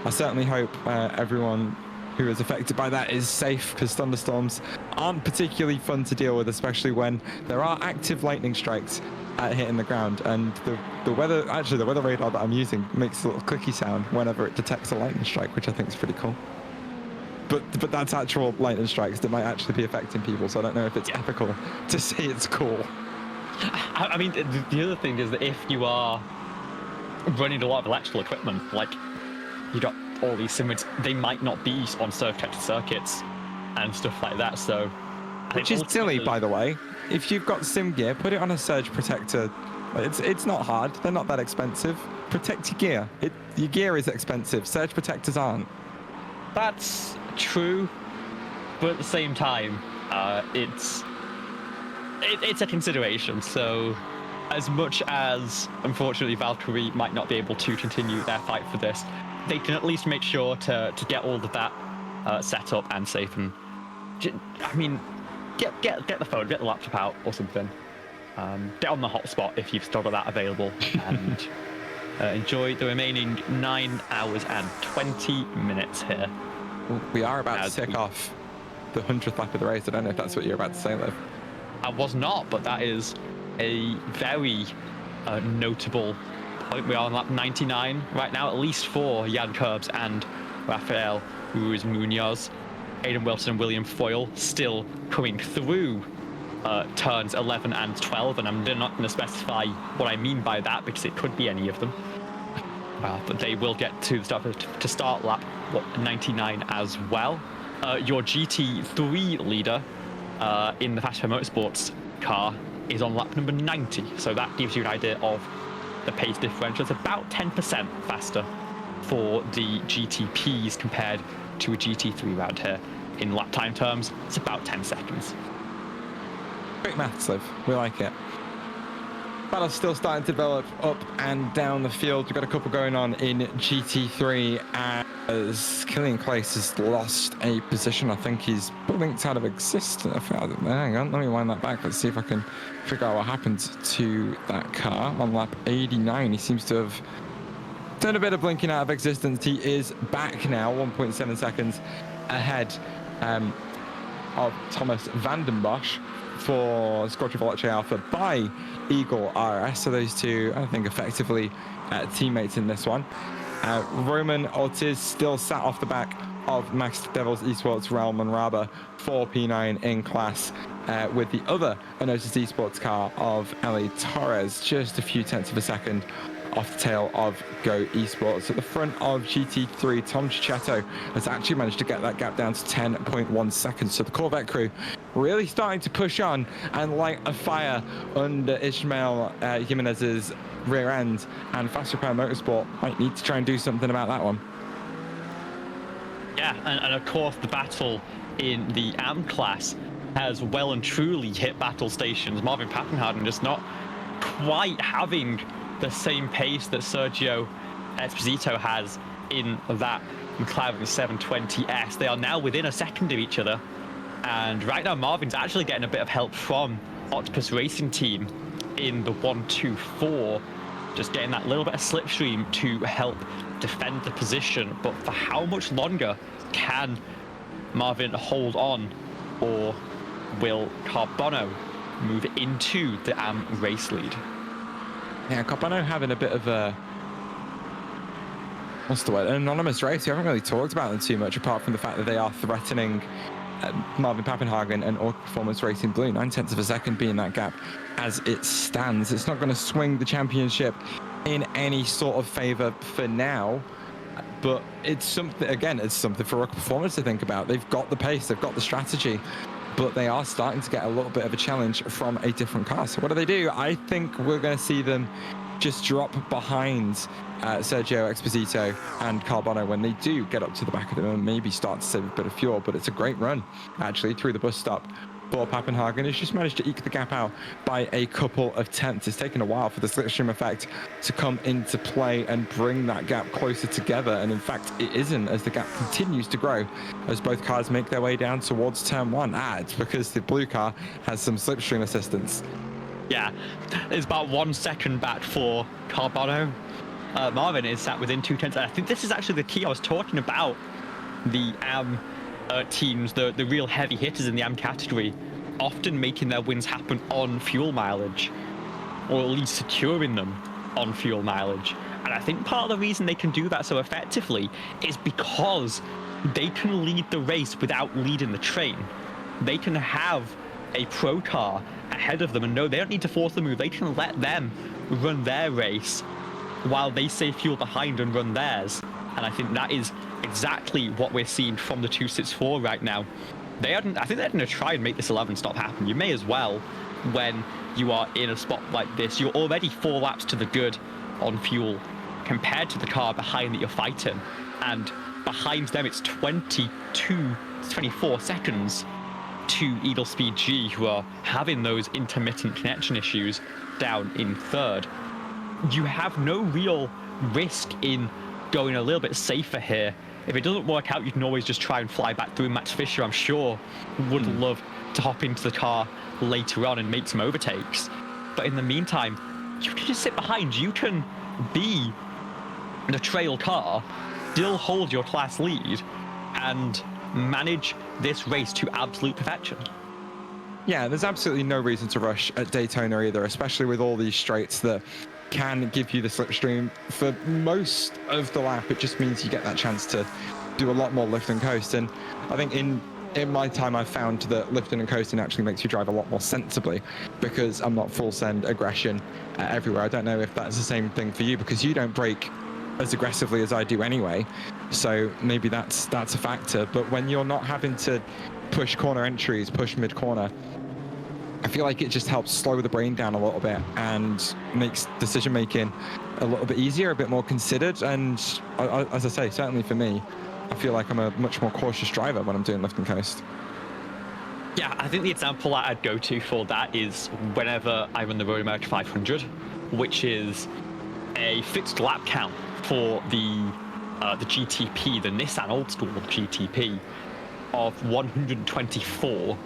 I certainly hope everyone who is affected by that is safe, because thunderstorms aren't particularly fun to deal with, especially when there are active lightning strikes hitting the ground. And the weather radar that I'm using makes a little clicky sound whenever it detects a lightning strike, which I think is pretty cool. But that's actual lightning strikes that might actually be affecting people, so I don't know if it's ethical to say it's cool. I mean, the other thing is that if you are running a lot of electrical equipment, like you got all these simulators, they might not be on surge-protected circuits and stuff like that. So, which is silly, by the way. If you've got sim gear, put it on a surge protector. It's not hard. They're not that expensive. Protect your gear. Your gear is expensive. Surge protectors aren't. That's true, but at the same time, it's a consideration. So, as much as unfortunately Valkyrie might not be able to continue their fight for this, they can at least make sure to get all of that set up and safe. And I mean, get the phone, get the laptop out or something. Get on the hotspot if you've still got that available, and enjoy the remaining 9 hours and 20 minutes here. We are about to tick off the 100th lap of the race. I don't know if that's what you're about to say, Liv. I was not, but that is a very notable point. We are on lap 99 right now, at least for Jan Kurbs and Rafael Ruiz Munoz. Aiden Wilson and William Foyle still coming through turns 11 and 12, and I'm not going to specify what I mean by that because it could be any of them. But they will get to the start lap 99 as well. Your GT3 leader in the Fast Motorsports car is on lap number 90, so that gives you an idea of the pace differential. It's about 10% faster for the GTPs compared to a GT3 round here. In lap time terms, it's about 10 seconds. Great maths, Liv. We like it. Battle's still starting to develop up and down the field. We've got a couple going on in GT3 as Killian Clace has lost a position. I think he's blinked out of existence. Hang on, let me wind that back. Let's see if I can figure out what happened to that car. On lap 89, he seems to have done a bit of blinking out of existence. He is back now, 1.7 seconds ahead of Thomas Vandenbosch for Squadron Veloce Alpha by Eagle RS. So those two, I think, effectively teammates in this one. Roman Ortiz still sat off the back of Max Devils Esports Raul Manraba for P9 in class with the other Anosis Esports car of Ellie Torres, just a few tenths of a second off the tail of Go Esports. At the front of GT3, Tom Chichetto has actually managed to get that gap down to 10.1 seconds. So the Corvette crew really starting to push on and light a fire under Ishmael Jimenez's rear end, and Fast Repair Motorsport might need to try and do something about that one. Yeah, and of course the battle in the AM class has well and truly hit battle stations. Marvin Pappenharden just not quite having the same pace that Sergio Esposito has in that McLaren 720S. They are now within a second of each other, and right now Marvin's actually getting a bit of help from Octopus Racing Team in the 1-2-4, just getting that little bit of slipstream to help defend the position. But for how much longer can Marvin hold on, or will Carbono move into the AM race lead? Yeah, Carbono having a bit of a, what's the word, an anonymous race. We haven't really talked about them too much, apart from the fact that they are threatening Marvin Pappenhagen and Orca Performance Racing Blue. 9/10 of a second being that gap as it stands. It's not going to swing the championship in any sort of favor for now, but it's something, again, it's something for Orca Performance to think about. They've got the pace, they've got the strategy, but they are starting to get a little bit of a challenge from a different car. So what do? I think we're going to see them just drop behind Sergio Esposito and Carbono when they do get up to the back of them and maybe start to save a bit of fuel. But it's a great run, actually, through the bus stop for Pappenhagen. He's just managed to eke the gap out by a couple of tenths. It's taken a while for the slipstream effect to come into play and bring that gap closer together. And in fact, it isn't, as the gap continues to grow as both cars make their way down towards turn one. It's because the blue car has some slipstream assistance. Yeah, it's about 1 second back for Carbono. Marvin is sat within 2 tenths. I think this is actually the key I was talking about. The AM teams, the real heavy hitters in the AM category, often making their wins happen on fuel mileage, or at least securing them on fuel mileage. And I think part of the reason they can do that so effectively is because they can lead the race without leading the train. They can have a pro car ahead of them and know they don't need to force the move. They can let them run their race while they save fuel behind and run theirs. And I think that is exactly what we're seeing from the 264 right now. I think they're going to try and make this 11 stop happen. You may as well, when you are in a spot like this. You're already 4 laps to the good on fuel compared to the car behind that you're fighting. And behind them, it's 24 seconds to Edel Speed G, who are having those intermittent connection issues down in third. You have no real risk in going a little bit safer here. If it doesn't work out, you can always just try and fly back through. Max Fisher, I'm sure, would love to hop into the car later on and make some overtakes. But in the meantime, you can just sit behind. You can be the trail car, still hold your class lead, and manage this race to absolute perfection. Yeah, there's absolutely no reason to rush at Daytona either, especially with all these straights that can give you the slipstream for most of the lap. It just means you get that chance to do a lot more lift and coast. And I think in my time, I've found that lifting and coasting actually makes you drive a lot more sensibly, because I'm not full send aggression everywhere. I don't know if that's the same thing for you, because you don't brake as aggressively as I do anyway. So maybe that's a factor. But when you're not having to push corner entries, push mid corner, I feel like it just helps slow the brain down a little bit and makes decision making a little bit easier, a bit more considered. And as I say, certainly for me, I feel like I'm a much more cautious driver when I'm doing lift and coast. Yeah, I think the example I'd go to for that is whenever I run the Road America 500, which is a fixed lap count for the GTP, the Nissan old school GTP, of 124.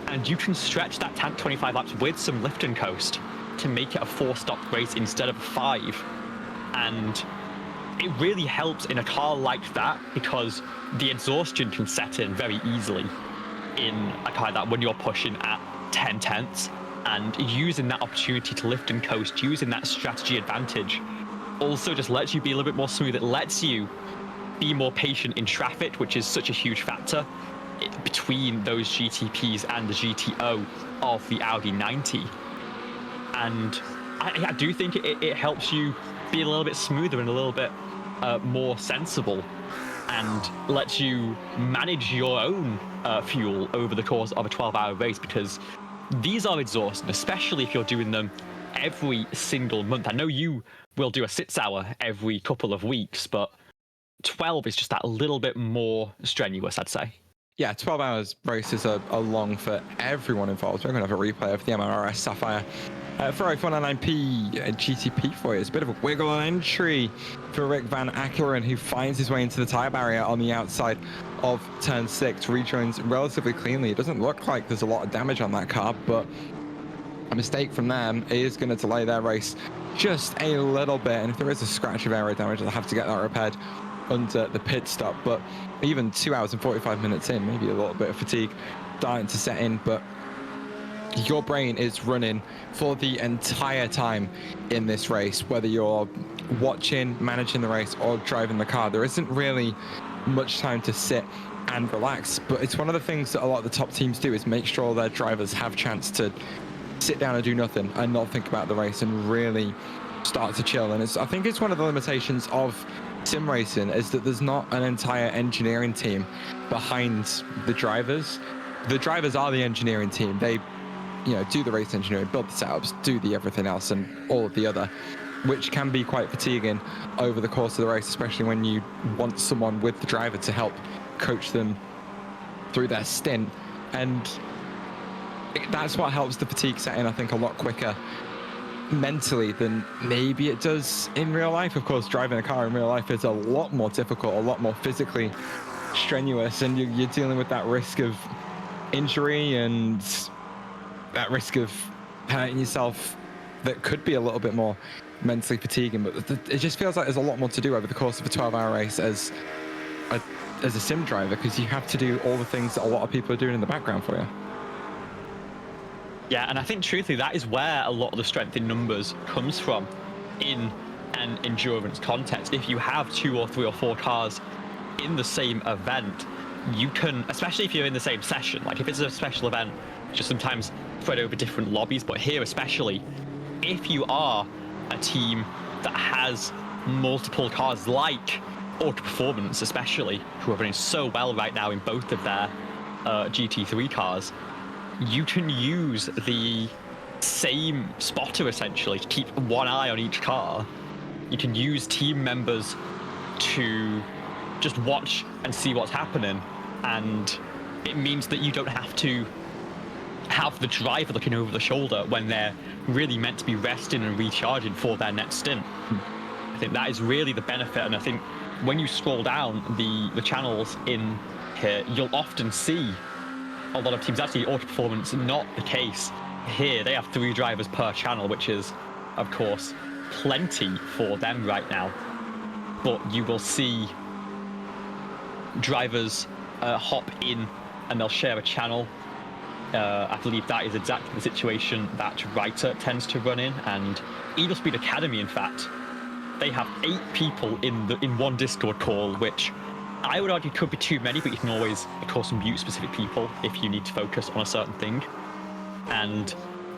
And you can stretch that 25 laps with some lift and coast to make it a 4-stop race instead of a 5. And it really helps in a car like that, because the exhaustion can set in very easily in a car like that when you're pushing at 10 tenths. And using that opportunity to lift and coast, using that strategy advantage, also just lets you be a little bit more smooth. It lets you be more patient in traffic, which is such a huge factor between those GTPs and the GTO of the Audi 90. And I do think it helps you be a little bit smoother and a little bit more sensible, and lets you manage your own fuel over the course of a 12-hour race, because these are exhausting, especially if you're doing them every single month. I know you will do a 6-hour every couple of weeks, but 12 is just that little bit more strenuous, I'd say. Yeah, 12 hours races are long for everyone involved. We're going to have a replay of the MRS Sapphire Ferrari 499P GTP for you. It's a bit of a wiggle on entry for Rick Van Ackeren, who finds his way into the tyre barrier on the outside of turn 6, rejoins relatively cleanly. It doesn't look like there's a lot of damage on that car, but a mistake from them is going to delay their race just a little bit. And if there is a scratch of aero damage, they'll have to get that repaired under the pit stop. But even 2 hours and 45 minutes in, maybe a little bit of fatigue starting to set in, but your brain is running for the entire time in this race, whether you're watching, managing the race, or driving the car. There isn't really much time to sit and relax, but it's one of the things that a lot of the top teams do, is make sure their drivers have chance to sit down and do nothing and not think about the race and really start to chill. And I think it's one of the limitations of sim racing, is that there's not an entire engineering team behind the drivers. The drivers are the engineering team. They, do the race engineering, build the setups, do the everything else and all of the other, which can be quite fatiguing over the course of the race, especially when you want someone with the driver to help coach them through their stint. And that's what helps the fatigue set in, I think, a lot quicker mentally than maybe it does in real life. Of course, driving a car in real life is a lot more difficult, a lot more physically strenuous, and you're dealing with that risk of injury and that risk of hurting yourself that could be a little bit more mentally fatiguing. But it just feels like there's a lot more to do over the course of a 12-hour race as a sim driver, because you have to do all the things that a lot of people are doing in the background for you. Yeah, and I think truthfully that is where a lot of the strength in numbers comes from in an endurance context. If you have 2 or 3 or 4 cars in the same event, you can, especially if you're in the same session, like if it's a special event, just sometimes spread over different lobbies, but here especially, if you are a team that has multiple cars, like Auto Performance especially, who are running so well right now in both of their GT3 cars, you can use the same spotter essentially to keep one eye on each car. You can use team members to just watch and see what's happening, and it means that you don't have to have the driver looking over the shoulder when they're really meant to be resting and recharging for their next stint. I think that is really the benefit, and I think when you scroll down the channels in here, you'll often see a lot of teams. Actually, Auto Performance, not the case here. They have 3 drivers per channel, which is, of course, plenty for them right now. But you will see drivers hop in and they'll share a channel. I believe that is exactly the situation that Writer tends to run in, and Eagle Speed Academy, in fact, they have 8 people in one Discord call, which I would argue could be too many, but you can always, of course, mute specific people if you need to focus on a certain thing. And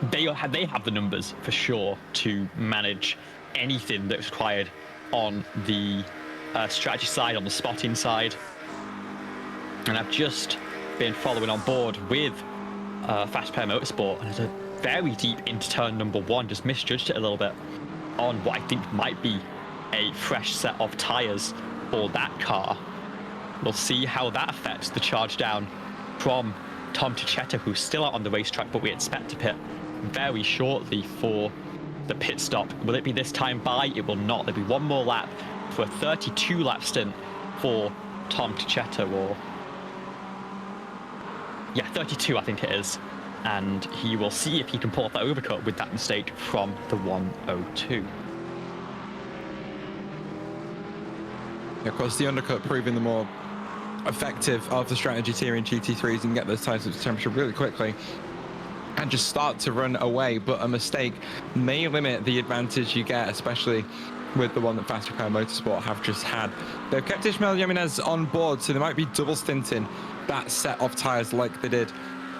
they have the numbers for sure to manage anything that's required on the strategy side, on the spotting side. And I've just been following on board with Fast Pair Motorsport, and it's very deep into turn number 1, just misjudged it a little bit on what I think might be a fresh set of tyres for that car. We'll see how that affects the charge down from Tom Tichetto, who's still out on the racetrack, but we expect to pit very shortly for the pit stop. Will it be this time by? It will not. There'll be one more lap for a 32-lap stint for Tom Tichetto, or... yeah, 32 I think it is. And he will see if he can pull off that overcut with that mistake from the 102. Of course, the undercut proving the more effective of the strategy tier in GT3s, and get those tyres up to temperature really quickly and just start to run away. But a mistake may limit the advantage you get, especially with the one that Fast Pair Motorsport have just had. They've kept Ismael Jimenez on board, so they might be double stinting that set of tyres like they did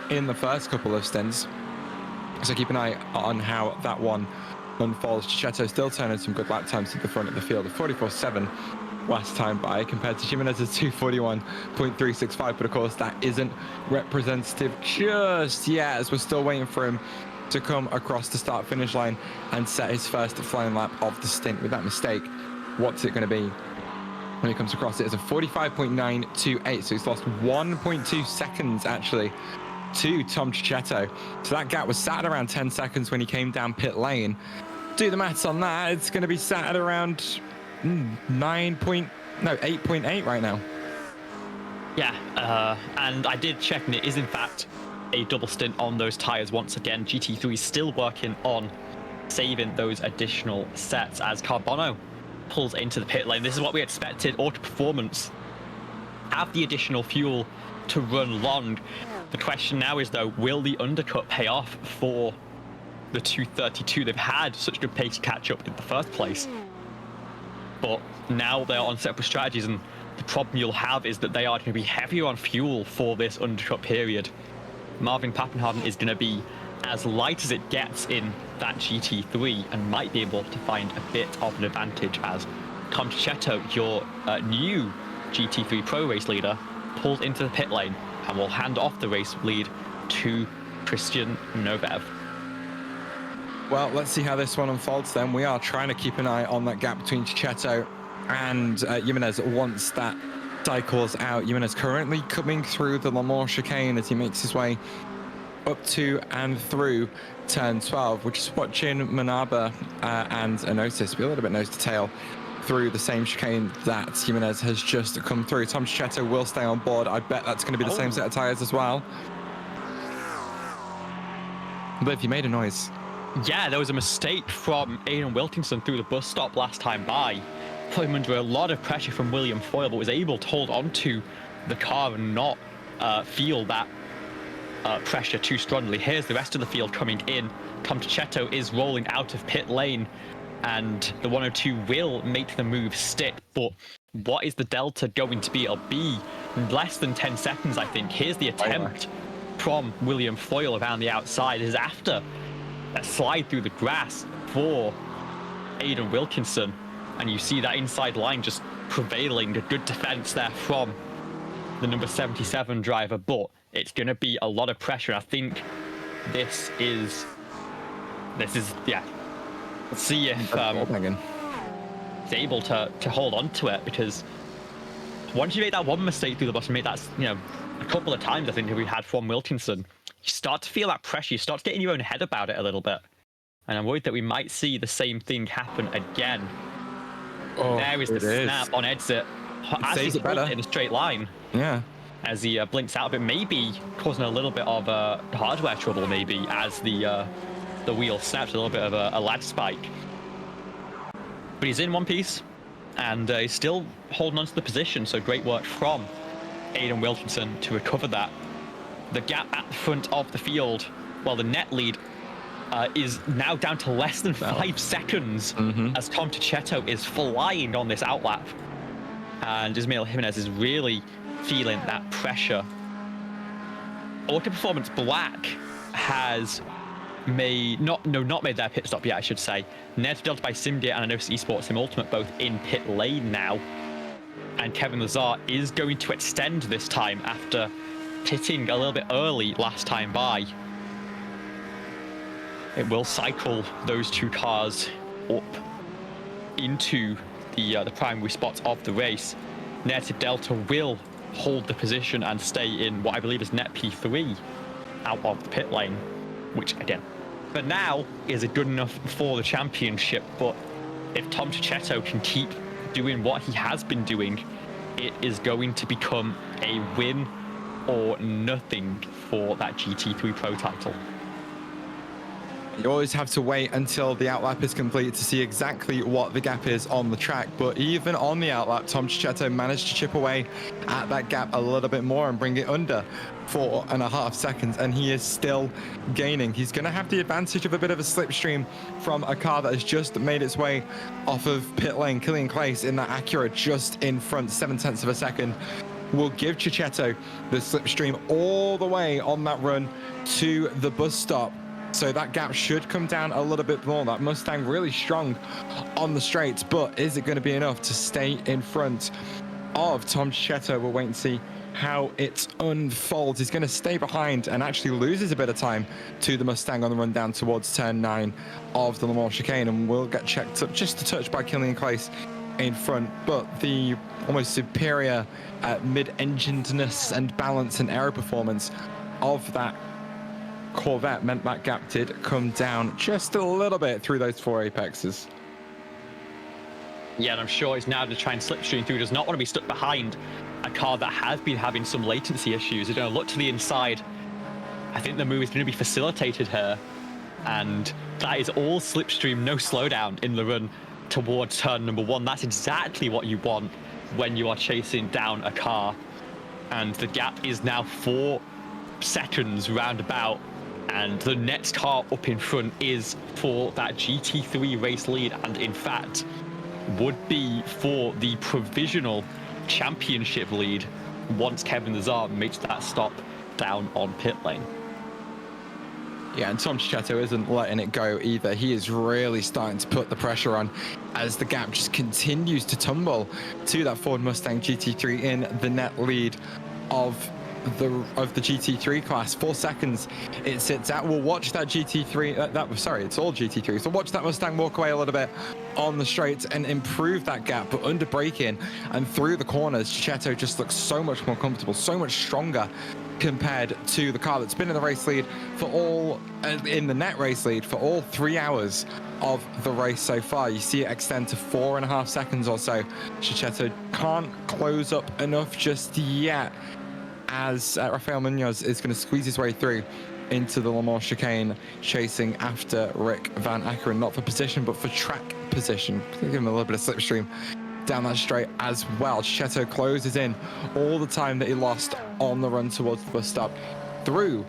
in the first couple of stints. So keep an eye on how that one unfolds. Tichetto still turning some good lap times to the front of the field, a 44.7 last time by, compared to Jimenez's 241.365. But of course, that isn't representative just yet, as we're still waiting for him to come across the start finish line and set his first flying lap of the stint. With that mistake, what's it going to be when he comes across it? It's a 45.928, so he's lost 1.2 seconds actually to Tom Tichetto. So that gap was sat at around 10 seconds when he came down pit lane. Do the maths on that, it's going to be sat at around 8.8 right now. Yeah, and I did check, and it is in fact a double stint on those tyres once again. GT3 is still working on saving those additional sets as Carbono pulls into the pit lane. This is what we expected. Auto Performance have the additional fuel to run long. The question now is, though, will the undercut pay off for the 232? They've had such good pace to catch up in the first place, but now they're on separate strategies, and the problem you'll have is that they are going to be heavier on fuel for this undercut period. Marvin Pappenharden is going to be as light as it gets in that GT3 and might be able to find a bit of an advantage as Tom Tichetto, your new GT3 Pro race leader, pulls into the pit lane and will hand off the race lead to Christian Novev. Well, let's see how this one unfolds then. We are trying to keep an eye on that gap between Tichetto and Jimenez once that cycles out. Jimenez currently coming through the Le Mans chicane as he makes his way up to and through turn 12. We're just watching Manaba and Anosis be a little bit nose to tail through the same chicane that Jimenez has just come through. Tom Tichetto will stay on board. I bet that's going to be the same set of tyres as well. But if you made a noise. Yeah, there was a mistake from Aidan Wilkinson through the bus stop last time by. Put him under a lot of pressure from William Foyle, but was able to hold on to the car and not feel that pressure too strongly. Here's the rest of the field coming in. Tom Tichetto is rolling out of pit lane, and the 102 will make the move stick. But what is the delta going to be? It'll be less than 10 seconds, I think. Here's the attempt from William Foyle around the outside. It is after a slide through the grass for Aidan Wilkinson, and you see that inside line just prevailing. A good defense there from the number 77 driver, but it's going to be a lot of pressure. I think this is yeah. Let's see if he's able to hold on to it, because once you make that one mistake through the bottom, make that, you know, a couple of times I think that we had from Wilkinson, you start to feel that pressure. You start to get in your own head about it a little bit, and I'm worried that we might see the same thing happen again. Oh, there is the snap on exit. Saves it better in a straight line. Yeah. As he blinks out a bit, maybe causing a little bit of hardware trouble, maybe, as the wheel snaps, a little bit of a lag spike. But he's in one piece, and he's still holding on to the position, so great work from Aidan Wilkinson to recover that. The gap at the front of the field, well, the net lead is now down to less than 5 seconds, as Tom Tichetto is flying on this outlap. And Ismail Jimenez is really feeling that pressure. Auto Performance Black has not made their pit stop yet, I should say. Ned Delta by Simdia and Analyst Esports Sim Ultimate both in pit lane now. And Kevin Lazar is going to extend this time after pitting a little bit early last time by. It will cycle those two cars up into the primary spots of the race. Native Delta will hold the position and stay in what I believe is net P3 out of the pit lane, which again, for now, is it good enough for the championship? But if Tom Tichetto can keep doing what he has been doing, it is going to become a win or nothing for that GT3 Pro title. You always have to wait until the outlap is complete to see exactly what the gap is on the track. But even on the outlap, Tom Tichetto managed to chip away at that gap a little bit more and bring it under 4.5 seconds. And he is still gaining. He's going to have the advantage of a bit of a slipstream from a car that has just made its way off of pit lane. Killian Clace in that Acura just in front, 0.7 of a second. Will give Tichetto the slipstream all the way on that run to the bus stop. So that gap should come down a little bit more. That Mustang really strong on the straights, but is it going to be enough to stay in front of Tom Tichetto? We'll wait and see how it unfolds. He's going to stay behind and actually loses a bit of time to the Mustang on the run down towards turn 9 of the Le Mans chicane, and will get checked up just a touch by Killian Clace in front. But the almost superior mid-enginedness and balance and aero performance of that Corvette meant that gap did come down just a little bit through those 4 apexes. Yeah, and I'm sure he's now going to try and slipstream through. Does not want to be stuck behind a car that has been having some latency issues. He's going to look to the inside. I think the move is going to be facilitated here, and that is all slipstream, no slowdown in the run towards turn number 1. That's exactly what you want when you are chasing down a car. And the gap is now 4 seconds roundabout. And the next car up in front is for that GT3 race lead, and in fact would be for the provisional championship lead once Kevin Lazar makes that stop down on pit lane. Yeah, and Tom Tichetto isn't letting it go either. He is really starting to put the pressure on as the gap just continues to tumble to that Ford Mustang GT3 in the net lead of the GT3 class. 4 seconds it sits at. We'll watch that GT3 sorry, it's all GT3, so watch that Mustang walk away a little bit on the straights and improve that gap, but under braking and through the corners, Tichetto just looks so much more comfortable, so much stronger compared to the car that's been in the race lead for all in the net race lead for all 3 hours of the race so far. You see it extend to 4.5 seconds or so. Tichetto can't close up enough just yet, as Rafael Munoz is going to squeeze his way through into the Le Mans chicane, chasing after Rick Van Ackeren, not for position, but for track position. Give him a little bit of slipstream down that straight as well. Tichetto closes in all the time that he lost on the run towards the bus stop. Through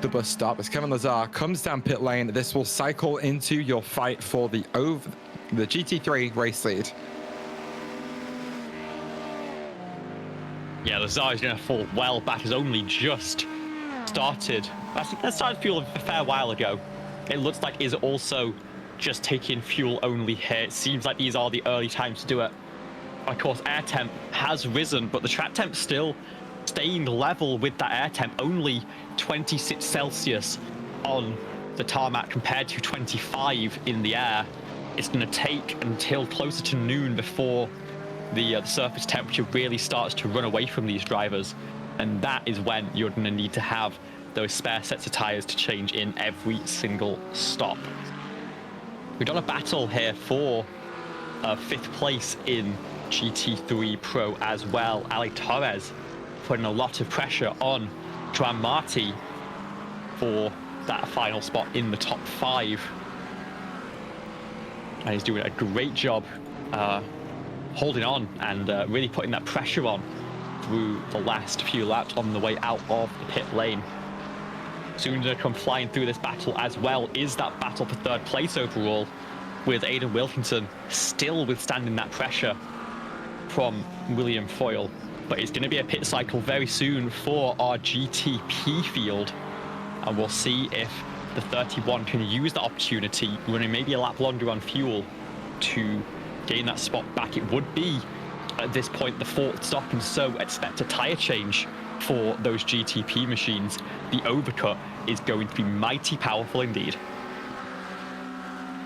the bus stop, as Kevin Lazar comes down pit lane, this will cycle into your fight for the GT3 race lead. Yeah, Lazar is going to fall well back. Has only just started. That started fuel a fair while ago. It looks like he's also just taking fuel only here. It seems like these are the early times to do it. Of course, air temp has risen, but the track temp still staying level with that air temp, only 26 Celsius on the tarmac compared to 25 in the air. It's going to take until closer to noon before the surface temperature really starts to run away from these drivers, and that is when you're going to need to have those spare sets of tires to change in every single stop. We've got a battle here for 5th place in GT3 Pro as well. Ali Torres putting a lot of pressure on Joan Marti for that final spot in the top 5. And he's doing a great job holding on and really putting that pressure on through the last few laps on the way out of the pit lane. Soon to come flying through this battle as well is that battle for 3rd place overall, with Aidan Wilkinson still withstanding that pressure from William Foyle. But it's going to be a pit cycle very soon for our GTP field, and we'll see if the 31 can use the opportunity, running maybe a lap longer on fuel, to gain that spot back. It would be, at this point, the 4th stop, and so expect a tyre change for those GTP machines. The overcut is going to be mighty powerful indeed.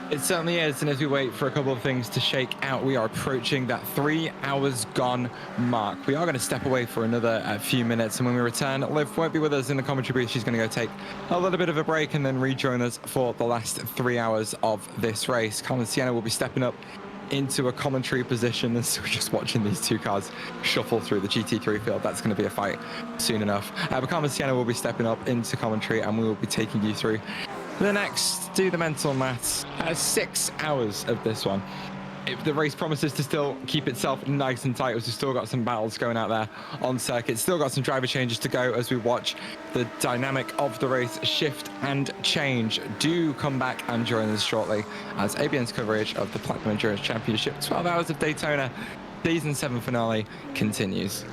It certainly is, and as we wait for a couple of things to shake out, we are approaching that 3 hours gone mark. We are going to step away for another few minutes, and when we return, Liv won't be with us in the commentary booth. She's going to go take a little bit of a break and then rejoin us for the last 3 hours of this race. Carmen and Sienna will be stepping up into a commentary position, and so we're just watching these 2 cars shuffle through the GT3 field. That's going to be a fight soon enough. But Carmen and Sienna will be stepping up into commentary, and we will be taking you through the next, do the mental maths, 6 hours of this one. If the race promises to still keep itself nice and tight, as we've still got some battles going out there on circuit, still got some driver changes to go as we watch the dynamic of the race shift and change. Do come back and join us shortly as ABN's coverage of the Platinum Endurance Championship 12 Hours of Daytona Season 7 finale continues.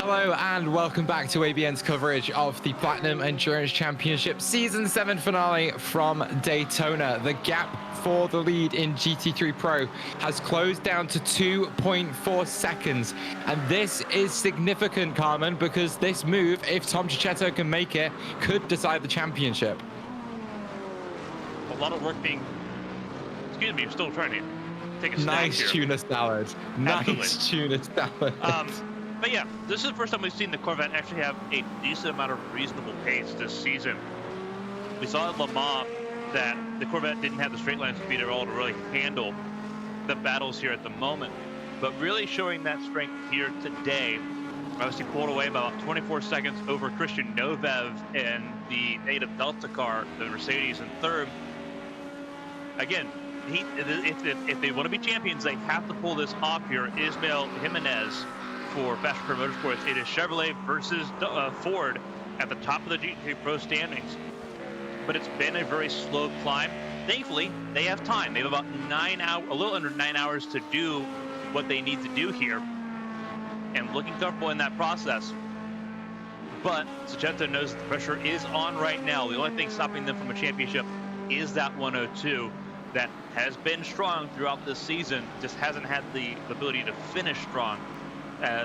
Hello and welcome back to ABN's coverage of the Platinum Endurance Championship Season 7 finale from Daytona. The gap for the lead in GT3 Pro has closed down to 2.4 seconds. And this is significant, Carmen, because this move, if Tom Cicchetto can make it, could decide the championship. A lot of work being... Excuse me, I'm still trying to take a snack Nice here. tuna salad. Absolutely. Nice tuna salad. But yeah, this is the first time we've seen the Corvette actually have a decent amount of reasonable pace this season. We saw at Le Mans that the Corvette didn't have the straight line speed at all to really handle the battles here at the moment. But really showing that strength here today, obviously pulled away about 24 seconds over Christian Novev and the native Delta car, the Mercedes in third. Again, if they want to be champions, they have to pull this off here. Ismael Jimenez for Fast Pro Motorsports. It is Chevrolet versus Ford at the top of the GT3 Pro standings. But it's been a very slow climb. Thankfully, they have time. They have about 9 hours, a little under 9 hours to do what they need to do here. And looking comfortable in that process. But Cicchetto knows that the pressure is on right now. The only thing stopping them from a championship is that 102 that has been strong throughout this season, just hasn't had the ability to finish strong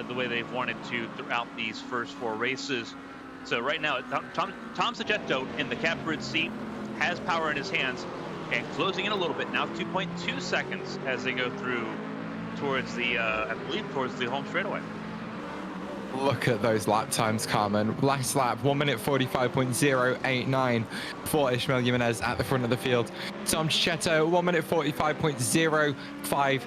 the way they've wanted to throughout these first 4 races. So right now, Tom Cicchetto in the catbird seat has power in his hands and closing in a little bit now, 2.2 seconds as they go through towards the, I believe, towards the home straightaway. Look at those lap times, Carmen. Last lap, 1 minute 45.089 for Ismael Jimenez at the front of the field. Tom Cicchetto, 1 minute 45.052.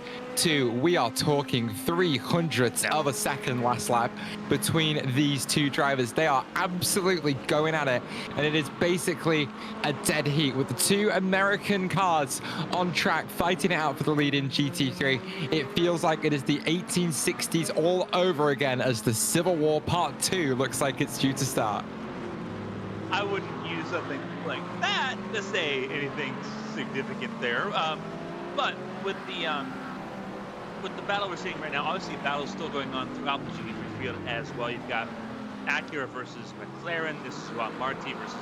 We are talking 300ths of a second last lap between these two drivers. They are absolutely going at it, and it is basically a dead heat with the 2 American cars on track fighting it out for the lead in GT3. It feels like it is the 1860s all over again as the Civil War Part 2 looks like it's due to start. I wouldn't use something like that to say anything significant there. But with the battle we're seeing right now, obviously the battle is still going on throughout the GT3 field as well. You've got Acura versus McLaren. This is Juan Marti versus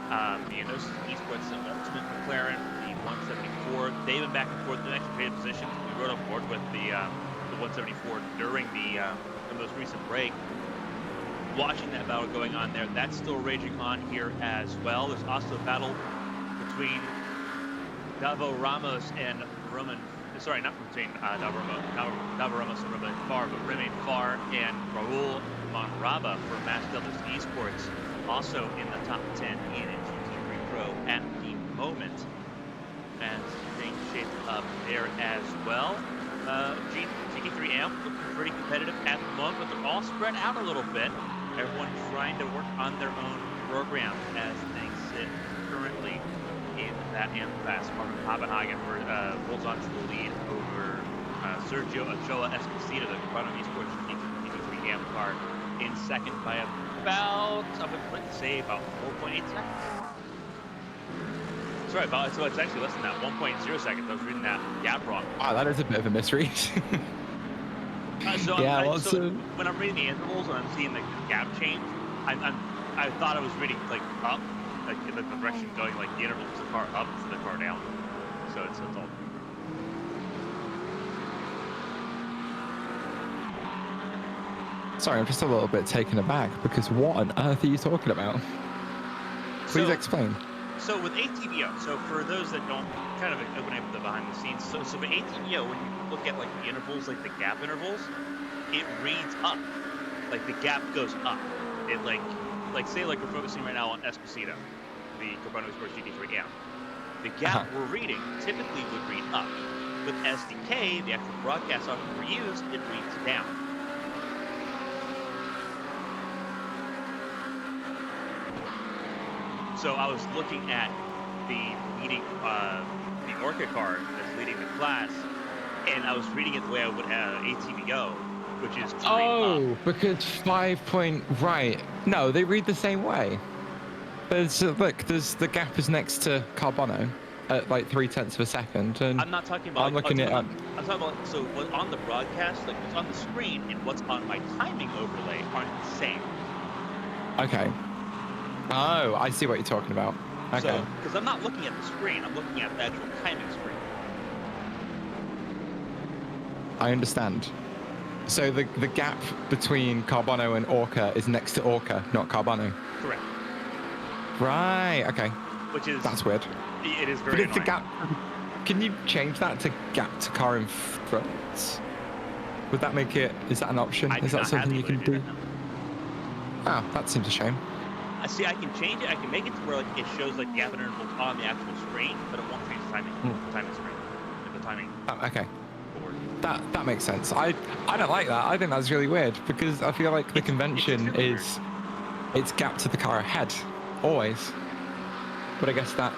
the Analyst Esports Ultimate McLaren, the 174. They've been back and forth in extra traded positions. We rode on board with the 174 during the most recent break. Watching that battle going on there, that's still raging on here as well. There's also a battle between Davo Ramos and Roman. Sorry, not between Davo Ramos and Roman Farr, but Remy Farr and Raul Monraba for Mass Deltas Esports, also in the top 10 in GT3 Pro at the moment. And things shaped up there as well. GT3 Amp looking pretty competitive at the moment, but they're all spread out a little bit. Everyone trying to work on their own program as things sit currently in that Amp class. Marvin Papenhagen holds on to the lead over Sergio Ochoa Esposito, the Quantum Esports GT3 Amp car, in second by about, I would like to say, about 4.8 seconds. Sorry, so it's actually less than that, 1.0 seconds. I was reading that gap wrong. Wow, that is a bit of a misread. So when I'm reading the intervals and I'm seeing the gap change, I thought I was reading like up, like in the direction going like the intervals the car up to the car down. So it's all. Sorry, I'm just a little bit taken aback because what on earth are you talking about? Please explain. So with ATVO, so for those that don't kind of open up the behind the scenes, so with ATVO, when you look at like the intervals, like the gap intervals, it reads up, like the gap goes up. It like say like we're focusing right now on Esposito, the Carbono Sports GT3 Amp. The gap we're reading typically would read up. With SDK, the actual broadcast software we use, it reads down. So I was looking at the leading, the Orca car that's leading the class, and I was reading it the way I would ATVO, which is up. Because 5 point, right. No, they read the same way. There's, look, the gap is next to Carbono, at like 0.3 of a second, and I'm not talking about. I'm looking at. I'm talking about. So what's on the broadcast, like what's on the screen, and what's on my timing overlay aren't the same. Okay. Oh, I see what you're talking about. Okay. So, because I'm not looking at the screen, I'm looking at the actual timing screen. I understand. So the gap between Carbono and Orca is next to Orca, not Carbono. Correct. Right. Okay. Which is That's weird. It is But very it's a annoying. gap. Can you change that to gap to car in front? Would that make it? Is that an option? I Is do that not have something the you can ability to do? that Oh, that seems a shame. now. See, I can change it. I can make it to where like it shows like gap intervals on the actual screen, but it won't change the timing. The timing screen. Like, the timing Oh, okay. board. That makes sense. I don't like that. I think that's really weird because I feel like the It's convention extremely is it's gap to the car ahead, always. But I guess that,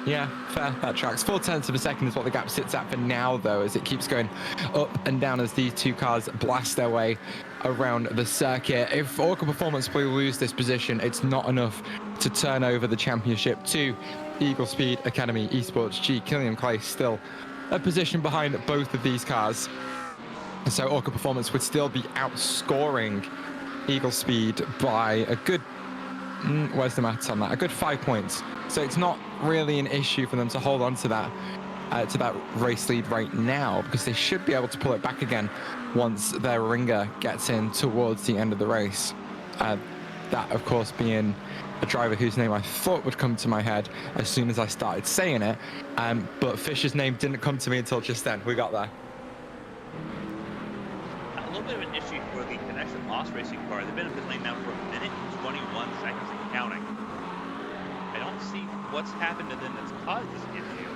yeah, fair, that tracks. 0.4 of a second is what the gap sits at for now, though, as it keeps going up and down as these two cars blast their way around the circuit. If Orca Performance Blue lose this position, it's not enough to turn over the championship to Eagle Speed Academy Esports G. Killian Clay still a position behind both of these cars. So Orca Performance would still be outscoring Eagle Speed by a good, where's the maths on that? A good 5 points. So it's not really an issue for them to hold on to that race lead right now, because they should be able to pull it back again once their ringer gets in towards the end of the race. That, of course, being a driver whose name I thought would come to my head as soon as I started saying it, but Fisher's name didn't come to me until just then. We got there. A little bit of an issue for the connection loss racing car. They've been in pit lane now for a minute and 21 seconds and counting. I don't see what's happened to them that's caused this issue.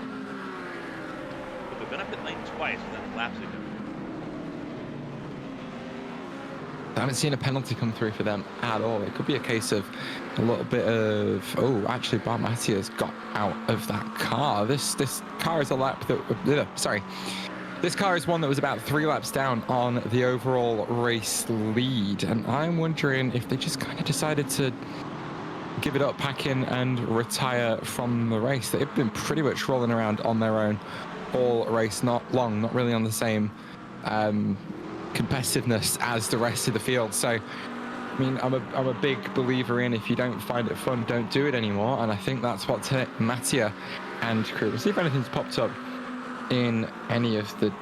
But they've been up pit lane twice within laps ago. I haven't seen a penalty come through for them at all. It could be a case of a little bit of, oh, actually, Bart Matthias got out of that car. This car is a lap that, sorry. This car is one that was about 3 laps down on the overall race lead. And I'm wondering if they just kind of decided to give it up, pack in, and retire from the race. They've been pretty much rolling around on their own all race, not really on the same competitiveness as the rest of the field. So, I mean, I'm a big believer in, if you don't find it fun, don't do it anymore. And I think that's what Mattia and crew. We'll see if anything's popped up in any of the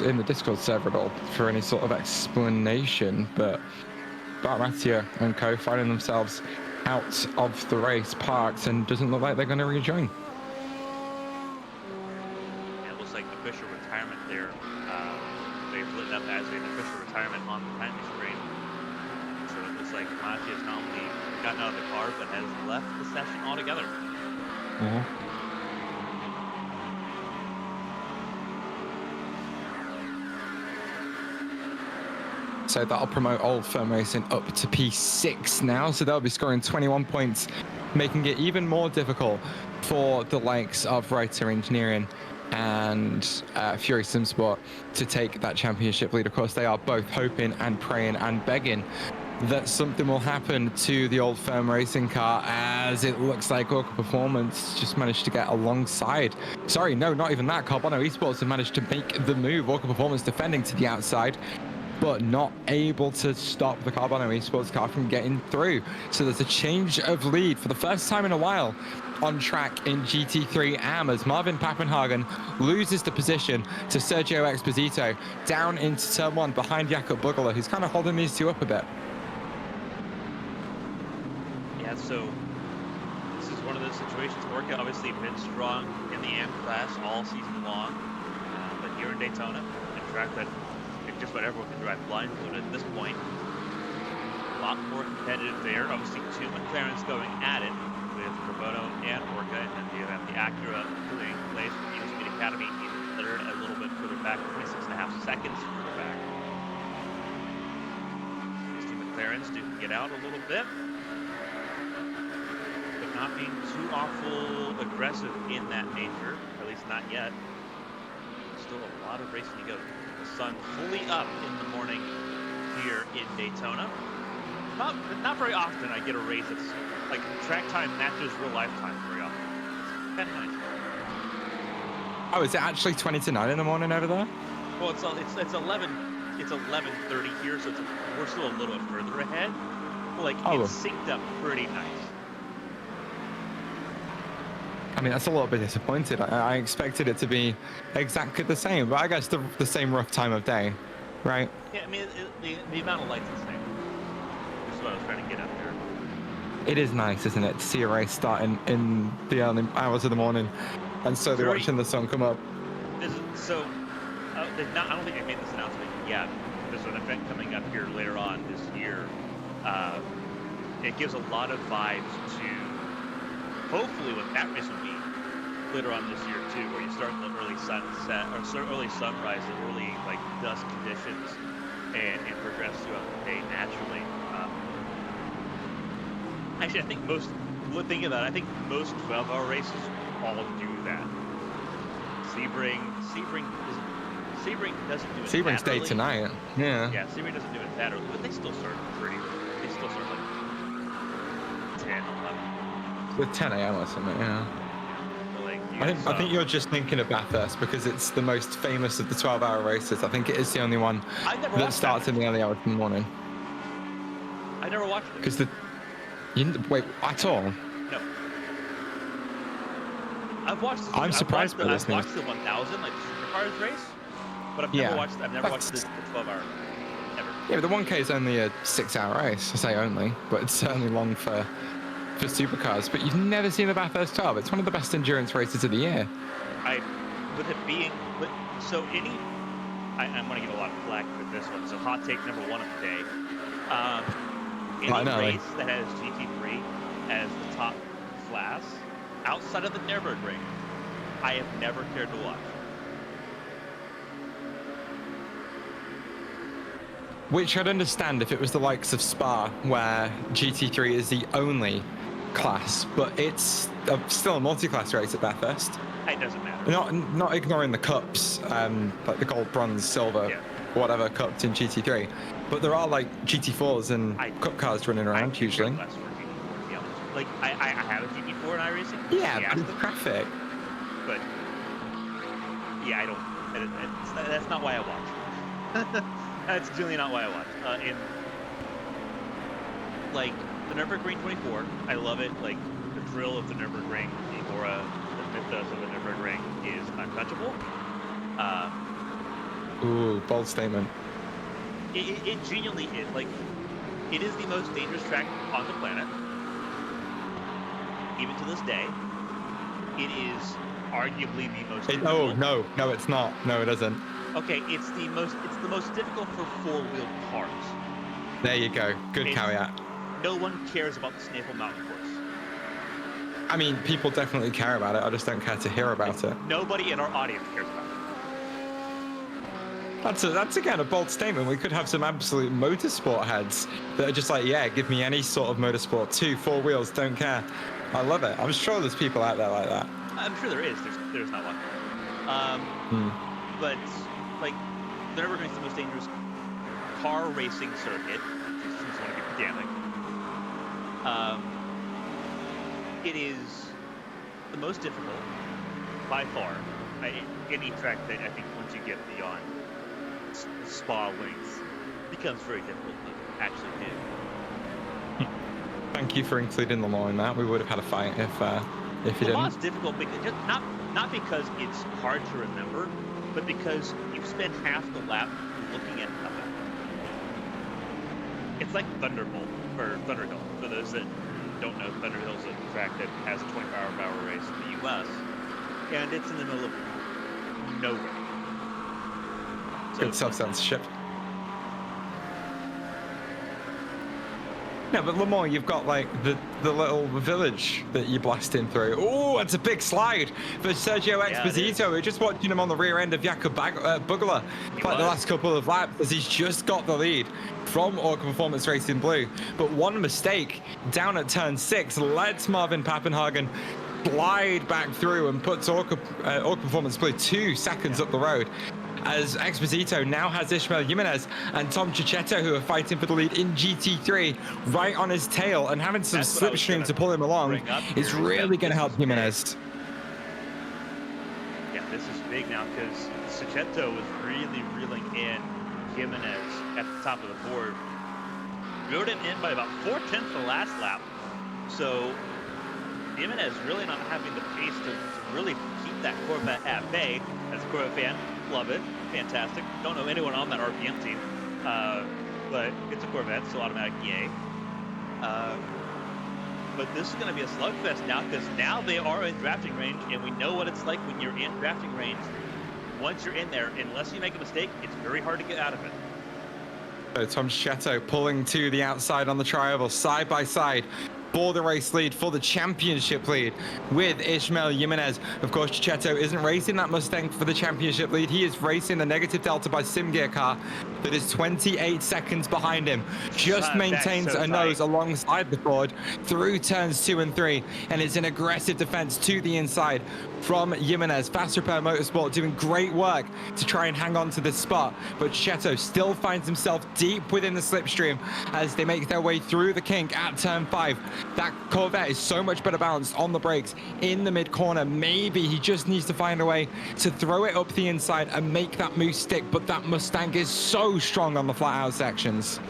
in the Discord server at all for any sort of explanation. But Bart Mattia and co finding themselves out of the race, parked, and doesn't look like they're going to rejoin. It looks like official retirement there. They've lit up as an official retirement on the timing screen. So it looks like Matthias not only gotten out of the car, but has left the session altogether. So that'll promote Old Firm Racing up to P6 now. So they'll be scoring 21 points, making it even more difficult for the likes of Writer Engineering and Fury Simsport to take that championship lead. Of course, they are both hoping and praying and begging that something will happen to the Old Firm Racing car, as it looks like Orca Performance just managed to get alongside. Sorry, no, not even that. Carbono Esports have managed to make the move. Orca Performance defending to the outside, but not able to stop the Carbono Esports car from getting through. So there's a change of lead for the first time in a while on track in GT3 AM, as Marvin Pappenhagen loses the position to Sergio Exposito down into turn 1 behind Jakob Bugler, who's kind of holding these two up a bit. Yeah, so this is one of those situations. Orca obviously been strong in the AM class all season long, but here in Daytona, a track that just about everyone can drive blindfolded at this point. A lot more competitive there. Obviously, 2 McLarens going at it with Carbono and Orca, and then you have the Acura in place with Eagle Speed Academy in third, a little bit further back, 26.5 seconds further back. These 2 McLarens do get out a little bit, but not being too awful aggressive in that major, or at least not yet. Still a lot of racing to go. The sun fully up in the morning here in Daytona. Not very often I get a race that's like track time matches real life time very often. It's kind of nice. Oh, is it actually 20 to 9 in the morning over there? Well, it's 11:30 here, so we're still a little bit further ahead. Like it's synced up pretty nice. I mean, that's a little bit disappointed. I expected it to be exactly the same, but I guess the same rough time of day, right? Yeah, I mean, the amount of light's the same. That's what I was trying to get up here. It is nice, isn't it, to see a race starting in the early hours of the morning and slowly watching the sun come up. I don't think I made this announcement yet. There's an event coming up here later on this year. It gives a lot of vibes to hopefully what that race will be later on this year too, where you start in the early sunset or early sunrise and early like dusk conditions and progress throughout the day naturally. Actually, I think most 12-hour races all do that. Sebring doesn't do it. Sebring's day tonight. Yeah. Yeah, Sebring doesn't do it that early, but they still start pretty early. They still start like 10, 11. With 10 a.m. or something, yeah. So, like, I think you're just thinking of Bathurst because it's the most famous of the 12-hour races. I think it is the only one that starts in the early hours of the morning. I never watched it. Because wait, at all? No. I've watched. I'm surprised by this. I've watched the 1000, like the supercars race, but I've never watched the 12-hour. Ever. Yeah, but the 1K is only a 6-hour race. I say only, but it's certainly long for supercars. But you've never seen the Bathurst 12. It's one of the best endurance races of the year. I'm going to get a lot of flack with this one. So hot take number 1 of the day. Any race that has GT3 as the top class outside of the Nürburgring, I have never cared to watch. Which I'd understand if it was the likes of Spa, where GT3 is the only class, but it's still a multi-class race at Bathurst. It doesn't matter. Not ignoring the cups, like the gold, bronze, silver, whatever cups in GT3. But there are like GT4s and cup cars running around usually. Like I have a GT4 in iRacing. Yeah, but it's traffic. But yeah, I don't. That's not why I watch. That's genuinely not why I watch. In like the Nürburgring 24, I love it. Like the thrill of the Nürburgring, the aura, the mythos of the Nürburgring is untouchable. Ooh, bold statement. It genuinely is. Like, it is the most dangerous track on the planet. Even to this day, it is arguably the most difficult. No, it's not. No, it isn't. Okay, it's the most difficult for four-wheel cars. There you go. Good caveat. No one cares about the Snaefell Mountain course. I mean, people definitely care about it. I just don't care to hear about it. Nobody in our audience cares about it. That's again a bold statement. We could have some absolute motorsport heads that are just like, yeah, give me any sort of motorsport. 2-4 wheels, don't care. I love it. I'm sure there's people out there like that. I'm sure there is. There's not one. But like, the Nürburgring is the most dangerous car racing circuit. Since I want to be pedantic. It is the most difficult by far. Any track that I think once you get beyond Spa length becomes very difficult to actually do. Thank you for including the law in that. We would have had a fight if you didn't. The law is difficult because not because it's hard to remember, but because you spend half the lap looking at nothing. It's like Thunderbolt or Thunderhill. For those that don't know, Thunderhill is a track that has a 24-hour race in the U.S. and it's in the middle of nowhere. Good self-censorship. No, but Le Mans, you've got like the little village that you're blasting through. Oh, it's a big slide for Sergio Exposito. We're just watching him on the rear end of Jakob Bugler like the last couple of laps as he's just got the lead from Orca Performance Racing Blue. But one mistake down at turn 6 lets Marvin Pappenhagen glide back through and puts Orca Performance Blue 2 seconds up the road. As Exposito now has Ishmael Jimenez and Tom Cicchetto, who are fighting for the lead in GT3, right on his tail, and having some slipstream to pull him along is really going to help Jimenez. Yeah, This is big now because Sachetto was really reeling in Jimenez at the top of the board. Reeled him in by about 4/10 the last lap. So Jimenez really not having the pace to really keep that Corvette at bay. As a Corvette fan, love it, fantastic. Don't know anyone on that RPM team, but it's a Corvette, so automatic yay. But this is going to be a slugfest now because now they are in drafting range, and we know what it's like when you're in drafting range. Once you're in there, unless you make a mistake, it's very hard to get out of it. So Tom Sachetto pulling to the outside on the tri-oval, side by side for the race lead, for the championship lead with Ishmael Jimenez. Of course, Sachetto isn't racing that Mustang for the championship lead. He is racing the negative delta by Simgear car that is 28 seconds behind him. Just maintains a nose alongside the Ford through turns 2 and 3, and it's an aggressive defense to the inside from Jimenez. Fast Repair Motorsport doing great work to try and hang on to this spot, but Sachetto still finds himself deep within the slipstream as they make their way through the kink at turn 5. That Corvette is so much better balanced on the brakes in the mid corner. Maybe he just needs to find a way to throw it up the inside and make that move stick, but that Mustang is so strong on the flat out sections.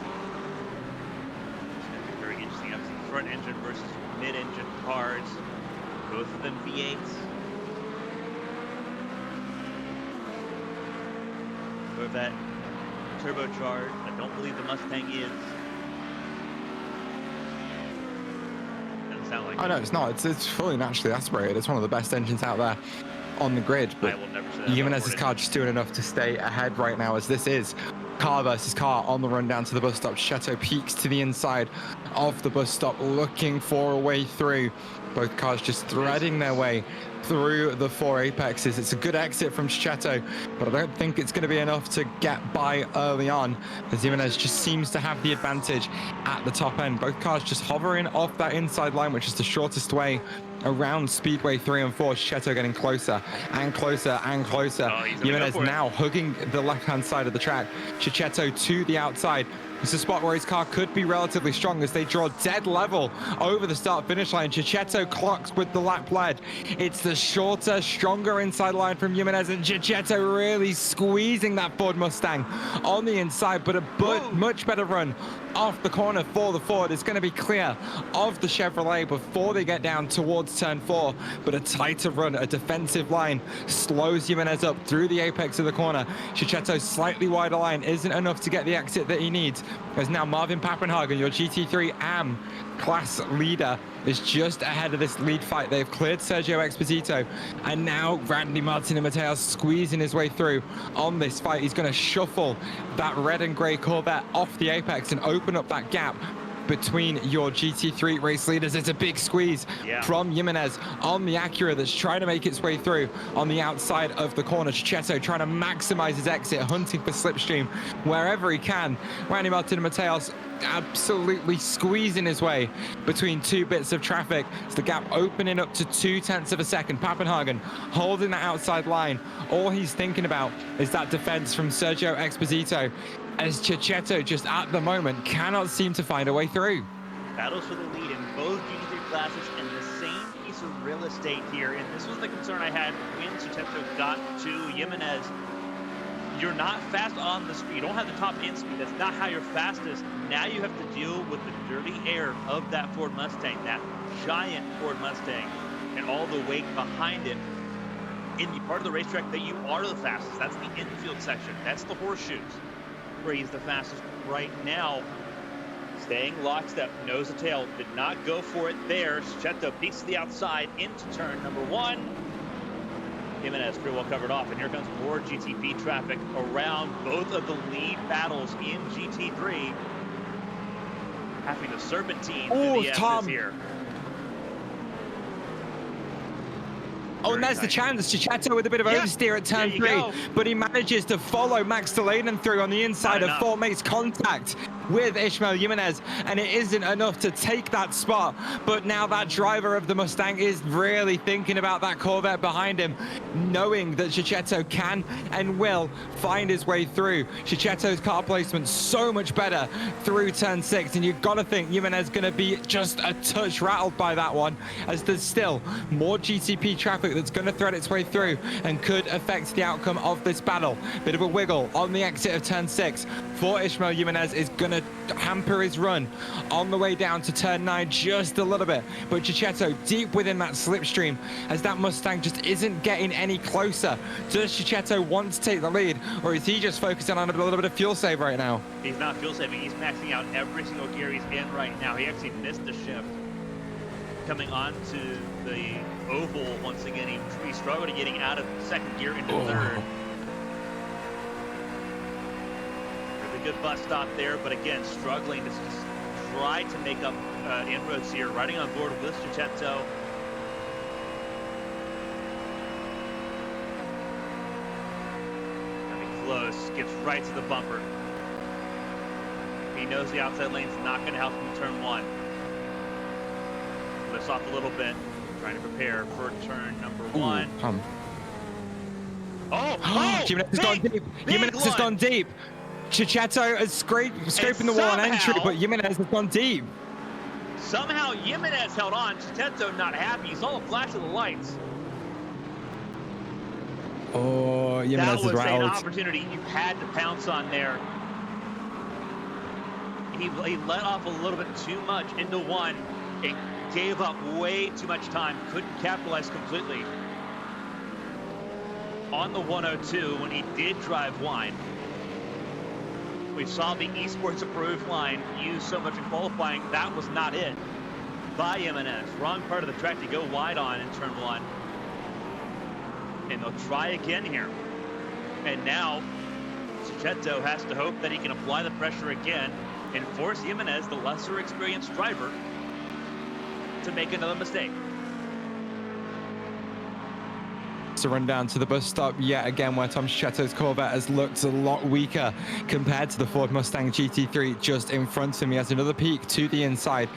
Very interesting. Obviously, front engine versus mid engine cars, both of them V8s. Corvette turbocharged. I don't believe the Mustang is. Doesn't sound like. Oh no, it's not. It's fully naturally aspirated. It's one of the best engines out there on the grid. But I will never say that. Jimenez's car just doing enough to stay ahead right now, as this is car versus car on the run down to the bus stop. Sachetto peeks to the inside of the bus stop, looking for a way through. Both cars just threading their way through the 4 apexes. It's a good exit from Sachetto, but I don't think it's going to be enough to get by early on, as Jimenez just seems to have the advantage at the top end. Both cars just hovering off that inside line, which is the shortest way around Speedway 3 and 4. Sachetto getting closer and closer and closer. Jimenez now hugging the left-hand side of the track. Sachetto to the outside. It's a spot where his car could be relatively strong as they draw dead level over the start-finish line. Sachetto clocks with the lap led. It's the shorter, stronger inside line from Jimenez, and Sachetto really squeezing that Ford Mustang on the inside, but a much better run off the corner for the Ford. It's going to be clear of the Chevrolet before they get down towards turn 4, but a tighter run, a defensive line slows Jimenez up through the apex of the corner. Sachetto's slightly wider line isn't enough to get the exit that he needs, as now Marvin Pappenhagen, your GT3 AM class leader, is just ahead of this lead fight. They've cleared Sergio Exposito, and now Randy Martin and Mateus squeezing his way through on this fight. He's going to shuffle that red and gray Corvette off the apex and open up that gap between your GT3 race leaders. It's a big squeeze from Jimenez on the Acura that's trying to make its way through on the outside of the corner. Sachetto trying to maximize his exit, hunting for slipstream wherever he can. Randy Martin and Mateus absolutely squeezing his way between 2 bits of traffic. It's the gap opening up to 0.2 of a second. Pappenhagen holding that outside line. All he's thinking about is that defense from Sergio Exposito, as Sachetto just at the moment cannot seem to find a way through. Battles for the lead in both GT3 classes and the same piece of real estate here. And this was the concern I had when Sachetto got to Jimenez. You're not fast on the street. You don't have the top end speed. That's not how you're fastest. Now you have to deal with the dirty air of that Ford Mustang, that giant Ford Mustang, and all the weight behind it in the part of the racetrack that you are the fastest. That's the infield section. That's the horseshoes, where he's the fastest right now. Staying lockstep, nose to tail, did not go for it there. Sachetto peeks to the outside into turn number 1. Jimenez pretty well covered off, and here comes more GTP traffic around both of the lead battles in GT3. Having to serpentine to the S's here. Oh, and there's the chance. Sachetto with a bit of oversteer at turn 3, but he manages to follow Max Delaney through on the inside of 4, makes contact with Ishmael Jimenez, and it isn't enough to take that spot. But now that driver of the Mustang is really thinking about that Corvette behind him, knowing that Chichetto can and will find his way through. Chichetto's car placement so much better through turn 6, and you've got to think Jimenez going to be just a touch rattled by that one, as there's still more GTP traffic that's going to thread its way through and could affect the outcome of this battle. Bit of a wiggle on the exit of turn 6 for Ishmael Jimenez is going to hamper his run on the way down to turn 9 just a little bit. But Chichetto deep within that slipstream, as that Mustang just isn't getting any closer. Does Chichetto want to take the lead, or is he just focusing on a little bit of fuel save right now? He's not fuel saving. He's maxing out every single gear he's in right now. He actually missed the shift coming on to the oval once again. He struggled getting out of second gear into third. Really good bus stop there, but again, struggling to just try to make up inroads here. Riding on board with Chichetto. Coming close, gets right to the bumper. He knows the outside lane's not going to help him turn 1. Lifts off a little bit, trying to prepare for turn number 1. Jimenez has gone deep. Jimenez has gone deep. Chichetto is scraping the wall on entry, but Jimenez has gone deep. Somehow Jimenez held on. Chichetto not happy. He saw a flash of the lights. Oh, Jimenez is rattled. That was an opportunity you had to pounce on there. He let off a little bit too much into 1. It gave up way too much time. Couldn't capitalize completely. On the 102, when he did drive wide, we saw the esports approved line used so much in qualifying. That was not it by Jimenez. Wrong part of the track to go wide on in turn 1. And they'll try again here. And now Chichetto has to hope that he can apply the pressure again and force Jimenez, the lesser experienced driver, to make another mistake. To run down to the bus stop yet again, where Tom Chichetto's Corvette has looked a lot weaker compared to the Ford Mustang GT3 just in front of me. Has another peek to the inside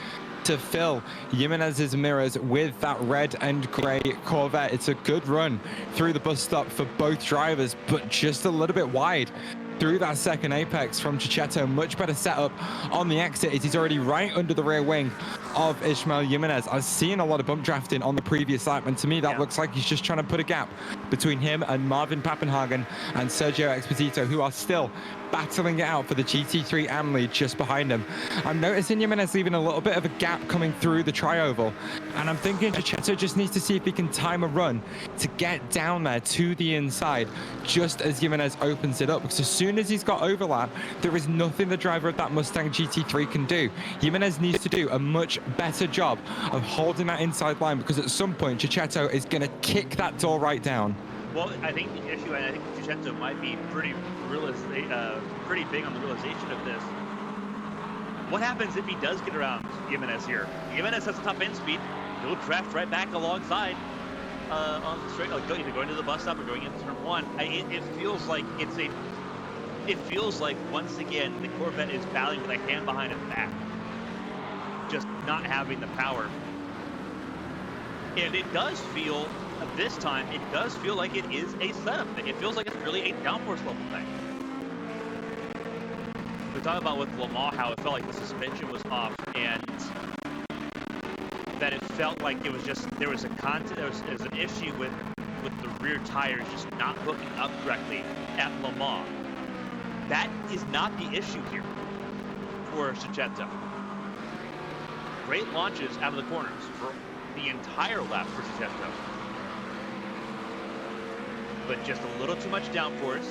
to fill Jimenez's mirrors with that red and gray Corvette. It's a good run through the bus stop for both drivers, but just a little bit wide through that second apex from Chichetto. Much better setup on the exit, as he's already right under the rear wing of Ishmael Jimenez. I've seen a lot of bump drafting on the previous lap, and to me that looks like he's just trying to put a gap between him and Marvin Pappenhagen and Sergio Exposito, who are still battling it out for the GT3 AM lead just behind him. I'm noticing Jimenez leaving a little bit of a gap coming through the tri-oval, and I'm thinking Chichetto just needs to see if he can time a run to get down there to the inside just as Jimenez opens it up, because as soon as he's got overlap, there is nothing the driver of that Mustang GT3 can do. Jimenez needs to do a much better job of holding that inside line, because at some point Chichetto is going to kick that door right down. Well, I think the issue, and I think Chichetto might be pretty big on the realization of this. What happens if he does get around Jimenez here? Jimenez has a top end speed. He'll draft right back alongside on the straight, either going to the bus stop or going into turn 1. It feels like it feels like once again the Corvette is battling with a hand behind its back, just not having the power. And it does feel, this time, it does feel like it is a setup thing. It feels like it's really a downforce level thing. We talk about with Lamar how it felt like the suspension was off, and that it felt like it was just, there was an issue with the rear tires just not hooking up correctly at Lamar. That is not the issue here for Chichetto. Great launches out of the corners for the entire lap for Chichetto. But just a little too much downforce,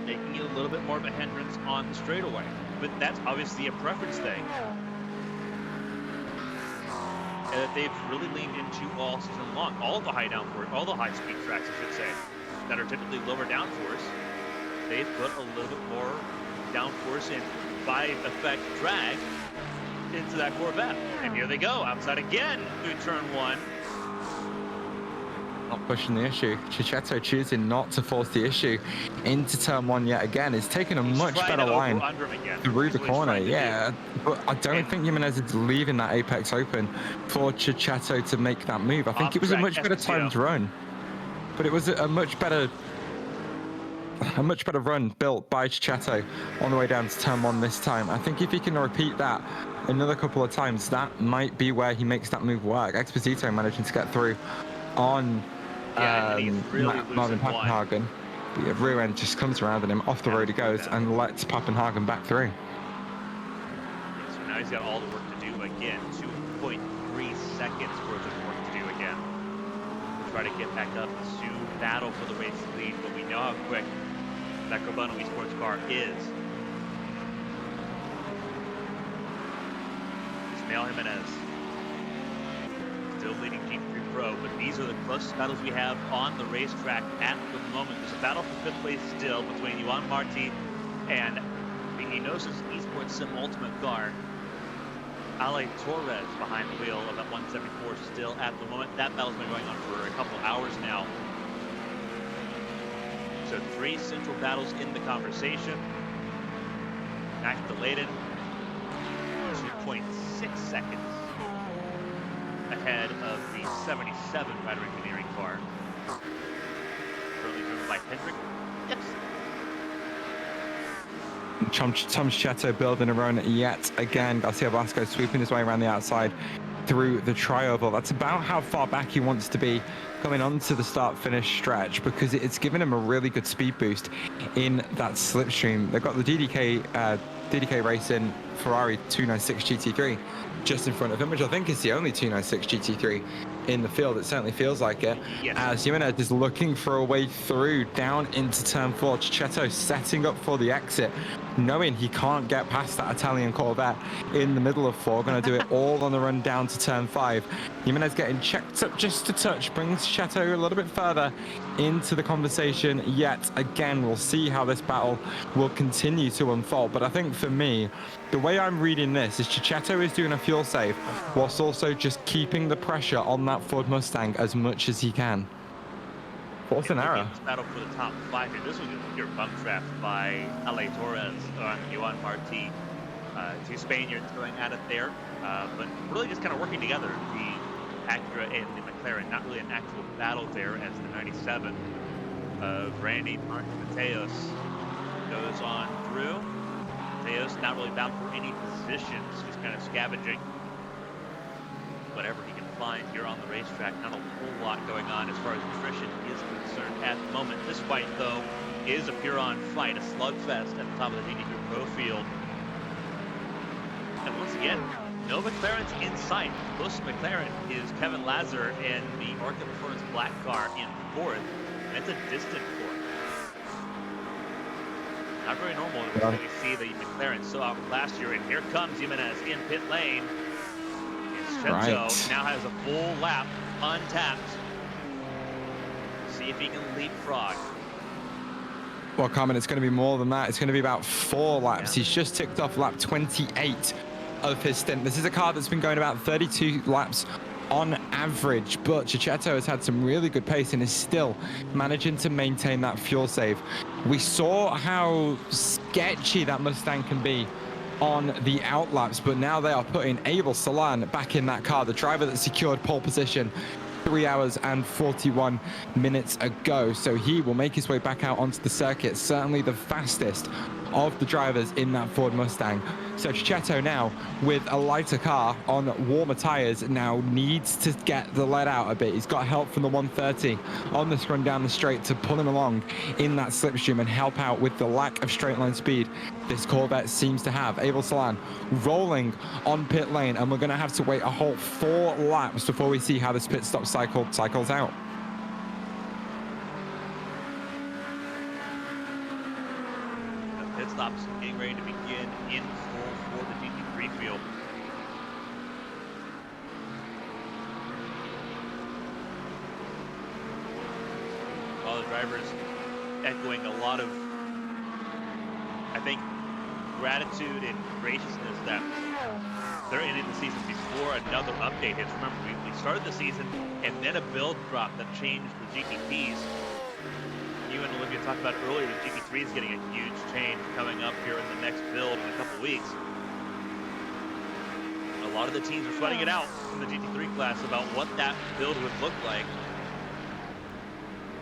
making it a little bit more of a hindrance on the straightaway. But that's obviously a preference thing. And that they've really leaned into all season long. All the high downforce, all the high speed tracks, I should say, that are typically lower downforce, they've put a little bit more downforce and by effect drag into that Corvette. And here they go, outside again through turn 1. not pushing the issue. Chichetto choosing not to force the issue into turn one yet again. It's taken a much better line through the corner. Yeah, but I don't think Jimenez is leaving that apex open for Chichetto to make that move. I think it was a much better timed run, but it was a much better run built by Chichetto on the way down to turn one this time. I think if he can repeat that another couple of times, that might be where he makes that move work. Exposito managing to get through on Marvin Pappenhagen. But yeah, rear end just comes around and him off the road he goes and lets Pappenhagen back through. So now he's got all the work to do again. 2.3 seconds worth of work to do again. Try to get back up and soon battle for the race lead, but we know how quick that Carbone Esports car is. Ismael Jimenez still leading G3 Pro, but these are the closest battles we have on the racetrack at the moment. There's a battle for 5th place still between Juan Marti and the Enosis Esports Sim Ultimate car. Ale Torres behind the wheel of that 174 still at the moment. That battle's been going on for a couple hours now. So 3 central battles in the conversation. Max Delayden, 2.6 seconds ahead of the 77 Rider Engineering car. Currently driven by Hendrik Ipsen. Tom Chichetto building a run yet again. Garcia Blasco sweeping his way around the outside through the tri-oval. That's about how far back he wants to be coming onto the start-finish stretch, because it's given him a really good speed boost in that slipstream. They've got the DDK Racing Ferrari 296 GT3 just in front of him, which I think is the only 296 GT3 in the field. It certainly feels like it. Yes. As Jimenez is looking for a way through down into turn 4. Chichetto setting up for the exit, knowing he can't get past that Italian Corvette in the middle of 4. Going to do it all on the run down to turn 5. Jimenez getting checked up just a touch, brings Chichetto a little bit further into the conversation yet again. We'll see how this battle will continue to unfold, but I think for me, the way I'm reading this is Chichetto is doing a fuel save whilst also just keeping the pressure on that Ford Mustang as much as he can. What's an error? This battle for the top 5 here. This was a pure bump draft by Ale Torres on Juan Marti. 2 Spaniards going at it there, but really just kind of working together. The Acura and the McLaren, not really an actual battle there, as the 97 of Randy Martin Mateos goes on through. Mateos not really bound for any positions, just kind of scavenging whatever he can find here on the racetrack. Not a whole lot going on as far as attrition is concerned at the moment. This fight, though, is a pure-on fight, a slugfest at the top of the GT2 Pro field. And once again, no McLaren's in sight. Closest McLaren is Kevin Lazar in the Orca Performance Black car in 4th. And it's a distant 4th. Not very normal when we see the McLaren so out last year. And here comes Jimenez in pit lane. Chichetto now has a full lap, untapped. See if he can leapfrog. Well, Carmen, it's going to be more than that. It's going to be about 4 laps. Yeah. He's just ticked off lap 28 of his stint. This is a car that's been going about 32 laps on average, but Chichetto has had some really good pace and is still managing to maintain that fuel save. We saw how sketchy that Mustang can be on the out laps, but now they are putting Abel Salan back in that car, the driver that secured pole position 3 hours and 41 minutes ago. So he will make his way back out onto the circuit, certainly the fastest of the drivers in that Ford Mustang. So Chichetto now with a lighter car on warmer tires now needs to get the lead out a bit. He's got help from the 130 on this run down the straight to pull him along in that slipstream and help out with the lack of straight line speed this Corvette seems to have. Abel Salan rolling on pit lane, and we're going to have to wait a whole 4 laps before we see how this pit stop cycles out. The pit stops getting ready to begin in full for the GT3 field. All the drivers echoing a lot of, I think, gratitude and graciousness that they're ending the season before another update hits. Remember, we started the season and then a build drop that changed the GTPs. You and Olivia talked about earlier that GT3 is getting a huge change coming up here in the next build in a couple weeks. A lot of the teams are sweating it out in the GT3 class about what that build would look like.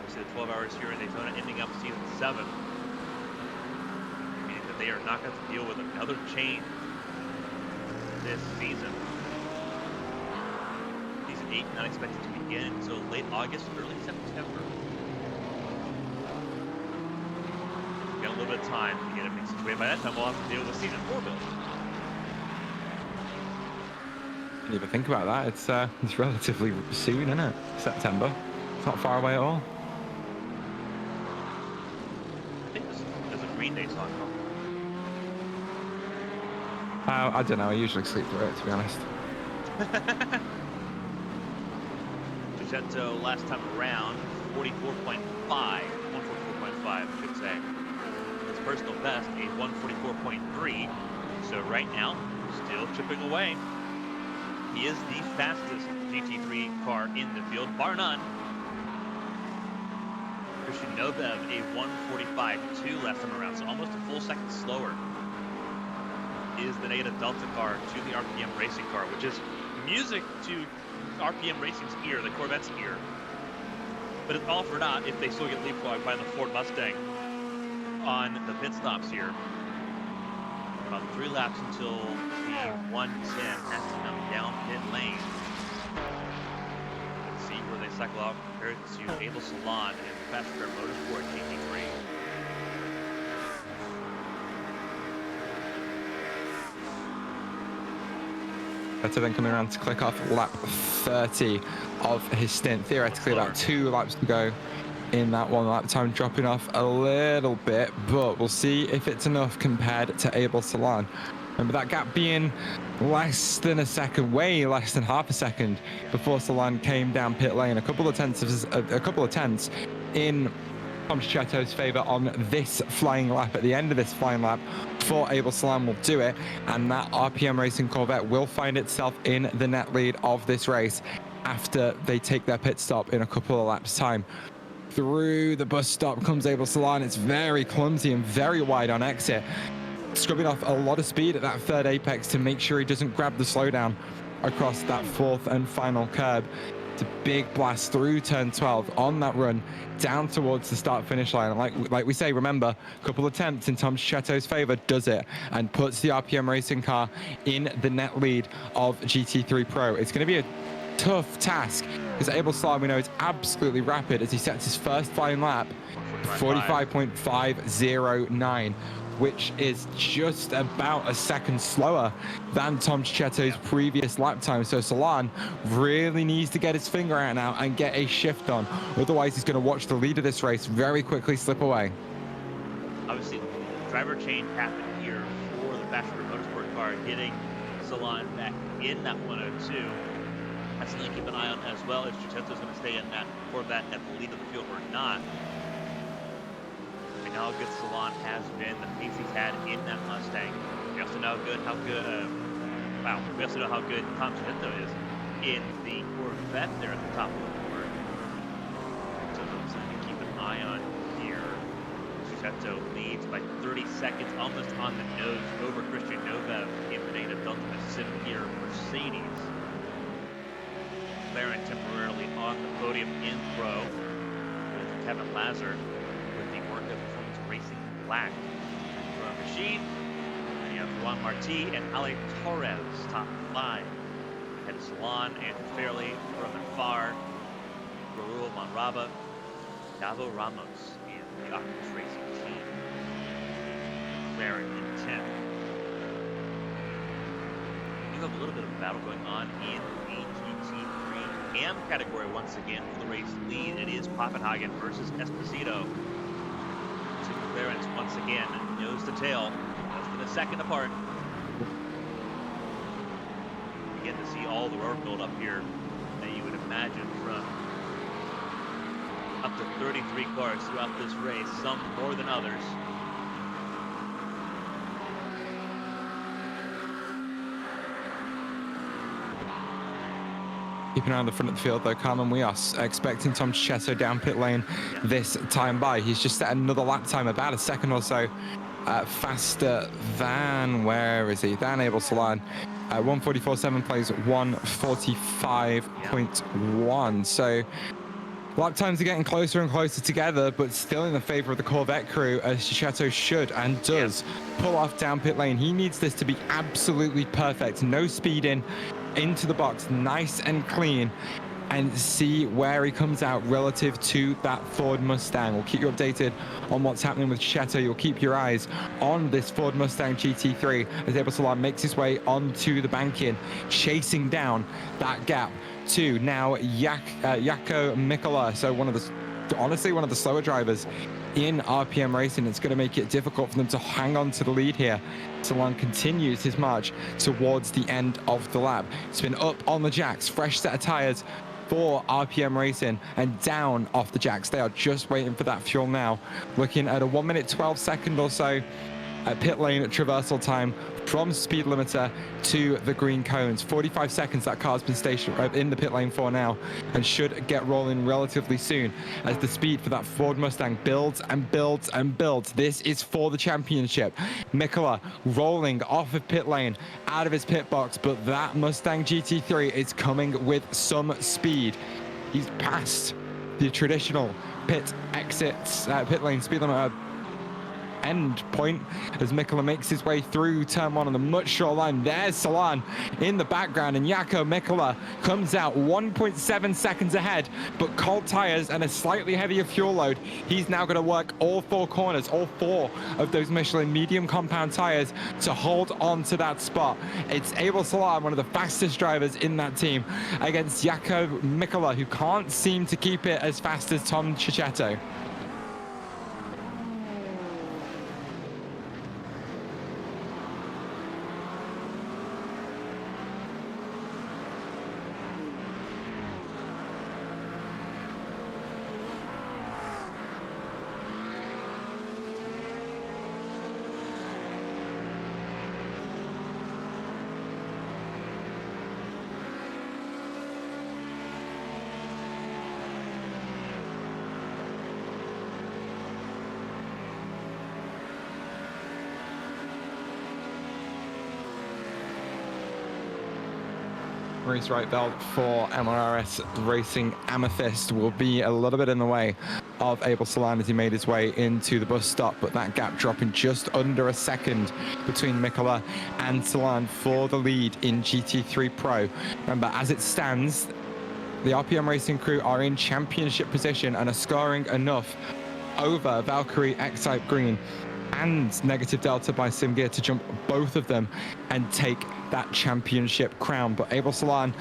We see the 12 hours here in Daytona ending up season 7. Meaning that they are not going to deal with another change this season. Season 8 not expected to begin until late August, early September. We've got a little bit of time to get everything situated. By that time, we'll have to deal with season 4 build. Didn't even think about that. It's relatively soon, isn't it? September. It's not far away at all. I think there's a Green Day song. I don't know. I usually sleep through it, to be honest. Giusetto last time around, 44.5, 144.5, I should say. His personal best, a 144.3. So right now, still chipping away. He is the fastest GT3 car in the field, bar none. Christian Nobev, a 145.2 last time around, so almost a full second slower. Is the native Delta car to the RPM Racing car, which is music to RPM Racing's ear, the Corvette's ear. But it's all for naught if they still get leapfrogged by the Ford Mustang on the pit stops here. About 3 laps until the 110 has to come down pit lane. Let's see where they cycle out compared to Abel Salon and Fast Car Motorsport GT3. Better than coming around to click off lap 30 of his stint. Theoretically, about 2 laps to go in that 1 lap time, dropping off a little bit, but we'll see if it's enough compared to Abel Salon. Remember that gap being less than a second, way less than half a second before Salon came down pit lane. A couple of tenths in Tom Chetto's favor on this flying lap. At the end of this flying lap, for Abel Salon will do it, and that RPM Racing Corvette will find itself in the net lead of this race after they take their pit stop in a couple of laps time. Through the bus stop comes Abel Salon. It's very clumsy and very wide on exit, scrubbing off a lot of speed at that third apex to make sure he doesn't grab the slowdown across that 4th and final curb. It's a big blast through turn 12 on that run down towards the start finish line. And like we say, remember, a couple of attempts in Tom Chetto's favor does it and puts the RPM Racing car in the net lead of GT3 Pro. It's going to be a tough task because Abel Salon, we know, is absolutely rapid as he sets his first flying lap, 45.509, which is just about a second slower than Tom Chetto's previous lap time. So Salon really needs to get his finger out now and get a shift on. Otherwise, he's going to watch the lead of this race very quickly slip away. Obviously, the driver change happened here for the Fast Car Motorsport car, getting Salon back in that 102. That's something to keep an eye on as well, if Giusetto's going to stay in that Corvette at the lead of the field or not. We know how good Salon has been, the pace he's had in that Mustang. We also know how good Tom Giusetto is in the Corvette there at the top of the board. So that's something to keep an eye on here. Giusetto leads by 30 seconds, almost on the nose over Christian Nobev in the native Delta Mississippi here, Mercedes. McLaren temporarily on the podium in Pro with Kevin Lazar with the work of Performance Racing Black. From Machine, and you have Juan Marti and Ale Torres, top 5. Ahead of Salon and Fairley, Roman Farr, Raul Monraba, Davo Ramos in the Optimus Racing team. McLaren in 10th. You have a little bit of a battle going on in the GT3 AM category once again for the race lead. It is Papenhagen versus Esposito. Two McLarens once again, nose to tail, less than a second apart. You get to see all the roar build up here that you would imagine from up to 33 cars throughout this race, some more than others. Keep an eye on the front of the field, though, Carmen. We are expecting Tom Cicetto down pit lane this time by. He's just set another lap time, about a second or so faster than, where is he? Than Abel Salan. 144.7 plays 145.1. So lap times are getting closer and closer together, but still in the favor of the Corvette crew, as Cicetto should and does pull off down pit lane. He needs this to be absolutely perfect. No speeding into the box, nice and clean, and see where he comes out relative to that Ford Mustang. We'll keep you updated on what's happening with Cicetto. You'll keep your eyes on this Ford Mustang GT3 as Abel Salan makes his way onto the banking, chasing down that gap to now Jaakko Mikkola. So honestly one of the slower drivers in RPM racing. It's going to make it difficult for them to hang on to the lead here. Salan continues his march towards the end of the lap. It's been up on the jacks, fresh set of tires for RPM Racing, and down off the jacks. They are just waiting for that fuel now. Looking at a 1 minute 12 second or so pit lane traversal time from speed limiter to the green cones. 45 seconds that car's been stationed in the pit lane for now, and should get rolling relatively soon as the speed for that Ford Mustang builds and builds and builds. This is for the championship. Mikkola rolling off of pit lane, out of his pit box, but that Mustang GT3 is coming with some speed. He's past the traditional pit exits, pit lane speed limit end point as Mikkola makes his way through turn one on the much short line. There's Salan in the background, and Jaakko Mikkola comes out 1.7 seconds ahead, but cold tires and a slightly heavier fuel load. He's now going to work all four corners, all four of those Michelin medium compound tires to hold on to that spot. It's Abel Salan, one of the fastest drivers in that team, against Jaakko Mikkola, who can't seem to keep it as fast as Tom Cicetto. Race right belt for MRS Racing Amethyst will be a little bit in the way of Abel Salan as he made his way into the bus stop, but that gap dropping just under a second between Mikkola and Salan for the lead in GT3 Pro. Remember, as it stands, the RPM Racing crew are in championship position and are scoring enough over Valkyrie, X-Type Green, and Negative Delta by SimGear to jump both of them and take that championship crown. But Abel Salan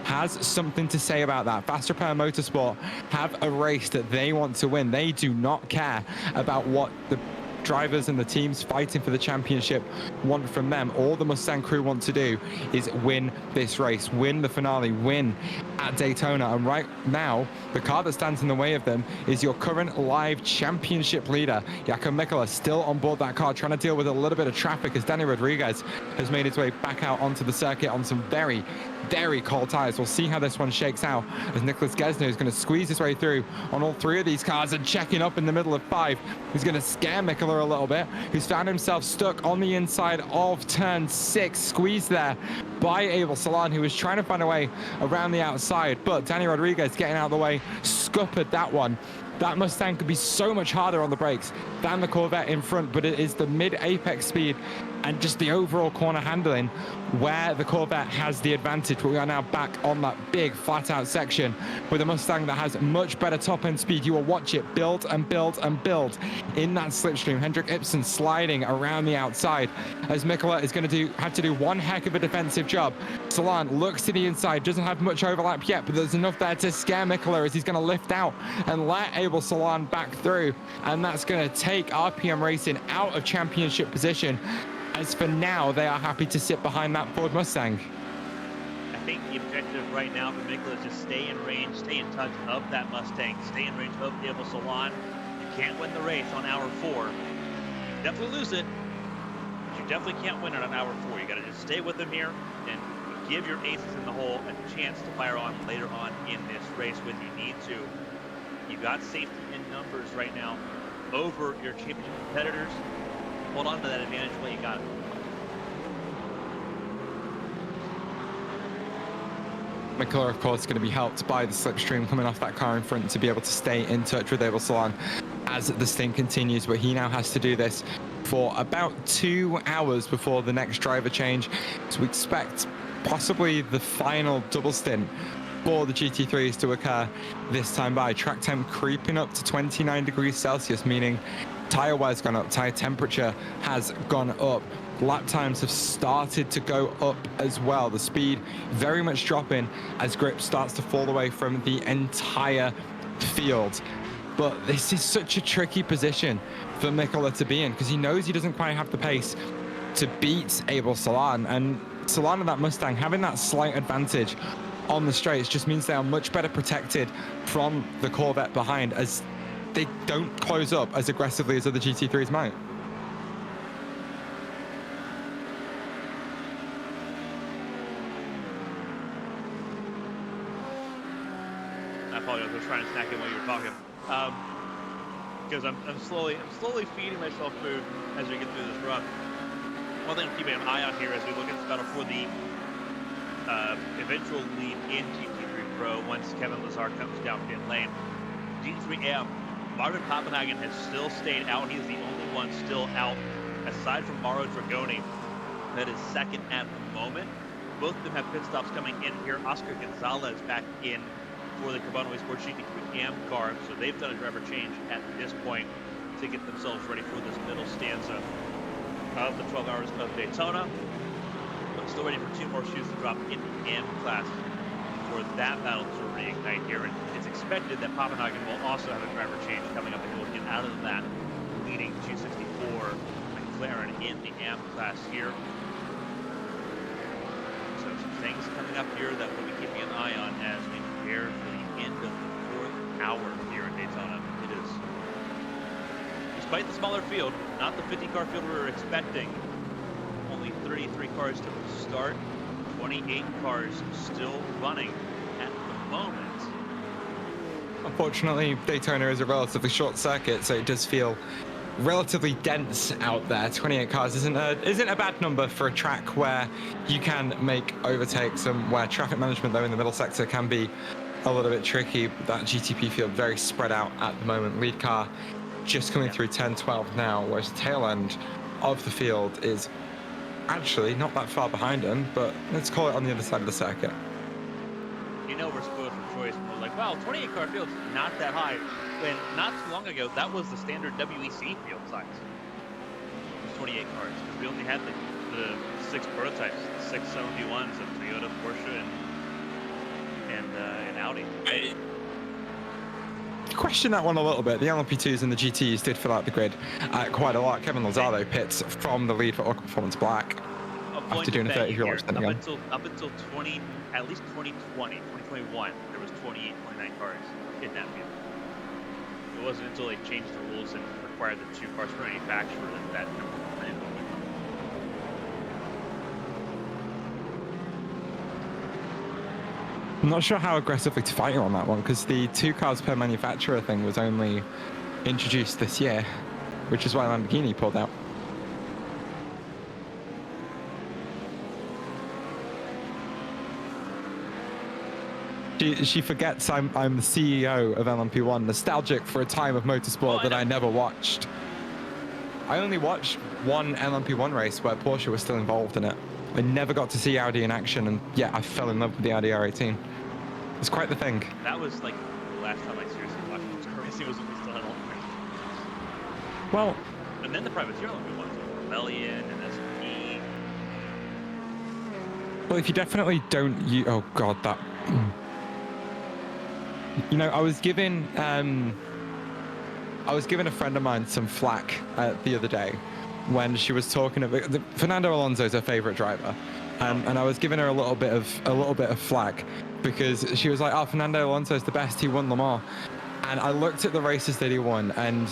has something to say about that. Fast Repair Motorsport have a race that they want to win. They do not care about what the drivers and the teams fighting for the championship want from them. All the Mustang crew want to do is win this race, win the finale, win at Daytona. And right now, the car that stands in the way of them is your current live championship leader, Jaakko Mikkola, still on board that car, trying to deal with a little bit of traffic as Danny Rodriguez has made his way back out onto the circuit on some very, very cold tires. We'll see how this one shakes out as Nicholas Gesner is going to squeeze his way through on all three of these cars and checking up in the middle of five. He's going to scare Mikkola a little bit, who's found himself stuck on the inside of turn 6, squeezed there by Abel Salan, who was trying to find a way around the outside, but Danny Rodriguez getting out of the way, scuppered that one. That Mustang could be so much harder on the brakes than the Corvette in front, but it is the mid-apex speed and just the overall corner handling where the Corvette has the advantage. But we are now back on that big flat-out section with a Mustang that has much better top-end speed. You will watch it build and build and build in that slipstream. Hendrik Ibsen sliding around the outside as Mikkola is going to have to do one heck of a defensive job. Salan looks to the inside, doesn't have much overlap yet, but there's enough there to scare Mikkola as he's going to lift out and let Abel Salan back through, and that's going to take RPM Racing out of championship position, as for now they are happy to sit behind that Ford Mustang. I think the objective right now for Mikkola is just stay in range, stay in touch of that Mustang, stay in range of Abel Salan. You can't win the race on hour 4. You definitely lose it, but you definitely can't win it on hour 4. You got to just stay with him here and give your aces in the hole a chance to fire on later on in this race when you need to. You've got safety in numbers right now over your championship competitors. Hold on to that advantage while you got it. McCullough, of course, is going to be helped by the slipstream coming off that car in front to be able to stay in touch with Abel Salon as the stint continues, but he now has to do this for about 2 hours before the next driver change. So we expect possibly the final double stint for the GT3s to occur this time by. Track temp creeping up to 29 degrees Celsius, meaning tire wear's gone up, tire temperature has gone up. Lap times have started to go up as well. The speed very much dropping as grip starts to fall away from the entire field. But this is such a tricky position for Mikola to be in because he knows he doesn't quite have the pace to beat Abel Salon. And Salon and that Mustang having that slight advantage on the straights just means they are much better protected from the Corvette behind, as they don't close up as aggressively as other GT3s might. I apologize. I was trying to snack in while you were talking. Because I'm slowly feeding myself food as we get through this run. One thing I'm keeping an eye on here as we look at this battle for the eventual lead in GT3 Pro once Kevin Lazar comes down pit lane. GT3M, Marvin Pappenhagen has still stayed out. He's the only one still out, aside from Mauro Dragoni, that is second at the moment. Both of them have pit stops coming in here. Oscar Gonzalez back in for the Carbonaway Sports GT3 AM car, so they've done a driver change at this point to get themselves ready for this middle stanza of the 12 hours of Daytona. But still waiting for 2 more shoes to drop in the M class for that battle to reignite here. And it's expected that Pappenhagen will also have a driver change coming up, and he will get out of that leading 264 McLaren in the AM class here. So some things coming up here that we'll be keeping an eye on as we prepare for the end of the 4th hour here in Daytona. It is, despite the smaller field, not the 50-car field we were expecting. Only 33 cars to start, 28 cars still running at the moment. Unfortunately, Daytona is a relatively short circuit, so it does feel relatively dense out there. 28 cars isn't a bad number for a track where you can make overtakes and where traffic management, though, in the middle sector can be a little bit tricky. That GTP field very spread out at the moment. Lead car just coming through 10-12 now, whereas the tail end of the field is actually not that far behind him, but let's call it on the other side of the circuit. You know we're spoiled for choice. We're like, wow, 28 car field's not that high. When not too long ago, that was the standard WEC field size. It was 28 cars. We only had the 6 prototypes, the 6 71s of Toyota, Porsche, and Audi. I question that one a little bit. The LMP2s and the GTs did fill out the grid quite a lot. Kevin Lozado pits from the lead for Orca Performance Black after doing a 30-year launch. Up until at least 2020, 2021, there was 28, 29 cars in that field. It wasn't until they changed the rules and required the 2 cars per manufacturer that number went in. I'm not sure how aggressively to fight you on that one, because the 2 cars per manufacturer thing was only introduced this year, which is why Lamborghini pulled out. She forgets I'm the CEO of LMP1, nostalgic for a time of motorsport that I never watched. I only watched one LMP1 race where Porsche was still involved in it. I never got to see Audi in action, and yeah, I fell in love with the Audi R18. It's quite the thing. That was like the last time I seriously watched motor racing was when we still had all the races. Well, and then the privateer LMP1s, Rebellion and SP. Well, if you definitely don't use, oh god, that. You know, I was giving a friend of mine some flack the other day when she was talking about Fernando Alonso's her favorite driver, and I was giving her a little bit of flack because she was like, "Oh, Fernando Alonso's the best. He won them all," and I looked at the races that he won, and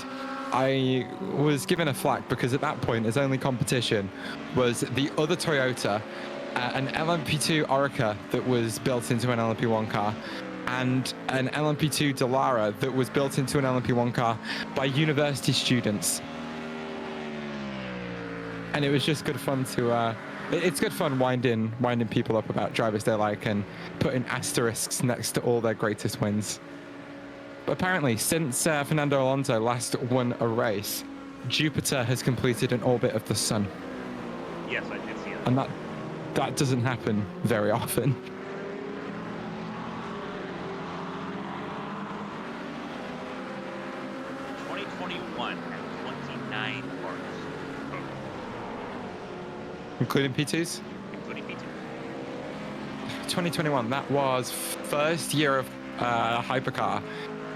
I was giving her flack because at that point his only competition was the other Toyota an LMP2 Orica that was built into an LMP1 car, and an LMP2 Dallara that was built into an LMP1 car by university students. And it was just good fun to, it's good fun winding people up about drivers they like and putting asterisks next to all their greatest wins. But apparently, since Fernando Alonso last won a race, Jupiter has completed an orbit of the sun. Yes, I did see that. And that doesn't happen very often. Had 29 cars. Including P2s? Including P2. 2021, that was first year of hypercar.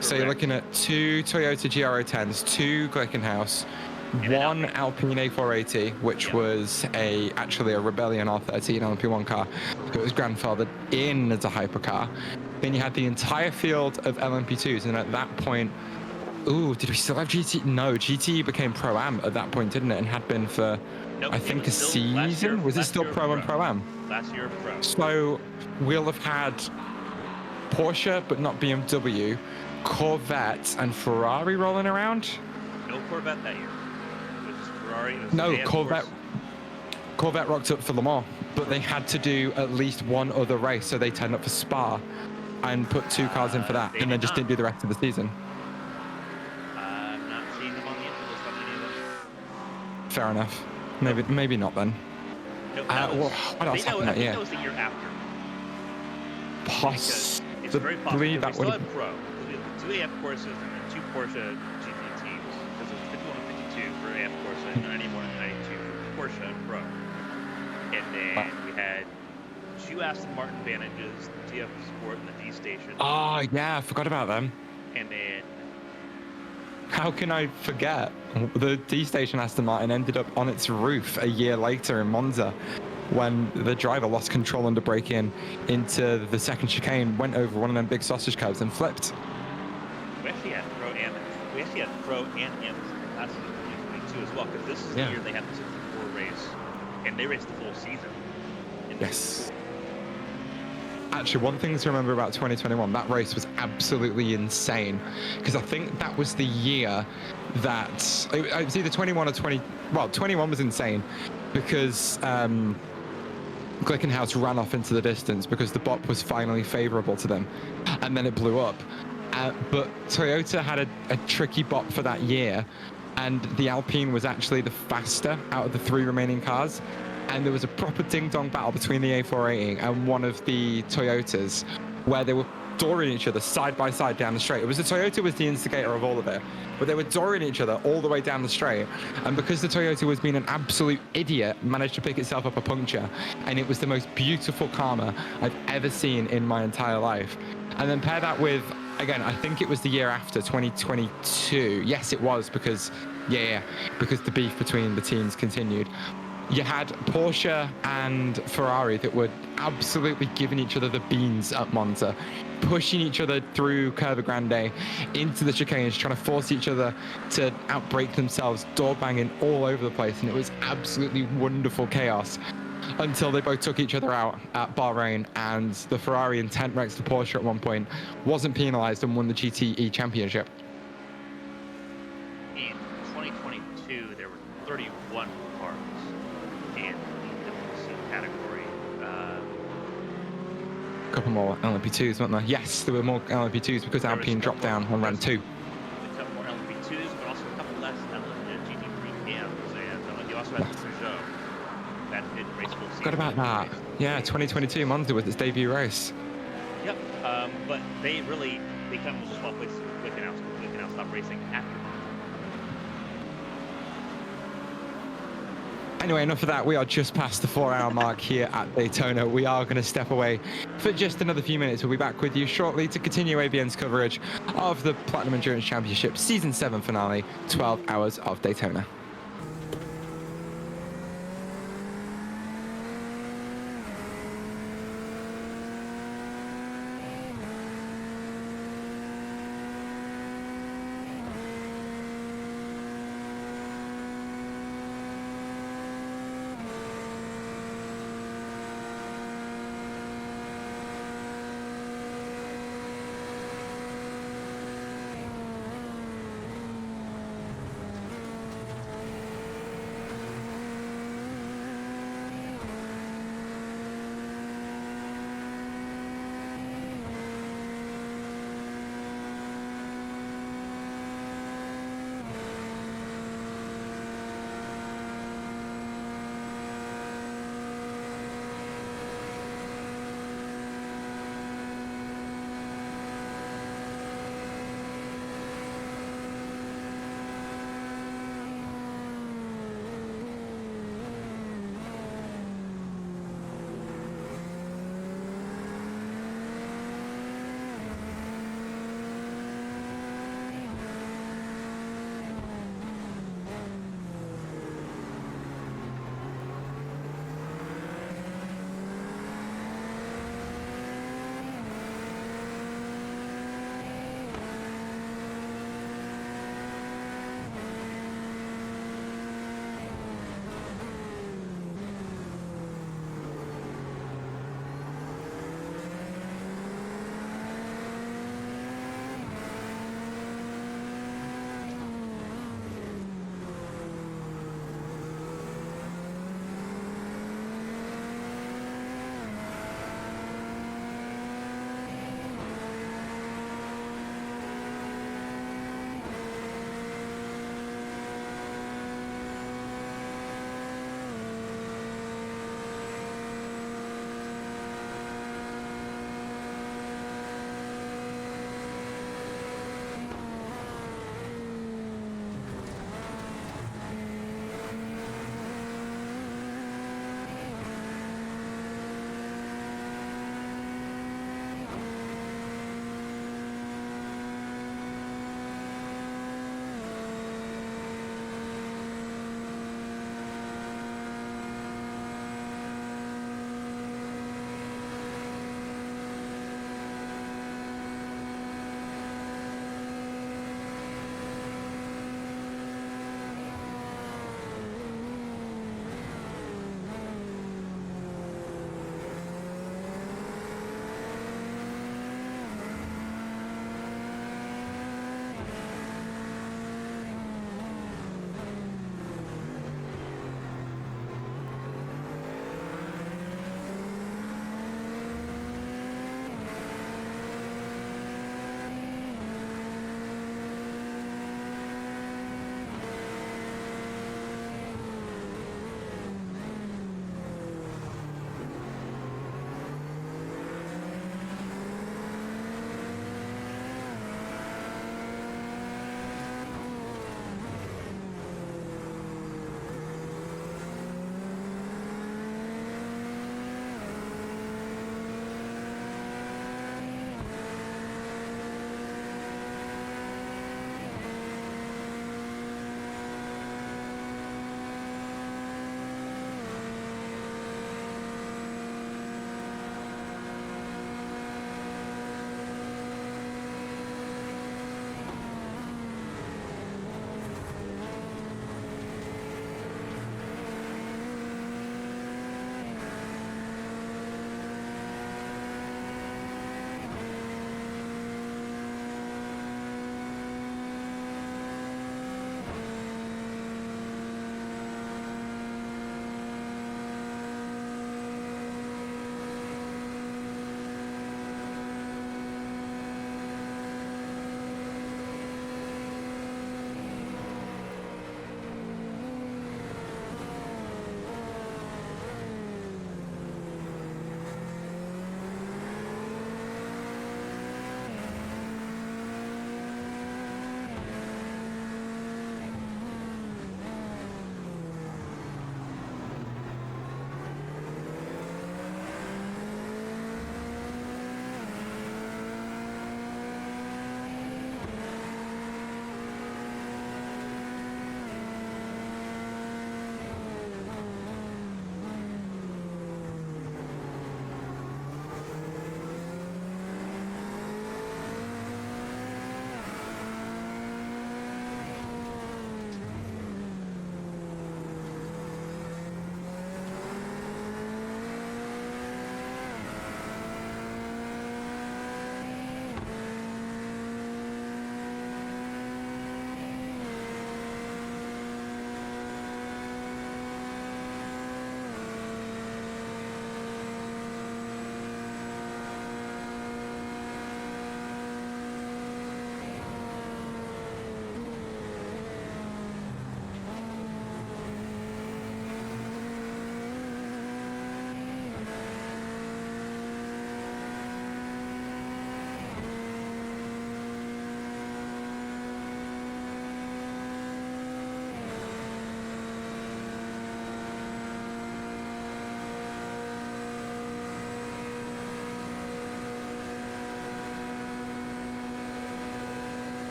So you're looking at 2 Toyota GR10s, 2 Glickenhaus, one Alpine A480, which was actually a Rebellion R13 LMP1 car. It was grandfathered in as a hypercar. Then you had the entire field of LMP2s, and at that point, did we still have GT? No, GT became Pro-Am at that point, didn't it? And had been for, I think, a season? Was it still Pro and Pro-Am? Last year of Pro. So we'll have had Porsche, but not BMW, Corvette, and Ferrari rolling around? No Corvette that year. It was Ferrari. It was No, Corvette rocked up for Le Mans, but they had to do at least one other race, so they turned up for Spa and put 2 cars in for that, and then just didn't do the rest of the season. I'm not seeing them on the info list on any of them. Fair enough. Maybe not then. Nope, what else happened that year? That was the year after. Possibly It's very possible. that We would still have. had Pro. We had 2 AF courses and then 2 Porsche GT teams. Because it was 51 and 52 for AF Corsa and 91 and 92 for Porsche and Pro. And then we had 2 Aston Martin Vantages, the TF Sport and the D Station. Oh, yeah, I forgot about them. And then How can I forget? The D Station Aston Martin ended up on its roof a year later in Monza when the driver lost control under braking into the second chicane, went over one of them big sausage curbs and flipped. we actually had Pro and M classes in 2022 as well, because this is the year they had the 64 race, and they raced the full season. Yes. Actually, one thing to remember about 2021, that race was absolutely insane, because I think that was the year that it was either 21 or 20. Well, 21 was insane because Glickenhaus ran off into the distance because the BOP was finally favorable to them, and then it blew up. But Toyota had a tricky BOP for that year, and the Alpine was actually the faster out of the 3 remaining cars. And there was a proper ding-dong battle between the A480 and one of the Toyotas where they were dooring each other side by side down the straight. It was the Toyota was the instigator of all of it, but they were dooring each other all the way down the straight. And because the Toyota was being an absolute idiot, managed to pick itself up a puncture. And it was the most beautiful karma I've ever seen in my entire life. And then pair that with, again, I think it was the year after, 2022. Yes, it was, because the beef between the teams continued. You had Porsche and Ferrari that were absolutely giving each other the beans at Monza, pushing each other through Curva Grande into the chicanes, trying to force each other to outbrake themselves, door banging all over the place. And it was absolutely wonderful chaos until they both took each other out at Bahrain, and the Ferrari in 10th wrecks the Porsche at one point, wasn't penalized and won the GTE championship. in 2022, there were 31 cars in the WC category. A couple more LMP2s, weren't there? Yes, there were more LMP2s because Alpine dropped down and ran 2. A couple more LMP2s, but also a couple less GT3 cams, and you also had the Peugeot that did race full season. Forgot about that. Yeah, 2022 Monza was its debut race. Yep, but they kind of just well placed Glickenhaus stopped racing after. Anyway, enough of that. We are just past the 4-hour mark here at Daytona. We are going to step away for just another few minutes. We'll be back with you shortly to continue ABN's coverage of the Platinum Endurance Championship Season 7 finale, 12 Hours of Daytona.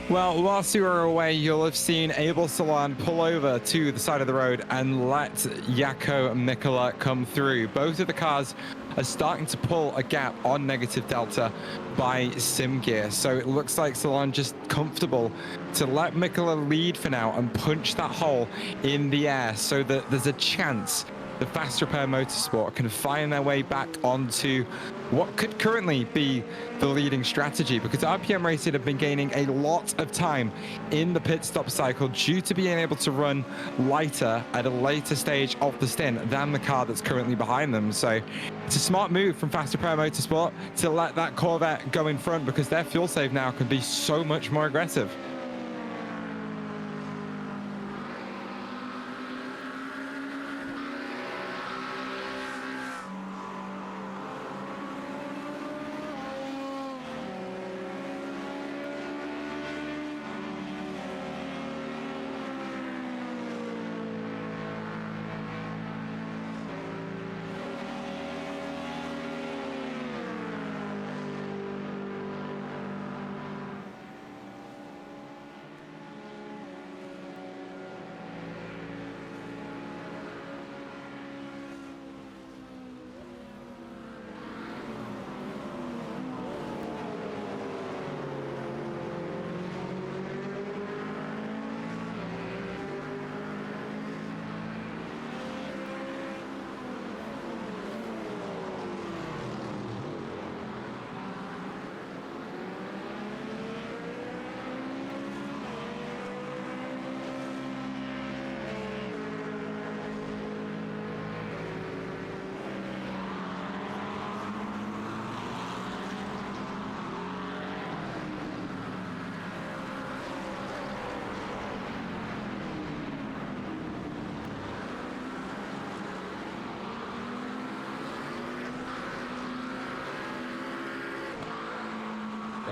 Well, whilst you were away, you'll have seen Abel Salan pull over to the side of the road and let Yako Mikola come through. Both of the cars are starting to pull a gap on negative delta by sim gear. So it looks like Salan just comfortable to let Mikola lead for now and punch that hole in the air so that there's a chance the Fast Repair Motorsport can find their way back onto what could currently be the leading strategy, because RPM Racing have been gaining a lot of time in the pit stop cycle due to being able to run lighter at a later stage of the stint than the car that's currently behind them. So it's a smart move from Fast Repair Motorsport to let that Corvette go in front, because their fuel save now can be so much more aggressive.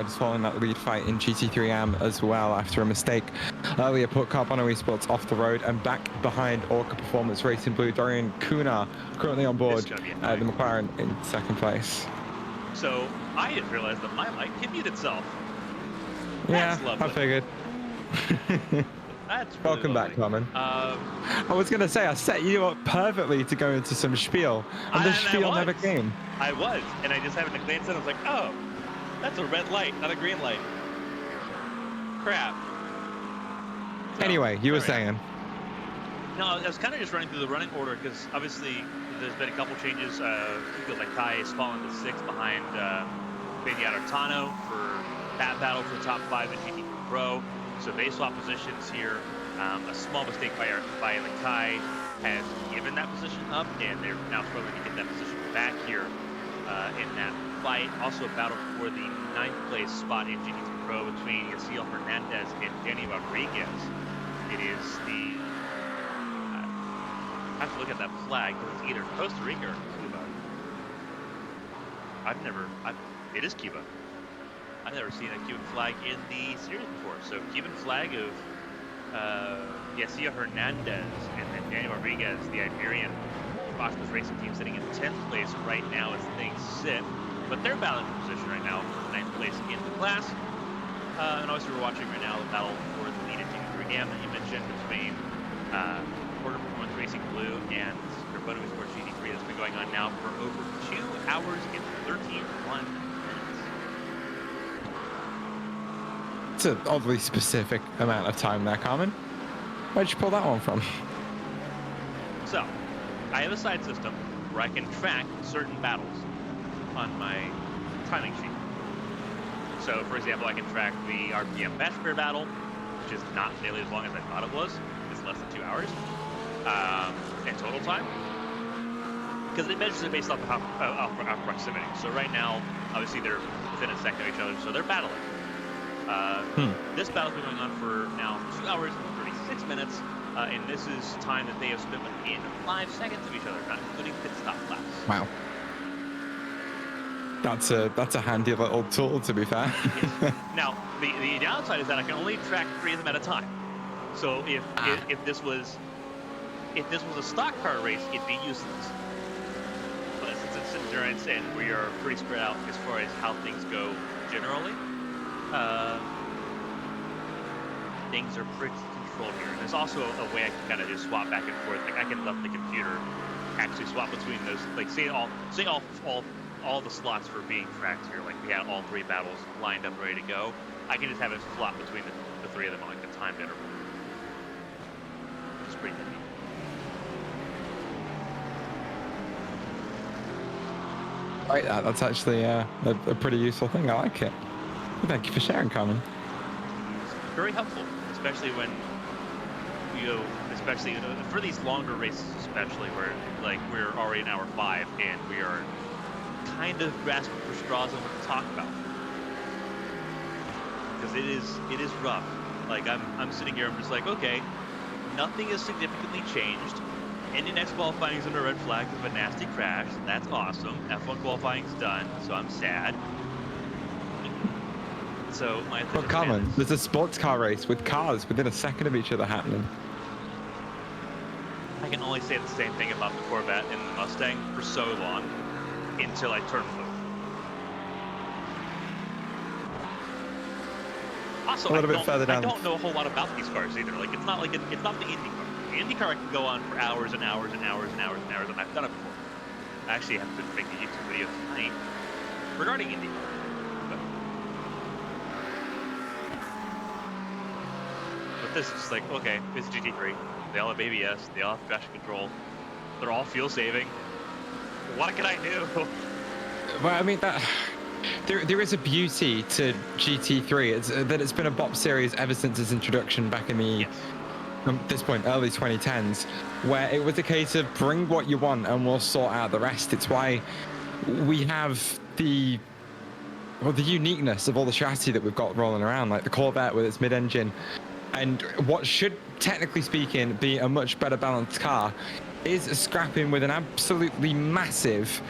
Just following that lead fight in GT3M as well after a mistake earlier put Carbonaro Esports off the road and back behind Orca Performance Racing Blue. Dorian Kuna currently on board the McLaren in second place. So I didn't realize that my mic can mute itself. Yeah, That's lovely. I figured. That's really Welcome lovely. back, Carmen. I was going to say, I set you up perfectly to go into some spiel, and the spiel never came. I was, and I just happened to glance at it. I was like, oh, that's a red light, not a green light. Crap. So, anyway, you were saying. No, I was kind of just running through the running order because obviously there's been a couple changes. Feels like Kai has fallen to 6th behind Beniato Tano for that battle for the top 5 in GT Pro. So they swap positions here. A small mistake by the Kai has given that position up, and they're now struggling to get that position back here in that fight. Also a battle for the 9th place spot in GT Pro between Yasiel Hernandez and Danny Rodriguez. It is the I have to look at that flag because it's either Costa Rica or Cuba. It is Cuba. I've never seen a Cuban flag in the series before. So Cuban flag of Yasiel Hernandez and then Daniel Rodriguez, the Iberian Oscars Racing team, sitting in 10th place right now as things sit. But they're battling for position right now for 9th place in the class. And obviously we're watching right now the battle for the lead in GT3 that you mentioned between Porter Performance Racing Blue and Carbonaro Esports GT3 that's been going on now for over 2 hours and 31 minutes. It's an oddly specific amount of time there, Carmen. Where'd you pull that one from? So, I have a side system where I can track certain battles on my timing sheet. So, for example, I can track the RPM Fast Repair battle, which is not nearly as long as I thought it was. It's less than 2 hours in total time, because it measures it based off of proximity. So right now, obviously they're within a second of each other, so they're battling. This battle's been going on for now 2 hours and 36 minutes, and this is time that they have spent within 5 seconds of each other, not including pit stop laps. Wow. That's a handy little tool, to be fair. Yes. Now, the downside is that I can only track 3 of them at a time. So if this was a stock car race, it'd be useless. But since it's endurance and we are pretty spread out as far as how things go generally, things are pretty controlled here. And there's also a way I can kind of just swap back and forth. Like I can let the computer actually swap between those. Like say all the slots for being tracked here. Like we had all 3 battles lined up, ready to go. I can just have it flop between the 3 of them on like a timed interval. It's pretty handy. Right, that's actually a pretty useful thing. I like it. Thank you for sharing, Carmen. It's very helpful, especially when especially for these longer races, especially where like we're already in hour 5 and we are kind of grasping for straws on what to talk about, because it is rough. Like I'm sitting here, I'm just like, okay, nothing has significantly changed. NNX qualifying is under red flag of a nasty crash. That's awesome. F1 qualifying is done, so I'm sad. So my Well, Carmen, there's a sports car race with cars within a second of each other happening. I can only say the same thing about the Corvette and the Mustang for so long until I turn blue. Also, I don't know a whole lot about these cars either. Like it's not the IndyCar. The IndyCar I can go on for hours and hours and hours and hours and hours, and I've done it before. I actually have to make a YouTube video tonight regarding IndyCar. But this is like, okay, it's GT3. They all have ABS. They all have traction control. They're all fuel saving. What can I do? Well, I mean there is a beauty to GT3. It's that it's been a BOP series ever since its introduction back in the at this point early 2010s, where it was a case of bring what you want and we'll sort out the rest. It's why we have the uniqueness of all the chassis that we've got rolling around, like the Corvette with its mid-engine, and what should, technically speaking, be a much better balanced car is scrapping with an absolutely massive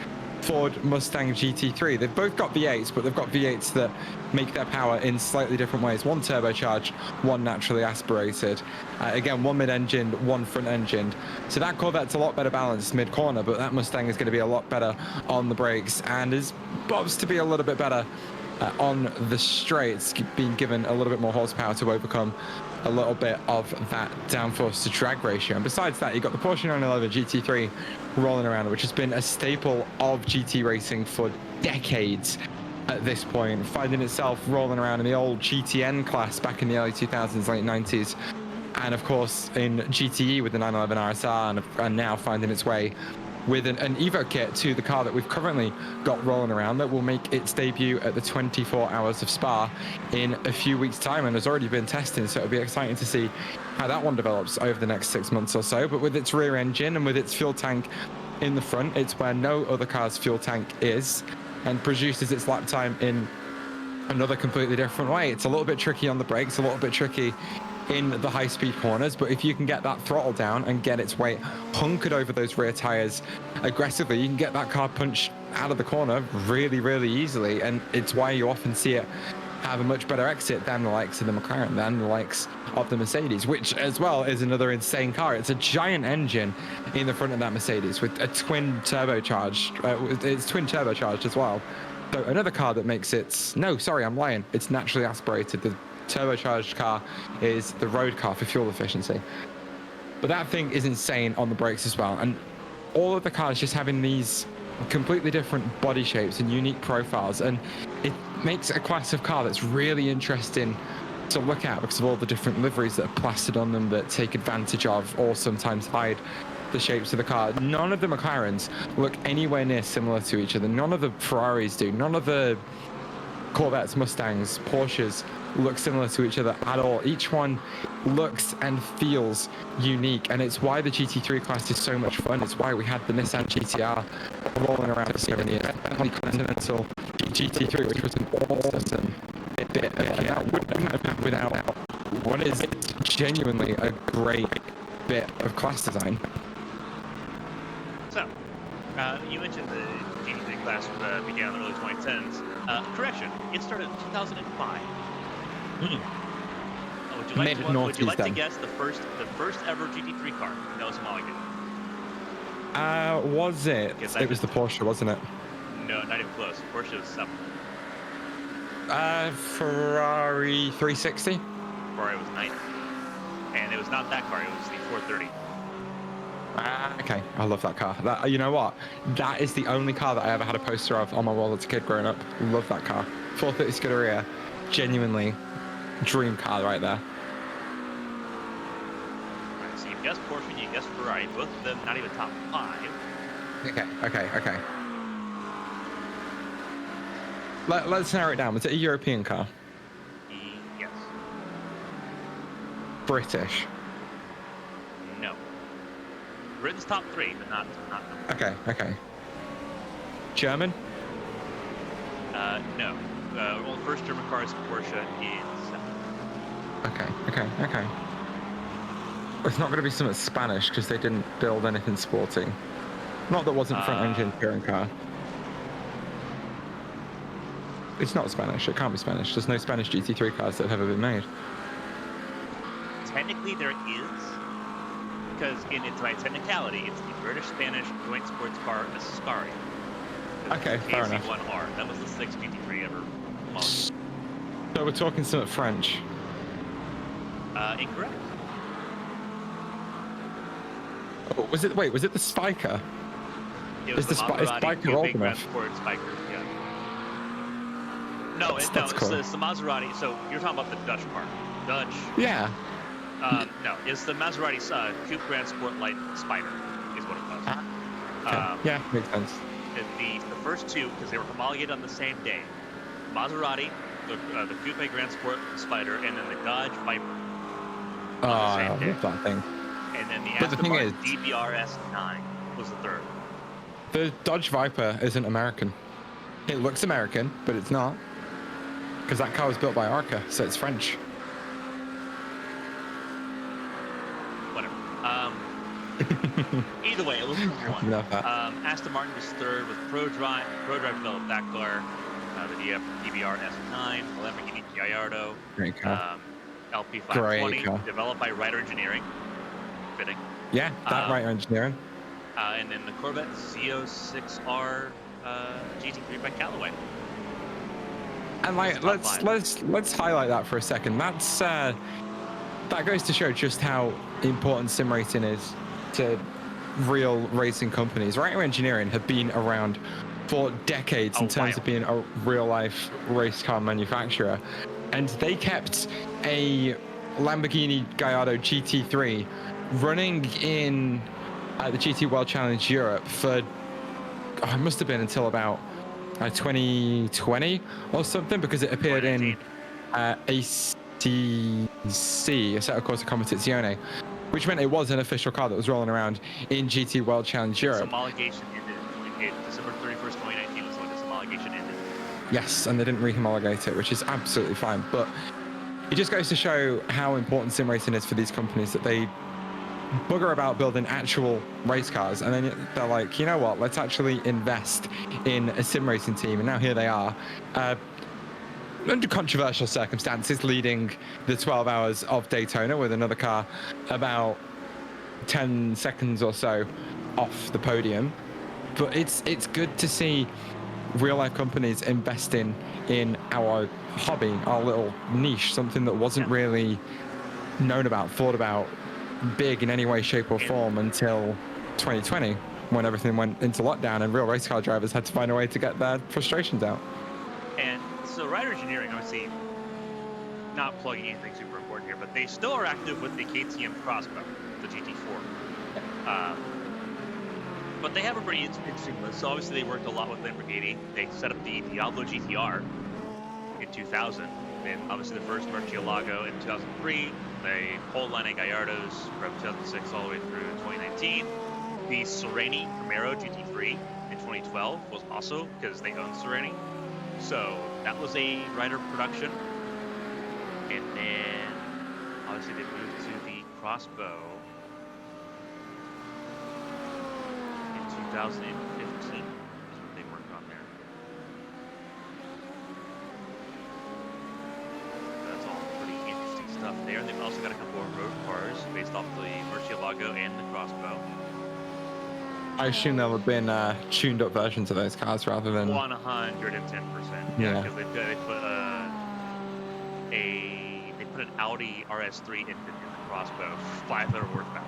Ford Mustang GT3. They've both got V8s, but they've got V8s that make their power in slightly different ways. One turbocharged, one naturally aspirated. Again, one mid-engined, one front-engined. So that Corvette's a lot better balanced mid-corner, but that Mustang is going to be a lot better on the brakes and is bobs to be a little bit better on the straights, being given a little bit more horsepower to overcome a little bit of that downforce to drag ratio. And besides that, you've got the Porsche 911 GT3 rolling around, which has been a staple of GT racing for decades at this point, finding itself rolling around in the old GTN class back in the early 2000s, late 90s, and of course in GTE with the 911 RSR, and now finding its way with an Evo kit to the car that we've currently got rolling around that will make its debut at the 24 Hours of Spa in a few weeks' time and has already been testing, so it'll be exciting to see how that one develops over the next 6 months or so. But with its rear engine and with its fuel tank in the front, it's where no other car's fuel tank is, and produces its lap time in another completely different way. It's a little bit tricky on the brakes, a little bit tricky in the high-speed corners, but if you can get that throttle down and get its weight hunkered over those rear tires aggressively, you can get that car punched out of the corner really, really easily. And it's why you often see it have a much better exit than the likes of the McLaren, than the likes of the Mercedes, which as well is another insane car. It's a giant engine in the front of that Mercedes with a twin turbocharged, it's twin turbocharged as well. So another car that makes its, no, sorry, I'm lying. It's naturally aspirated. The turbocharged car is the road car for fuel efficiency. But that thing is insane on the brakes as well. And all of the cars just having these completely different body shapes and unique profiles. And it makes a class of car that's really interesting to look at because of all the different liveries that are plastered on them that take advantage of or sometimes hide the shapes of the car. None of the McLarens look anywhere near similar to each other. None of the Ferraris do. None of the Corvettes, Mustangs, Porsches look similar to each other at all. Each one looks and feels unique, and it's why the GT3 class is so much fun. It's why we had the Nissan GTR rolling around this year in the Bentley Continental GT3, which was an awesome bit of kit that wouldn't have happened without what is genuinely a great bit of class design. So, you mentioned the GT3 class began in the early 2010s. Correction, it started in 2005. Would you like to guess the first ever GT3 car? No, it's Mulligan. Was it? It was the Porsche, wasn't it? No, not even close. Porsche was 7. Ferrari 360. Ferrari was 9. and it was not that car. It was the 430. Okay, I love that car. That, you know what? That is the only car that I ever had a poster of on my wall as a kid growing up. Love that car. 430 Scuderia, genuinely dream car right there. All right, so you guessed Porsche and you guessed Ferrari. Both of them not even top 5. Okay. Let's narrow it down. Was it a European car? Yes. British? No. Britain's top 3, but not number. Okay. German? No. Well, the first German car is Porsche in 7th. Okay. It's not going to be something Spanish because they didn't build anything sporty. Not that wasn't front engine touring car. It's not Spanish. It can't be Spanish. There's no Spanish GT3 cars that have ever been made. Technically, there is, because in its right technicality, it's the British-Spanish joint sports car Ascari. Okay, fair enough. KC1R. That was the 6th GT3 ever modeled. So we're talking something French. Incorrect. Oh, was it the Spiker? It was Is the is Maserati Spiker Coupe old Grand enough? Sport Spiker. Yeah. No, That's it's cool. the Maserati. So you're talking about the Dutch car. Dutch. Yeah. No, it's the Maserati Coupe Grand Sport Light Spider is what it was. Okay. Yeah, makes sense. The first two, because they were homologated on the same day. Maserati, the Coupe Grand Sport Spider, and then the Dodge Viper. Oh, I love that thing. And then the But the Aston thing Martin is- DBRS9 was the third. The Dodge Viper isn't American. It looks American, but it's not. Because that car was built by Arca, so it's French. Whatever. Either way, it was number one. Love that. Aston Martin was third with ProDrive. ProDrive developed that car. The DBR S9, Lamborghini Gallardo, Great car. LP520, Great car. developed by Ryder Engineering. Fitting. Yeah, that right engineering. And then the Corvette Z06R GT3 by Callaway. And like, Top let's highlight that for a second. That's that goes to show just how important sim racing is to real racing companies. Ryder Engineering have been around for decades in terms of being a real life race car manufacturer, and they kept a Lamborghini Gallardo GT3 running in the GT World Challenge Europe for it must have been until about 2020 or something, because it appeared in ACC, Assetto Corsa Competizione, which meant it was an official car that was rolling around in GT World Challenge Europe. Its homologation ended. December 31st, 2019 was when its homologation ended. Yes, and they didn't re-homologate it, which is absolutely fine. But it just goes to show how important sim racing is for these companies, that they bugger about building actual race cars, and then they're like, you know what, let's actually invest in a sim racing team. And now here they are, under controversial circumstances, leading the 12 hours of Daytona with another car about 10 seconds or so off the podium. But it's good to see real life companies investing in our hobby, our little niche, something that wasn't really known about, thought about big in any way, shape or form until 2020, when everything went into lockdown and real race car drivers had to find a way to get their frustrations out. And so Ryder Engineering, obviously not plugging anything super important here, but they still are active with the KTM Crossbow, the GT4. But they have a pretty interesting list. So obviously they worked a lot with Lamborghini. They set up the Diablo GTR in 2000. Then obviously the first Murcielago in 2003. They whole line of Gallardos from 2006 all the way through 2019. The Sereni Primero GT3 in 2012 was also because they own Sereni. So that was a Ryder production. And then obviously they moved to the Crossbow in 2015. Is what they worked on there. That's all pretty interesting stuff there. And they've also got a couple of road cars based off the Murcielago and the Crossbow. I assume there have been tuned up versions of those cars rather than 110%. Yeah. Because they put an Audi RS3 engine in the crossbow, 500 horsepower.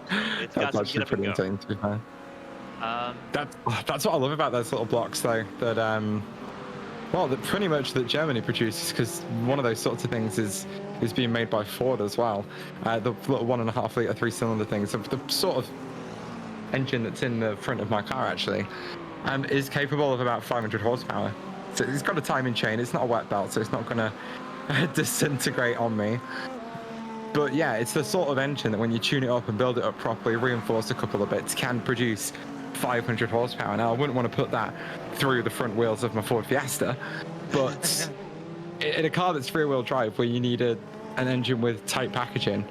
So it's got That's some actually get up and pretty go. insane, to be fair. Um, That's what I love about those little blocks, though. That pretty much that Germany produces, because one of those sorts of things is being made by Ford as well. The little 1.5 liter 3-cylinder things, the sort of engine that's in the front of my car actually, is capable of about 500 horsepower. So it's got a timing chain. It's not a wet belt, so it's not going to disintegrate on me. But yeah, it's the sort of engine that when you tune it up and build it up properly, reinforce a couple of bits, can produce 500 horsepower. Now, I wouldn't want to put that through the front wheels of my Ford Fiesta, but in a car that's rear-wheel drive where you need an engine with tight packaging,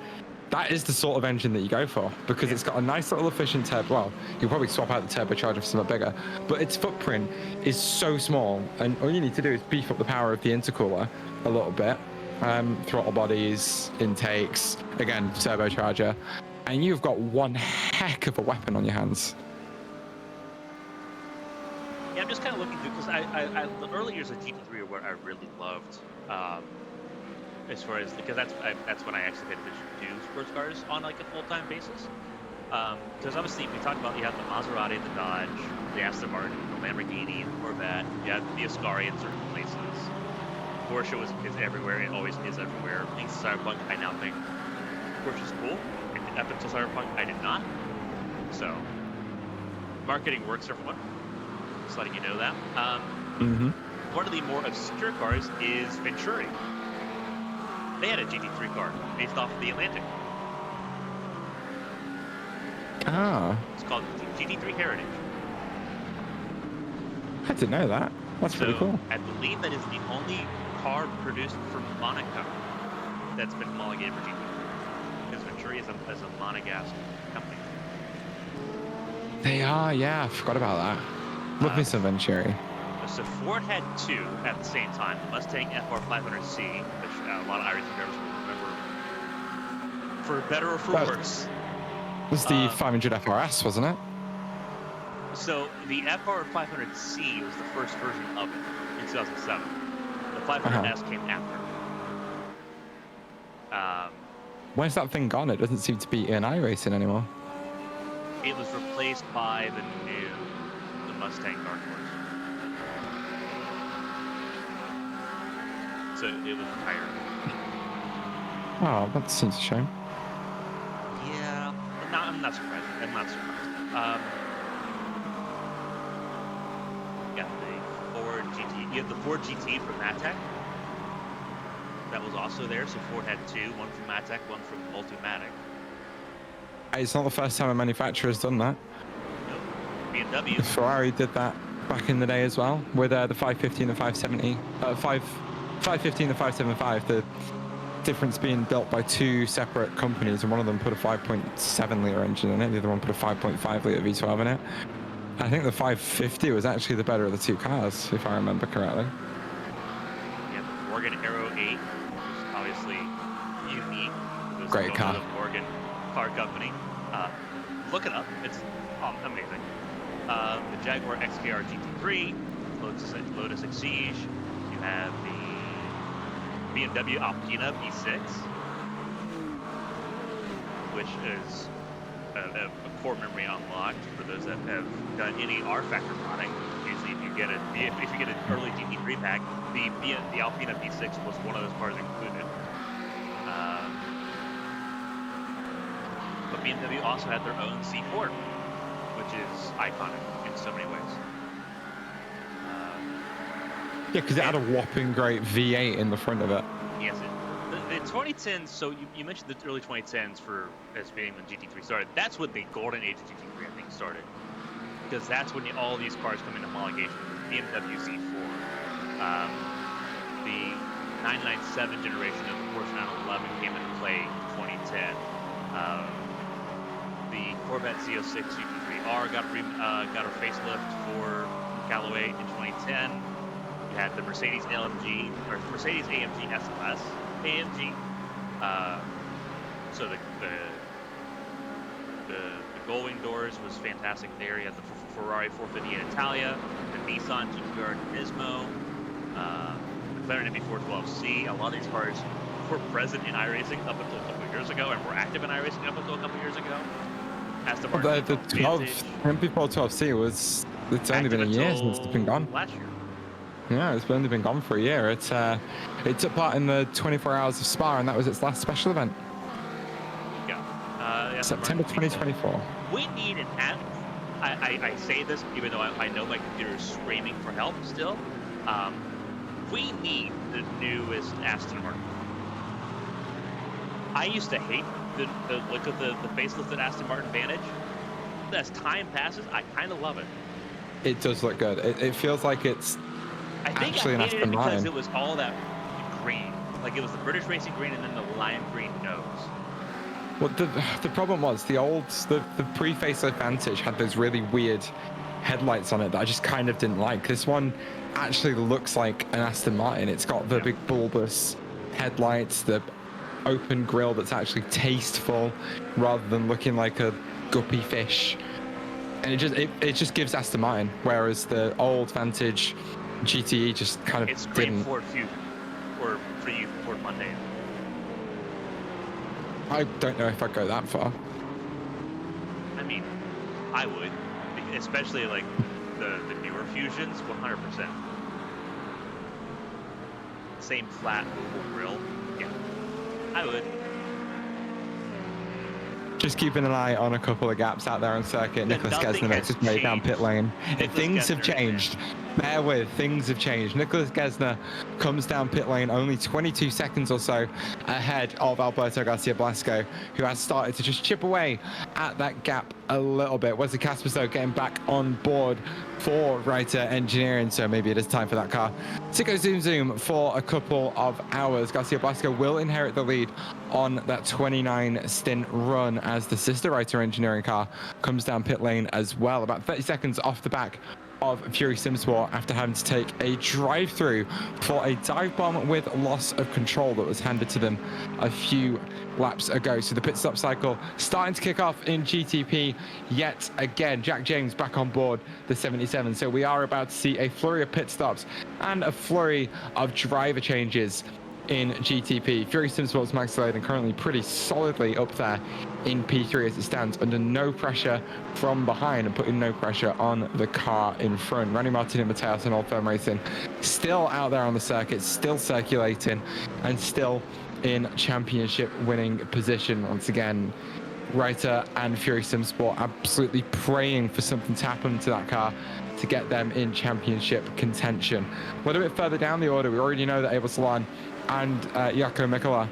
that is the sort of engine that you go for, because it's got a nice little efficient turbo. Well, you'll probably swap out the turbocharger for something bigger, but its footprint is so small, and all you need to do is beef up the power of the intercooler a little bit, throttle bodies, intakes, again, turbocharger, and you've got one heck of a weapon on your hands. Yeah, I'm just kind of looking through, because the early years of GT3 are what I really loved. As far as, because that's when I actually paid attention to sports cars on like a full-time basis. Because obviously we talked about, you have the Maserati, the Dodge, the Aston Martin, the Lamborghini, the Corvette. You have the Ascari in certain places. Porsche is everywhere. It always is everywhere. I think Cyberpunk, I now think Porsche's cool. And up until Cyberpunk, I did not. So marketing works, everyone. Just letting you know that. One of the more obscure cars is Venturi. They had a GT3 car based off of the Atlantic. Ah. It's called GT3 Heritage. I didn't know that. That's pretty cool. I believe that is the only car produced from Monaco that's been homologated for GT3. Because Venturi is a Monegasque company. They are, yeah. I forgot about that. Love me some Venturi. So Ford had two at the same time. The Mustang FR500C, which a lot of Irish drivers will remember, for better or for worse. It was the 500 FRS, wasn't it? So the FR500C was the first version of it in 2007. The 500S came after. Where's that thing gone? It doesn't seem to be in iRacing anymore. It was replaced by the Mustang Dark Horse. So it was retired. Oh, that seems a shame. Yeah, I'm not surprised. I'm not surprised. Yeah, the Ford GT. You have the Ford GT from Matec. That was also there. So Ford had two, one from Matec, one from Multimatic. It's not the first time a manufacturer's done that. Nope. BMW. Ferrari did that back in the day as well, with the 550 and the 570. 550 and the 575. The difference being built by two separate companies, and one of them put a 5.7 litre engine in it, the other one put a 5.5 litre V12 in it. I think the 550 was actually the better of the two cars, if I remember correctly. Yeah, the Morgan Aero 8 was obviously unique. It was Great car. The Morgan car company. Look it up. It's amazing. The Jaguar XKR GT3, Lotus Exige. You have the BMW Alpina V6, which is a core memory unlocked for those that have done any R factor modding. Usually, if you get an early GT3 pack, the Alpina V6 was one of those cars included. But BMW also had their own C4, which is iconic in so many ways. Yeah, because it had a whopping great V8 in the front of it. Yes, the 2010s. So you mentioned the early 2010s as being when GT3 started. That's when the golden age of GT3, I think, started, because that's when all these cars come into homologation. The BMW Z4, the 997 generation of the Porsche 911 came into play in 2010. The Corvette Z06 GT3R got a facelift for Callaway in 2010. You had the Mercedes AMG SLS AMG. So the gullwing doors was fantastic there. You had the Ferrari 450 in Italia, the Nissan GTR Turismo, McLaren MB412C. A lot of these cars were present in iRacing up until a couple of years ago and were active in iRacing up until a couple of years ago. Aston Martin The 12, before 12C was, it's only been a year since it's been gone. Last year. Yeah, it's only been gone for a year. It took part in the 24 Hours of Spa, and that was its last special event. Yeah. September 2024. We need an app. I say this even though I know my computer is screaming for help still. We need the newest Aston Martin. I used to hate the look of the facelifted Aston Martin Vantage. As time passes, I kind of love it. It does look good. It feels like it's I think actually I an hated Aston it because Martin. it was all that green. Like it was the British Racing green and then the lime green nose. Well, the problem was the pre-facelift Vantage had those really weird headlights on it that I just kind of didn't like. This one actually looks like an Aston Martin. It's got the big bulbous headlights, the open grille that's actually tasteful rather than looking like a guppy fish. And it just gives Aston Martin, whereas the old Vantage GTE just kind of It's great didn't. Ford Fusion, or for you, Ford Monday. I don't know if I'd go that far. I mean, I would, especially like the newer Fusions, 100%. Same flat oval grille. Yeah, I would. Just keeping an eye on a couple of gaps out there on circuit. Nicholas Gesner makes his way down pit lane. Things have changed. Bear with, things have changed. Nicholas Gesner comes down pit lane only 22 seconds or so ahead of Alberto Garcia Blasco, who has started to just chip away at that gap a little bit. Wesley Caspers, though, getting back on board for Reiter Engineering, so maybe it is time for that car to go zoom for a couple of hours. Garcia Blasco will inherit the lead on that 29 stint run as the sister Reiter Engineering car comes down pit lane as well, about 30 seconds off the back of Fury Simsport after having to take a drive-through for a dive bomb with loss of control that was handed to them a few laps ago. So the pit stop cycle starting to kick off in GTP yet again. Jack James back on board the 77. So we are about to see a flurry of pit stops and a flurry of driver changes in GTP. Fury Simsport's Max Sladen currently pretty solidly up there in P3 as it stands under no pressure from behind and putting no pressure on the car in front. Randy Martin and Mateus and Old Firm Racing still out there on the circuit, still circulating and still in championship winning position. Once again, Reiter and Fury Simsport absolutely praying for something to happen to that car to get them in championship contention. A little bit further down the order, we already know that Abel Salon and Jaakko Mikkola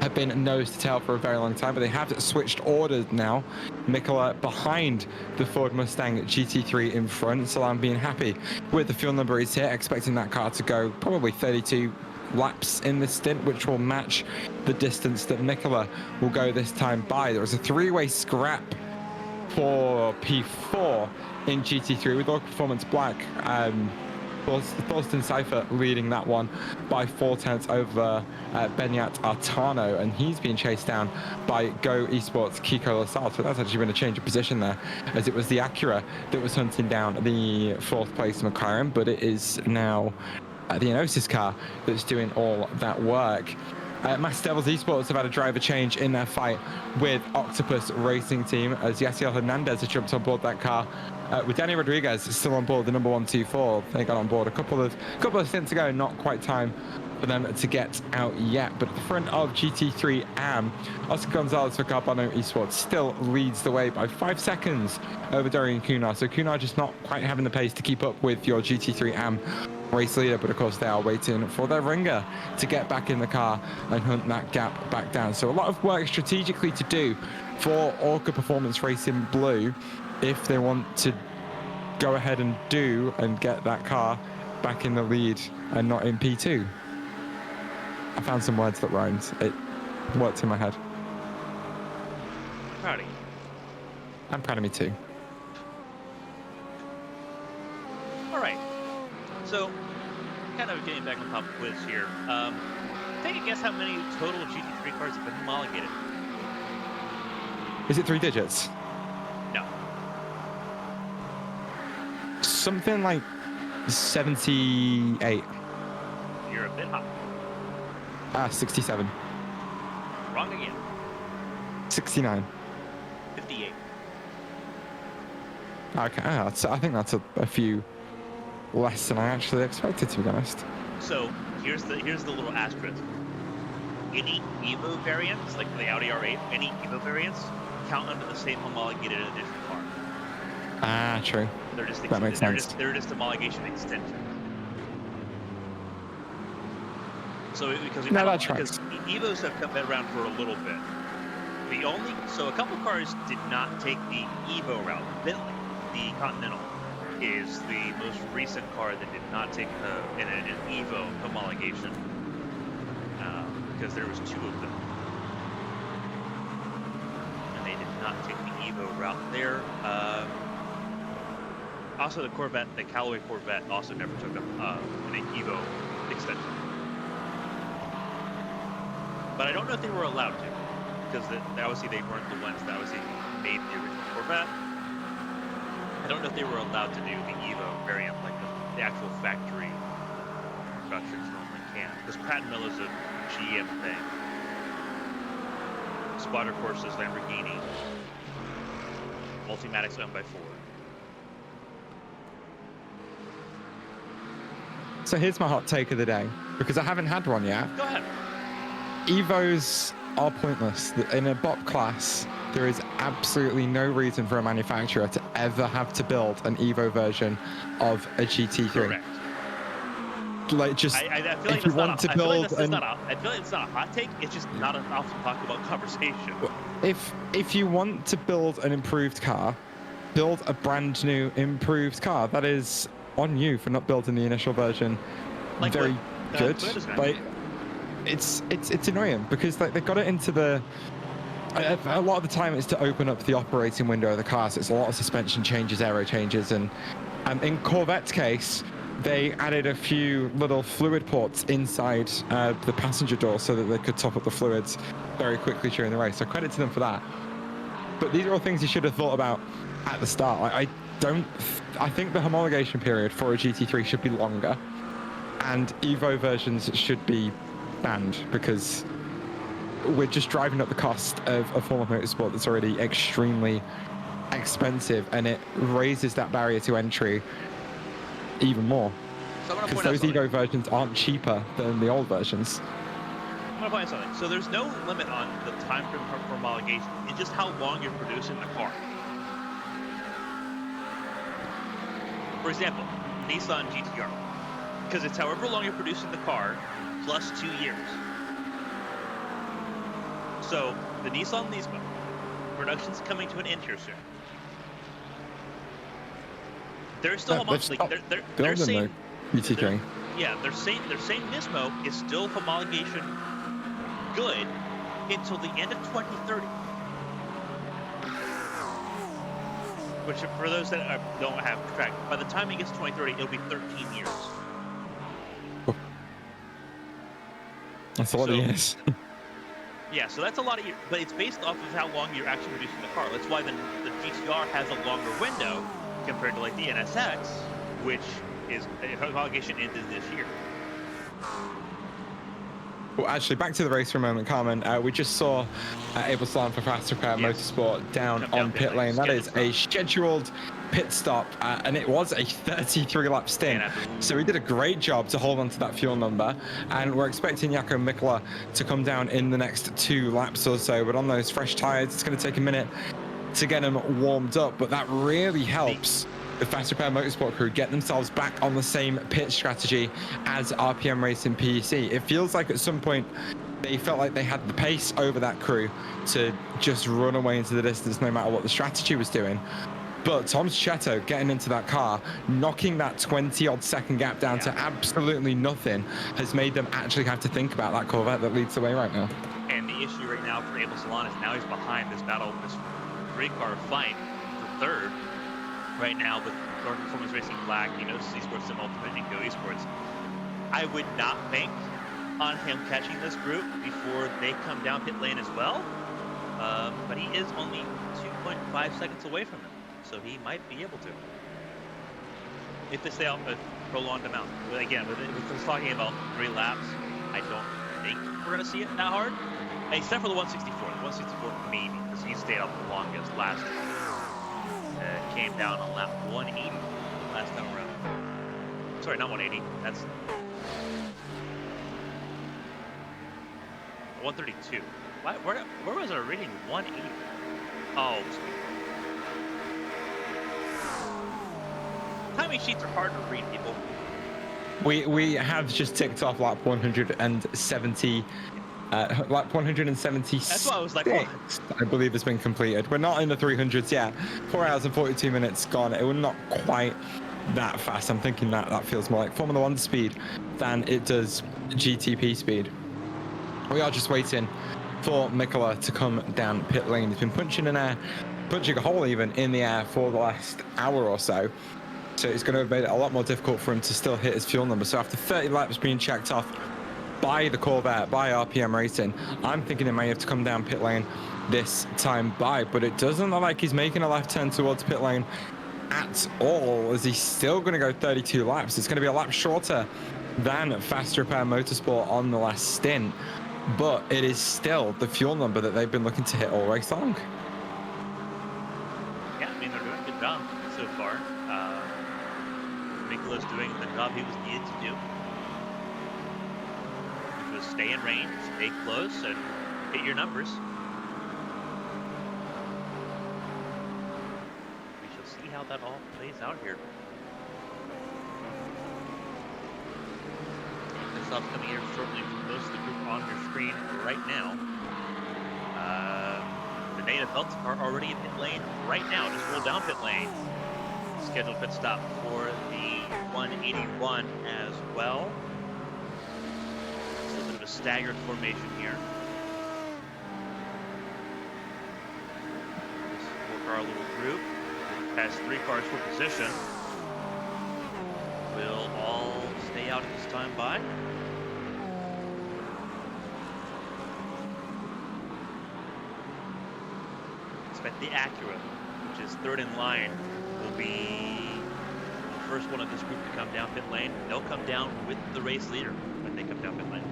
have been nose to tail for a very long time, but they have switched orders now. Mikkola behind the Ford Mustang GT3 in front. Salon being happy with the fuel number he's here, expecting that car to go probably 32 laps in this stint, which will match the distance that Mikkola will go this time by. There was a three-way scrap for P4 in GT3 with All Performance Black. Thorsten Seifert leading that one by 4/10 over Benyat Artano, and he's being chased down by Go Esports Kiko Lassalle. So that's actually been a change of position there, as it was the Acura that was hunting down the fourth place McLaren, but it is now the Enosis car that's doing all that work. Mass Devils Esports have had a driver change in their fight with Octopus Racing Team as Yasiel Hernandez has jumped on board that car with Danny Rodriguez still on board the number 124. They got on board a couple of stints ago, not quite time for them to get out yet. But at the front of GT3 AM, Oscar Gonzalez for Carbano Esports still leads the way by 5 seconds over Dorian Kunar. So Kunar just not quite having the pace to keep up with your GT3 AM race leader, but of course they are waiting for their ringer to get back in the car and hunt that gap back down. So a lot of work strategically to do for Orca Performance Racing Blue if they want to go ahead and get that car back in the lead and not in P2. I found some words that rhymed. It worked in my head. Proud of you. I'm proud of me too. All right. So, kind of getting back on top of quiz here. Take a guess how many total GT3 cars have been homologated. Is it 3 digits? No. Something like 78. You're a bit hot. 67. Wrong again. 69. 58. Okay, I think that's a few less than I actually expected, to be honest. So here's the little asterisk. Any Evo variants, like the Audi R8, any Evo variants count under the same homologated edition car. Ah, true. They're just That makes sense. They're just homologation extensions. So because Evos have come around for a little bit. So a couple cars did not take the Evo route. Bentley, the Continental, is the most recent car that did not take an Evo homologation because there was 2 of them, and they did not take the Evo route there. Also, the Corvette, the Callaway Corvette, also never took an Evo extension. But I don't know if they were allowed to, because obviously they weren't the ones that obviously made the original Corvette. I don't know if they were allowed to do the Evo variant like the actual factory productions normally can, because Pratt & Miller's a GM thing. Spotter Corsa's Lamborghini. Multimatic's owned by Ford. So here's my hot take of the day, because I haven't had one yet. Go ahead. Evos are pointless. In a BOP class, there is absolutely no reason for a manufacturer to ever have to build an Evo version of a GT3. Correct. Like, just I feel like if you want to build, I feel like it's not a hot take. It's just not an often talked about conversation. if you want to build an improved car, build a brand new improved car. That is on you for not building the initial version. Like very good. Like, it's annoying because like they got it into the. A lot of the time it's to open up the operating window of the car, so it's a lot of suspension changes, aero changes, and in Corvette's case, they added a few little fluid ports inside the passenger door so that they could top up the fluids very quickly during the race. So credit to them for that. But these are all things you should have thought about at the start. I think the homologation period for a GT3 should be longer, and Evo versions should be banned because we're just driving up the cost of a form of motorsport that's already extremely expensive, and it raises that barrier to entry even more. Because those Evo versions aren't cheaper than the old versions. I'm gonna point out something. So there's no limit on the time frame for homologation. It's just how long you're producing the car. For example, Nissan GTR, because it's however long you're producing the car plus 2 years. So the Nissan Leasmo production's coming to an end here soon. They're still they're saying GT3. Yeah, they're saying Nismo is still homologation good until the end of 2030. Which, for those that don't have track, by the time it gets to 2030, it'll be 13 years. That's a lot of years. Yeah, so that's a lot of years, but it's based off of how long you're actually producing the car. That's why the GTR has a longer window compared to like the NSX, which is homologation ended this year. Well, actually, back to the race for a moment, Carmen. We just saw Abel Salon for Fast Repair Motorsport down on pit lane. That is a scheduled pit stop, and it was a 33-lap stint. So he did a great job to hold on to that fuel number, and we're expecting Jaakko Mikkola to come down in the next 2 laps or so. But on those fresh tires, it's going to take a minute to get them warmed up, but that really helps the Fast Repair Motorsport crew get themselves back on the same pit strategy as RPM Racing PEC. It feels like at some point they felt like they had the pace over that crew to just run away into the distance no matter what the strategy was doing. But Tom Chetto getting into that car, knocking that 20-odd second gap down to absolutely nothing, has made them actually have to think about that Corvette that leads the way right now. And the issue right now for Abel Salon is now he's behind this battle, this 3-car fight for third. Right now with Norton Performance Racing Black, Esports Sim Ultimate, and Go Esports. I would not bank on him catching this group before they come down pit lane as well. But he is only 2.5 seconds away from them, so he might be able to. If they stay out a prolonged amount. But again, with us talking about 3 laps, I don't think we're gonna see it that hard, except for the 164. The 164 maybe, because he stayed up the longest last time. Came down on lap 180 last time around. Sorry, not 180. That's 132. Where was our reading? 180. Oh. Timing sheets are hard to read, people. We have just ticked off lap 170. Lap 176. That's why I was like, what? I believe has been completed. We're not in the 300s yet. 4 hours and 42 minutes gone. It was not quite that fast. I'm thinking that feels more like Formula One speed than it does GTP speed. We are just waiting for Mikola to come down pit lane. He's been punching a hole even in the air for the last hour or so. So it's going to have made it a lot more difficult for him to still hit his fuel number. So after 30 laps being checked off by the Corvette, by RPM Racing, I'm thinking he may have to come down pit lane this time by, but it doesn't look like he's making a left turn towards pit lane at all, as he's still going to go 32 laps. It's going to be a lap shorter than Fast Repair Motorsport on the last stint, but it is still the fuel number that they've been looking to hit all race long. Yeah, I mean, they're doing a good job so far. Mikola's doing the job he was needed to do, which was stay in range, stay close, and hit your numbers. We shall see how that all plays out here. This off coming here shortly for most of the group on your screen right now. The Dana Belts are already in pit lane right now. Just roll down pit lane. Scheduled pit stop for the 181 as well. It's a little bit of a staggered formation here. This 4-car little group has 3 cars for position. Will all stay out at this time by. Expect the Acura, which is 3rd in line, will be the first one of this group to come down pit lane. They'll come down with the race leader when they come down pit lane.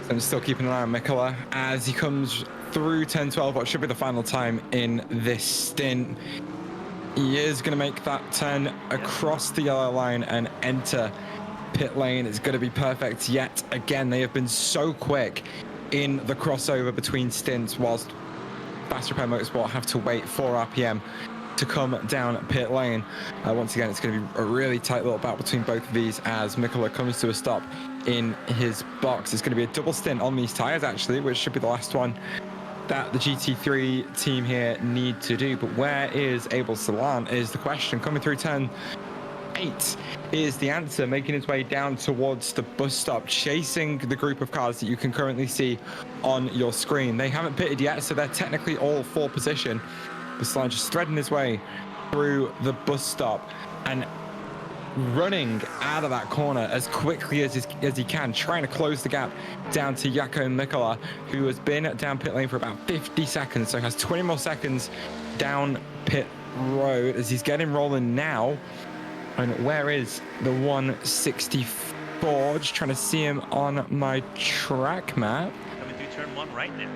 I'm still keeping an eye on Mikola as he comes through 10-12, what should be the final time in this stint. He is going to make that turn across the yellow line and enter pit lane. It's going to be perfect yet again. They have been so quick in the crossover between stints, whilst Fast Repair Motorsport have to wait for RPM to come down pit lane. Once again, it's going to be a really tight little battle between both of these as Mikola comes to a stop in his box. It's going to be a double stint on these tires, actually, which should be the last one that the GT3 team here need to do. But where is Abel Salan is the question. Coming through turn 8 is the answer, making his way down towards the bus stop, chasing the group of cars that you can currently see on your screen. They haven't pitted yet, so they're technically all for position. But Salan just threading his way through the bus stop and running out of that corner as quickly as he can, trying to close the gap down to Jaakko Mikola, who has been down pit lane for about 50 seconds, so has 20 more seconds down pit road as he's getting rolling now. And where is the 164? Just trying to see him on my track map. Coming through turn 1 right now.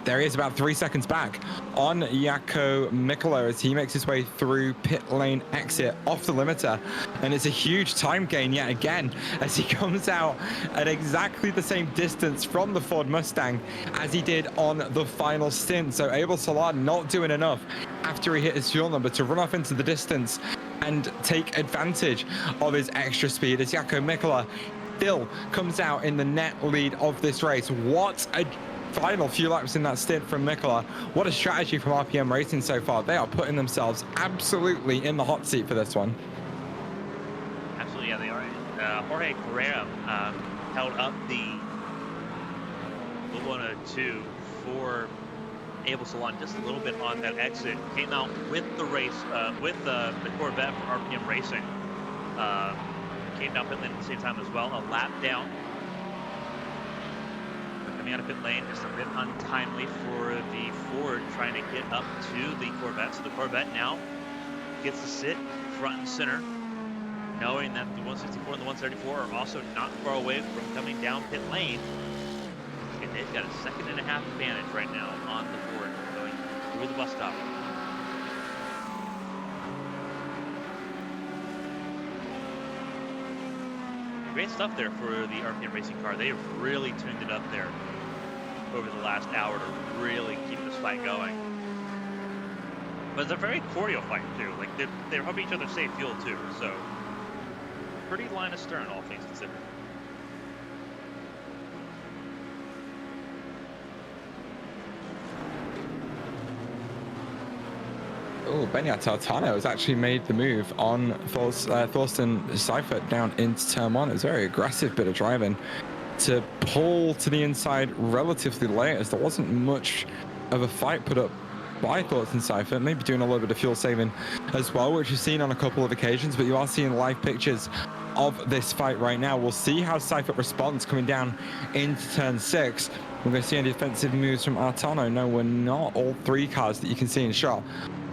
There he is, about 3 seconds back on Jaakko Mikola as he makes his way through pit lane exit off the limiter, and it's a huge time gain yet again as he comes out at exactly the same distance from the Ford Mustang as he did on the final stint. So Abel Salan not doing enough after he hit his fuel number to run off into the distance and take advantage of his extra speed as Jaakko Mikola still comes out in the net lead of this race. What a final few laps in that stint from Mikola. What a strategy from RPM Racing so far. They are putting themselves absolutely in the hot seat for this one. Absolutely, yeah, they are. Jorge Correa held up the 102 for Abel Salan just a little bit on that exit. Came out with the race, with the Corvette for RPM Racing. Came down pit lane at the same time as well, a lap down. coming out of pit lane, just a bit untimely for the Ford trying to get up to the Corvette. So the Corvette now gets to sit front and center, knowing that the 164 and the 134 are also not far away from coming down pit lane. And they've got a 1.5 second advantage right now on the Ford going through the bus stop. Great stuff there for the RPM Racing car. They have really tuned it up there over the last hour to really keep this fight going. But it's a very cordial fight too. Like they're helping each other save fuel too. So pretty line astern, all things considered. Oh, Benyat Tartano has actually made the move on Thorsten Seifert down into turn 1. It was a very aggressive bit of driving to pull to the inside relatively late, as there wasn't much of a fight put up by Thorsten Seifert, maybe doing a little bit of fuel saving as well, which you've seen on a couple of occasions, but you are seeing live pictures of this fight right now. We'll see how Seifert responds coming down into turn 6. We're going to see any defensive moves from Artano. No, we're not. All 3 cars that you can see in shot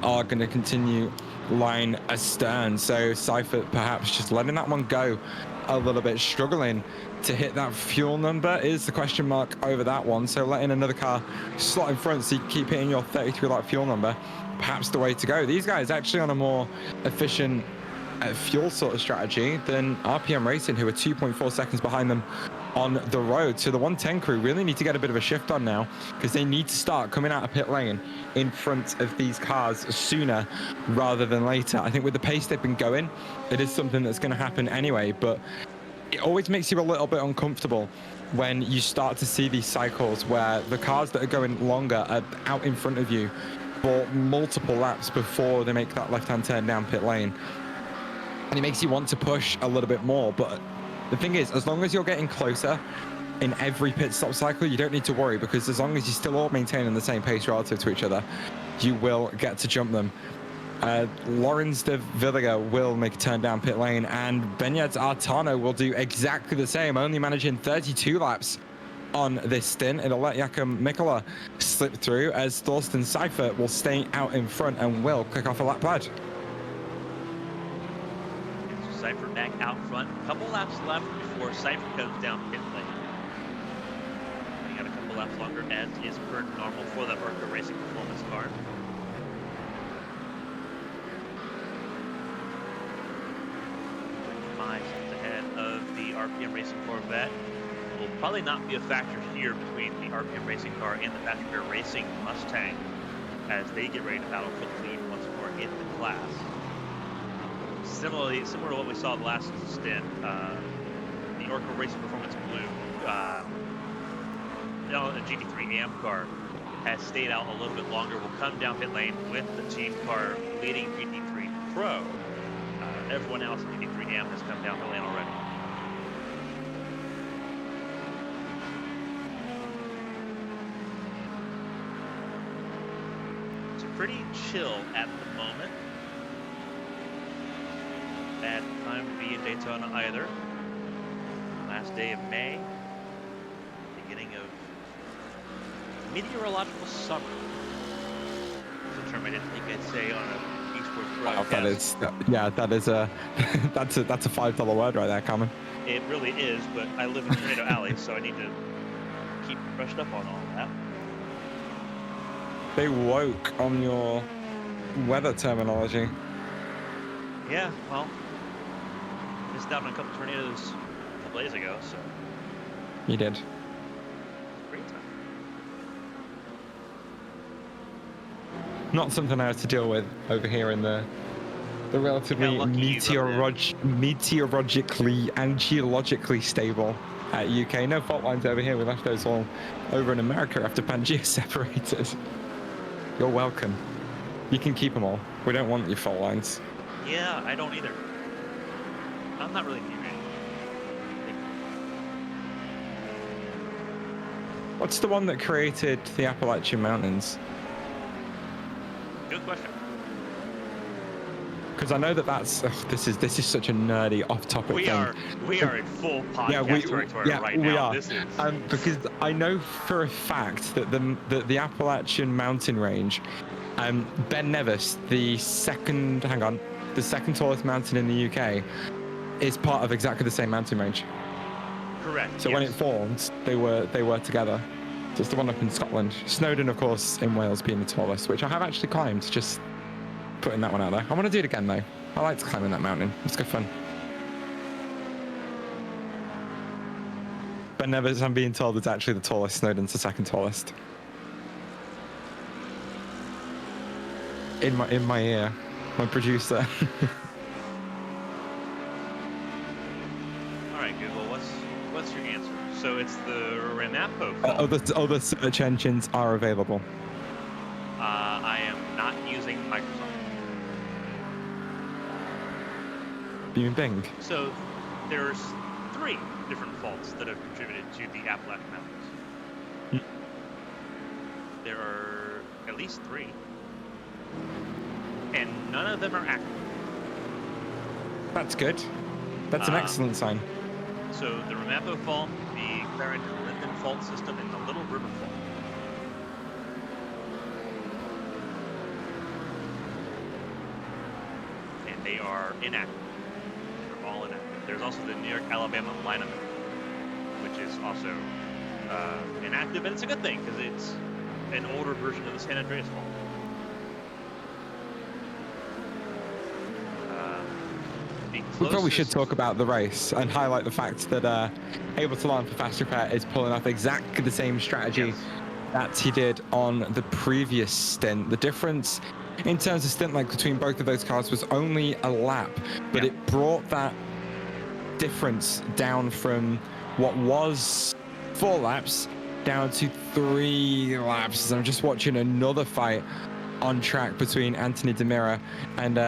are going to continue line astern. So Seifert perhaps just letting that one go a little bit, struggling to hit that fuel number is the question mark over that one. So letting another car slot in front so you keep hitting your 33 lap fuel number, perhaps the way to go. These guys actually on a more efficient fuel sort of strategy than RPM Racing, who are 2.4 seconds behind them on the road. So the 110 crew really need to get a bit of a shift on now, because they need to start coming out of pit lane in front of these cars sooner rather than later. I think with the pace they've been going, it is something that's going to happen anyway, but it always makes you a little bit uncomfortable when you start to see these cycles where the cars that are going longer are out in front of you for multiple laps before they make that left-hand turn down pit lane. And it makes you want to push a little bit more, but the thing is, as long as you're getting closer in every pit stop cycle, you don't need to worry, because as long as you're still all maintaining the same pace relative to each other, you will get to jump them. Lawrence de Villiger will make a turn down pit lane, and Benyat Artano will do exactly the same, only managing 32 laps on this stint. It'll let Jakob Mikola slip through, as Thorsten Seifert will stay out in front and will click off a lap pad. Seifert back out front. A couple laps left before Seifert comes down pit lane. We got a couple laps longer, as is per normal for the Orca Racing Performance car. Ahead of the RPM Racing Corvette. Will probably not be a factor here between the RPM Racing car and the Passenger Racing Mustang, as they get ready to battle for the lead once more in the class. Similar to what we saw the last stint, the Orca Racing Performance Blue a GT3 AM car has stayed out a little bit longer. Will come down pit lane with the team car leading GT3 Pro. Everyone else in GT3 AM has come down the lane already. It's pretty chill at the moment. Bad time to be in Daytona either. Last day of May. Beginning of meteorological summer. That's a term I didn't think I'd say on a esports broadcast. That is, yeah, that is a that's a $5 word right there, Carmen. It really is, but I live in Tornado Alley, so I need to keep brushed up on all of that. They woke on your weather terminology. Yeah, well, missed out on a couple tornadoes a couple days ago, so. You did. Great time. Not something I have to deal with over here in the relatively meteorologically and geologically stable UK. No fault lines over here. We left those all over in America after Pangea separated. You're welcome. You can keep them all. We don't want your fault lines. Yeah, I don't either. I'm not really near it. What's the one that created the Appalachian Mountains? Good question. because I know that's this is such a nerdy off-topic We thing. are in full podcast territory right we now. are. This is Because I know for a fact that the Appalachian Mountain Range, Ben Nevis, the second tallest mountain in the UK, is part of exactly the same mountain range. correct. So when it formed, they were together. So it's the one up in Scotland. Snowdon, of course, in Wales being the tallest, which I have actually climbed. Just putting that one out there. I want to do it again though. I like to climb in that mountain. It's good fun. Ben Nevis, I'm being told, it's actually the tallest. Snowdon's the second tallest. In my ear, my producer. All right, Google. What's your answer? So it's the Ramapo fault. Other search engines are available. I am not using Microsoft. You mean Bing? So there's 3 different faults that have contributed to the Appalachian Mountains. There are at least 3, and none of them are active. That's good. That's an excellent sign. So the Ramapo Fault, the Clarendon-Linden Fault System, and the Little River Fault. And they are inactive. They're all inactive. There's also the New York-Alabama alignment, which is also inactive, and it's a good thing because it's an older version of the San Andreas Fault. We probably should talk about the race and highlight the fact that Able to Learn for Fast Repair is pulling off exactly the same strategy that he did on the previous stint. The difference in terms of stint length between both of those cars was only a lap, but it brought that difference down from what was 4 laps down to 3 laps. I'm just watching another fight on track between Anthony DeMira and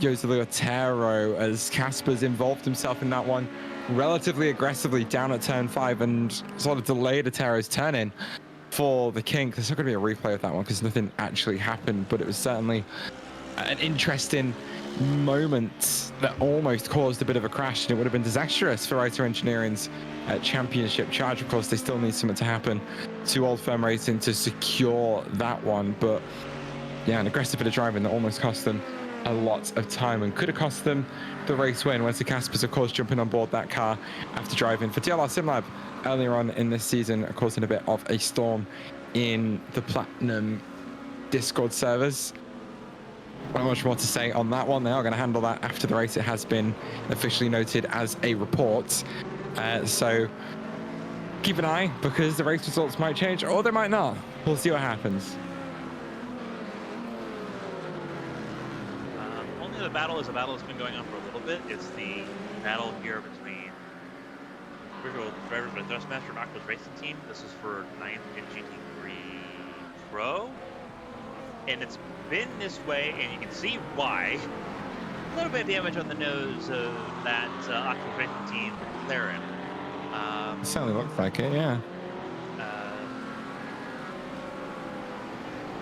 Jose Otero, as Casper's involved himself in that one relatively aggressively down at turn 5 and sort of delayed Otero's turn in for the kink. There's not going to be a replay of that one because nothing actually happened, but it was certainly an interesting moment that almost caused a bit of a crash, and it would have been disastrous for Auto Engineering's championship charge. Of course, they still need something to happen to Old Firm Racing to secure that one, but yeah, an aggressive bit of driving that almost cost them a lot of time and could have cost them the race win. Wesley Caspers, of course, jumping on board that car after driving for DLR SimLab earlier on in this season, causing a bit of a storm in the Platinum Discord servers. Not much more to say on that one. They are going to handle that after the race. It has been officially noted as a report. So keep an eye, because the race results might change or they might not. We'll see what happens. The battle is a battle that's been going on for a little bit. It's the battle here between Virtual Drivers by Thrustmaster and Aqua's Racing Team. This is for 9th in GT3 Pro. And it's been this way, and you can see why. A little bit of damage on the nose of that Aqua's Racing Team McLaren. It certainly looks like it, yeah.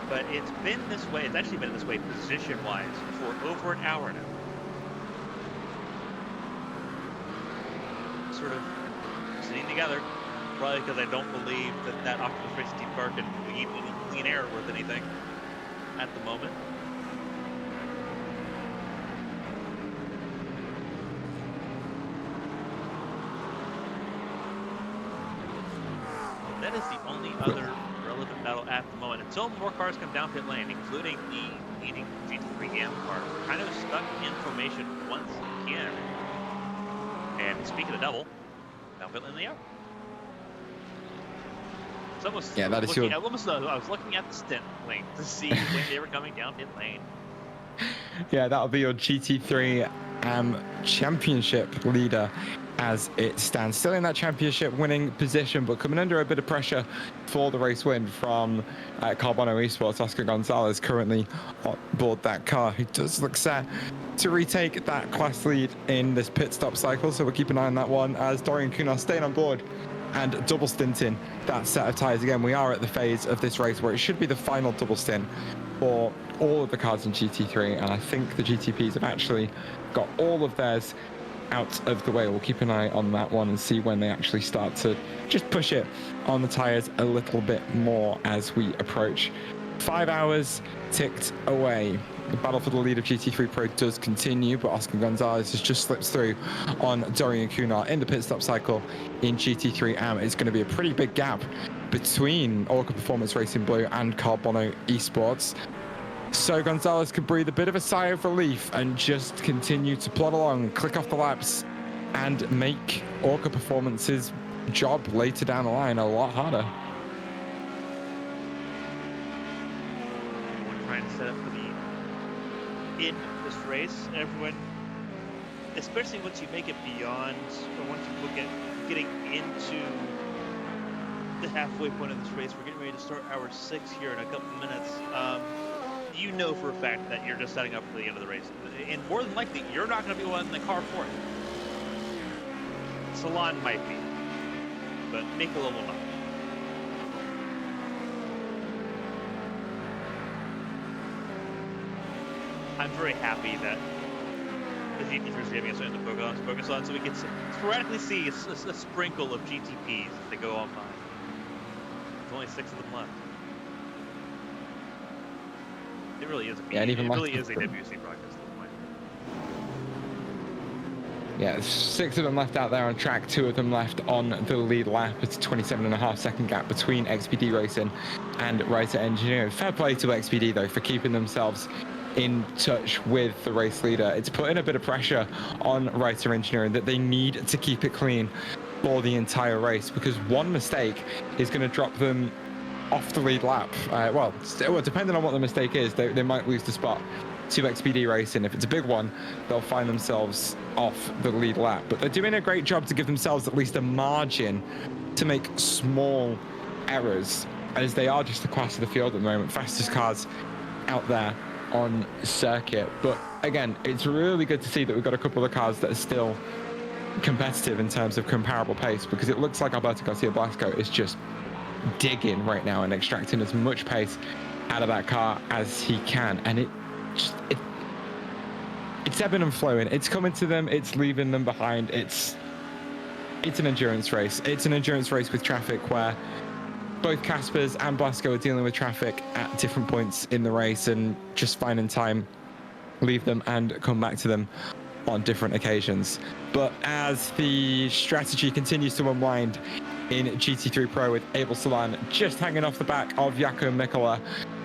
But it's been this way, it's actually been this way position-wise for over an hour now. Sort of sitting together, probably because I don't believe that Octopus Racing Team car can lead any clean air worth anything at the moment. That is the only other relevant battle at the moment, until more cars come down pit lane, including the leading GT3 AM car. We're kind of stuck in formation once again. And speaking of double, down pit lane they are. It's almost, yeah, that is looking, I was looking at the stint lane to see when they were coming down pit lane. Yeah, that'll be your GT3 championship leader as it stands. Still in that championship winning position, but coming under a bit of pressure for the race win from Carbono Esports. Oscar Gonzalez currently on board that car, who does look set to retake that class lead in this pit stop cycle. So we'll keep an eye on that one, as Dorian Kunos staying on board and double stinting that set of tyres. Again, we are at the phase of this race where it should be the final double stint for all of the cars in GT3, and I think the GTPs have actually got all of theirs out of the way. We'll keep an eye on that one and see when they actually start to just push it on the tyres a little bit more as we approach 5 hours ticked away. The battle for the lead of GT3 Pro does continue, but Oscar Gonzalez has just slipped through on Dorian Cunard in the pit stop cycle in GT3 AM. It's going to be a pretty big gap between Orca Performance Racing Blue and Carbono Esports. So Gonzalez could breathe a bit of a sigh of relief and just continue to plod along, click off the laps, and make Orca Performance's job later down the line a lot harder. We're trying to set up for the end of this race. Everyone, especially once you make it beyond, or once you look at getting into the halfway point of this race, we're getting ready to start hour 6 here in a couple minutes. You know for a fact that you're just setting up for the end of the race. And more than likely, you're not going to be one in the car for it. Salon might be, but Mika will not. I'm very happy that the GT3 is giving us something to focus on so we can sporadically see a sprinkle of GTPs as they go on by. There's only 6 of them left. It really is a WC broadcast at this point. Yeah, there's 6 of them left out there on track, 2 of them left on the lead lap. It's a 27.5-second gap between XPD Racing and Writer Engineering. Fair play to XPD, though, for keeping themselves in touch with the race leader. It's putting a bit of pressure on Writer Engineering that they need to keep it clean for the entire race, because one mistake is going to drop them off the lead lap. Well, depending on what the mistake is, they might lose the spot to XPD Racing. If it's a big one, they'll find themselves off the lead lap. But they're doing a great job to give themselves at least a margin to make small errors, as they are just the class of the field at the moment, fastest cars out there on circuit. But again, it's really good to see that we've got a couple of cars that are still competitive in terms of comparable pace, because it looks like Alberto Garcia Blasco is just digging right now and extracting as much pace out of that car as he can, and it's ebbing and flowing. It's coming to them, it's leaving them behind. It's an endurance race. It's an endurance race with traffic, where both Caspers and Blasco are dealing with traffic at different points in the race, and just finding time, leave them and come back to them on different occasions. But as the strategy continues to unwind in GT3 Pro, with Abel Salan just hanging off the back of Jaco Mikola,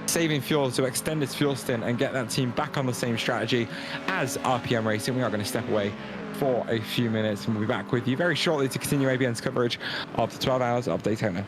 saving fuel to extend his fuel stint and get that team back on the same strategy as RPM Racing, we are going to step away for a few minutes, and we'll be back with you very shortly to continue ABN's coverage of the 12 hours of Daytona.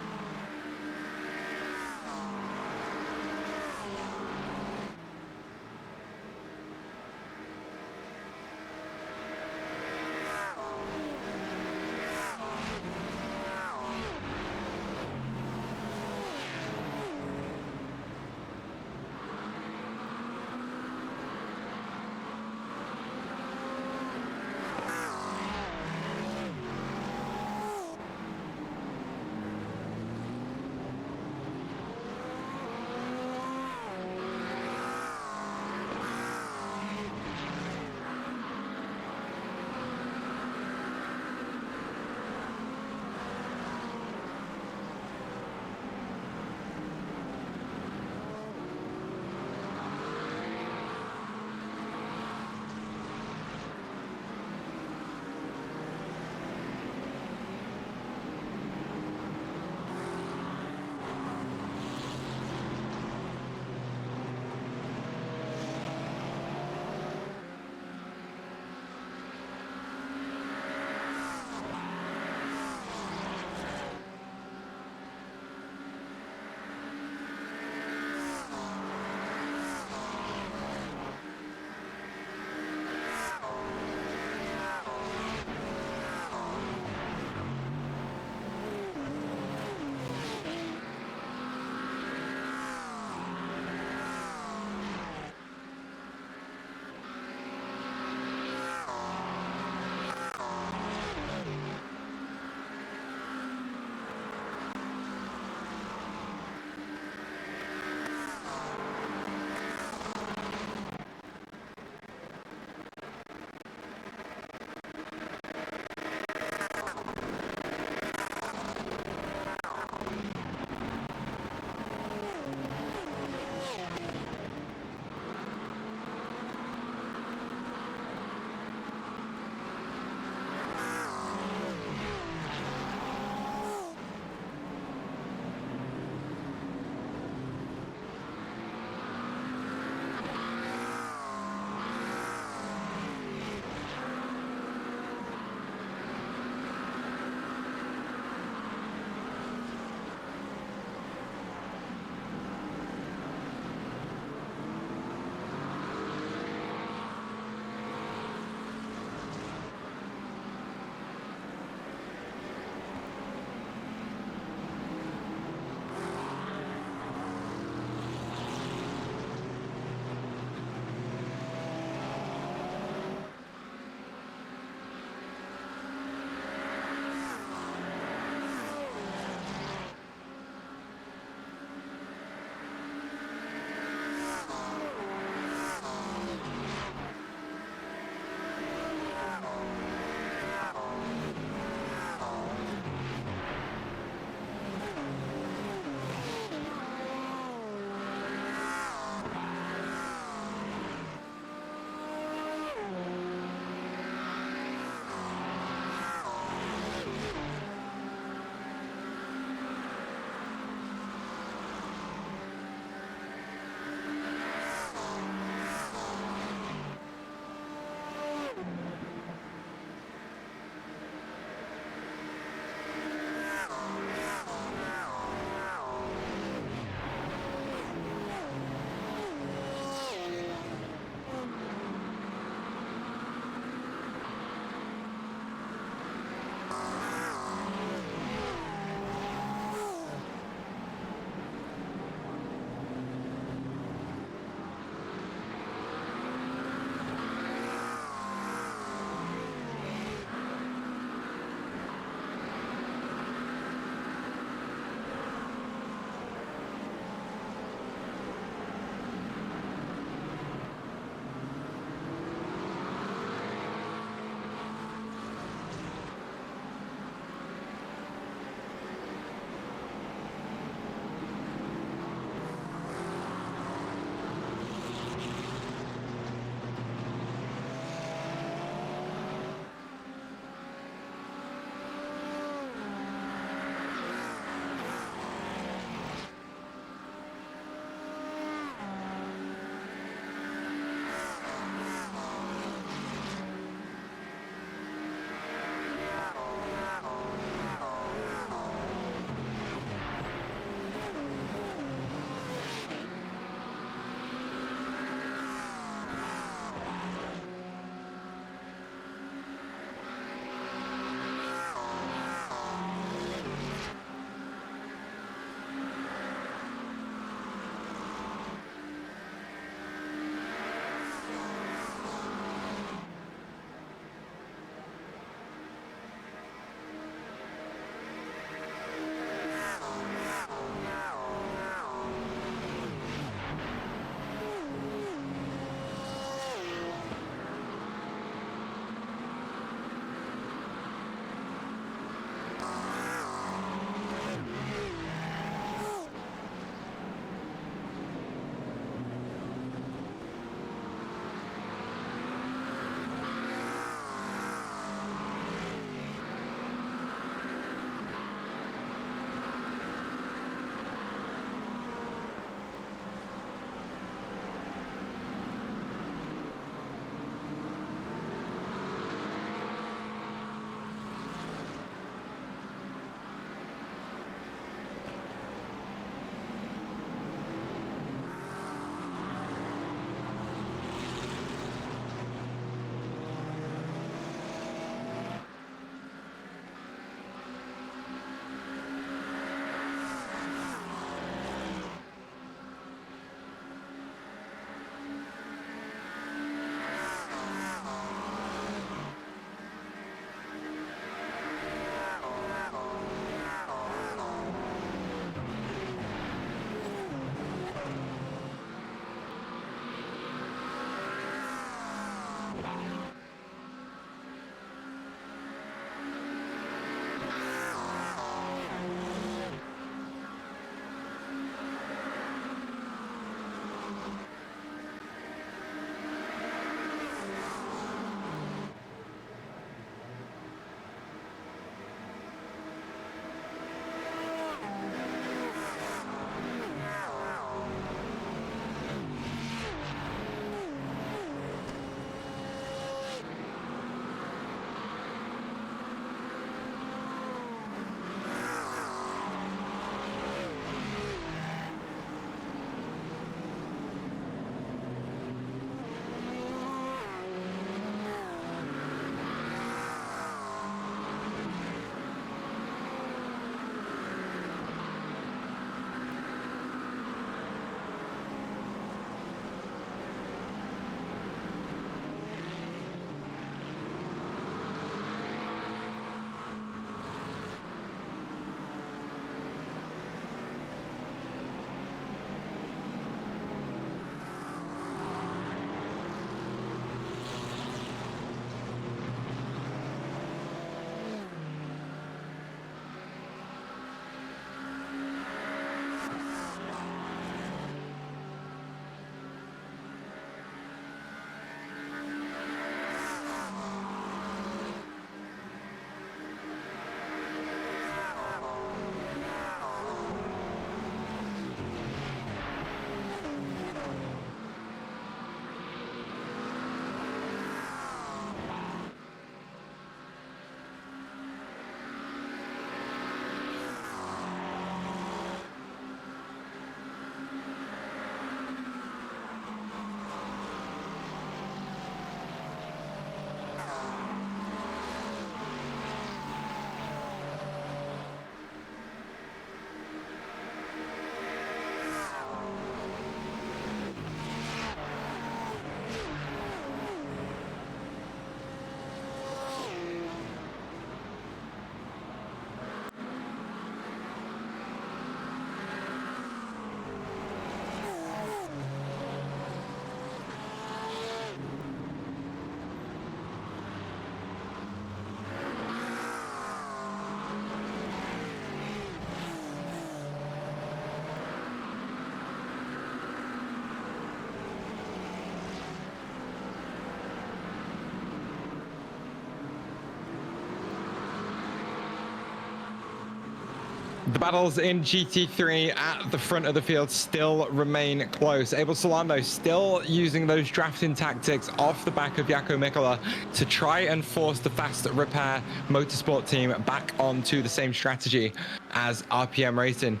The battles in GT3 at the front of the field still remain close. Abel Solano still using those drafting tactics off the back of Jaakko Mikkola to try and force the fast repair motorsport team back onto the same strategy as RPM Racing.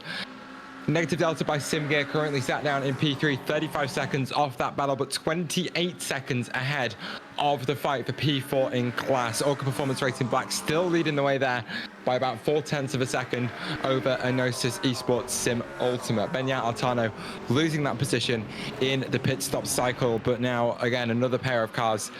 Negative Delta by Simgear currently sat down in P3, 35 seconds off that battle, but 28 seconds ahead of the fight for P4 in class. Orca Performance Racing Black still leading the way there by about 0.4 of a second over Enosis Esports Sim Ultimate. Benyat Altano losing that position in the pit stop cycle, but now again another pair of cars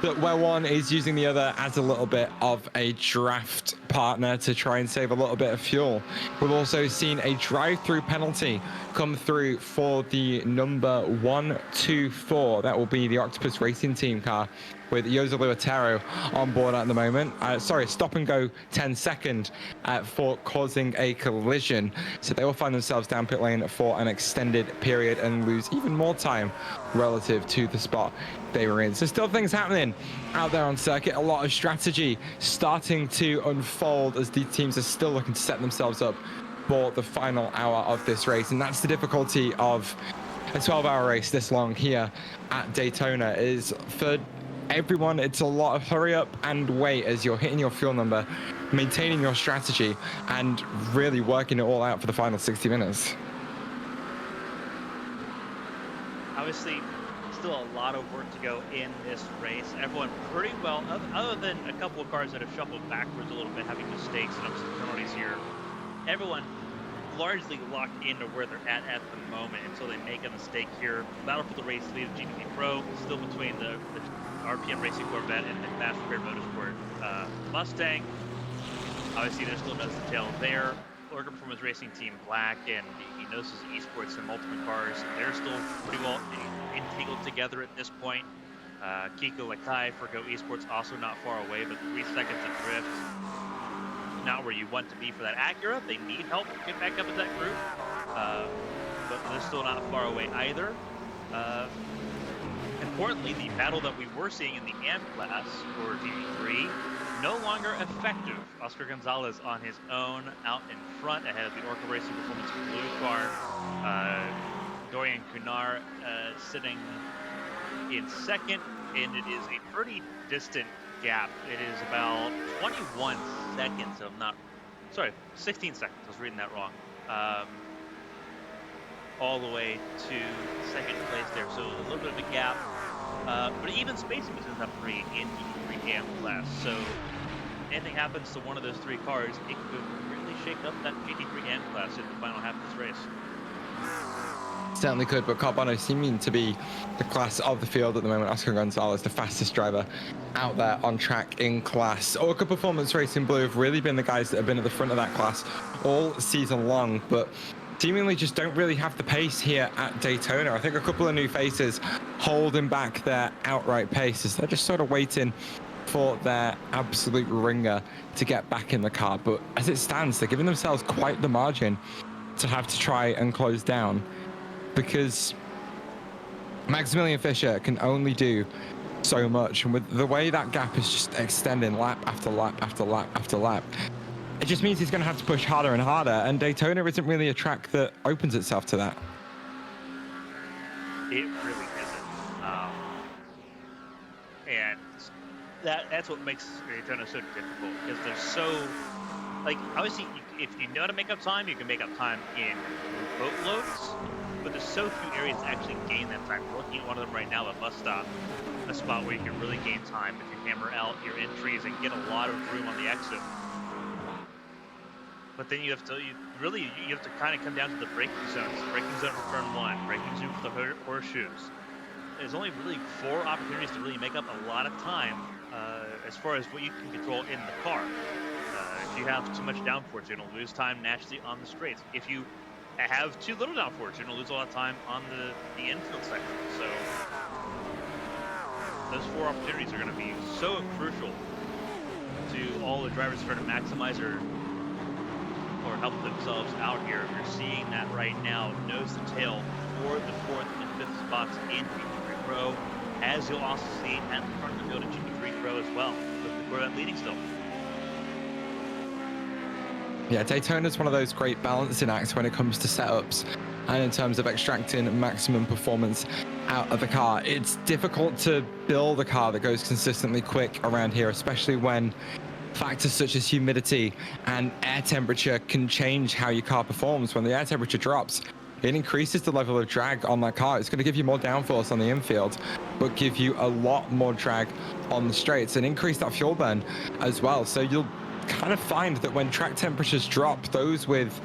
where one is using the other as a little bit of a draft partner to try and save a little bit of fuel. We've also seen a drive-through penalty come through for the number 124. That will be the Octopus Racing Team car with Jose Luatero on board at the moment. Sorry, stop and go 10-second for causing a collision. So they will find themselves down pit lane for an extended period and lose even more time relative to the spot they were in. So still things happening out there on circuit. A lot of strategy starting to unfold as these teams are still looking to set themselves up for the final hour of this race. And that's the difficulty of a 12-hour race this long here at Daytona, is for everyone, it's a lot of hurry up and wait as you're hitting your fuel number, maintaining your strategy, and really working it all out for the final 60 minutes. Obviously, still a lot of work to go in this race. Everyone pretty well, other than a couple of cars that have shuffled backwards a little bit, having mistakes and some penalties here, everyone largely locked into where they're at the moment until they make a mistake here. Battle for the race lead of GP Pro still between the RPM Racing Corvette and the Fast Repair Motorsport Mustang. Obviously, there's still no detail there. Orca Performance Racing Team Black and the Enosis Esports and Ultimate cars, they're still pretty well entangled together at this point. Kiko Lakai for Go Esports also not far away, but 3 seconds of drift. Not where you want to be for that Acura. They need help to get back up in that group, but they're still not far away either. Importantly, the battle that we were seeing in the AM class for GP3 no longer effective. Oscar Gonzalez on his own out in front ahead of the Orca Racing Performance Blue car. Dorian Cunar sitting in second, and it is a pretty distant gap. It is about 21 seconds, if I'm not, sorry, 16 seconds, I was reading that wrong. All the way to second place there, so a little bit of a gap. But even spacing between the top three in the 3 AM class, so anything happens to one of those 3 cars, it could really shake up that GT3 AM class in the final half of this race. Certainly could, but Carbano seeming to be the class of the field at the moment. Oscar Gonzalez, the fastest driver out there on track in class. Orca Performance Racing Blue have really been the guys that have been at the front of that class all season long, but seemingly just don't really have the pace here at Daytona. I think a couple of new faces holding back their outright pace as they're just sort of waiting for their absolute ringer to get back in the car. But as it stands, they're giving themselves quite the margin to have to try and close down, because Maximilian Fischer can only do so much. And with the way that gap is just extending lap after lap after lap after lap, it just means he's going to have to push harder and harder. And Daytona isn't really a track that opens itself to that. It really isn't. And that's what makes Daytona so difficult, because they're so, like, obviously, if you know how to make up time, you can make up time in boatloads. But there's so few areas to actually gain that time. We're looking at one of them right now, a bus stop, a spot where you can really gain time if you hammer out your entries and get a lot of room on the exit. But then you have to kind of come down to the braking zones. Braking zone for turn 1, braking zone for the horseshoes. There's only really 4 opportunities to really make up a lot of time as far as what you can control in the car. If you have too much downforce, you're going to lose time naturally on the straights. If you have too little downforce, you're going to lose a lot of time on the infield section. So those 4 opportunities are going to be so crucial to all the drivers trying to maximize or help themselves out here. You're seeing that right now, nose to tail for the 4th and 5th spots in GP3 Pro, as you'll also see at the front of the field in GP3 Pro as well, with the Corvette leading still. Yeah, Daytona is one of those great balancing acts when it comes to setups and in terms of extracting maximum performance out of the car. It's difficult to build a car that goes consistently quick around here, especially when factors such as humidity and air temperature can change how your car performs. When the air temperature drops, it increases the level of drag on that car. It's going to give you more downforce on the infield, but give you a lot more drag on the straights and increase that fuel burn as well. So you'll kind of find that when track temperatures drop, those with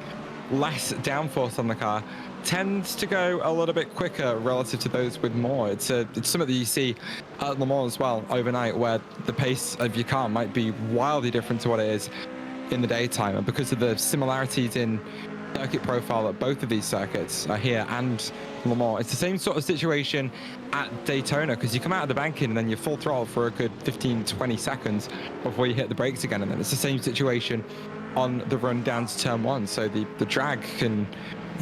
less downforce on the car tends to go a little bit quicker relative to those with more. It's something that you see at Le Mans as well overnight, where the pace of your car might be wildly different to what it is in the daytime. And because of the similarities in circuit profile at both of these circuits here and Le Mans, it's the same sort of situation at Daytona, because you come out of the banking and then you're full throttle for a good 15-20 seconds before you hit the brakes again, and then it's the same situation on the run down to turn one. So the drag can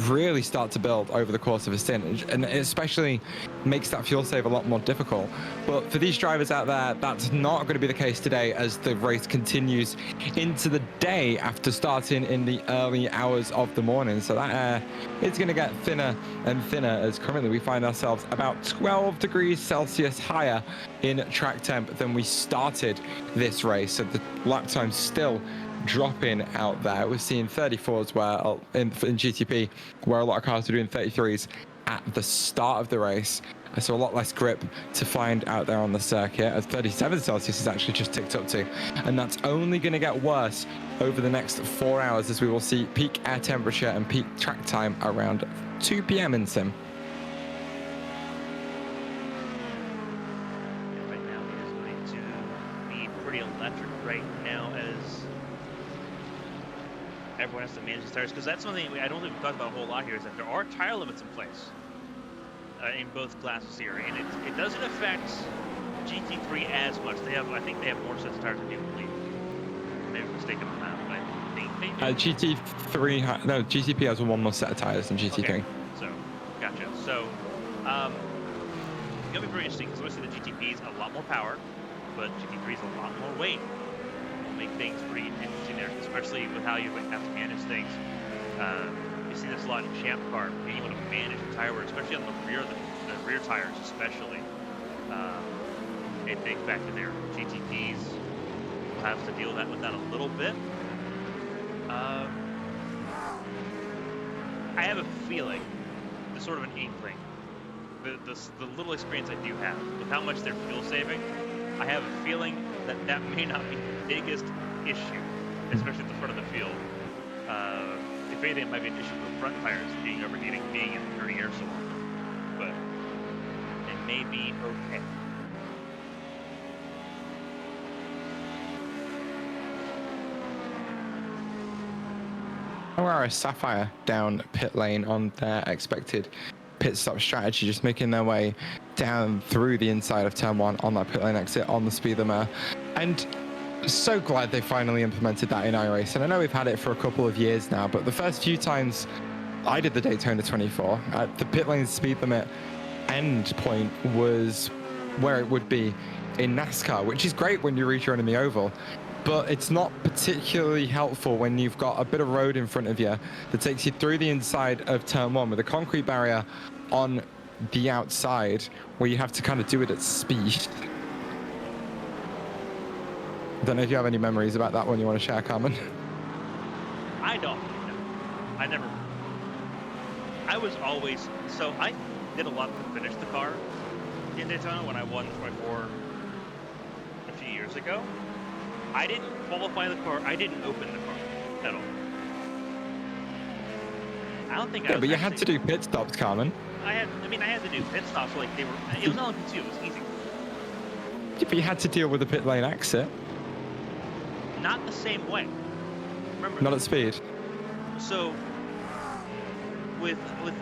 really start to build over the course of a stint, and it especially makes that fuel save a lot more difficult. But for these drivers out there, that's not going to be the case today as the race continues into the day after starting in the early hours of the morning. So that air is going to get thinner and thinner, as currently we find ourselves about 12 degrees Celsius higher in track temp than we started this race. So the lap time's still dropping out there. We're seeing 34s where in GTP, where a lot of cars are doing 33s at the start of the race. So a lot less grip to find out there on the circuit, as 37 Celsius is actually just ticked up to. And that's only going to get worse over the next 4 hours, as we will see peak air temperature and peak track time around 2 p.m. in sim. Right now it is going to be pretty electric right now, as everyone has to manage the tires, because that's something I don't think we've talked about a whole lot here, is that there are tire limits in place in both classes here, and it doesn't affect GT3 as much. I think they have more sets of tires than people believe. Maybe I'm mistaken on that, but I think they do. GTP has one more set of tires than GT3. Okay. So, gotcha. So, it's gonna be pretty interesting, because obviously the GTP is a lot more power, but GT3 is a lot more weight. Make things pretty interesting there, especially with how you have to manage things. You see this a lot in Champ Car, being able to manage the tire wear, especially on the rear tires, especially. A big factor there. GTPs will have to deal with that a little bit. I have a feeling, this sort of an inkling, the little experience I do have with how much they're fuel saving, I have a feeling that may not be the biggest issue, especially at the front of the field. If anything, it might be an issue with front tires being overheating, being in the dirty air so long. But it may be okay. Aurora Sapphire down pit lane on their expected pit stop strategy, just making their way down through the inside of turn one on that pit lane exit on the speed limiter. And so glad they finally implemented that in iRace. And I know we've had it for a couple of years now, but the first few times I did the Daytona 24, the pit lane speed limit end point was where it would be in NASCAR, which is great when you're rerunning the oval. But it's not particularly helpful when you've got a bit of road in front of you that takes you through the inside of turn one with a concrete barrier on the outside, where you have to kind of do it at speed. I don't know if you have any memories about that one you want to share, Carmen. I don't. No. I never. I was always, so I did a lot to finish the car in Daytona when I won the 24 a few years ago. I didn't qualify the car. I didn't open the car at all. I don't think I was. But you had to do pit stops, Carmen. I had to do pit stops. Like it was on P2. It was easy. Yeah, but you had to deal with the pit lane exit. Not the same way. Remember? Not at speed. So, with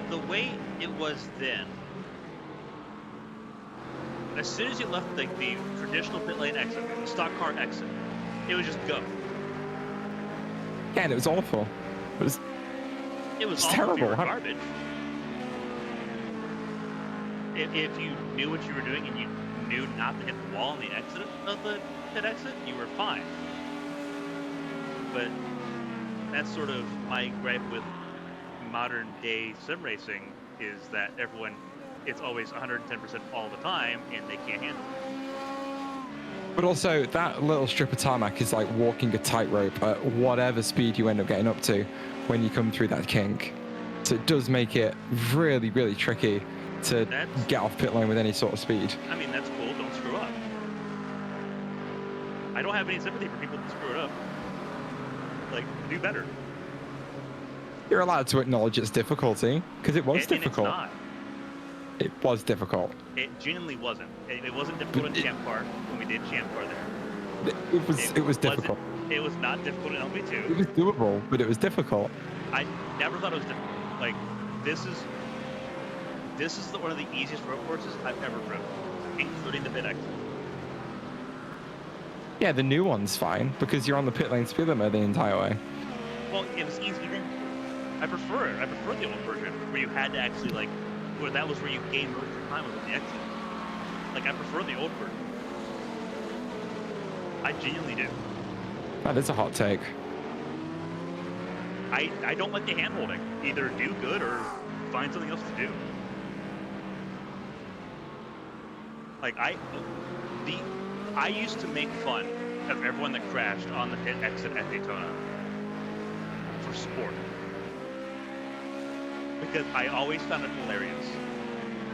the way it was then, as soon as you left the traditional pit lane exit, the stock car exit, it would just go. Yeah, and it was awful. It was terrible. Garbage. If you knew what you were doing and you knew not to hit the wall on the exit of the pit exit, you were fine. But that's sort of my gripe with modern day sim racing is that it's always 110% all the time, and they can't handle it. But also, that little strip of tarmac is like walking a tightrope at whatever speed you end up getting up to when you come through that kink. So it does make it really, really tricky to get off pit lane with any sort of speed. I mean, that's cool. Don't screw up. I don't have any sympathy for people that screw it up. Like, do better. You're allowed to acknowledge its difficulty, because it was difficult. And it's not. It was difficult. It genuinely wasn't. It wasn't difficult in Champ Car when we did Champ Car there. It was difficult. It was not difficult in LB2. It was doable, but it was difficult. I never thought it was difficult. Like, this is one of the easiest road courses I've ever driven, including the pit exit. Yeah, the new one's fine, because you're on the pit lane speed limit the entire way. Well, it was easy. I prefer it. I prefer the old version, where you had to actually, like, where that was where you gained most of the time with the exit. Like, I prefer the old version. I genuinely do. That is a hot take. I don't like the hand-holding. Either do good or find something else to do. Like, I used to make fun of everyone that crashed on the pit exit at Daytona for sport. Because I always found it hilarious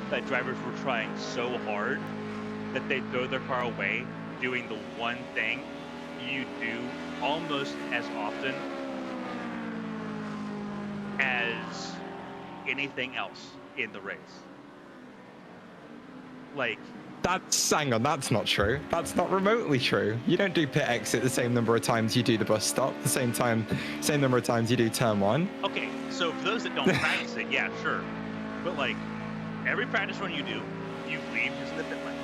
that drivers were trying so hard that they'd throw their car away doing the one thing you do almost as often as anything else in the race. Like, Hang on, that's not true. That's not remotely true. You don't do pit exit the same number of times you do the bus stop, same number of times you do turn one. Okay, so for those that don't practice it, yeah, sure. But like, every practice run you do, you leave using the pit lane.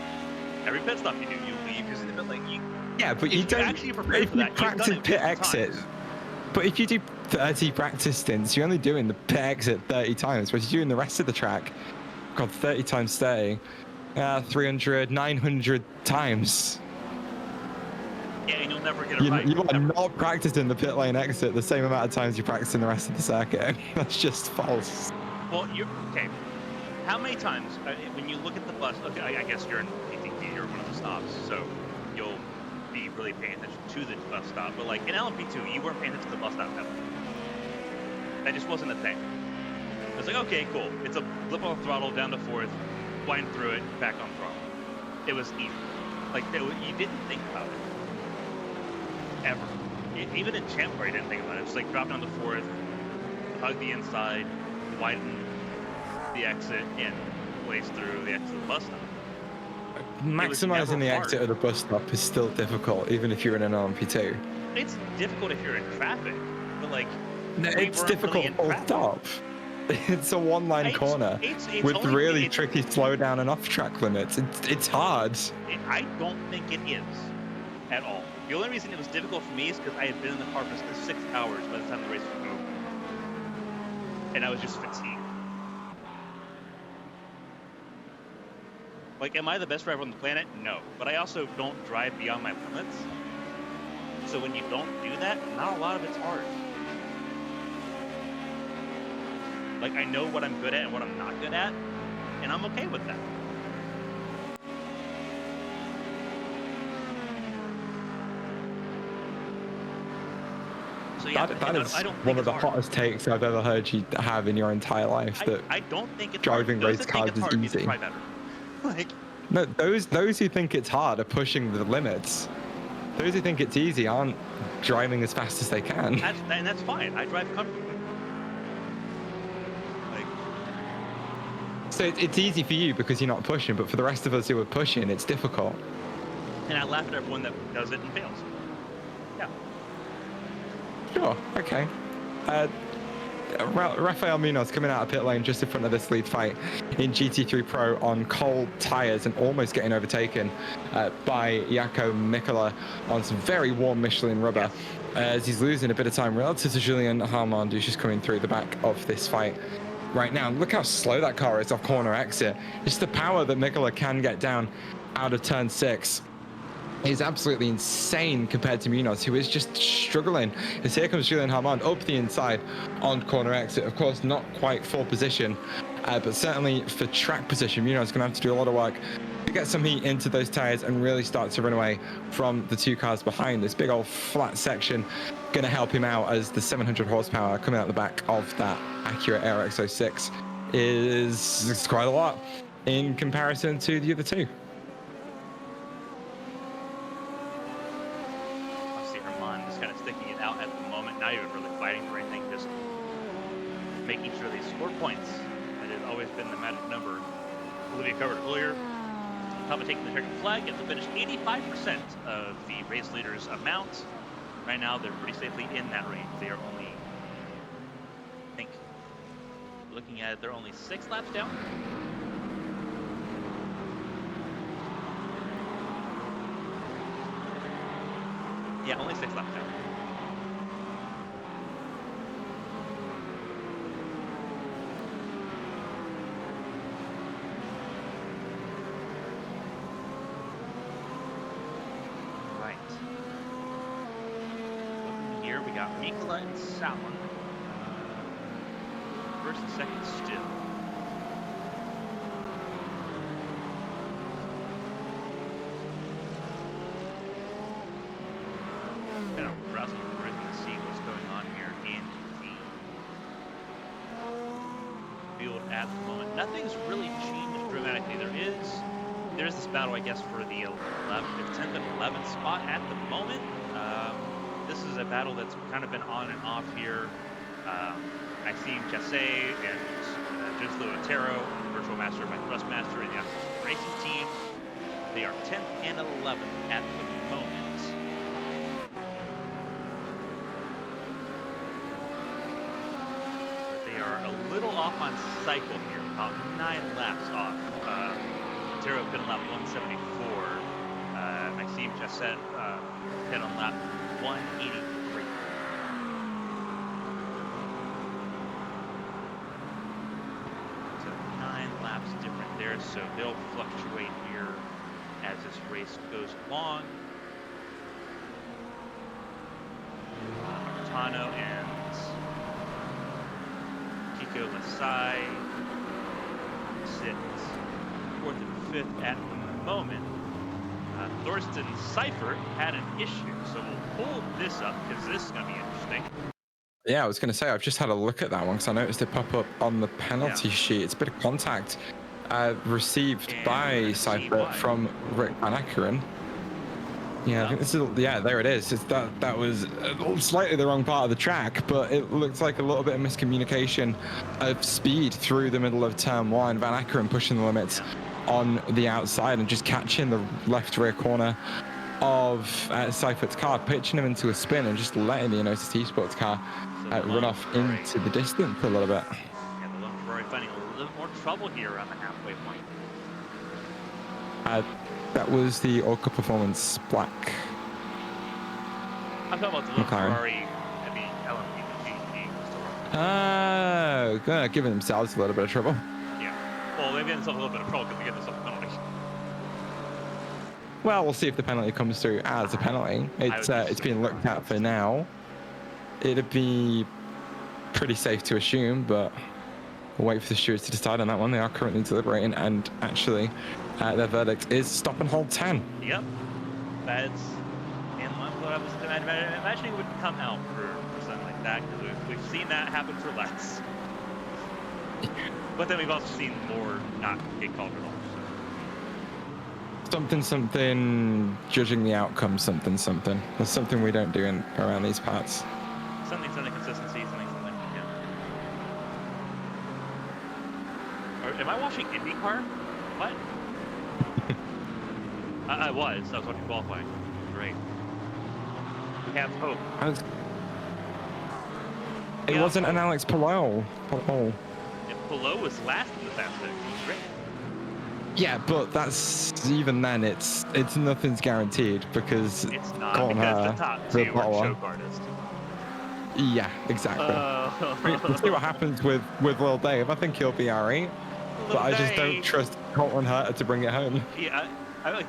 Every pit stop you do, you leave using the pit lane. Yeah, but you don't actually prepare for that. practice pit exit. But if you do 30 practice stints, you're only doing the pit exit 30 times, whereas you're doing the rest of the track, God, 30 times 30. 300, 900 times. Yeah, and you'll never get it right. You are not practicing the pit lane exit the same amount of times you're practicing the rest of the circuit. That's just false. Well, okay. How many times, when you look at the bus, okay, I guess you're in PTT, you're one of the stops, so you'll be really paying attention to the bus stop. But like in LMP2, you weren't paying attention to the bus stop ever. That just wasn't a thing. It was like, okay, cool. It's a flip on throttle down to fourth, wind through it, back on throttle. It was easy. Like, you didn't think about it. Ever. Even in Champ Car, you didn't think about it. It's like drop down to fourth, hug the inside, widen the exit, and blaze through the exit of the bus stop. Maximizing the exit of the bus stop is still difficult, even if you're in an LMP2. It's difficult if you're in traffic, but like... No, it's difficult full stop. It's a one-line corner with really tricky slowdown and off-track limits. It's hard. I don't think it is at all. The only reason it was difficult for me is because I had been in the car for 6 hours by the time the race was over. And I was just fatigued. Like, am I the best driver on the planet? No. But I also don't drive beyond my limits. So when you don't do that, not a lot of it's hard. Like, I know what I'm good at and what I'm not good at, and I'm okay with that. So yeah, that is one of the hottest takes I've ever heard you have in your entire life. That I don't think it's driving hard. race cars is easy. Try better. Like, no, those who think it's hard are pushing the limits. Those who think it's easy aren't driving as fast as they can. And that's fine. I drive comfortably. So it's easy for you because you're not pushing, but for the rest of us who are pushing, it's difficult. And I laugh at everyone that does it and fails. Yeah. Sure, okay. Rafael Munoz coming out of pit lane just in front of this lead fight in GT3 Pro on cold tyres and almost getting overtaken by Jaakko Mikkola on some very warm Michelin rubber as he's losing a bit of time relative to Julien Harmond, who's just coming through the back of this fight right now. Look how slow that car is off corner exit. Just the power that Mikkola can get down out of turn 6. is absolutely insane compared to Munoz, who is just struggling. As here comes Julian Harmon up the inside on corner exit. Of course, not quite full position, but certainly for track position, Munoz is going to have to do a lot of work to get some heat into those tires and really start to run away from the two cars behind. This big old flat section going to help him out, as the 700 horsepower coming out the back of that Acura RX-06 is quite a lot in comparison to the other two. Sticking it out at the moment, not even really fighting for anything, just making sure they score points. That has always been the magic number. Olivia covered earlier. Commentator taking the checkered flag, gets to finish 85% of the race leader's amount. Right now, they're pretty safely in that range. They are only, I think, looking at it, they're only 6 laps down. Yeah, only 6 laps down. And Salmon. First and second still. Kind of browsing through to see what's going on here in the field at the moment. Nothing's really changed dramatically. There's this battle, I guess, for the 10th and 11th spot at the moment. This is a battle that's kind of been on and off here. Maxime Chassé and Gislo Otero, Virtual Master, my Thrustmaster, and the Racing Team. They are 10th and 11th at the moment. They are a little off on cycle here, about 9 laps off. Otero hit on lap 174. Maxime Chassé hit on lap 183. So 9 laps different there, so they'll fluctuate here as this race goes along. Martano and Kiko Masai sit 4th and 5th at the moment. Thorsten Seifert had an issue, so we'll pull this up because this is going to be interesting. Yeah, I was going to say, I've just had a look at that one because I noticed it pop up on the penalty sheet. It's a bit of contact received by Seifert from Rick Van Ackeren. Yeah, I think this is, yeah, there it is. That was slightly the wrong part of the track, but it looks like a little bit of miscommunication of speed through the middle of turn 1. Van Ackeren pushing the limits on the outside and just catching the left rear corner of Seifert's car, pitching him into a spin and just letting the Inosis Esports car run off into the distance a little bit. Yeah, the Lone Ferrari finding a little more trouble here around the halfway point. That was the All Cup Performance Black. I'm talking about the Lone Ferrari and the LMP. Oh, giving themselves a little bit of trouble. Well, they've given themselves a little bit of trouble because they get themselves a penalty. Well, we'll see if the penalty comes through as a penalty. It's being looked at for now. It'd be pretty safe to assume, but we'll wait for the stewards to decide on that one. They are currently deliberating, and actually, their verdict is stop and hold 10. Yep, that's in line with what I was imagining would come out for something like that, because we've seen that happen for less. But then we've also seen more not get called at all. So. Something, judging the outcome, something. There's something we don't do around these parts. Something, consistency, something, yeah. Or, am I watching IndyCar? What? I was watching qualifying. Great. We have hope. It wasn't an Alex Palou. Palou was last in the Fast Six. Great. Yeah, but that's even then. It's nothing's guaranteed because it's not because the top 2 are choke artists. Yeah, exactly. We'll see what happens with Lil Dave. I think he'll be alright, but I just don't trust Colton Herta to bring it home. Yeah, I like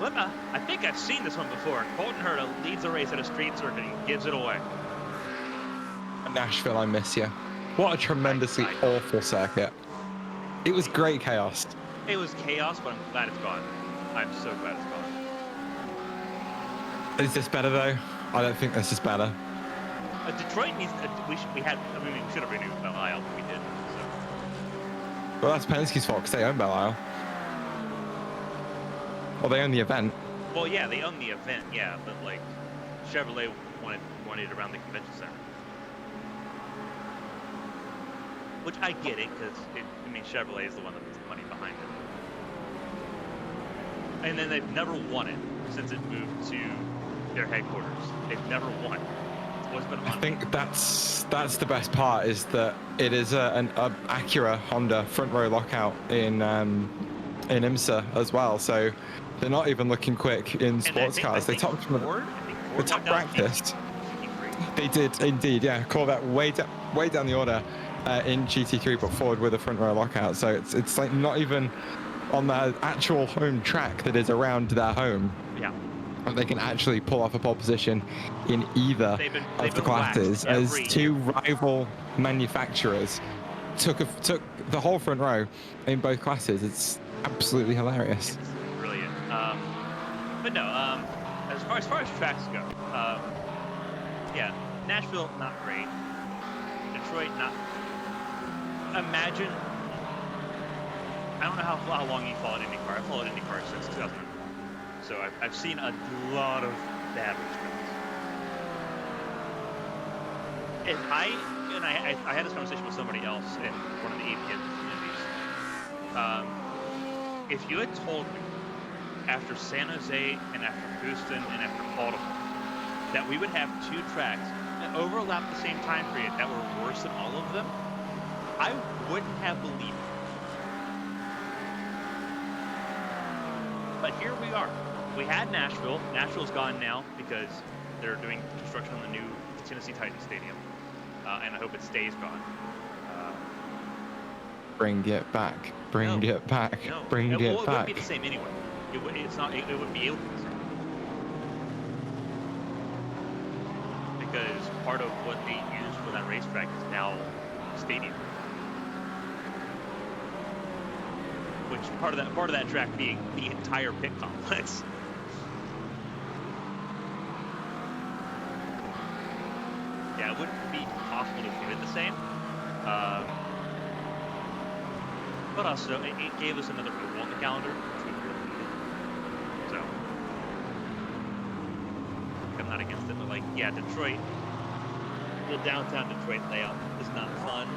I think I've seen this one before. Colton Herta leads a race at a street circuit and gives it away. Nashville, I miss you. What a tremendously awful circuit. It was great chaos. It was chaos, but I'm glad it's gone. I'm so glad it's gone. Is this better though? I don't think this is better. Detroit needs. We should have renewed Belle Isle, but we didn't. So. Well, that's Penske's fault because they own Belle Isle. Well, they own the event. Well, yeah, they own the event, yeah, but like Chevrolet wanted it around the convention center, which I get it because Chevrolet is the one that puts the money behind it, and then they've never won it since it moved to their headquarters. They've never won. It's always been a Honda. I think that's the best part is that it is an Acura Honda front row lockout in IMSA as well, so they're not even looking quick in sports cars. They topped from the top practice. They did indeed, yeah. Corvette way down the order in GT3, but Ford with a front row lockout. So it's like not even on their actual home track that is around their home. Yeah. They can actually pull off a pole position in either of the classes, as two rival manufacturers took the whole front row in both classes. It's absolutely hilarious. It's brilliant. But no, as far as tracks go, yeah, Nashville not great. Detroit not. Imagine. I don't know how long you followed IndyCar. I followed IndyCar since 2004. So I've seen a lot of bad racetracks. And I had this conversation with somebody else in one of the APN communities. If you had told me after San Jose and after Houston and after Baltimore that we would have two tracks that overlap the same time period that were worse than all of them, I wouldn't have believed it. But here we are. We had Nashville. Nashville's gone now because they're doing construction on the new Tennessee Titans Stadium, and I hope it stays gone. Bring it back. Bring it back. No. Bring it back. It wouldn't be the same anyway. It wouldn't be able to be the same. Because part of what they use for that racetrack is now stadium. Which part of that track being the entire pit complex. Yeah, it wouldn't be possible to do it the same. But also, it gave us another move on the calendar, which we really needed. So, I'm not against it, but like, yeah, Detroit, the downtown Detroit layout is not fun.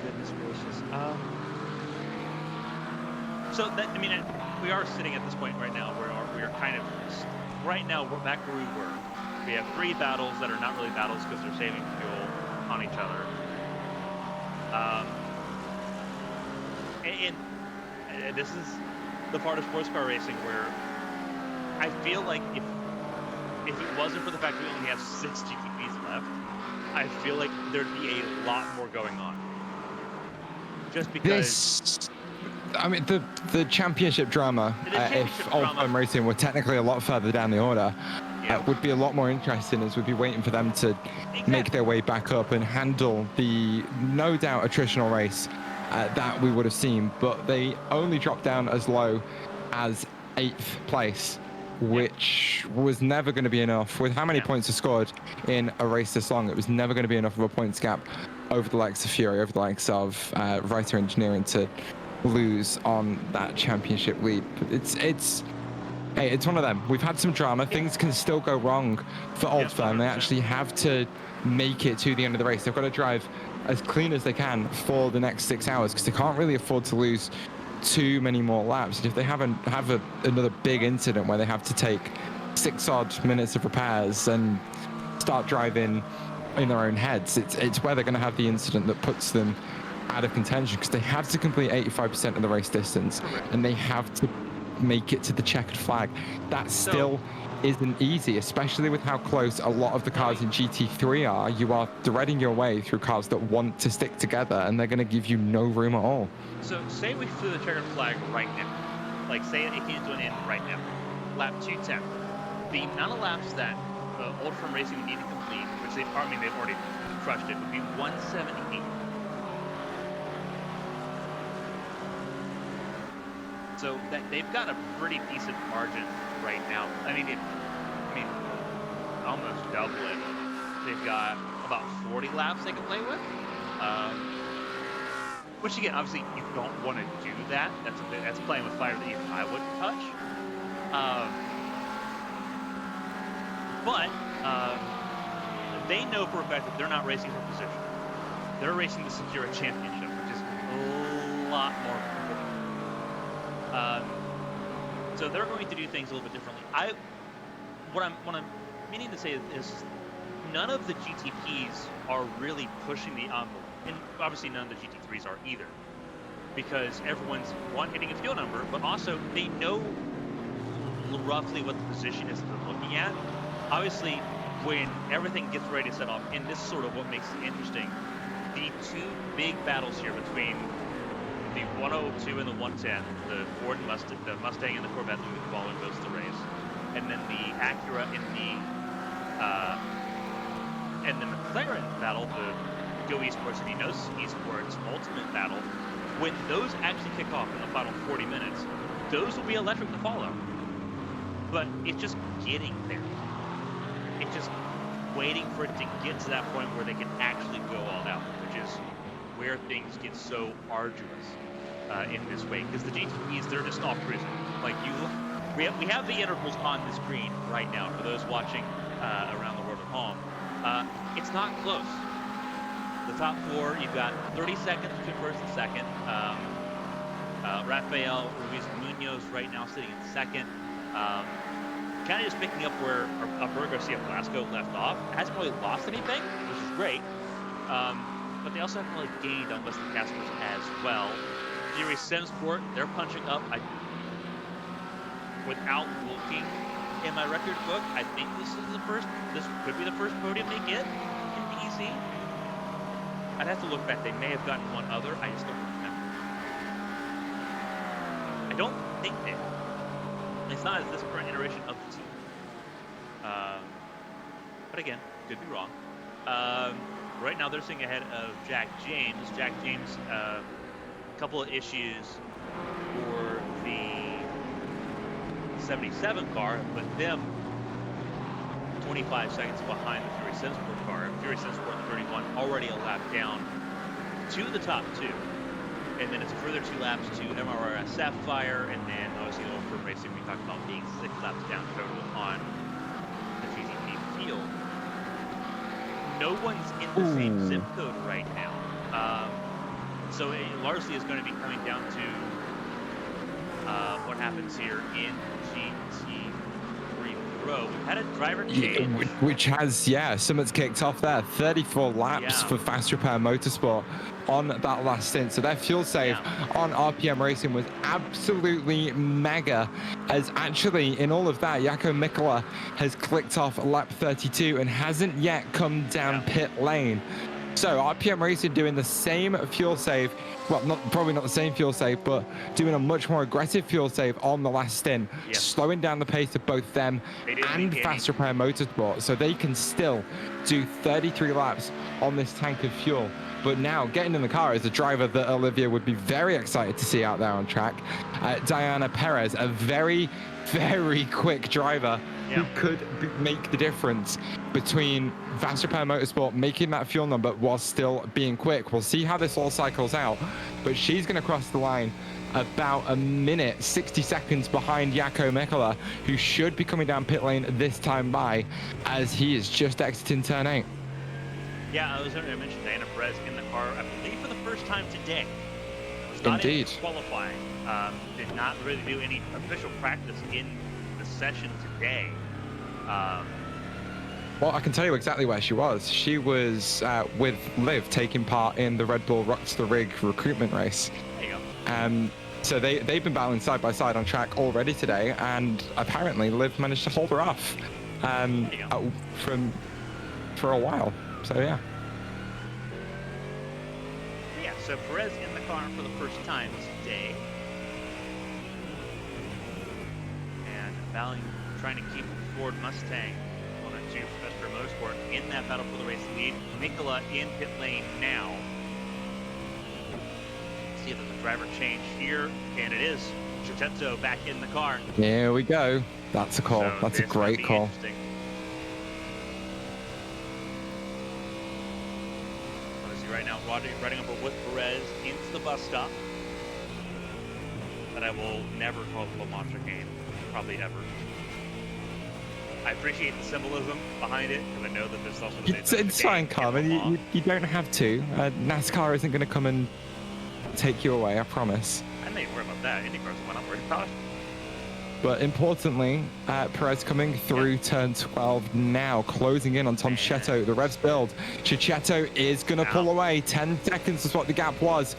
Goodness gracious. So that, we are sitting at this point right now where we are kind of, right now we're back where we were. We have three battles that are not really battles because they're saving fuel on each other. And this is the part of sports car racing where I feel like if it wasn't for the fact that we only have 6 GTPs left, I feel like there'd be a lot more going on. Just because... the championship drama, if Old Firm Racing were technically a lot further down the order, would be a lot more interesting, as we'd be waiting for them to make their way back up and handle the no doubt attritional race that we would have seen. But they only dropped down as low as 8th place, which was never going to be enough. With how many points are scored in a race this long, it was never going to be enough of a points gap over the likes of Fury, over the likes of Writer Engineering to lose on that championship lead. But it's one of them. We've had some drama. Things can still go wrong for Old Firm. They actually have to make it to the end of the race. They've got to drive as clean as they can for the next 6 hours because they can't really afford to lose too many more laps. And if they have another big incident where they have to take 6 odd minutes of repairs and start driving in their own heads, it's where they're going to have the incident that puts them out of contention, because they have to complete 85% of the race distance, and they have to make it to the checkered flag. That still isn't easy, especially with how close a lot of the cars in GT3 are. You are threading your way through cars that want to stick together, and they're going to give you no room at all. So say we flew the checkered flag right now. Like say it came to an end right now. Lap 210. The amount of laps that Old Firm Racing would need to complete, which they've already crushed it, would be 178. So that they've got a pretty decent margin right now. I mean, almost double it. They've got about 40 laps they can play with. Which again, obviously, you don't want to do that. That's playing with fire that even I wouldn't touch. But they know for a fact that they're not racing for position. They're racing to secure a championship, which is a lot more important. So they're going to do things a little bit differently. What I'm meaning to say is none of the GTPs are really pushing the envelope, and obviously none of the GT3s are either, because everyone's hitting a fuel number, but also they know roughly what the position is that they're looking at. Obviously, when everything gets ready to set off, and this is sort of what makes it interesting, the two big battles here between the 102 and the 110, the Ford and the Mustang and the Corvette that we've been following most of the race, and then the Acura and the McLaren battle, the Go Esports and No Esports Ultimate battle. When those actually kick off in the final 40 minutes, those will be electric to follow. But it's just getting there. It's just waiting for it to get to that point where they can actually go all out, which is where things get so arduous in this way, because the GTPs, they're just off cruising. Like we have the intervals on the screen right now for those watching around the world at home. It's not close. The top four, you've got 30 seconds between first and second. Rafael Ruiz Munoz right now sitting in second. Kind of just picking up where Alberto Garcia Blasco left off. Hasn't really lost anything, which is great. But they also haven't really gained on Wesley Caspers as well. Fury Simsport, they're punching up. Without looking in my record book, I think this could be the first podium they get in PEC. I'd have to look back. They may have gotten one other. I just don't remember. I don't think they have. It's not as this current iteration of the team. But again, could be wrong. Right now, they're sitting ahead of Jack James. Jack James, a couple of issues for the 77 car, but them 25 seconds behind the Fury Simsport car. Fury Simsport 31 already a lap down to the top two. And then it's a further 2 laps to MRRS Sapphire, and then obviously Old Firm Racing we talked about being 6 laps down total on the GTP field. No one's in the same zip code right now. So it largely is going to be coming down to what happens here in GT3 Pro. We've had a driver change. Which has, Summit's kicked off there. 34 laps for Fast Repair Motorsport on that last stint. So their fuel save on RPM Racing was absolutely mega. As actually, in all of that, Jaakko Mikkola has clicked off lap 32 and hasn't yet come down pit lane. So RPM Racing doing the same fuel save, well, probably not the same fuel save, but doing a much more aggressive fuel save on the last stint, slowing down the pace of both them and Fast Repair Motorsport, so they can still do 33 laps on this tank of fuel. But now getting in the car is a driver that Olivia would be very excited to see out there on track. Diana Perez, a very, very quick driver who could make the difference between Fast Repair Motorsport making that fuel number while still being quick. We'll see how this all cycles out, but she's going to cross the line about a minute, 60 seconds behind Jaakko Mikkola, who should be coming down pit lane this time by, as he is just exiting turn 8. Yeah, I mentioned Diana Perez in the car, I believe for the first time today. Was not in qualifying. Did not really do any official practice in the session today. Well, I can tell you exactly where she was. She was with Liv taking part in the Red Bull Rocks the Rig recruitment race. There you go. So they've been battling side by side on track already today, and apparently Liv managed to hold her off for a while. So yeah. Yeah, so Perez in the car for the first time today. And battling, trying to keep Ford Mustang on a 2 for Motorsport in that battle for the race lead. Nicola in pit lane now. See if there's a driver change here, and it is. Chicheto back in the car. Here we go. That's a call. So That's a great call. Interesting. Obviously, right now, riding over with Perez into the bus stop. But I will never call it a La Mancha game, probably ever. I appreciate the symbolism behind it, because I know that there's also It's fine, Carmen. You don't have to. NASCAR isn't going to come and take you away, I promise. I may worry about that. IndyCar's the one I'm worried about. But importantly, Perez coming through turn 12 now, closing in on Tom Chicheto. The revs build. Chicheto is going to pull away. 10 seconds is what the gap was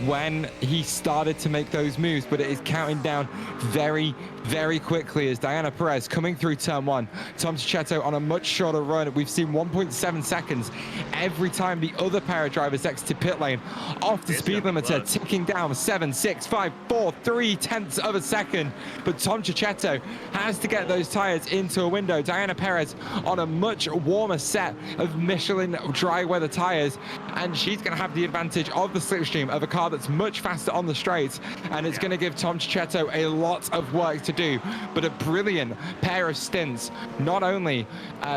when he started to make those moves, but it is counting down very, very quickly as Diana Perez coming through turn 1. Tom Chicheto on a much shorter run. We've seen 1.7 seconds every time the other pair of drivers exited pit lane off the speed limiter, ticking down 7, 6, 5, 4, 3 tenths of a second. But Tom Chicheto has to get those tires into a window. Diana Perez on a much warmer set of Michelin dry weather tires, and she's going to have the advantage of the slipstream of a car that's much faster on the straights, and it's going to give Tom Chicheto a lot of work to do. But a brilliant pair of stints, not only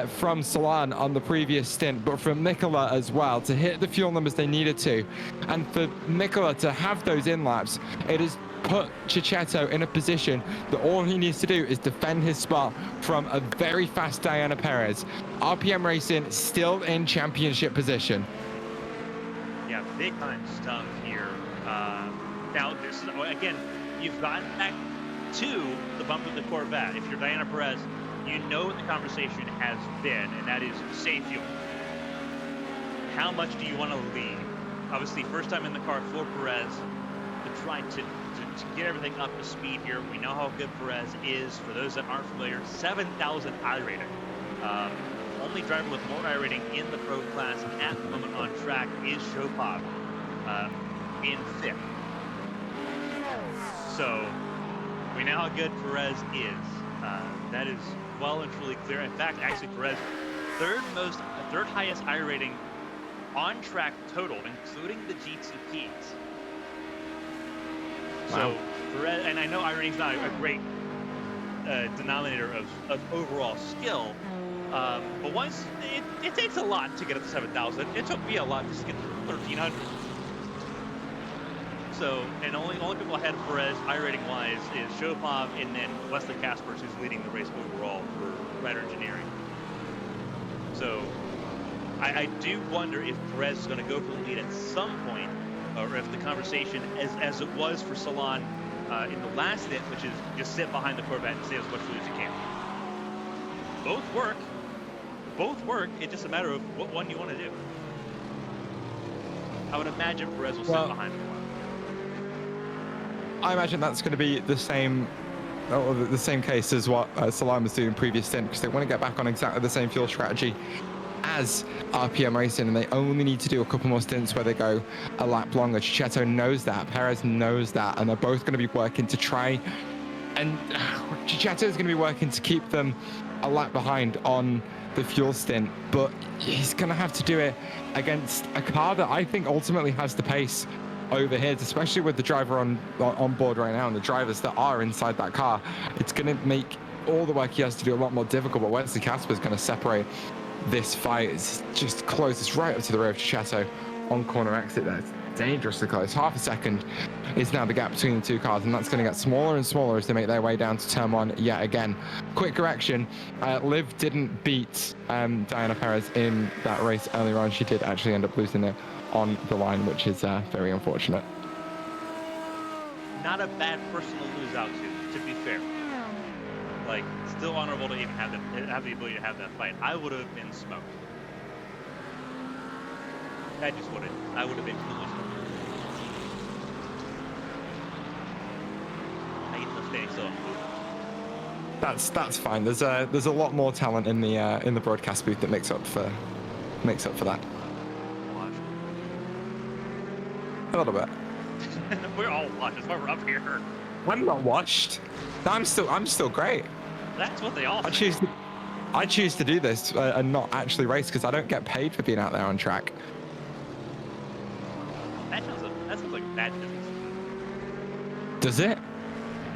from Solan on the previous stint, but from Nicola as well, to hit the fuel numbers they needed to. And for Nicola to have those in laps, it has put Chicheto in a position that all he needs to do is defend his spot from a very fast Diana Perez. RPM Racing still in championship position. Yeah, big time stuff here. Now, this is, again, you've gotten back to the bump of the Corvette. If you're Diana Perez, you know what the conversation has been, and that is safe fuel. How much do you want to lead? Obviously, first time in the car for Perez, to try to get everything up to speed here. We know how good Perez is. For those that aren't familiar, 7,000 I rating. Only driver with more I rating in the pro class at the moment on track is Chopin in 5th. So we know how good Perez is. That is well and truly clear. In fact, actually Perez, third highest I rating on track total, including the GTPs. So Perez, and I know I rating's not a great denominator of overall skill. But once it takes a lot to get up to 7,000. It took me a lot just to get to 1,300. So, and only people ahead of Perez, I-rating wise, is Chopin and then Wesley Caspers, who's leading the race overall for Rider Engineering. So, I do wonder if Perez is going to go for the lead at some point, or if the conversation, as it was for Solan in the last stint, which is just sit behind the Corvette and save as much food as you can. Both work. It's just a matter of what one you want to do. I would imagine Perez will sit behind the car. I imagine that's going to be the same case as what Solan was doing previous stint, because they want to get back on exactly the same fuel strategy as RPM Racing, and they only need to do a couple more stints where they go a lap longer. Chicheto knows that, Perez knows that, and they're both going to be working to try, and Chicheto is going to be working to keep them a lap behind on the fuel stint, but he's going to have to do it against a car that I think ultimately has the pace over here, especially with the driver on board right now and the drivers that are inside that car. It's going to make all the work he has to do a lot more difficult, but Wesley Casper is going to separate this fight. It's just close. It's right up to the rear of Chicheto on corner exit there. It's dangerously close. Half a second is now the gap between the two cars, and that's going to get smaller and smaller as they make their way down to turn 1 yet again. Quick correction, Liv didn't beat Diana Perez in that race earlier on. She did actually end up losing it on the line, which is very unfortunate. Not a bad person to lose out to be fair. Like, still honorable to even have the ability to have that fight. I would have been smoked. I just wouldn't. I would have been foolish. they still haven't moved. That's fine. There's a lot more talent in the broadcast booth that makes up for that. Watch. A little bit. We're all watching. That's why we're up here. I'm not washed. I'm still great. That's what they all I say. choose to do this and not actually race because I don't get paid for being out there on track. That sounds like bad business. Does it?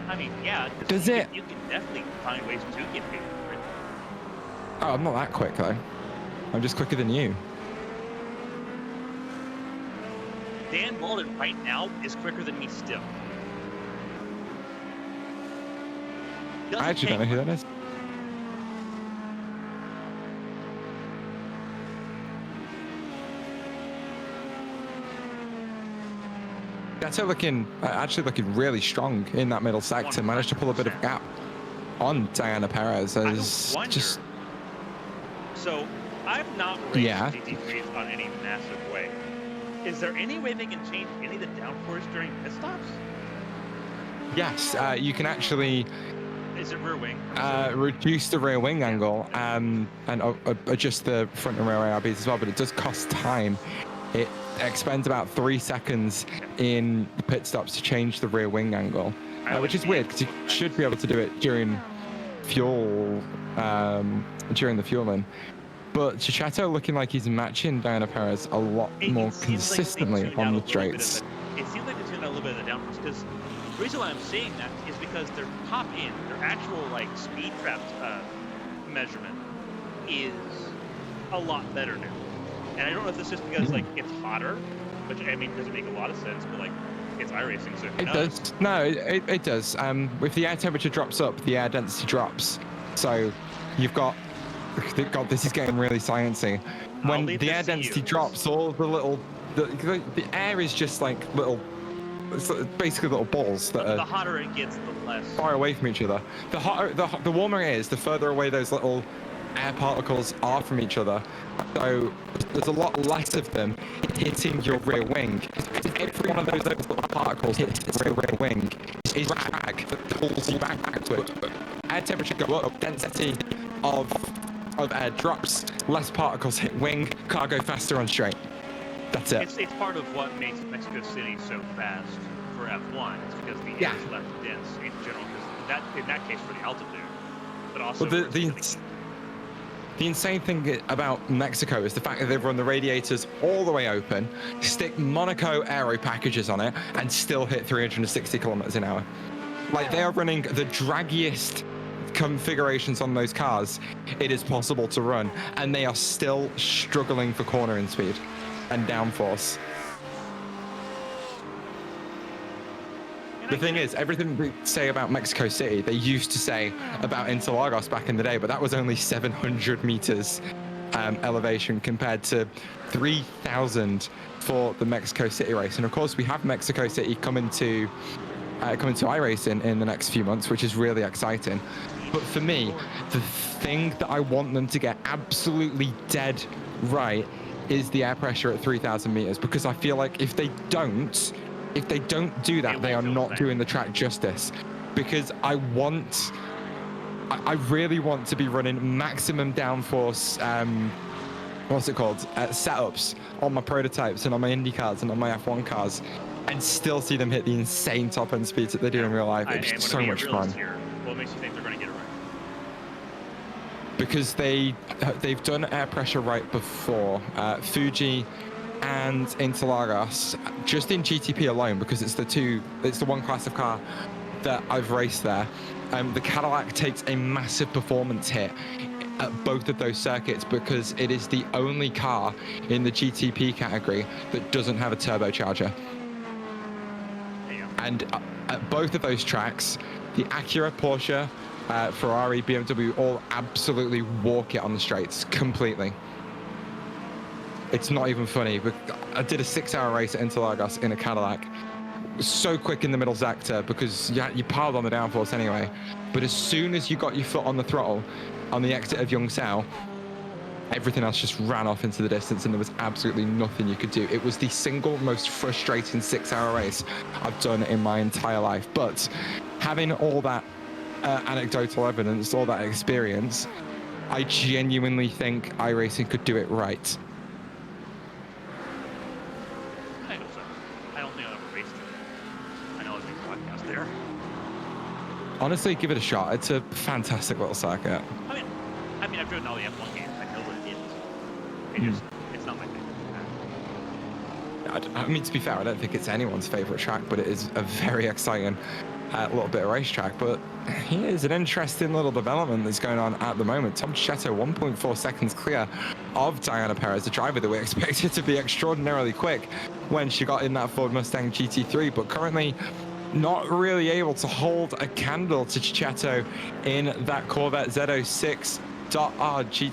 I mean, yeah. Does it? You can definitely find ways to get paid for it. Oh, I'm not that quick though. I'm just quicker than you. Dan Walden right now is quicker than me still. I actually don't know who that is. Actually looking really strong in that middle sector. Managed to pull a bit of gap on Diana Perez. As just So I've not raced GT3s on any massive way. Is there any way they can change any of the downforce during pit stops? yes, you can actually Is it rear wing? reduce the rear wing angle and adjust the front and rear ARBs as well, but it does cost time. It expends about 3 seconds in the pit stops to change the rear wing angle, which is weird because you should be able to do it during fuel, during the fueling. But Chichetto looking like he's matching Diana Perez a lot more consistently on the straights. It seems like they're tuned out a little bit of the downforce because the reason why I'm saying that is because their top end, their actual like speed trap measurement is a lot better now. And I don't know if this is because like it's hotter, which I mean doesn't make a lot of sense, but like it's iRacing, so it does. No, it does. If the air temperature drops up, the air density drops. So you've got. God, this is getting really sciencey. When the air density drops, all the little the air is just like little, it's basically little balls that are. The hotter it gets, the less far away from each other. The warmer it is, the further away those little air particles are from each other. So there's a lot less of them hitting your rear wing. Every one of those little particles hits your rear wing is drag that pulls you back to it. Air temperature go up, density of air drops, less particles hit wing, car go faster on straight. That's it. It's part of what makes Mexico City so fast for F1. It's because the air is less dense in general. Because in that case for the altitude, but also the insane thing about Mexico is the fact that they've run the radiators all the way open, stick Monaco aero packages on it, and still hit 360 kilometers an hour. Like they are running the draggiest configurations on those cars it is possible to run, and they are still struggling for cornering speed and downforce. The thing is, everything we say about Mexico City, they used to say about Interlagos back in the day, but that was only 700 meters elevation compared to 3,000 for the Mexico City race. And of course, we have Mexico City coming to iRacing in the next few months, which is really exciting. But for me, the thing that I want them to get absolutely dead right is the air pressure at 3,000 meters, because I feel like if they don't do that, they are not doing the track justice. Because I really want to be running maximum downforce, setups on my prototypes and on my Indy cars and on my F1 cars, and still see them hit the insane top end speeds that they do in real life. It's so much fun. What makes you think they're going to get it right? Because they've done air pressure right before. Fuji and Interlagos, just in GTP alone, because it's the one class of car that I've raced there. The Cadillac takes a massive performance hit at both of those circuits because it is the only car in the GTP category that doesn't have a turbocharger. And at both of those tracks, the Acura, Porsche, Ferrari, BMW all absolutely walk it on the straights completely. It's not even funny, but I did a 6-hour race at Interlagos in a Cadillac. So quick in the middle sector because you piled on the downforce anyway. But as soon as you got your foot on the throttle on the exit of Youngsao, Everything else just ran off into the distance, and there was absolutely nothing you could do. It was the single most frustrating 6-hour race I've done in my entire life. But having all that anecdotal evidence, all that experience, I genuinely think iRacing could do it right. I hope so. I don't think I've ever raced it. I know it's a big podcast there. Honestly, give it a shot. It's a fantastic little circuit. I mean, I've driven all the F1 games. I know what it is. It's not my favorite. I mean, to be fair, I don't think it's anyone's favorite track, but it is a very exciting little bit of racetrack. But here's an interesting little development that's going on at the moment. Tom Chetto, 1.4 seconds clear of Diana Perez, the driver that we expected to be extraordinarily quick when she got in that Ford Mustang GT3, but currently not really able to hold a candle to Chetto in that Corvette Z06.R.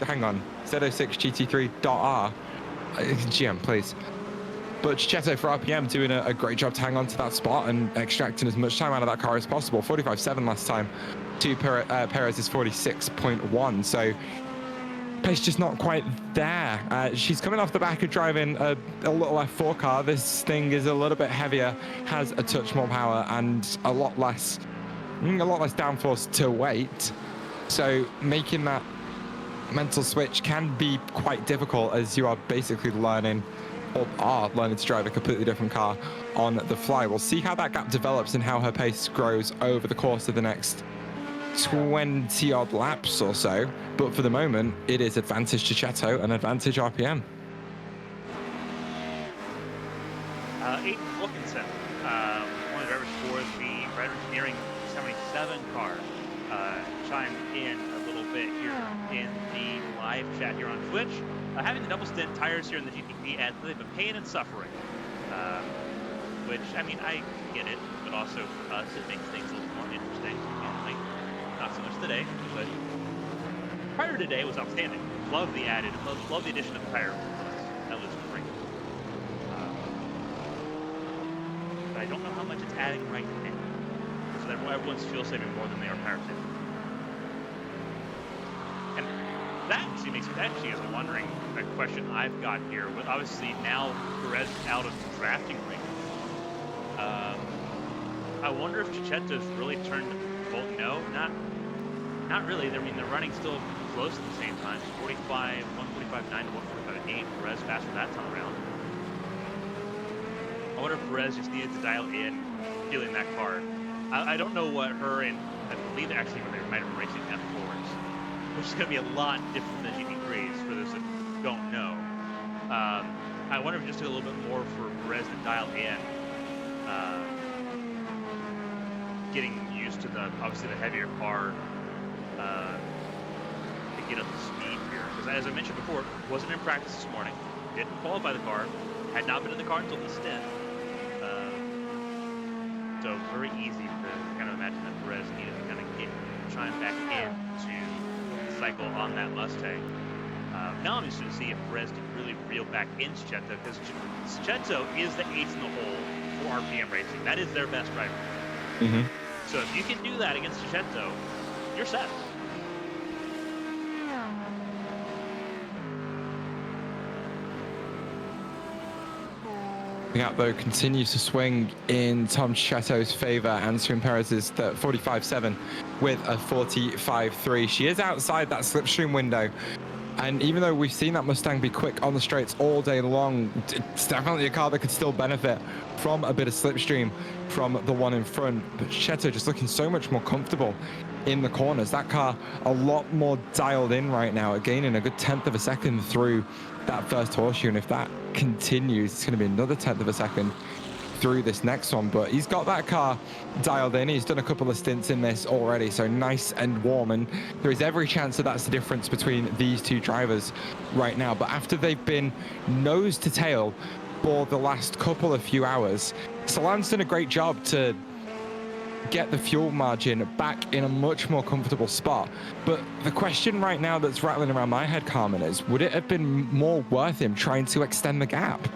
Hang on, Z06 GT3.R. GM, please. But Chetto for RPM doing a great job to hang on to that spot and extracting as much time out of that car as possible. 45.7 last time to Perez's 46.1. So pace just not quite there. She's coming off the back of driving a little F4 car. This thing is a little bit heavier, has a touch more power, and a lot less downforce to weight. So making that mental switch can be quite difficult, as you are basically learning to drive a completely different car on the fly. We'll see how that gap develops and how her pace grows over the course of the next 20 odd laps or so, but for the moment it is advantage to Chetto and advantage RPM. Aiden Wilkinson, one of the drivers for the Red Engineering 77 car, chimed in a little bit here in the live chat here on Twitch. Having the double stint tires here in the GTP ads, they've been pain and suffering, which, I mean, I get it, but also for us it makes things a little more interesting. Not so much today, but prior to today was outstanding. Love the love the addition of the tire. That was great. But I don't know how much it's adding right now. So that everyone's fuel saving more than they are power saving. And that actually makes me wondering a question I've got here. With obviously now Perez out of the drafting ring. I wonder if Chetto's really turned. Well, no, not really. I mean, they're running still close at the same time. 145.9 to 145.8. Perez faster that time around. I wonder if Perez just needed to dial in, feeling that car. I don't know what her and I believe actually they might have been racing F4s, which is going to be a lot different than GT3s for those that don't know. I wonder if it just took a little bit more for Perez to dial in, getting used to obviously the heavier car, to get up to speed here. Because as I mentioned before, wasn't in practice this morning, didn't qualify the car, had not been in the car until the stint. So very easy to kind of imagine that Perez needed to kind of chime back into the cycle on that Mustang. Now I'm just going to see if Perez can really reel back into Chetto, because Chetto is the ace in the hole for RPM Racing. That is their best driver. Mm-hmm. So if you can do that against Chetto, you're set. The gap, though, continues to swing in Tom Chetto's favor, answering Perez's 45.7 with a 45.3. She is outside that slipstream window. And even though we've seen that Mustang be quick on the straights all day long, it's definitely a car that could still benefit from a bit of slipstream from the one in front. But Chetto just looking so much more comfortable in the corners. That car a lot more dialed in right now, gaining a good 1/10 of a second through that first horseshoe. And if that continues, it's going to be another 1/10 of a second through this next one. But he's got that car dialed in. He's done a couple of stints in this already, so nice and warm, and there is every chance that that's the difference between these two drivers right now. But after they've been nose to tail for the last couple of few hours, Salan's done a great job to get the fuel margin back in a much more comfortable spot. But the question right now that's rattling around my head, Carmen, is would it have been more worth him trying to extend the gap?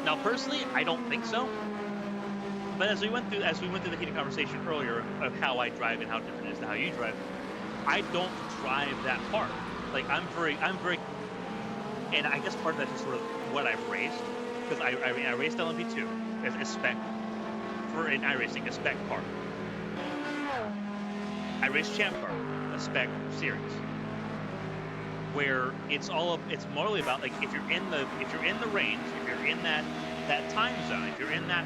Now, personally, I don't think so. But as we went through the heated conversation earlier of how I drive and how different it is to how you drive, I don't drive that hard. Like I'm very, and I guess part of that's just sort of what I've raced, because I raced LMP2 as a spec for in iRacing, a spec car. I raced Champ Car, a spec series, where it's morally about like if you're in the range, if you're in that time zone, if you're in that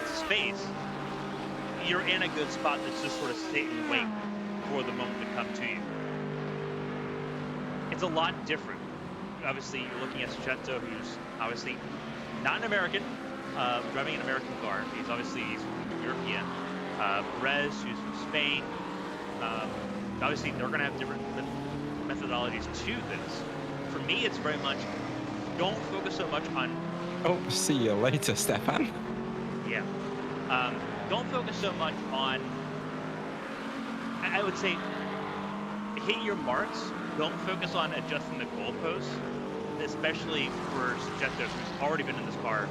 space, you're in a good spot to just sort of sit and wait for the moment to come to you. It's a lot different. Obviously, you're looking at Sujeto, who's obviously not an American, driving an American car. He's European. Perez, who's from Spain. Obviously, they're going to have different methodologies to this. For me, it's very much don't focus so much on. Oh, see you later, Stefan. Yeah. Don't focus so much on. I would say hit your marks. Don't focus on adjusting the goalposts, especially for Sujeto, who's already been in this car.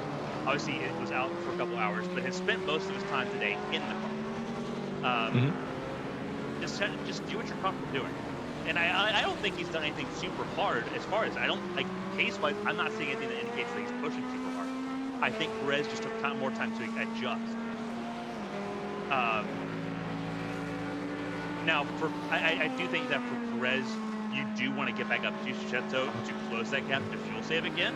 Obviously, it was out for a couple hours, but has spent most of his time today in the car. Just do what you're comfortable doing. And I don't think he's done anything super hard as far as pace-wise. I'm not seeing anything that indicates that he's pushing super hard. I think Perez just took more time to adjust. Now, I do think that for Perez, you do want to get back up to Sujeto to close that gap to fuel save again,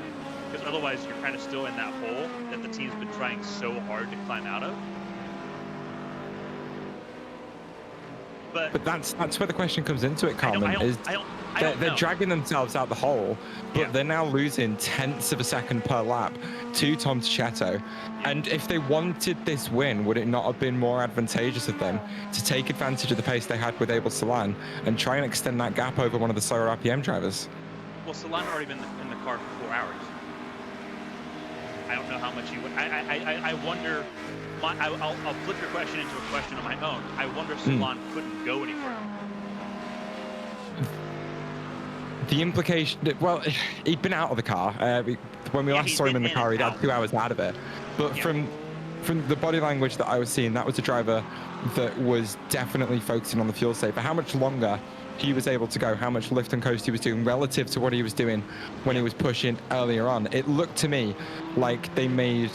because otherwise you're kind of still in that hole that the team's been trying so hard to climb out of. But that's where the question comes into it, Carmen. They're dragging themselves out the hole, but they're now losing tenths of a second per lap to Tom Sujeto. And if they wanted this win, would it not have been more advantageous of them to take advantage of the pace they had with Abel Salan and try and extend that gap over one of the slower RPM drivers? Well, Salan already been in the car for 4 hours. I don't know how much he would. I wonder. I'll flip your question into a question of my own. I wonder if Salan couldn't go any further. The implication, well, he'd been out of the car. When we last saw him in the car, he'd had 2 hours out of it. But from the body language that I was seeing, that was a driver that was definitely focusing on the fuel save. For how much longer he was able to go, how much lift and coast he was doing relative to what he was doing when he was pushing earlier on, it looked to me like they made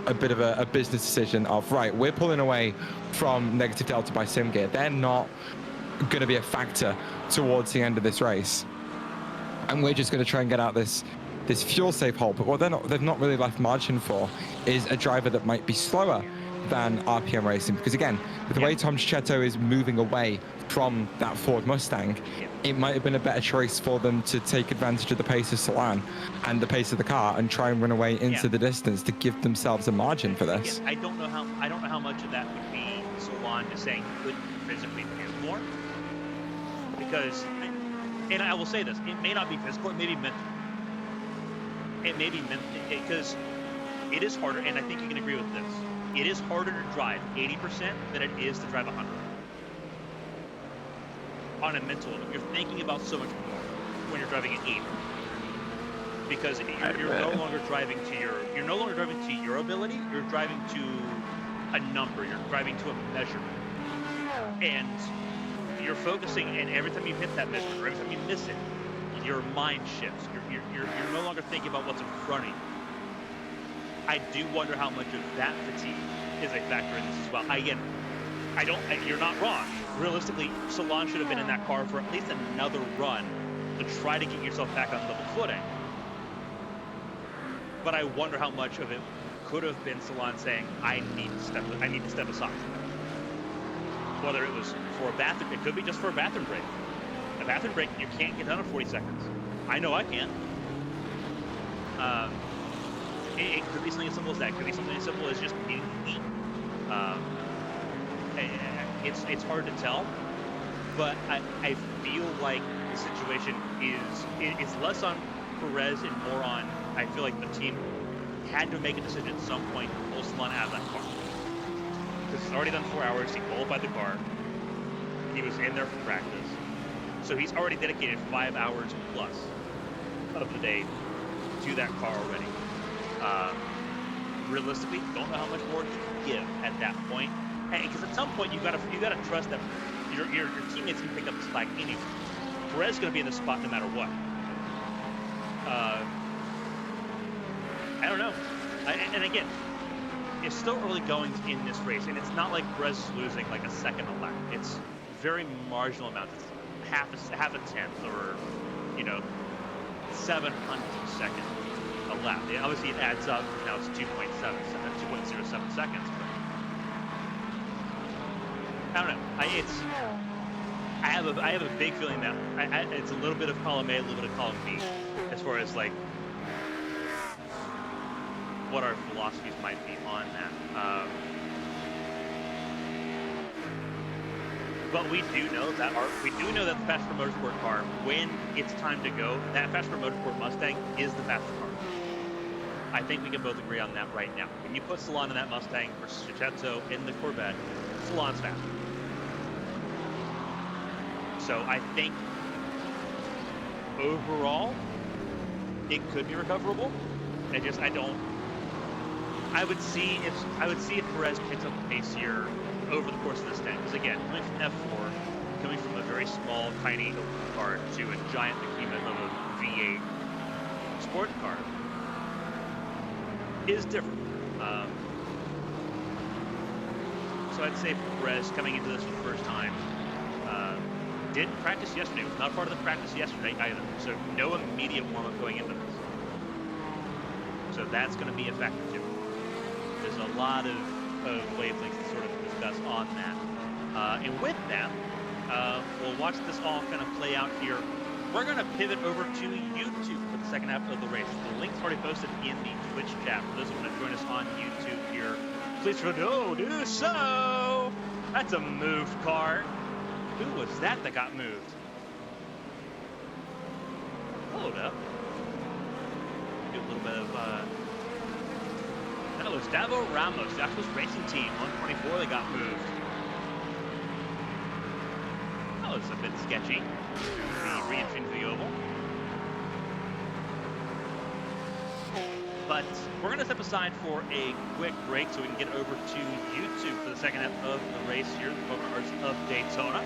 a bit of a business decision of, right, we're pulling away from negative delta by sim gear. They're not going to be a factor towards the end of this race, and we're just going to try and get out this fuel save hole. But what they've not really left margin for is a driver that might be slower than RPM racing, because again, with the way Tom Sujeto is moving away from that Ford Mustang, it might have been a better choice for them to take advantage of the pace of Salan and the pace of the car and try and run away into the distance to give themselves a margin for this. I don't know how much of that would be Salan just saying he couldn't physically do more, because, and I will say this, it may not be physical, it may be mental. It may be mental, because it is harder, and I think you can agree with this. It is harder to drive 80% than it is to drive 100. On a mental level, you're thinking about so much more when you're driving at 80, because you're no longer driving to your ability. You're driving to a number. You're driving to a measurement, and you're focusing. And every time you hit that measurement, or every time you miss it, your mind shifts. You're no longer thinking about what's in front of you. I do wonder how much of that fatigue is a factor in this as well. You're not wrong. Realistically, Salan should have been in that car for at least another run to try to get yourself back on level footing. But I wonder how much of it could have been Salan saying, I need to step aside. Whether it was for a bathroom, it could be just for a bathroom break. A bathroom break, you can't get done in 40 seconds. I know I can. It could be something as simple as that. It could be something as simple as just needing to eat. It's hard to tell, but I feel like the situation is less on Perez and more on, I feel like the team had to make a decision at some point to pull Salan out of that car. Because he's already done 4 hours, he qualified the car, he was in there for practice. So he's already dedicated 5 hours plus of the day to that car already. realistically don't know how much more he can give at that point. Because at some point you gotta trust that your teammates can pick up the slack anyway. Perez is gonna be in the spot no matter what. I don't know. And again, it's still early goings in this race, and it's not like Perez is losing like a second a lap. It's very marginal amounts. It's half a tenth, or 700 seconds a lap. Obviously, it adds up. Now it's 2.07 seconds. But I don't know. I have a big feeling that it's a little bit of column A, a little bit of column B, as far as like what our philosophies might be on that. But we do know that the Fast Four Motorsport car, when it's time to go, that Fast Four Motorsport Mustang is the faster car. I think we can both agree on that right now. When you put Salon in that Mustang versus Chicheto in the Corvette, Salon's faster. So I think overall it could be recoverable. I would see if Perez picks up the pace here over the course of this time. Because again, coming from F4, coming from a very small, tiny open car to a giant behemoth of a V8 sport car is different. So I'd say Perez coming into this for the first time didn't practice yesterday. Was not part of the practice yesterday either. So no immediate warm-up going into this. So that's going to be a factor too. There's a lot of wavelengths to sort of discuss on that. And with that, we'll watch this all kind of play out here. We're going to pivot over to YouTube for the second half of the race. The link's already posted in the Twitch chat. For those who want to join us on YouTube here, please do so. That's a moved car. Who was that got moved? Hold up. Do a little bit of that was Davo Ramos, Jack's racing team, 124, they got moved. That was a bit sketchy. The re-entry into the oval. But we're going to step aside for a quick break so we can get over to YouTube for the second half of the race here, the Arts of Daytona.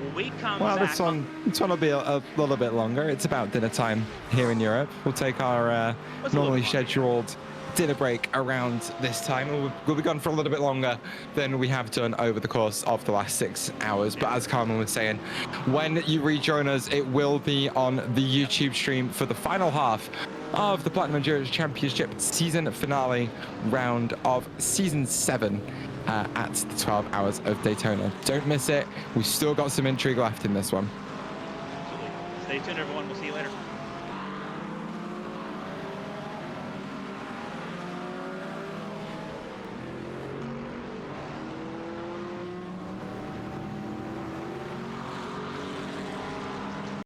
When we come back... This one will be a little bit longer. It's about dinner time here in Europe. We'll take our normally scheduled dinner break around this time. We'll be gone for a little bit longer than we have done over the course of the last 6 hours. But as Carmen was saying, when you rejoin us, it will be on the YouTube stream for the final half of the Platinum Endurance Championship season finale round of season 7 at the 12 hours of Daytona. Don't miss it. We've still got some intrigue left in this one. Absolutely. Stay tuned, everyone. We'll see you later.